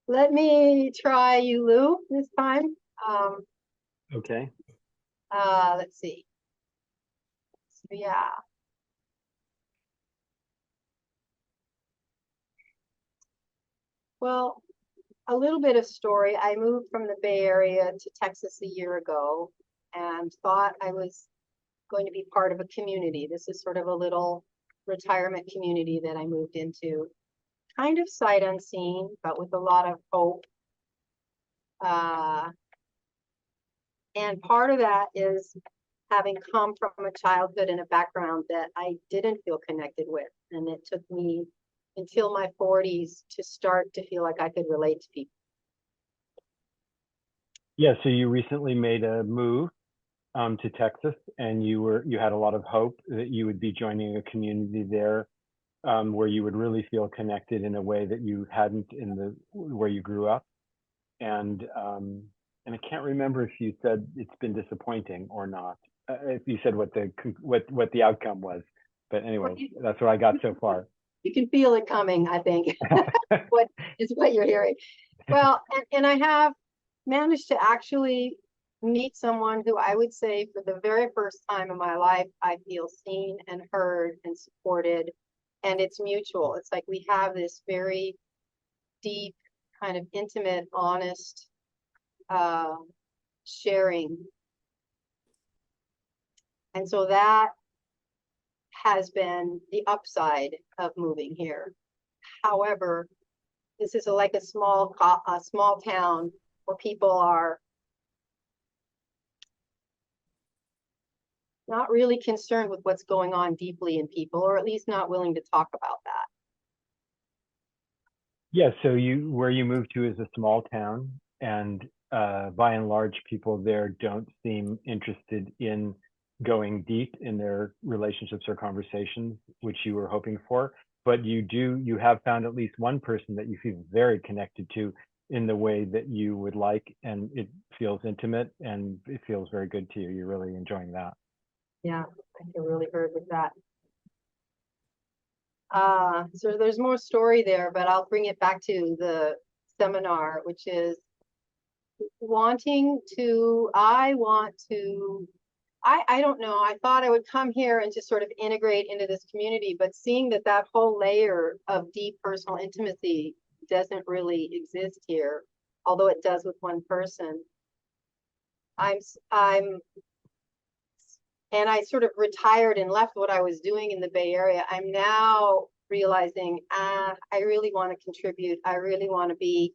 Let me try you, Lou, this time. Okay. Let's see. So, yeah. Well, a little bit of story. I moved from the Bay Area to Texas a year ago and thought I was going to be part of a community. This is sort of a little retirement community that I moved into, kind of sight unseen, but with a lot of hope. And part of that is having come from a childhood and a background that I didn't feel connected with. And it took me until my 40s to start to feel like I could relate to people. Yeah, so you recently made a move to Texas, and you had a lot of hope that you would be joining a community there where you would really feel connected in a way that you hadn't where you grew up. And I can't remember if you said it's been disappointing or not. If you said what the outcome was, but anyway, that's what I got so far. You can feel it coming, I think. What you're hearing. Well, and I have managed to actually meet someone who I would say for the very first time in my life, I feel seen and heard and supported, and it's mutual. It's like we have this very deep, kind of intimate, honest sharing. And so that has been the upside of moving here. However, this is like a small town where people are not really concerned with what's going on deeply in people, or at least not willing to talk about that. Yeah, so where you moved to is a small town, and by and large, people there don't seem interested in going deep in their relationships or conversations, which you were hoping for. But you have found at least one person that you feel very connected to in the way that you would like, and it feels intimate and it feels very good to you. You're really enjoying that. Yeah, I feel really heard with that. So there's more story there, but I'll bring it back to the seminar, which is I don't know. I thought I would come here and just sort of integrate into this community, but seeing that that whole layer of deep personal intimacy doesn't really exist here, although it does with one person. And I sort of retired and left what I was doing in the Bay Area. I'm now realizing, I really want to contribute. I really want to be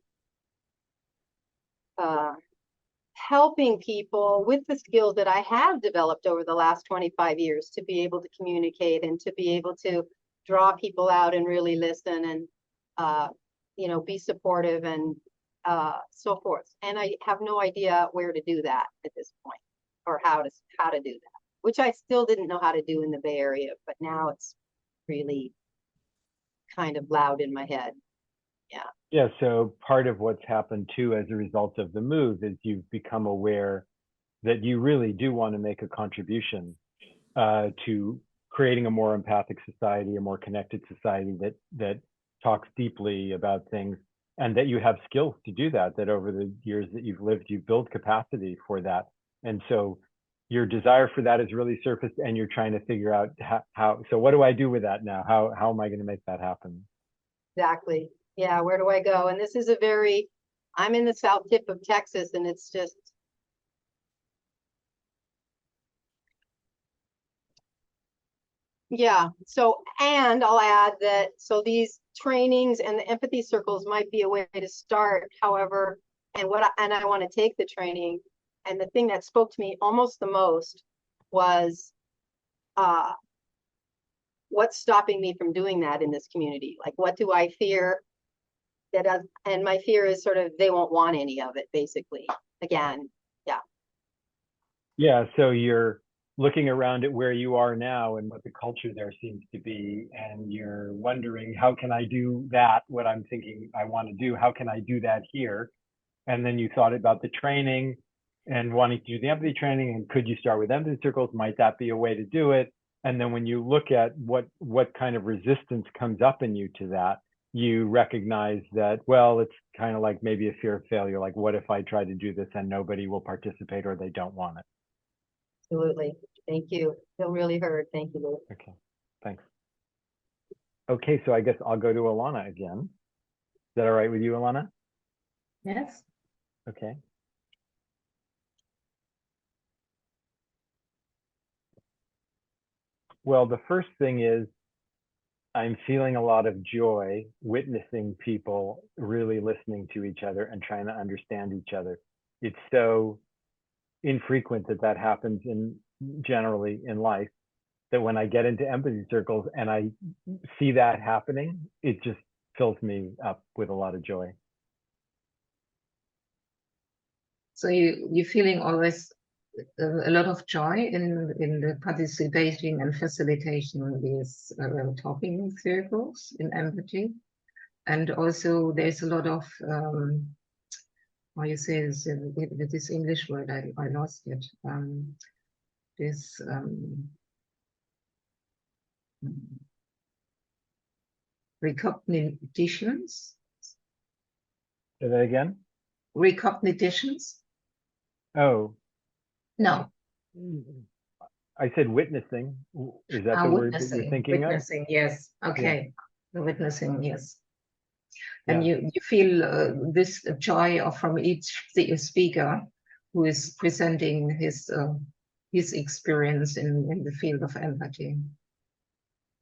helping people with the skills that I have developed over the last 25 years to be able to communicate and to be able to draw people out and really listen and, you know, be supportive and so forth. And I have no idea where to do that at this point, or how to do that, which I still didn't know how to do in the Bay Area, but now it's really kind of loud in my head. Yeah. Yeah, so part of what's happened too as a result of the move is you've become aware that you really do want to make a contribution to creating a more empathic society, a more connected society that talks deeply about things, and that you have skills to do that, that over the years that you've lived, you've built capacity for that. And so your desire for that is really surfaced, and you're trying to figure out how so what do I do with that now? How am I going to make that happen? Exactly. Yeah, where do I go? And this is I'm in the south tip of Texas, and it's just, yeah. So, and I'll add that, so these trainings and the empathy circles might be a way to start. However, and I want to take the training. And the thing that spoke to me almost the most was, what's stopping me from doing that in this community? Like, what do I fear? And my fear is sort of, they won't want any of it, basically. Again, yeah. Yeah, so you're looking around at where you are now and what the culture there seems to be, and you're wondering, how can I do that, what I'm thinking I want to do, how can I do that here? And then you thought about the training and wanting to do the empathy training, and could you start with empathy circles? Might that be a way to do it? And then when you look at what kind of resistance comes up in you to that, you recognize that, well, it's kind of like maybe a fear of failure. Like, what if I try to do this and nobody will participate, or they don't want it? Absolutely. Thank you. Feel really heard. Thank you, Lou. Okay, thanks. Okay, so I guess I'll go to Alana again. Is that all right with you, Alana? Yes. Okay. Well, the first thing is, I'm feeling a lot of joy witnessing people really listening to each other and trying to understand each other. It's so infrequent that happens generally in life, that when I get into empathy circles and I see that happening, it just fills me up with a lot of joy. So you're feeling always a lot of joy in the participating and facilitation of these talking circles in empathy, and also there's a lot of how you say this, this English word, I lost it. This recognitions. Say that again. Recognitions. Oh. No. I said witnessing. Is that the word that you're thinking witnessing, of? Yes. Okay. Yeah. The witnessing, yes. Yeah. And you feel this joy from each speaker who is presenting his experience in the field of empathy.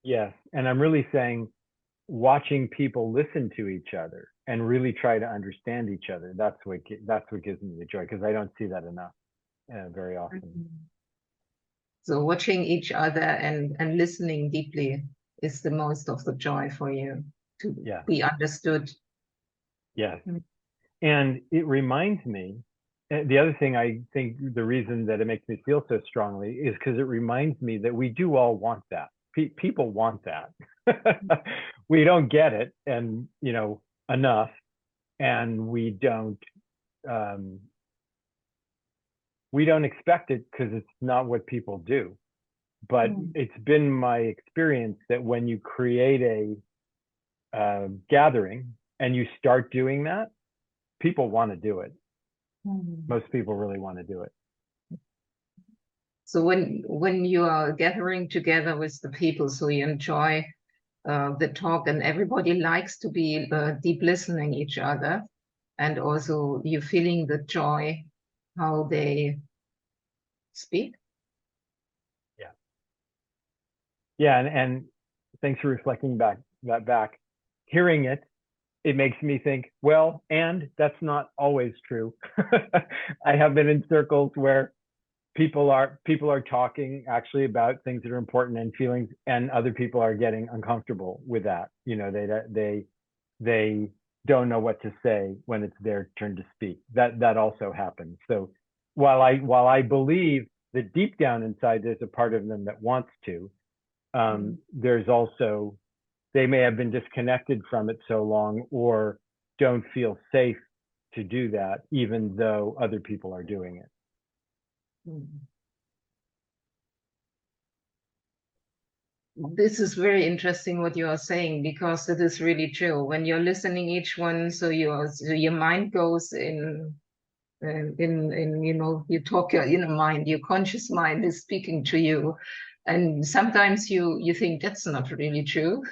Yes, and I'm really saying, watching people listen to each other and really try to understand each other. That's what gives me the joy, because I don't see that enough very often. Mm-hmm. So watching each other and listening deeply is the most of the joy for you, to be understood. Yes. And it reminds me, the other thing, I think the reason that it makes me feel so strongly is because it reminds me that we do all want that. People want that. We don't get it, and enough, and we don't expect it because it's not what people do. But it's been my experience that when you create a gathering and you start doing that, people want to do it. Most people really want to do it. So when you are gathering together with the people, so you enjoy the talk, and everybody likes to be deep listening each other, and also you feeling the joy how they speak. Yeah, and thanks for reflecting back. Hearing it, it makes me think, well, and that's not always true. I have been in circles where people are talking actually about things that are important and feelings, and other people are getting uncomfortable with that. You know, they don't know what to say when it's their turn to speak. That also happens. So while I believe that deep down inside there's a part of them that wants to, there's also, they may have been disconnected from it so long, or don't feel safe to do that, even though other people are doing it. This is very interesting what you are saying, because it is really true. When you're listening each one, so your mind goes in you know, you talk your inner mind, your conscious mind is speaking to you. And sometimes you think that's not really true,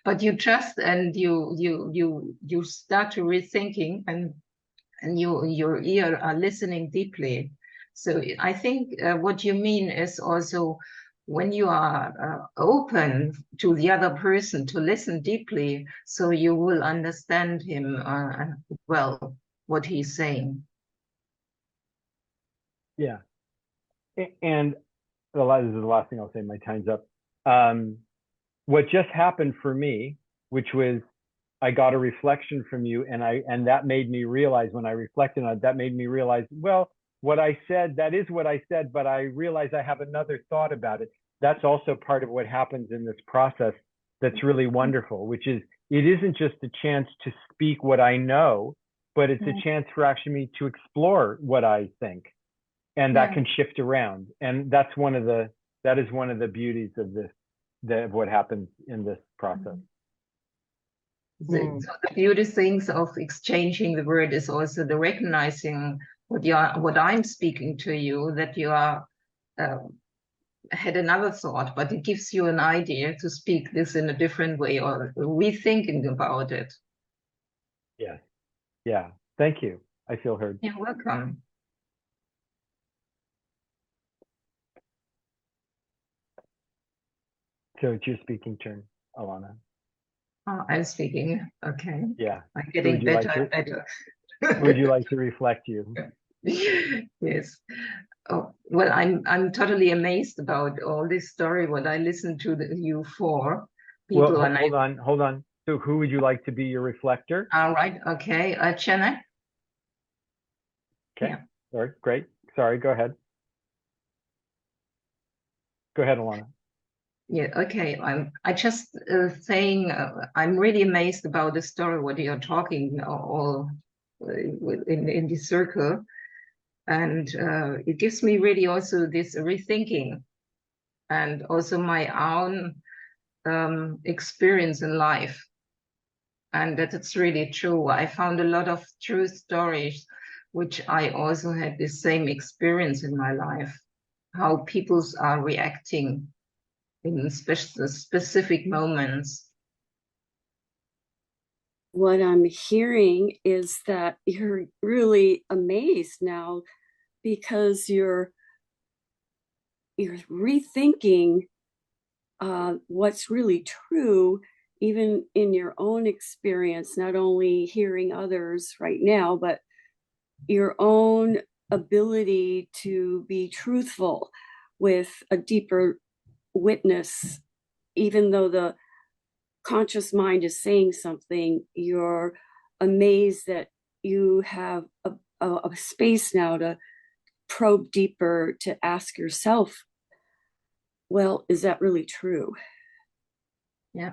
but you trust, and you start to rethinking, and your ear are listening deeply. So I think what you mean is also when you are open to the other person to listen deeply, so you will understand him well, what he's saying. Yeah, and this is the last thing I'll say. My time's up. What just happened for me, which was I got a reflection from you, and that made me realize, when I reflected on it, that made me realize, well, what I said, that is what I said, but I realized I have another thought about it. That's also part of what happens in this process that's really wonderful, which is it isn't just a chance to speak what I know, but it's a chance for actually me to explore what I think. And that can shift around. And that is one of the beauties of this, of what happens in this process. So the beauty things of exchanging the word is also the recognizing what I'm speaking to you, that you are had another thought, but it gives you an idea to speak this in a different way, or rethinking about it. Yeah. Thank you. I feel heard. You're welcome. So it's your speaking turn, Alana. Oh, I'm speaking. Okay. Yeah. I'm getting better and better. Would you like to reflect you? Yes. Oh, well, I'm totally amazed about all this story, what I listened to you for. People, well, hold on. So who would you like to be your reflector? All right. Okay. Jenna. Okay. Yeah. All right. Great. Sorry. Go ahead. Go ahead, Alana. Yeah, okay. I just saying I'm really amazed about the story, what you're talking all in this circle. And it gives me really also this rethinking, and also my own experience in life. And that it's really true. I found a lot of true stories, which I also had the same experience in my life, how people are reacting in specific moments. What I'm hearing is that you're really amazed now, because you're rethinking what's really true, even in your own experience, not only hearing others right now, but your own ability to be truthful with a deeper witness. Even though the conscious mind is saying something, you're amazed that you have a space now to probe deeper, to ask yourself, well, is that really true? Yeah.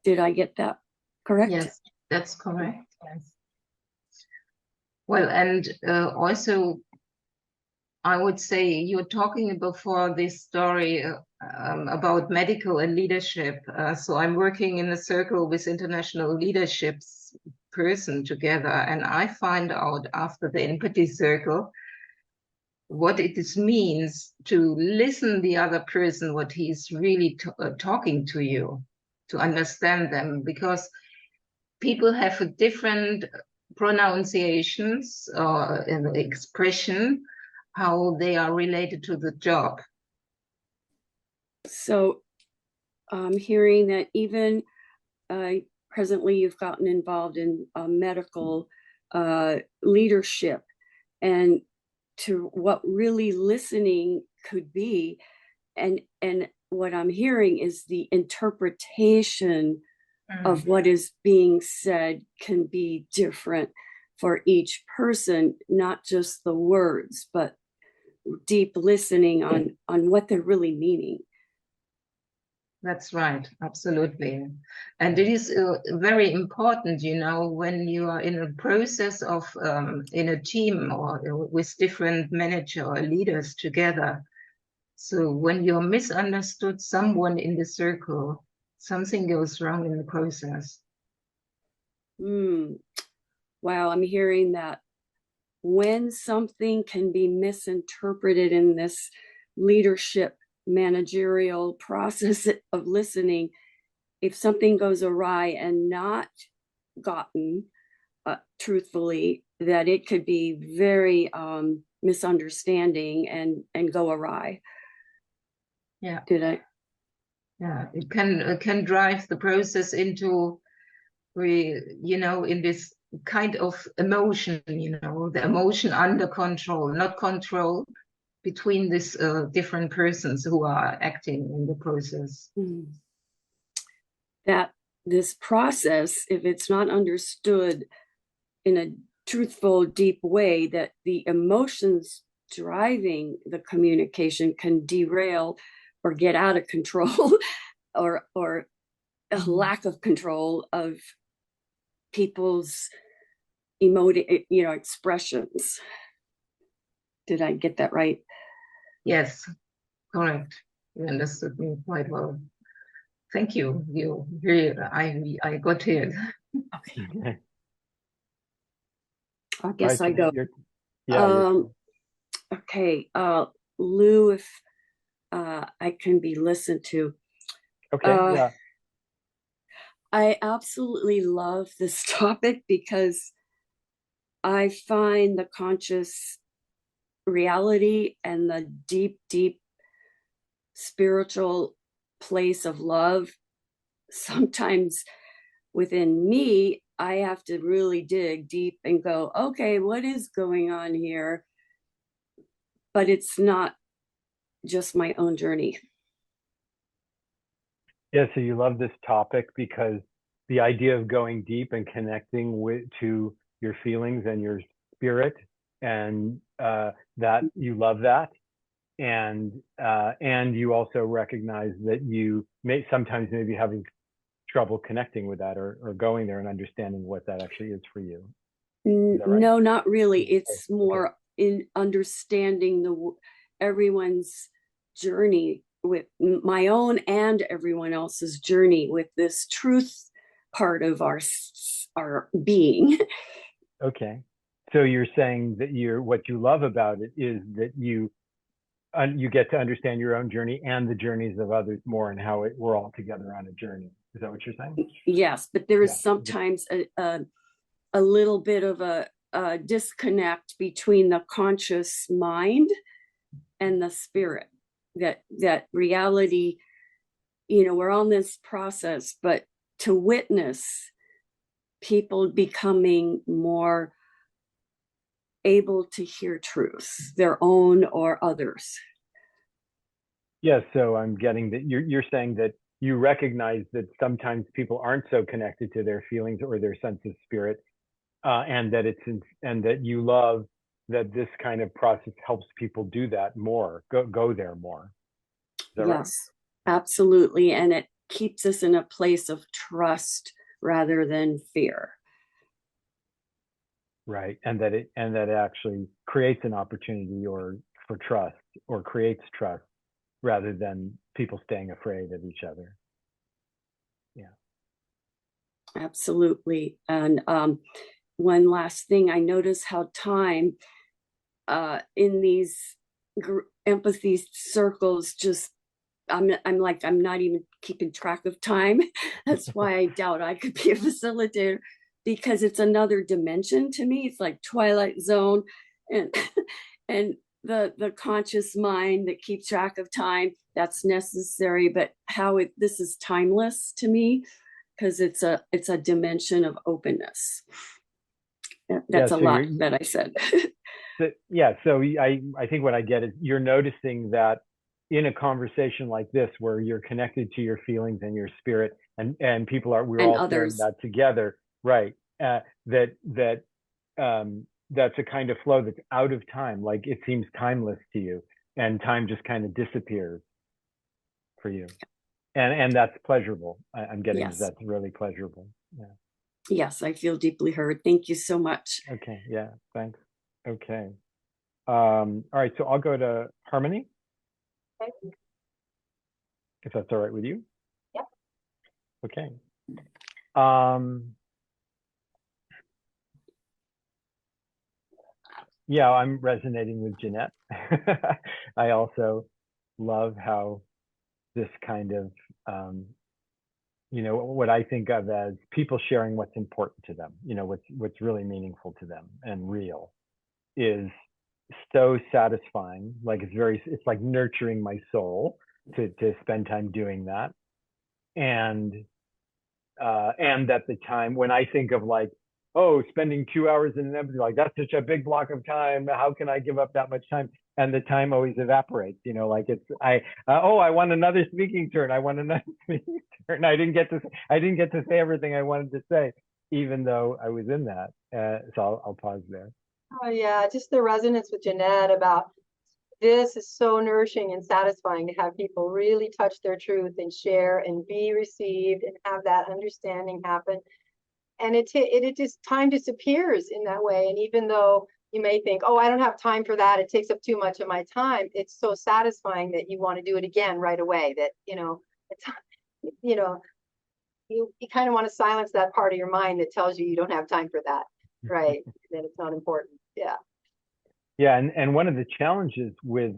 Did I get that correct? Yes, that's correct. Yes. Well, and also, I would say you're talking before this story about medical and leadership. So I'm working in a circle with international leaderships person together. And I find out after the empathy circle what it means to listen the other person, what he's really talking to you, to understand them, because people have different pronunciations or expression, how they are related to the job. So I'm hearing that even presently you've gotten involved in medical leadership, and to what really listening could be, and what I'm hearing is the interpretation of what is being said can be different for each person, not just the words, but deep listening on what they're really meaning. That's right, absolutely. And it is very important, you know, when you are in a process of, in a team or with different manager or leaders together. So when you're misunderstood someone in the circle, something goes wrong in the process. Wow, I'm hearing that when something can be misinterpreted in this leadership managerial process of listening, if something goes awry and not gotten truthfully, that it could be very misunderstanding and go awry. Yeah. Yeah, it can drive the process into, you know, in this kind of emotion, you know, the emotion under control, not control between these different persons who are acting in the process. That this process, if it's not understood in a truthful, deep way, that the emotions driving the communication can derail or get out of control or a lack of control of people's expressions. Did I get that right? Yes, correct. You understood me quite well. Thank you. You really, I got it. Okay. I guess I go. Okay, Lou, if I can be listened to. Okay. Yeah. I absolutely love this topic because I find the conscious reality and the deep, deep spiritual place of love. Sometimes within me, I have to really dig deep and go, okay, what is going on here? But it's not just my own journey. Yeah, so you love this topic because the idea of going deep and connecting to your feelings and your spirit, and that you love that, and you also recognize that you may sometimes maybe having trouble connecting with that or going there and understanding what that actually is for you. Is that right? No, not really. It's more in understanding everyone's journey with my own and everyone else's journey with this truth part of our being. Okay, so you're saying that what you love about it is that you get to understand your own journey and the journeys of others more, and how we're all together on a journey. Is that what you're saying? Yes, but there is sometimes a little bit of a disconnect between the conscious mind and the spirit. That reality, we're on this process, but to witness people becoming more able to hear truth, their own or others. Yeah, so I'm getting that you're saying that you recognize that sometimes people aren't so connected to their feelings or their sense of spirit, and that you love that this kind of process helps people do that more, go there more. Is that right? Yes, absolutely. And it keeps us in a place of trust rather than fear. Right. And that it actually creates an opportunity for trust, or creates trust, rather than people staying afraid of each other. Yeah. Absolutely. And one last thing, I notice how time in these empathy circles just I'm not even keeping track of time. That's why I doubt I could be a facilitator, because it's another dimension to me. It's like Twilight Zone, and and the conscious mind that keeps track of time, that's necessary, but this is timeless to me, because it's a dimension of openness. That's a lot that I said. So I think what I get is you're noticing that in a conversation like this, where you're connected to your feelings and your spirit, and we're all sharing that together, right? That's a kind of flow that's out of time. Like, it seems timeless to you, and time just kind of disappears for you, and that's pleasurable. I'm getting that's really pleasurable. Yeah. Yes, I feel deeply heard. Thank you so much. Okay. Yeah. Thanks. Okay. All right. So I'll go to Harmony, if that's all right with you. Yep. Okay. Yeah, I'm resonating with Jeanette. I also love how this kind of, what I think of as people sharing what's important to them, what's really meaningful to them and real, is so satisfying. Like, it's like nurturing my soul to spend time doing that. And at the time when I think of, like, oh, spending 2 hours in an empathy, like, that's such a big block of time. How can I give up that much time? And the time always evaporates, like I want another speaking turn. I want another speaking turn. I didn't get to say everything I wanted to say, even though I was in that. So I'll pause there. Oh yeah, just the resonance with Jeanette about this is so nourishing and satisfying to have people really touch their truth and share and be received and have that understanding happen. And it just, time disappears in that way. And even though you may think, oh, I don't have time for that, it takes up too much of my time, it's so satisfying that you want to do it again right away. That, it's, you kind of want to silence that part of your mind that tells you don't have time for that, right? That it's not important. Yeah. Yeah, and one of the challenges with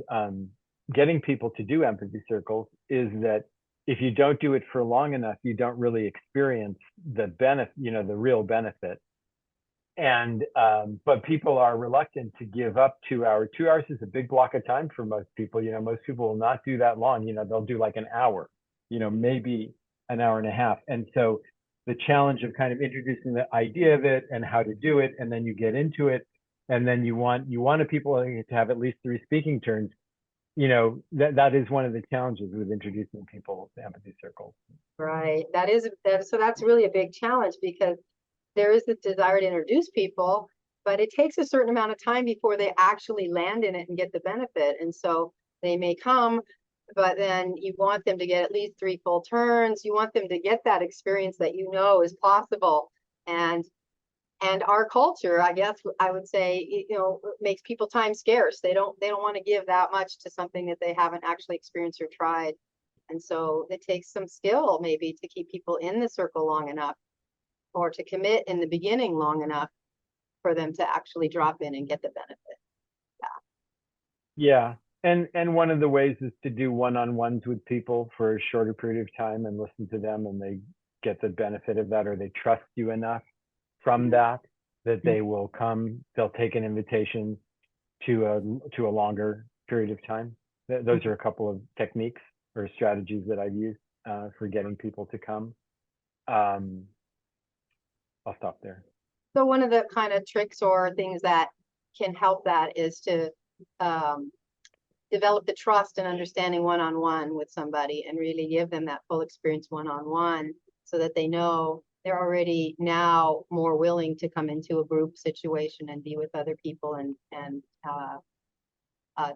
getting people to do empathy circles is that if you don't do it for long enough, you don't really experience the benefit, the real benefit. And but people are reluctant to give up 2 hours. 2 hours is a big block of time for most people. Most people will not do that long. They'll do like an hour, maybe an hour and a half. And so the challenge of kind of introducing the idea of it and how to do it, and then you get into it, and then you want people to have at least 3 speaking turns. That is one of the challenges with introducing people to empathy circles. Right. So that's really a big challenge, because there is this desire to introduce people, but it takes a certain amount of time before they actually land in it and get the benefit. And so they may come, but then you want them to get at least 3 full turns. You want them to get that experience that is possible. And our culture, I guess I would say, makes people time scarce. They don't want to give that much to something that they haven't actually experienced or tried. And so it takes some skill maybe to keep people in the circle long enough, or to commit in the beginning long enough for them to actually drop in and get the benefit. Yeah. And one of the ways is to do one-on-ones with people for a shorter period of time and listen to them, and they get the benefit of that, or they trust you enough from that they will come. They'll take an invitation to a longer period of time. Those are a couple of techniques or strategies that I've used for getting people to come. I'll stop there. So one of the kind of tricks or things that can help that is to develop the trust and understanding one-on-one with somebody, and really give them that full experience one-on-one, so that they know they're already now more willing to come into a group situation and be with other people and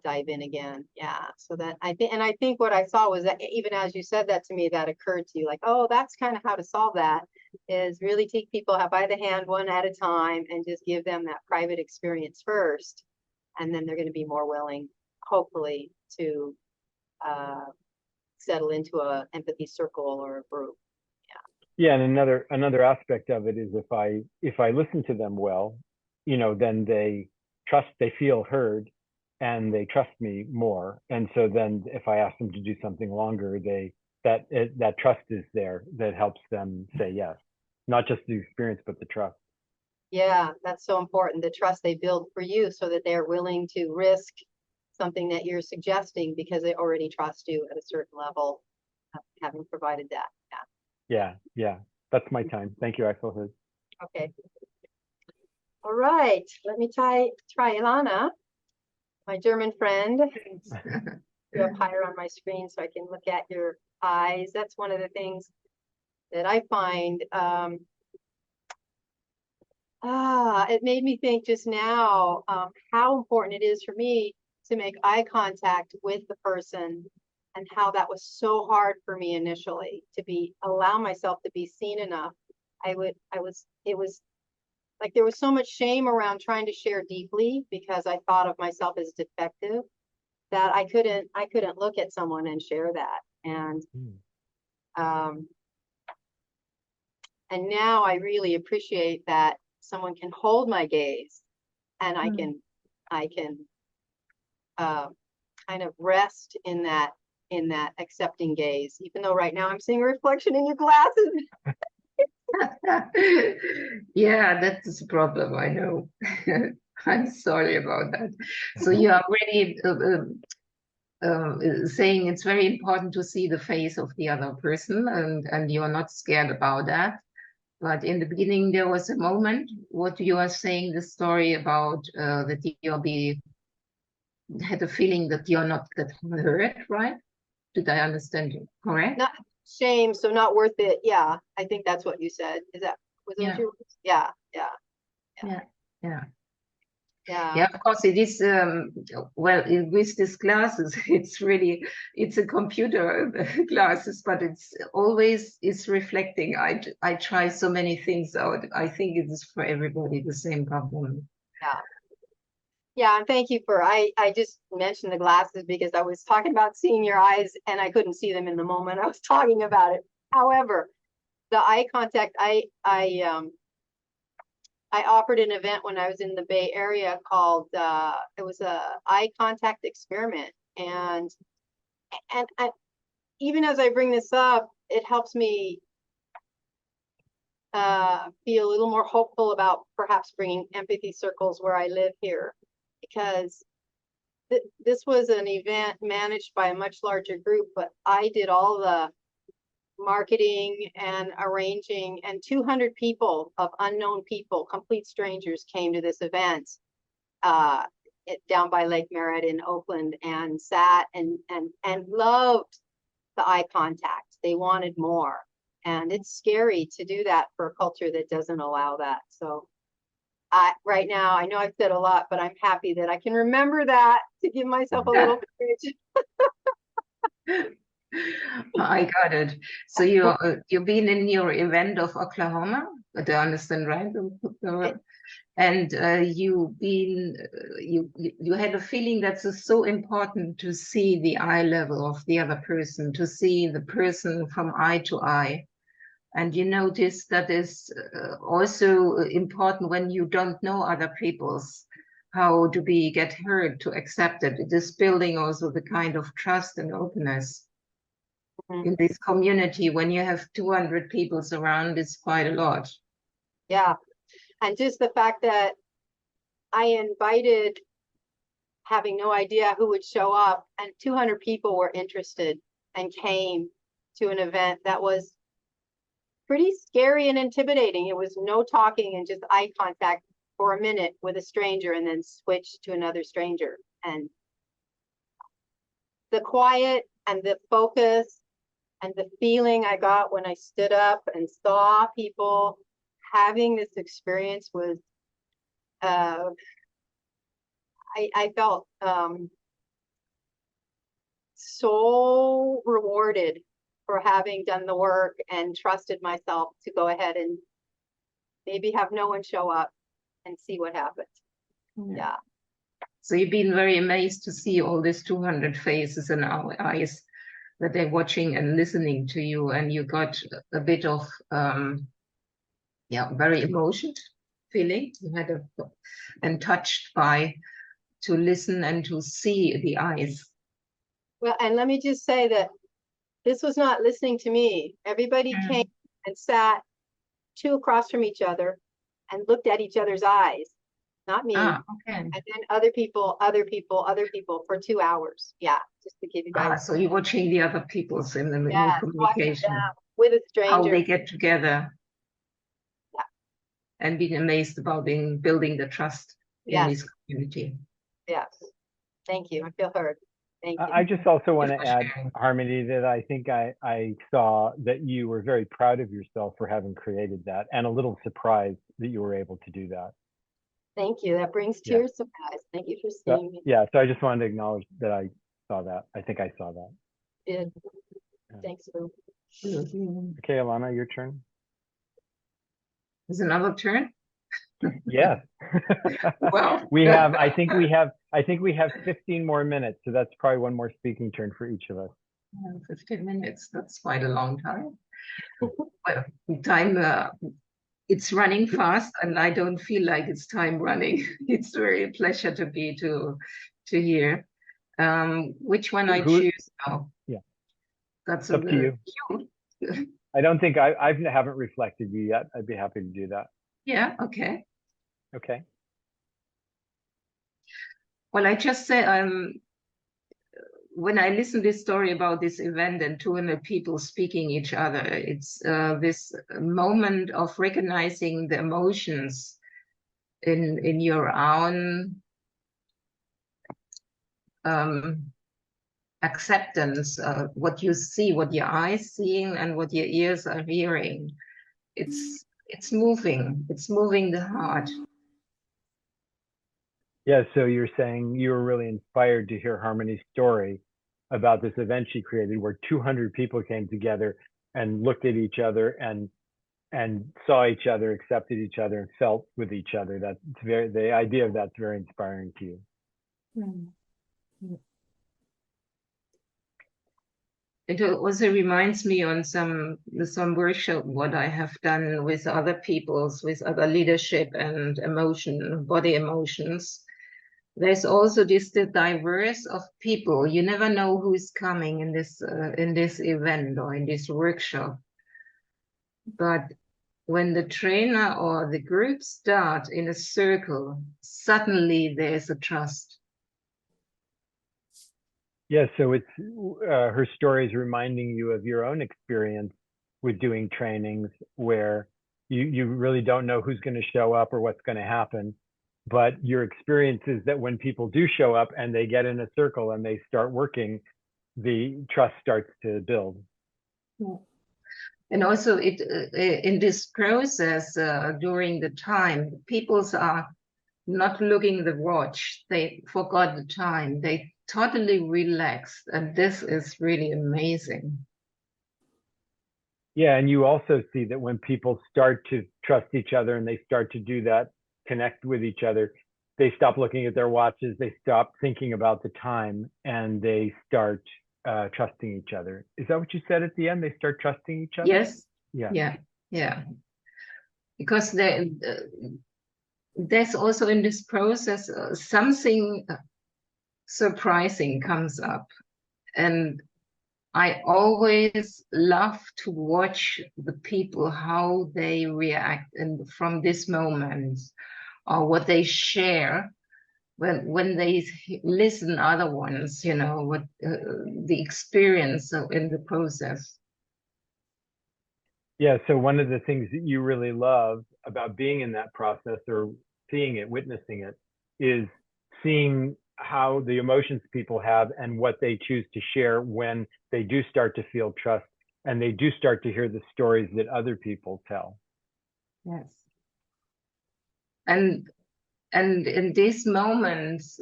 dive in again. Yeah. So that I think what I saw was that even as you said that to me, that occurred to you, like, oh, that's kind of how to solve that, is really take people by the hand one at a time and just give them that private experience first. And then they're going to be more willing, hopefully, to settle into a empathy circle or a group. Yeah, and another aspect of it is if I listen to them well, then they feel heard, and they trust me more. And so then if I ask them to do something longer, that trust is there that helps them say yes, not just the experience, but the trust. Yeah, that's so important. The trust they build for you so that they're willing to risk something that you're suggesting because they already trust you at a certain level, having provided that. Yeah. That's my time. Thank you, Axel. Okay. All right. Let me try Ilana, my German friend. You're up higher on my screen so I can look at your eyes. That's one of the things that I find. It made me think just now how important it is for me to make eye contact with the person, and how that was so hard for me initially to allow myself to be seen enough. It was like there was so much shame around trying to share deeply because I thought of myself as defective that I couldn't look at someone and share that. And now I really appreciate that someone can hold my gaze, and I can kind of rest in that accepting gaze, even though right now I'm seeing a reflection in your glasses. Yeah, that's the problem, I know. I'm sorry about that. So you are really saying it's very important to see the face of the other person, and you're not scared about that. But in the beginning, there was a moment, what you are saying, the story about that you had a feeling that you're not that heard, right? Did I understand you correct? Not shame, so not worth it. Yeah, I think that's what you said. Was that your words? Yeah. Yeah, of course it is. Well, with these glasses, it's a computer glasses, but it's always reflecting. I try so many things out. I think it is for everybody the same problem. Yeah, and thank you I just mentioned the glasses because I was talking about seeing your eyes and I couldn't see them in the moment I was talking about it. However, the eye contact, I offered an event when I was in the Bay Area called, it was a eye contact experiment. And even as I bring this up, it helps me feel a little more hopeful about perhaps bringing empathy circles where I live here, because this was an event managed by a much larger group, but I did all the marketing and arranging, and 200 people of unknown people, complete strangers, came to this event down by Lake Merritt in Oakland, and sat and loved the eye contact. They wanted more, and it's scary to do that for a culture that doesn't allow that. So right now, I know I've said a lot, but I'm happy that I can remember that to give myself a little courage. I got it. So you've been in your event of Oklahoma, but I understand, right? And you had a feeling that's so important to see the eye level of the other person, to see the person from eye to eye. And you notice that is also important when you don't know other people's, how to get heard, to accept it. It is building also the kind of trust and openness. In this community. When you have 200 people around, it's quite a lot. Yeah, and just the fact that I invited, having no idea who would show up, and 200 people were interested and came to an event that was pretty scary and intimidating. It was no talking and just eye contact for a minute with a stranger, and then switch to another stranger. And the quiet and the focus and the feeling I got when I stood up and saw people having this experience was, I felt so rewarded for having done the work and trusted myself to go ahead and maybe have no one show up and see what happens. Yeah. So you've been very amazed to see all these 200 faces in our eyes. that they're watching and listening to you, and you got a bit of very emotional feeling. You had and touched by to listen and to see the eyes. Well, and let me just say that this was not listening to me. Everybody came and sat two across from each other and looked at each other's eyes, not me. Okay. And then other people for 2 hours. Yeah, just to give you guys. So you're watching the other people's in the communication. With a stranger. How they get together. Yeah. And being amazed about building the trust in this community. Yes. Thank you. I feel heard. Thank you. I just also want to add, Harmony, that I think I saw that you were very proud of yourself for having created that, and a little surprised that you were able to do that. Thank you. That brings tears to my eyes. Thank you for seeing me. Yeah, so I just wanted to acknowledge that I saw that. I think I saw that. Did. Thanks, Lou. Okay, Alana, your turn. Is another turn? Yes. Well, I think we have 15 more minutes, so that's probably one more speaking turn for each of us. 15 minutes, that's quite a long time. Well, time, it's running fast, and I don't feel like it's time running. It's really a pleasure to be to hear. Which one I choose now? Yeah. That's up to you. I don't think I haven't reflected you yet. I'd be happy to do that. Yeah, okay. Okay. Well, I just say, when I listen to this story about this event and 200 people speaking each other, it's this moment of recognizing the emotions in your own acceptance, what you see, what your eyes seeing, and what your ears are hearing. It's moving the heart. Yeah, so you're saying you were really inspired to hear Harmony's story about this event she created where 200 people came together and looked at each other and saw each other, accepted each other, and felt with each other. The idea of that's very inspiring to you. It also reminds me on some workshop what I have done with other peoples, with other leadership and body emotions. There's also the diverse of people. You never know who is coming in this event or in this workshop. But when the trainer or the group start in a circle, suddenly there's a trust. Yeah, so it's her story is reminding you of your own experience with doing trainings where you really don't know who's going to show up or what's going to happen. But your experience is that when people do show up and they get in a circle and they start working, the trust starts to build. And also in this process, during the time, peoples are not looking the watch. They forgot the time. They totally relaxed. And this is really amazing. Yeah, and you also see that when people start to trust each other and they start to do that, connect with each other, they stop looking at their watches, they stop thinking about the time, and they start trusting each other. Is that what you said at the end? They start trusting each other? Yes. Yeah. Because there's also in this process something surprising comes up. And I always love to watch the people, how they react and from this moment, or what they share when they listen other ones, what the experience in the process. Yeah, so one of the things that you really love about being in that process or seeing it, witnessing it, is seeing how the emotions people have and what they choose to share when they do start to feel trust and they do start to hear the stories that other people tell. Yes. And in these moments,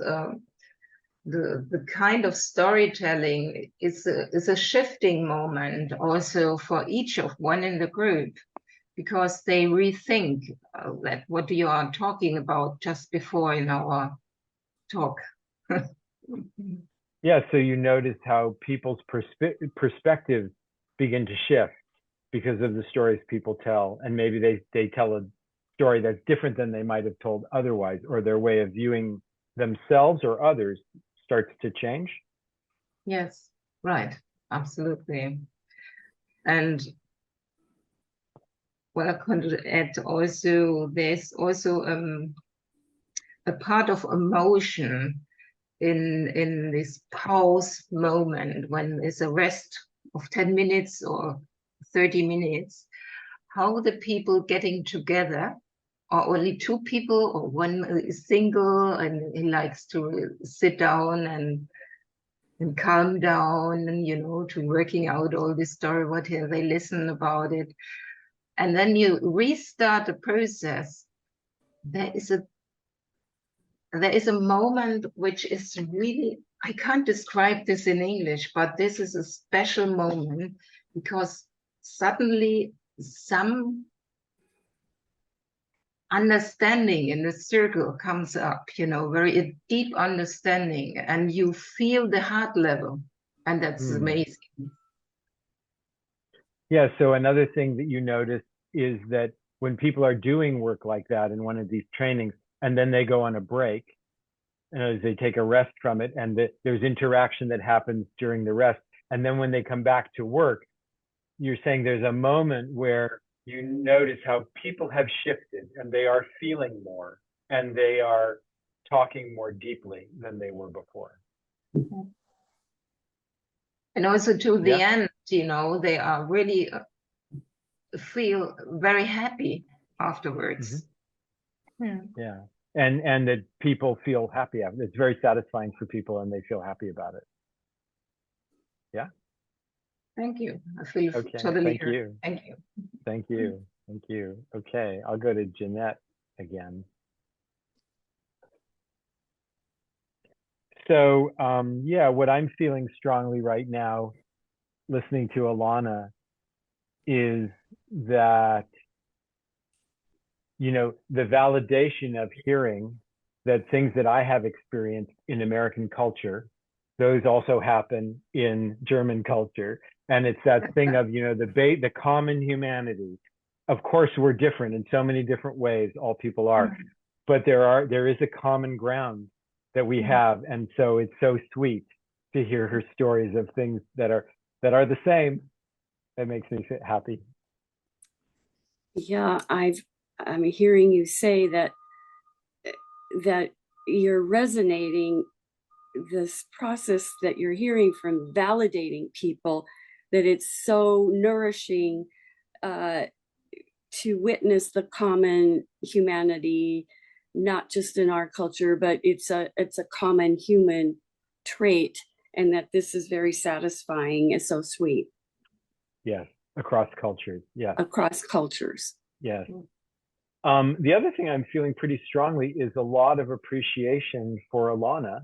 the kind of storytelling is a shifting moment also for each of one in the group, because they rethink that what you are talking about just before in our talk. Yeah, so you notice how people's perspectives begin to shift because of the stories people tell, and maybe they tell a story that's different than they might have told otherwise, or their way of viewing themselves or others starts to change. Yes, right, absolutely. And what I could add also, there's also a part of emotion in this pause moment when there's a rest of 10 minutes or 30 minutes, how the people getting together, or only two people, or one is single and he likes to sit down and calm down and, you know, to working out all this story, what they listen about it. And then you restart the process. There is a moment which is really, I can't describe this in English, but this is a special moment because suddenly some understanding in the circle comes up, you know, very a deep understanding, and you feel the heart level, and that's amazing. Yeah, so another thing that you notice is that when people are doing work like that in one of these trainings, and then they go on a break, and as they take a rest from it, and there's interaction that happens during the rest, and then when they come back to work, you're saying there's a moment where you notice how people have shifted and they are feeling more and they are talking more deeply than they were before. And also to the end, you know, they are really feel very happy afterwards. Yeah, and that people feel happy. It's very satisfying for people and they feel happy about it. Yeah. Thank you. I feel totally thank heard. you. Thank you. Thank you. Thank you. Okay, I'll go to Jeanette again. So, yeah, what I'm feeling strongly right now, listening to Alana, is that, you know, the validation of hearing that things that I have experienced in American culture, those also happen in German culture. And it's that thing of, you know, the common humanity. Of course, we're different in so many different ways, all people are, but there is a common ground that we have. And so it's so sweet to hear her stories of things that are the same. That makes me happy. Yeah, I'm hearing you say that you're resonating this process that you're hearing from validating people, that it's so nourishing to witness the common humanity, not just in our culture, but it's a common human trait, and that this is very satisfying. It's so sweet. Yes, across cultures. Yeah, across cultures. Yes. The other thing I'm feeling pretty strongly is a lot of appreciation for Alana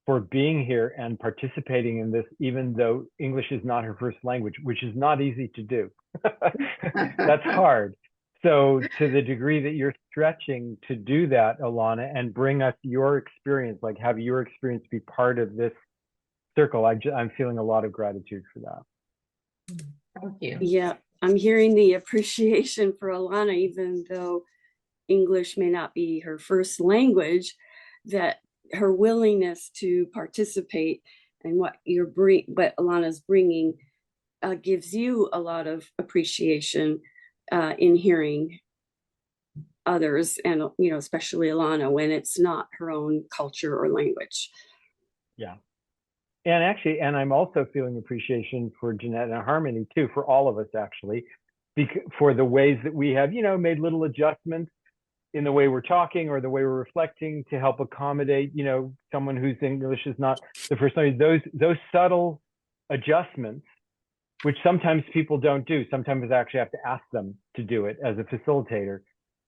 for being here and participating in this, even though English is not her first language, which is not easy to do. That's hard. So to the degree that you're stretching to do that, Alana, and bring us your experience, like have your experience be part of this circle, I'm feeling a lot of gratitude for that. Thank you. Yeah, I'm hearing the appreciation for Alana, even though English may not be her first language, that her willingness to participate and what Alana's bringing gives you a lot of appreciation in hearing others, and you know, especially Alana, when it's not her own culture or language. Yeah. And I'm also feeling appreciation for Jeanette and Harmony too, for all of us actually, for the ways that we have, you know, made little adjustments in the way we're talking or the way we're reflecting to help accommodate, you know, someone whose English is not the first language. Those subtle adjustments, which sometimes people don't do. Sometimes I actually have to ask them to do it as a facilitator.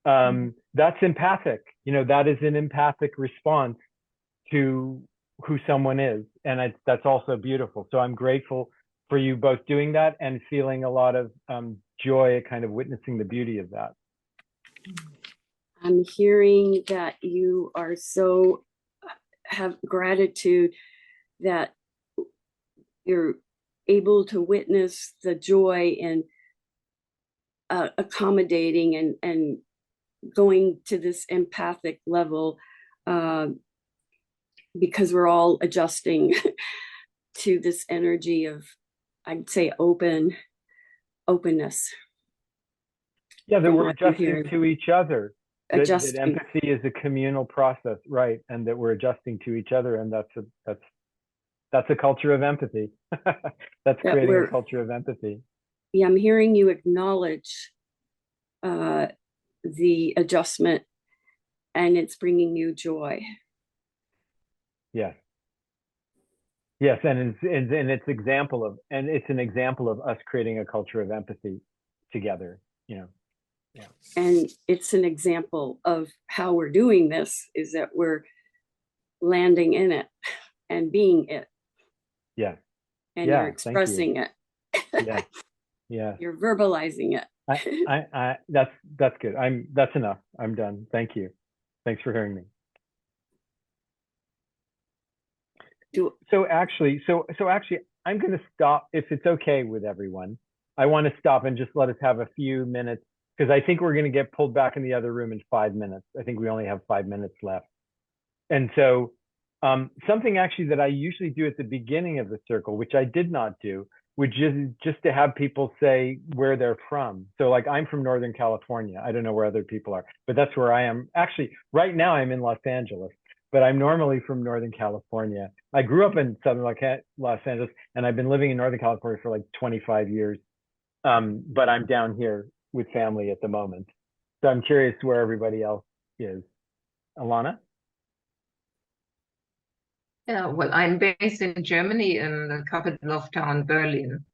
That's empathic. You know, that is an empathic response to who someone is. And that's also beautiful. So I'm grateful for you both doing that and feeling a lot of joy at kind of witnessing the beauty of that. I'm hearing that you are have gratitude that you're able to witness the joy in accommodating and going to this empathic level, because we're all adjusting to this energy of, I'd say, openness. Yeah, that from we're what I'm adjusting hearing. to each other. That Adjusting. empathy is a communal process, right? And that we're adjusting to each other, and that's a culture of empathy. That's That creating we're- a culture of empathy. Yeah, I'm hearing you acknowledge the adjustment, and it's bringing you joy. Yes. Yes, and it's an example of us creating a culture of empathy together. Yeah. And it's an example of how we're doing this, is that we're landing in it and being it. Yeah. And Yeah, you're expressing it. Yeah. Yeah. You're verbalizing it. That's good. That's enough. I'm done. Thank you. Thanks for hearing me. So actually, I'm going to stop, if it's okay with everyone. I want to stop and just let us have a few minutes, because I think we're going to get pulled back in the other room in 5 minutes. I think we only have 5 minutes left. And so something actually that I usually do at the beginning of the circle, which I did not do, which is just to have people say where they're from. So like, I'm from Northern California. I don't know where other people are, but that's where I am. Actually, right now I'm in Los Angeles, but I'm normally from Northern California. I grew up in Southern Los Angeles, and I've been living in Northern California for like 25 years. But I'm down here with family at the moment. So I'm curious where everybody else is. Alana? Yeah, well, I'm based in Germany, in the capital of town, Berlin.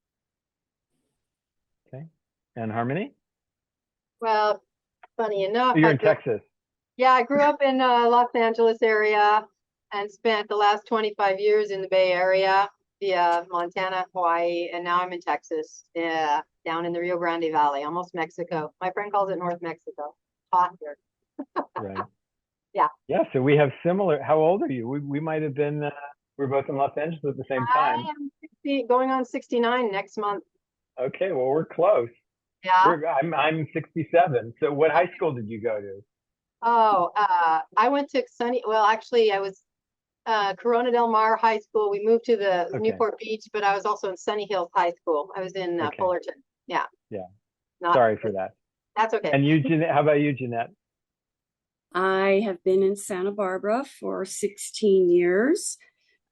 Okay. And Harmony? Well, funny enough, You're in Texas. Yeah, I grew up in Los Angeles area and spent the last 25 years in the Bay Area, via Montana, Hawaii, and now I'm in Texas, down in the Rio Grande Valley, almost Mexico. My friend calls it North Mexico. Hot here. Right. Yeah. Yeah, so we have similar. How old are you? We might have been, we're both in Los Angeles at the same time. I am 60, going on 69 next month. Okay, well, we're close. Yeah. I'm 67. So what high school did you go to? Oh, I went to actually I was Corona Del Mar High School. We moved to the Newport Beach, but I was also in Sunny Hills High School. I was in Fullerton. Yeah. Yeah. Not, Sorry for that. That's okay. And you, Jeanette, how about you, Jeanette? I have been in Santa Barbara for 16 years.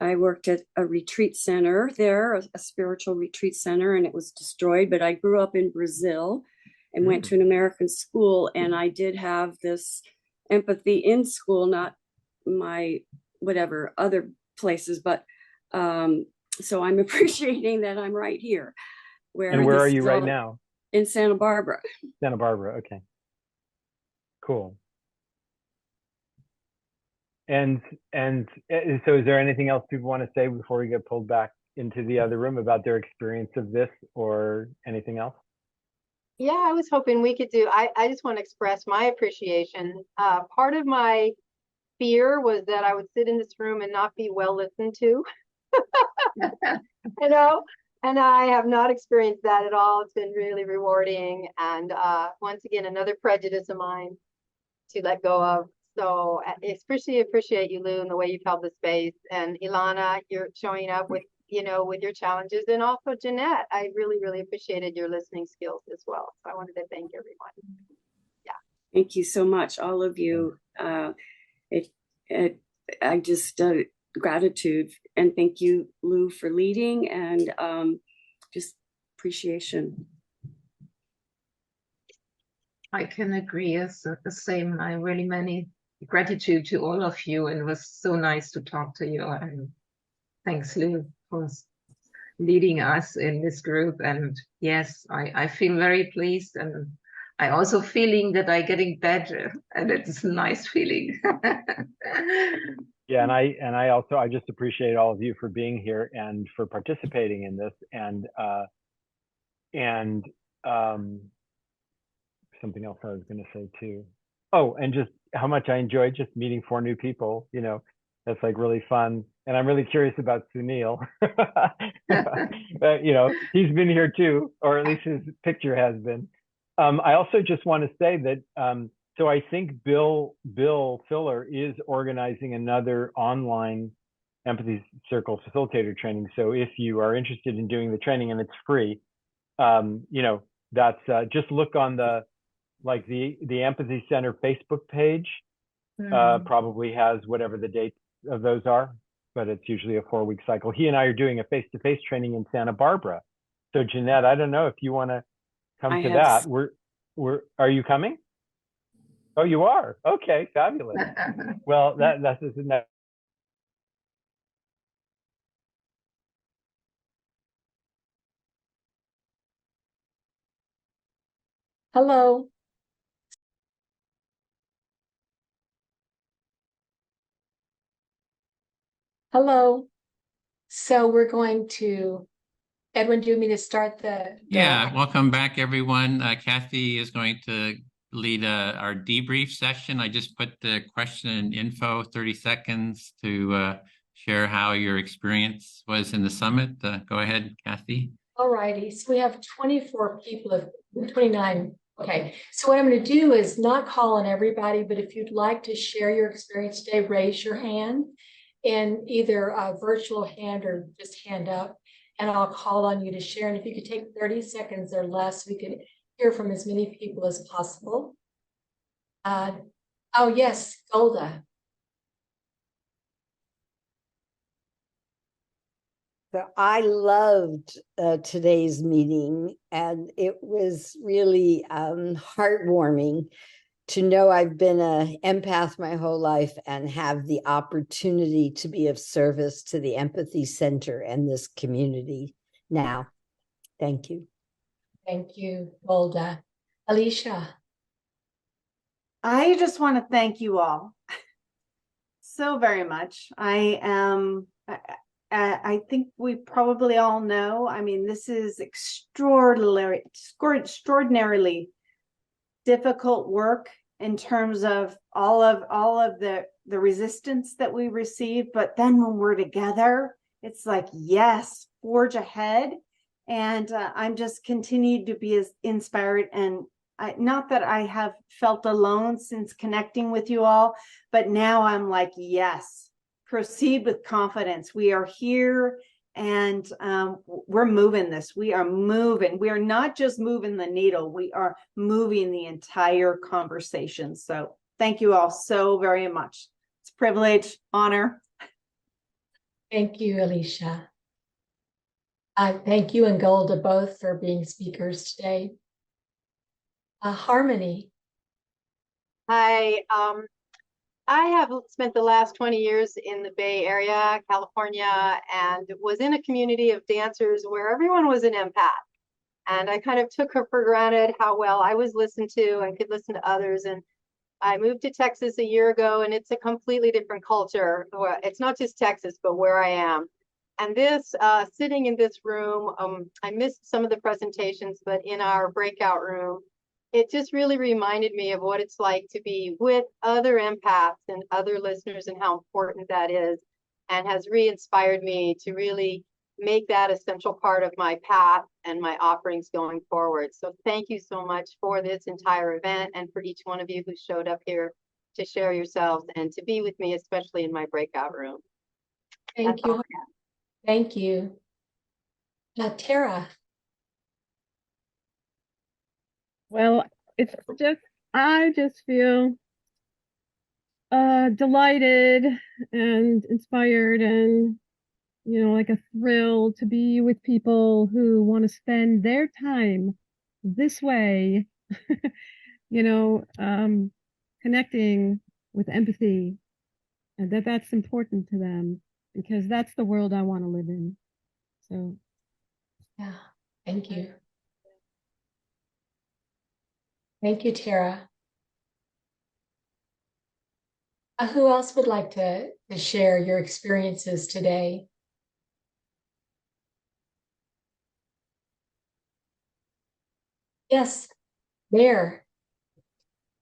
I worked at a retreat center there, a spiritual retreat center, and it was destroyed. But I grew up in Brazil and went to an American school, and I did have this empathy in school, not my whatever other places, but so I'm appreciating that I'm right here. And where are you right now? In Santa Barbara. Santa Barbara, okay. Cool. And so is there anything else people want to say before we get pulled back into the other room about their experience of this or anything else? Yeah, I was hoping we could do, I just want to express my appreciation. Part of my fear was that I would sit in this room and not be well listened to, you know, and I have not experienced that at all. It's been really rewarding. And once again, another prejudice of mine to let go of. So I especially appreciate you, Lou, and the way you've held the space. And Ilana, you're showing up with, with your challenges. And also Jeanette, I really, really appreciated your listening skills as well. So I wanted to thank everyone. Yeah. Thank you so much, all of you. I just, gratitude, and thank you, Lou, for leading, and just appreciation. I can agree. It's the same. I really many gratitude to all of you, and it was so nice to talk to you. And thanks, Lou, for leading us in this group. And yes, I feel very pleased, and I also feeling that I'm getting better, and it's a nice feeling. Yeah, and I just appreciate all of you for being here and for participating in this, and something else I was going to say too. Oh, and just how much I enjoyed just meeting 4 new people, That's like really fun. And I'm really curious about Sunil. You know, he's been here too, or at least his picture has been. I also just want to say that, so I think Bill Filler is organizing another online Empathy Circle facilitator training. So if you are interested in doing the training, and it's free, you know, that's just look on the Empathy Center Facebook page. Probably has whatever the dates of those are, but it's usually a 4-week cycle. He and I are doing a face-to-face training in Santa Barbara. So Jeanette, I don't know if you want to come to that. Are you coming? Oh, you are? Okay, fabulous. Well, that's just enough. Hello. Hello. So we're going to, Edwin, do you mean to start the Yeah, welcome back, everyone. Kathy is going to lead our debrief session. I just put the question and info, 30 seconds to share how your experience was in the summit. Go ahead, Kathy. All righty. So we have 24 people, 29. Okay. So what I'm going to do is not call on everybody, but if you'd like to share your experience today, raise your hand in either a virtual hand or just hand up, and I'll call on you to share. And if you could take 30 seconds or less, we can hear from as many people as possible. Oh, yes, Golda. So I loved today's meeting, and it was really heartwarming to know I've been an empath my whole life and have the opportunity to be of service to the Empathy Center and this community now. Thank you. Thank you, Golda. Alicia. I just want to thank you all so very much. I think we probably all know, I mean, this is extraordinarily difficult work in terms of all of the resistance that we receive. But then when we're together, it's like, yes, forge ahead. And I'm just continued to be as inspired. And not that I have felt alone since connecting with you all, but now I'm like, yes, proceed with confidence. We are here, and we're moving this. We are moving. We are not just moving the needle. We are moving the entire conversation. So thank you all so very much. It's a privilege, honor. Thank you, Alicia. Thank you and Golda both for being speakers today. Harmony. Hi. I have spent the last 20 years in the Bay Area, California, and was in a community of dancers where everyone was an empath. And I kind of took her for granted how well I was listened to and could listen to others. And I moved to Texas a year ago, and it's a completely different culture. It's not just Texas, but where I am. And this, sitting in this room, I missed some of the presentations, but in our breakout room, it just really reminded me of what it's like to be with other empaths and other listeners and how important that is, and has re-inspired me to really make that a central part of my path and my offerings going forward. So thank you so much for this entire event and for each one of you who showed up here to share yourselves and to be with me, especially in my breakout room. Thank you. Thank you. Tara. Well, it's just, I just feel delighted and inspired and, you know, like a thrill to be with people who want to spend their time this way, you know, connecting with empathy, and that's important to them, because that's the world I want to live in. So, yeah, thank you. Thank you, Tara. Who else would like to share your experiences today? Yes, Mair.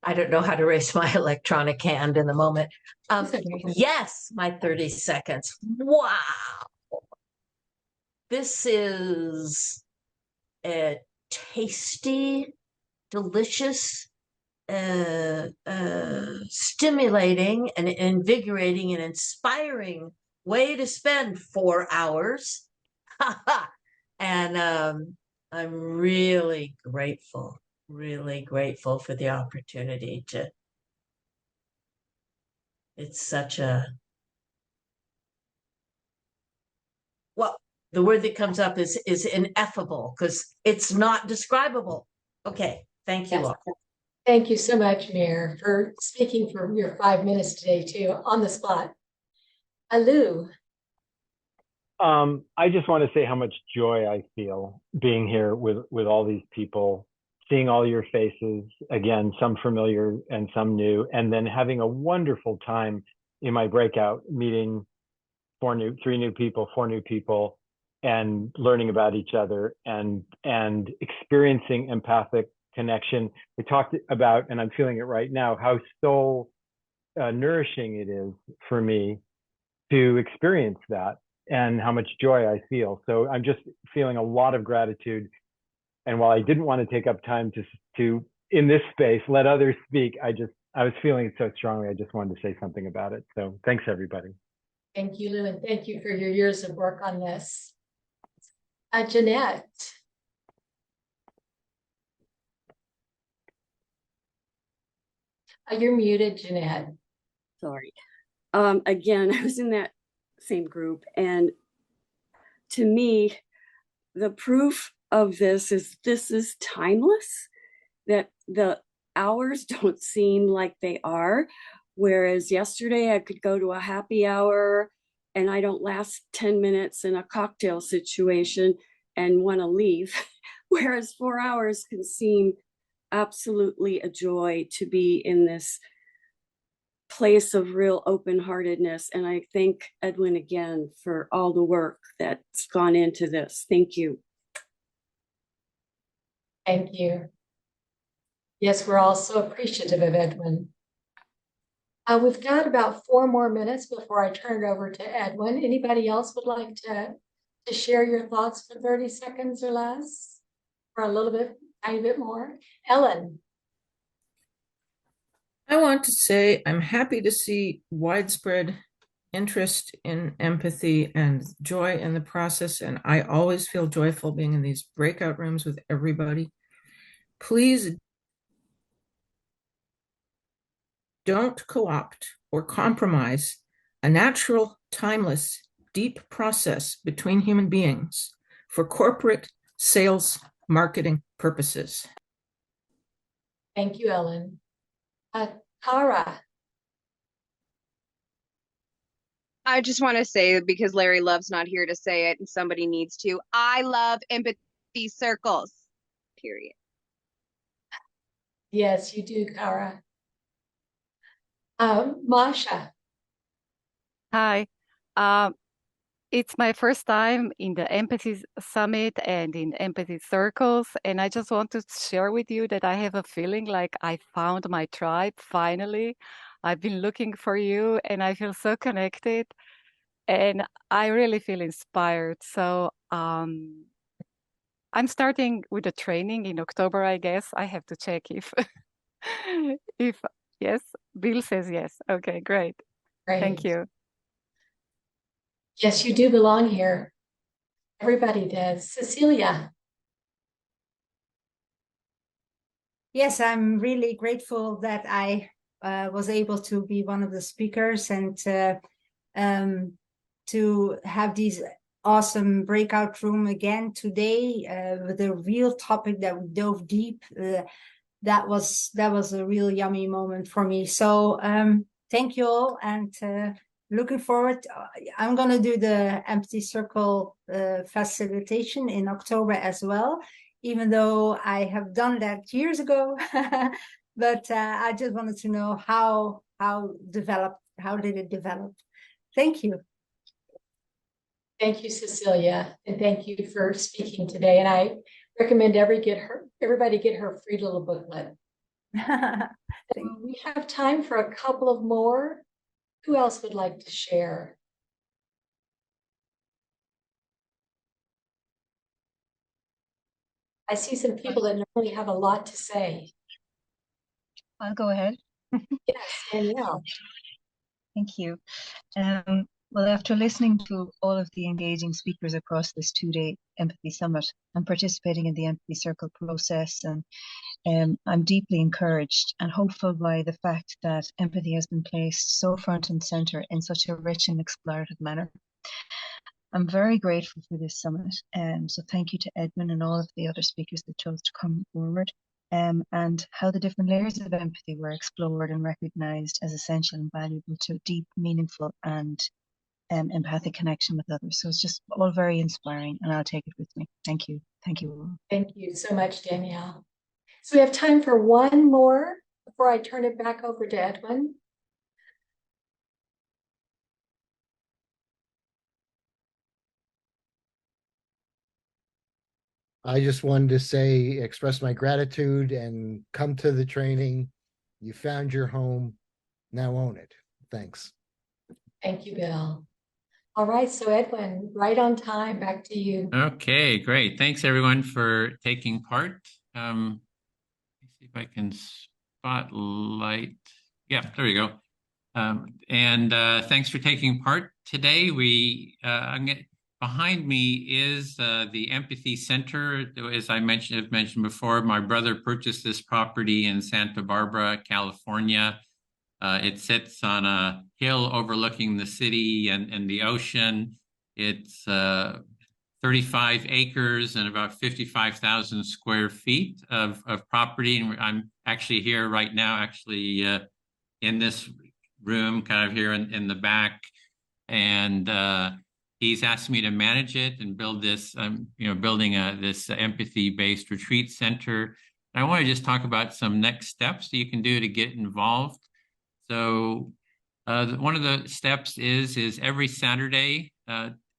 I don't know how to raise my electronic hand in the moment. Yes, my 30 seconds. Wow. This is a tasty, delicious, stimulating and invigorating and inspiring way to spend 4 hours. And I'm really grateful for the opportunity to. It's such a, well, the word that comes up is ineffable because it's not describable. Okay, thank you all. Thank you so much, Mair, for speaking for your 5 minutes today too, on the spot. Alu. I just want to say how much joy I feel being here with all these people, seeing all your faces, again, some familiar and some new, and then having a wonderful time in my breakout, meeting 4 new people, and learning about each other and experiencing empathic connection. We talked about, and I'm feeling it right now, how soul nourishing it is for me to experience that and how much joy I feel. So I'm just feeling a lot of gratitude. And while I didn't want to take up time to in this space, let others speak, I was feeling it so strongly. I just wanted to say something about it. So thanks, everybody. Thank you, Lou, and thank you for your years of work on this. Jeanette. You're muted, Jeanette. Sorry. Again, I was in that same group, and to me, the proof of this is timeless, that the hours don't seem like they are. Whereas yesterday I could go to a happy hour and I don't last 10 minutes in a cocktail situation and want to leave. Whereas 4 hours can seem absolutely a joy to be in this place of real open-heartedness. And I thank Edwin again for all the work that's gone into this. Thank you. Thank you. Yes, we're all so appreciative of Edwin. We've got about 4 more minutes before I turn it over to Edwin. Anybody else would like to share your thoughts for 30 seconds or less? Or a little bit, tiny bit more? Ellen. I want to say I'm happy to see widespread interest in empathy and joy in the process. And I always feel joyful being in these breakout rooms with everybody. Please don't co-opt or compromise a natural, timeless, deep process between human beings for corporate sales marketing purposes. Thank you, Ellen. Kara. I just want to say, because Larry Love's not here to say it and somebody needs to, I love empathy circles, period. Yes, you do, Kara. Masha. Hi. It's my first time in the Empathy Summit and in Empathy Circles, and I just want to share with you that I have a feeling like I found my tribe finally. I've been looking for you, and I feel so connected, and I really feel inspired. So I'm starting with a training in October, I guess. I have to check if if yes, Bill says yes. Okay, great. Thank you. Yes, you do belong here. Everybody does. Ceacillea. Yes, I'm really grateful that I was able to be one of the speakers and to have these awesome breakout room again today with a real topic that we dove deep. That was a real yummy moment for me. So thank you all, and looking forward. I'm going to do the Empathy Circle facilitation in October as well, even though I have done that years ago. But I just wanted to know how did it develop? Thank you. Thank you, Ceacillea, and thank you for speaking today. And I recommend everybody get her free little booklet. We have time for a couple of more. Who else would like to share? I see some people that normally have a lot to say. I'll go ahead. Yes, Danielle. Thank you. Well, after listening to all of the engaging speakers across this 2-day Empathy Summit and participating in the Empathy Circle process, and I'm deeply encouraged and hopeful by the fact that empathy has been placed so front and center in such a rich and explorative manner. I'm very grateful for this summit, so thank you to Edwin and all of the other speakers that chose to come forward, and how the different layers of empathy were explored and recognized as essential and valuable to deep, meaningful and empathic connection with others. So it's just all very inspiring, and I'll take it with me. Thank you. Thank you all. Thank you so much, Danielle. So we have time for one more before I turn it back over to Edwin. I just wanted to say, express my gratitude and come to the training. You found your home. Now own it. Thanks. Thank you, Bill. All right, so Edwin, right on time, back to you. Okay, great. Thanks everyone for taking part. Let me see if I can spotlight. Yeah, there you go. Thanks for taking part today. Behind me is the Empathy Center. As I mentioned before, my brother purchased this property in Santa Barbara, California. It sits on a hill overlooking the city and the ocean. It's 35 acres and about 55,000 square feet of property. And I'm actually here right now, in this room, kind of here in the back. And he's asked me to manage it and build this, building this empathy-based retreat center. And I want to just talk about some next steps that you can do to get involved. So one of the steps is every Saturday,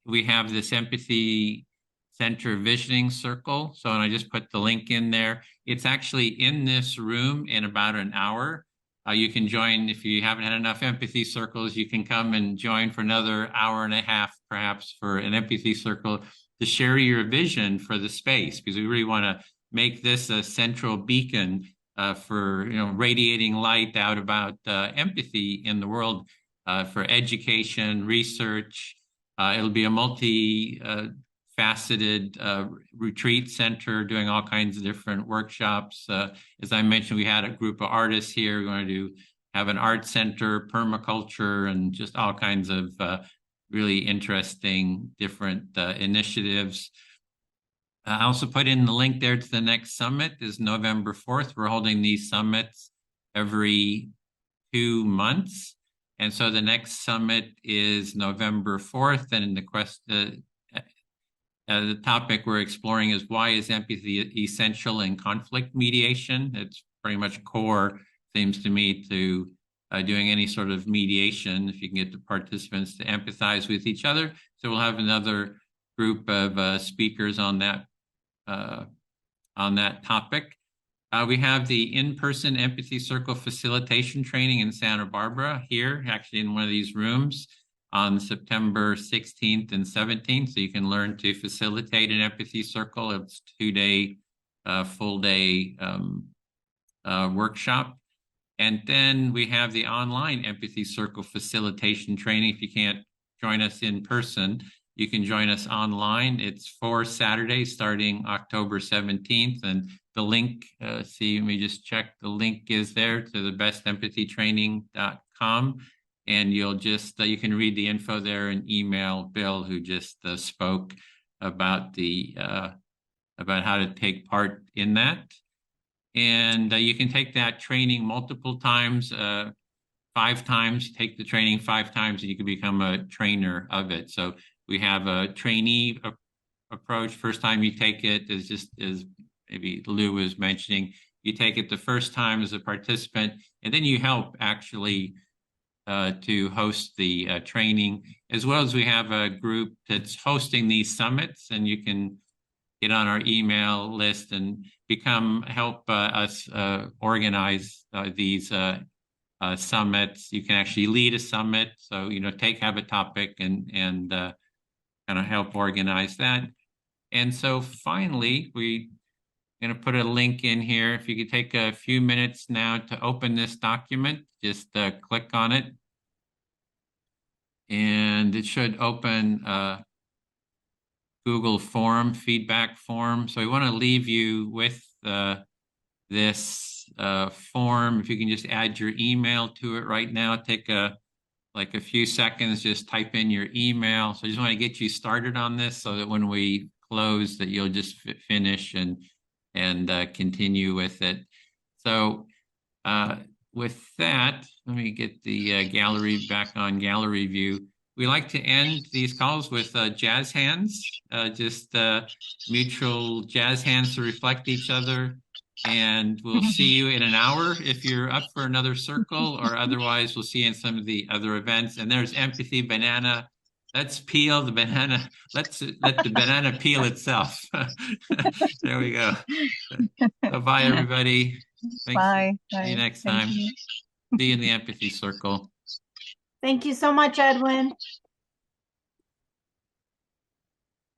we have this Empathy Center Visioning Circle. So, and I just put the link in there. It's actually in this room in about an hour. You can join if you haven't had enough empathy circles. You can come and join for another hour and a half, perhaps, for an empathy circle to share your vision for the space, because we really want to make this a central beacon for radiating light out about empathy in the world for education, research. It'll be a multi-faceted retreat center doing all kinds of different workshops. As I mentioned, we had a group of artists here. We want to have an art center, permaculture, and just all kinds of really interesting different initiatives. I also put in the link there to the next summit is November 4th. We're holding these summits every 2 months. And so the next summit is November 4th. And the topic we're exploring is, why is empathy essential in conflict mediation? It's pretty much core, seems to me, to doing any sort of mediation, if you can get the participants to empathize with each other. So we'll have another group of speakers on that topic. We have the in-person Empathy Circle facilitation training in Santa Barbara here, actually in one of these rooms, on September 16th and 17th. So you can learn to facilitate an Empathy Circle. It's a 2-day, full-day workshop. And then we have the online Empathy Circle facilitation training. If you can't join us in person, you can join us online. It's 4 Saturdays starting October 17th. And the link, let me just check. The link is there to thebestempathytraining.com. And you can read the info there and email Bill, who just spoke about about how to take part in that. And you can take that training multiple times, 5 times, take the training 5 times, and you can become a trainer of it. So we have a trainee approach. First time you take it is just, as maybe Lou was mentioning, you take it the first time as a participant, and then you help actually to host the training, as well as we have a group that's hosting these summits, and you can get on our email list and help us organize these summits. You can actually lead a summit. So, have a topic and kind of help organize that. And so finally, we're going to put a link in here. If you could take a few minutes now to open this document, just click on it. And it should open Google form, feedback form. So we want to leave you with this form. If you can just add your email to it right now, take a few seconds, just type in your email. So I just want to get you started on this so that when we close that you'll just finish and continue with it. So with that, let me get the gallery back on gallery view. We like to end these calls with jazz hands, just mutual jazz hands to reflect each other. And we'll see you in an hour if you're up for another circle, or otherwise we'll see you in some of the other events. And there's Empathy Banana. Let's peel the banana. Let the banana peel itself. There we go. So bye, everybody. Thanks. Bye. See you next Thank time. you. See you in the Empathy Circle. Thank you so much, Edwin.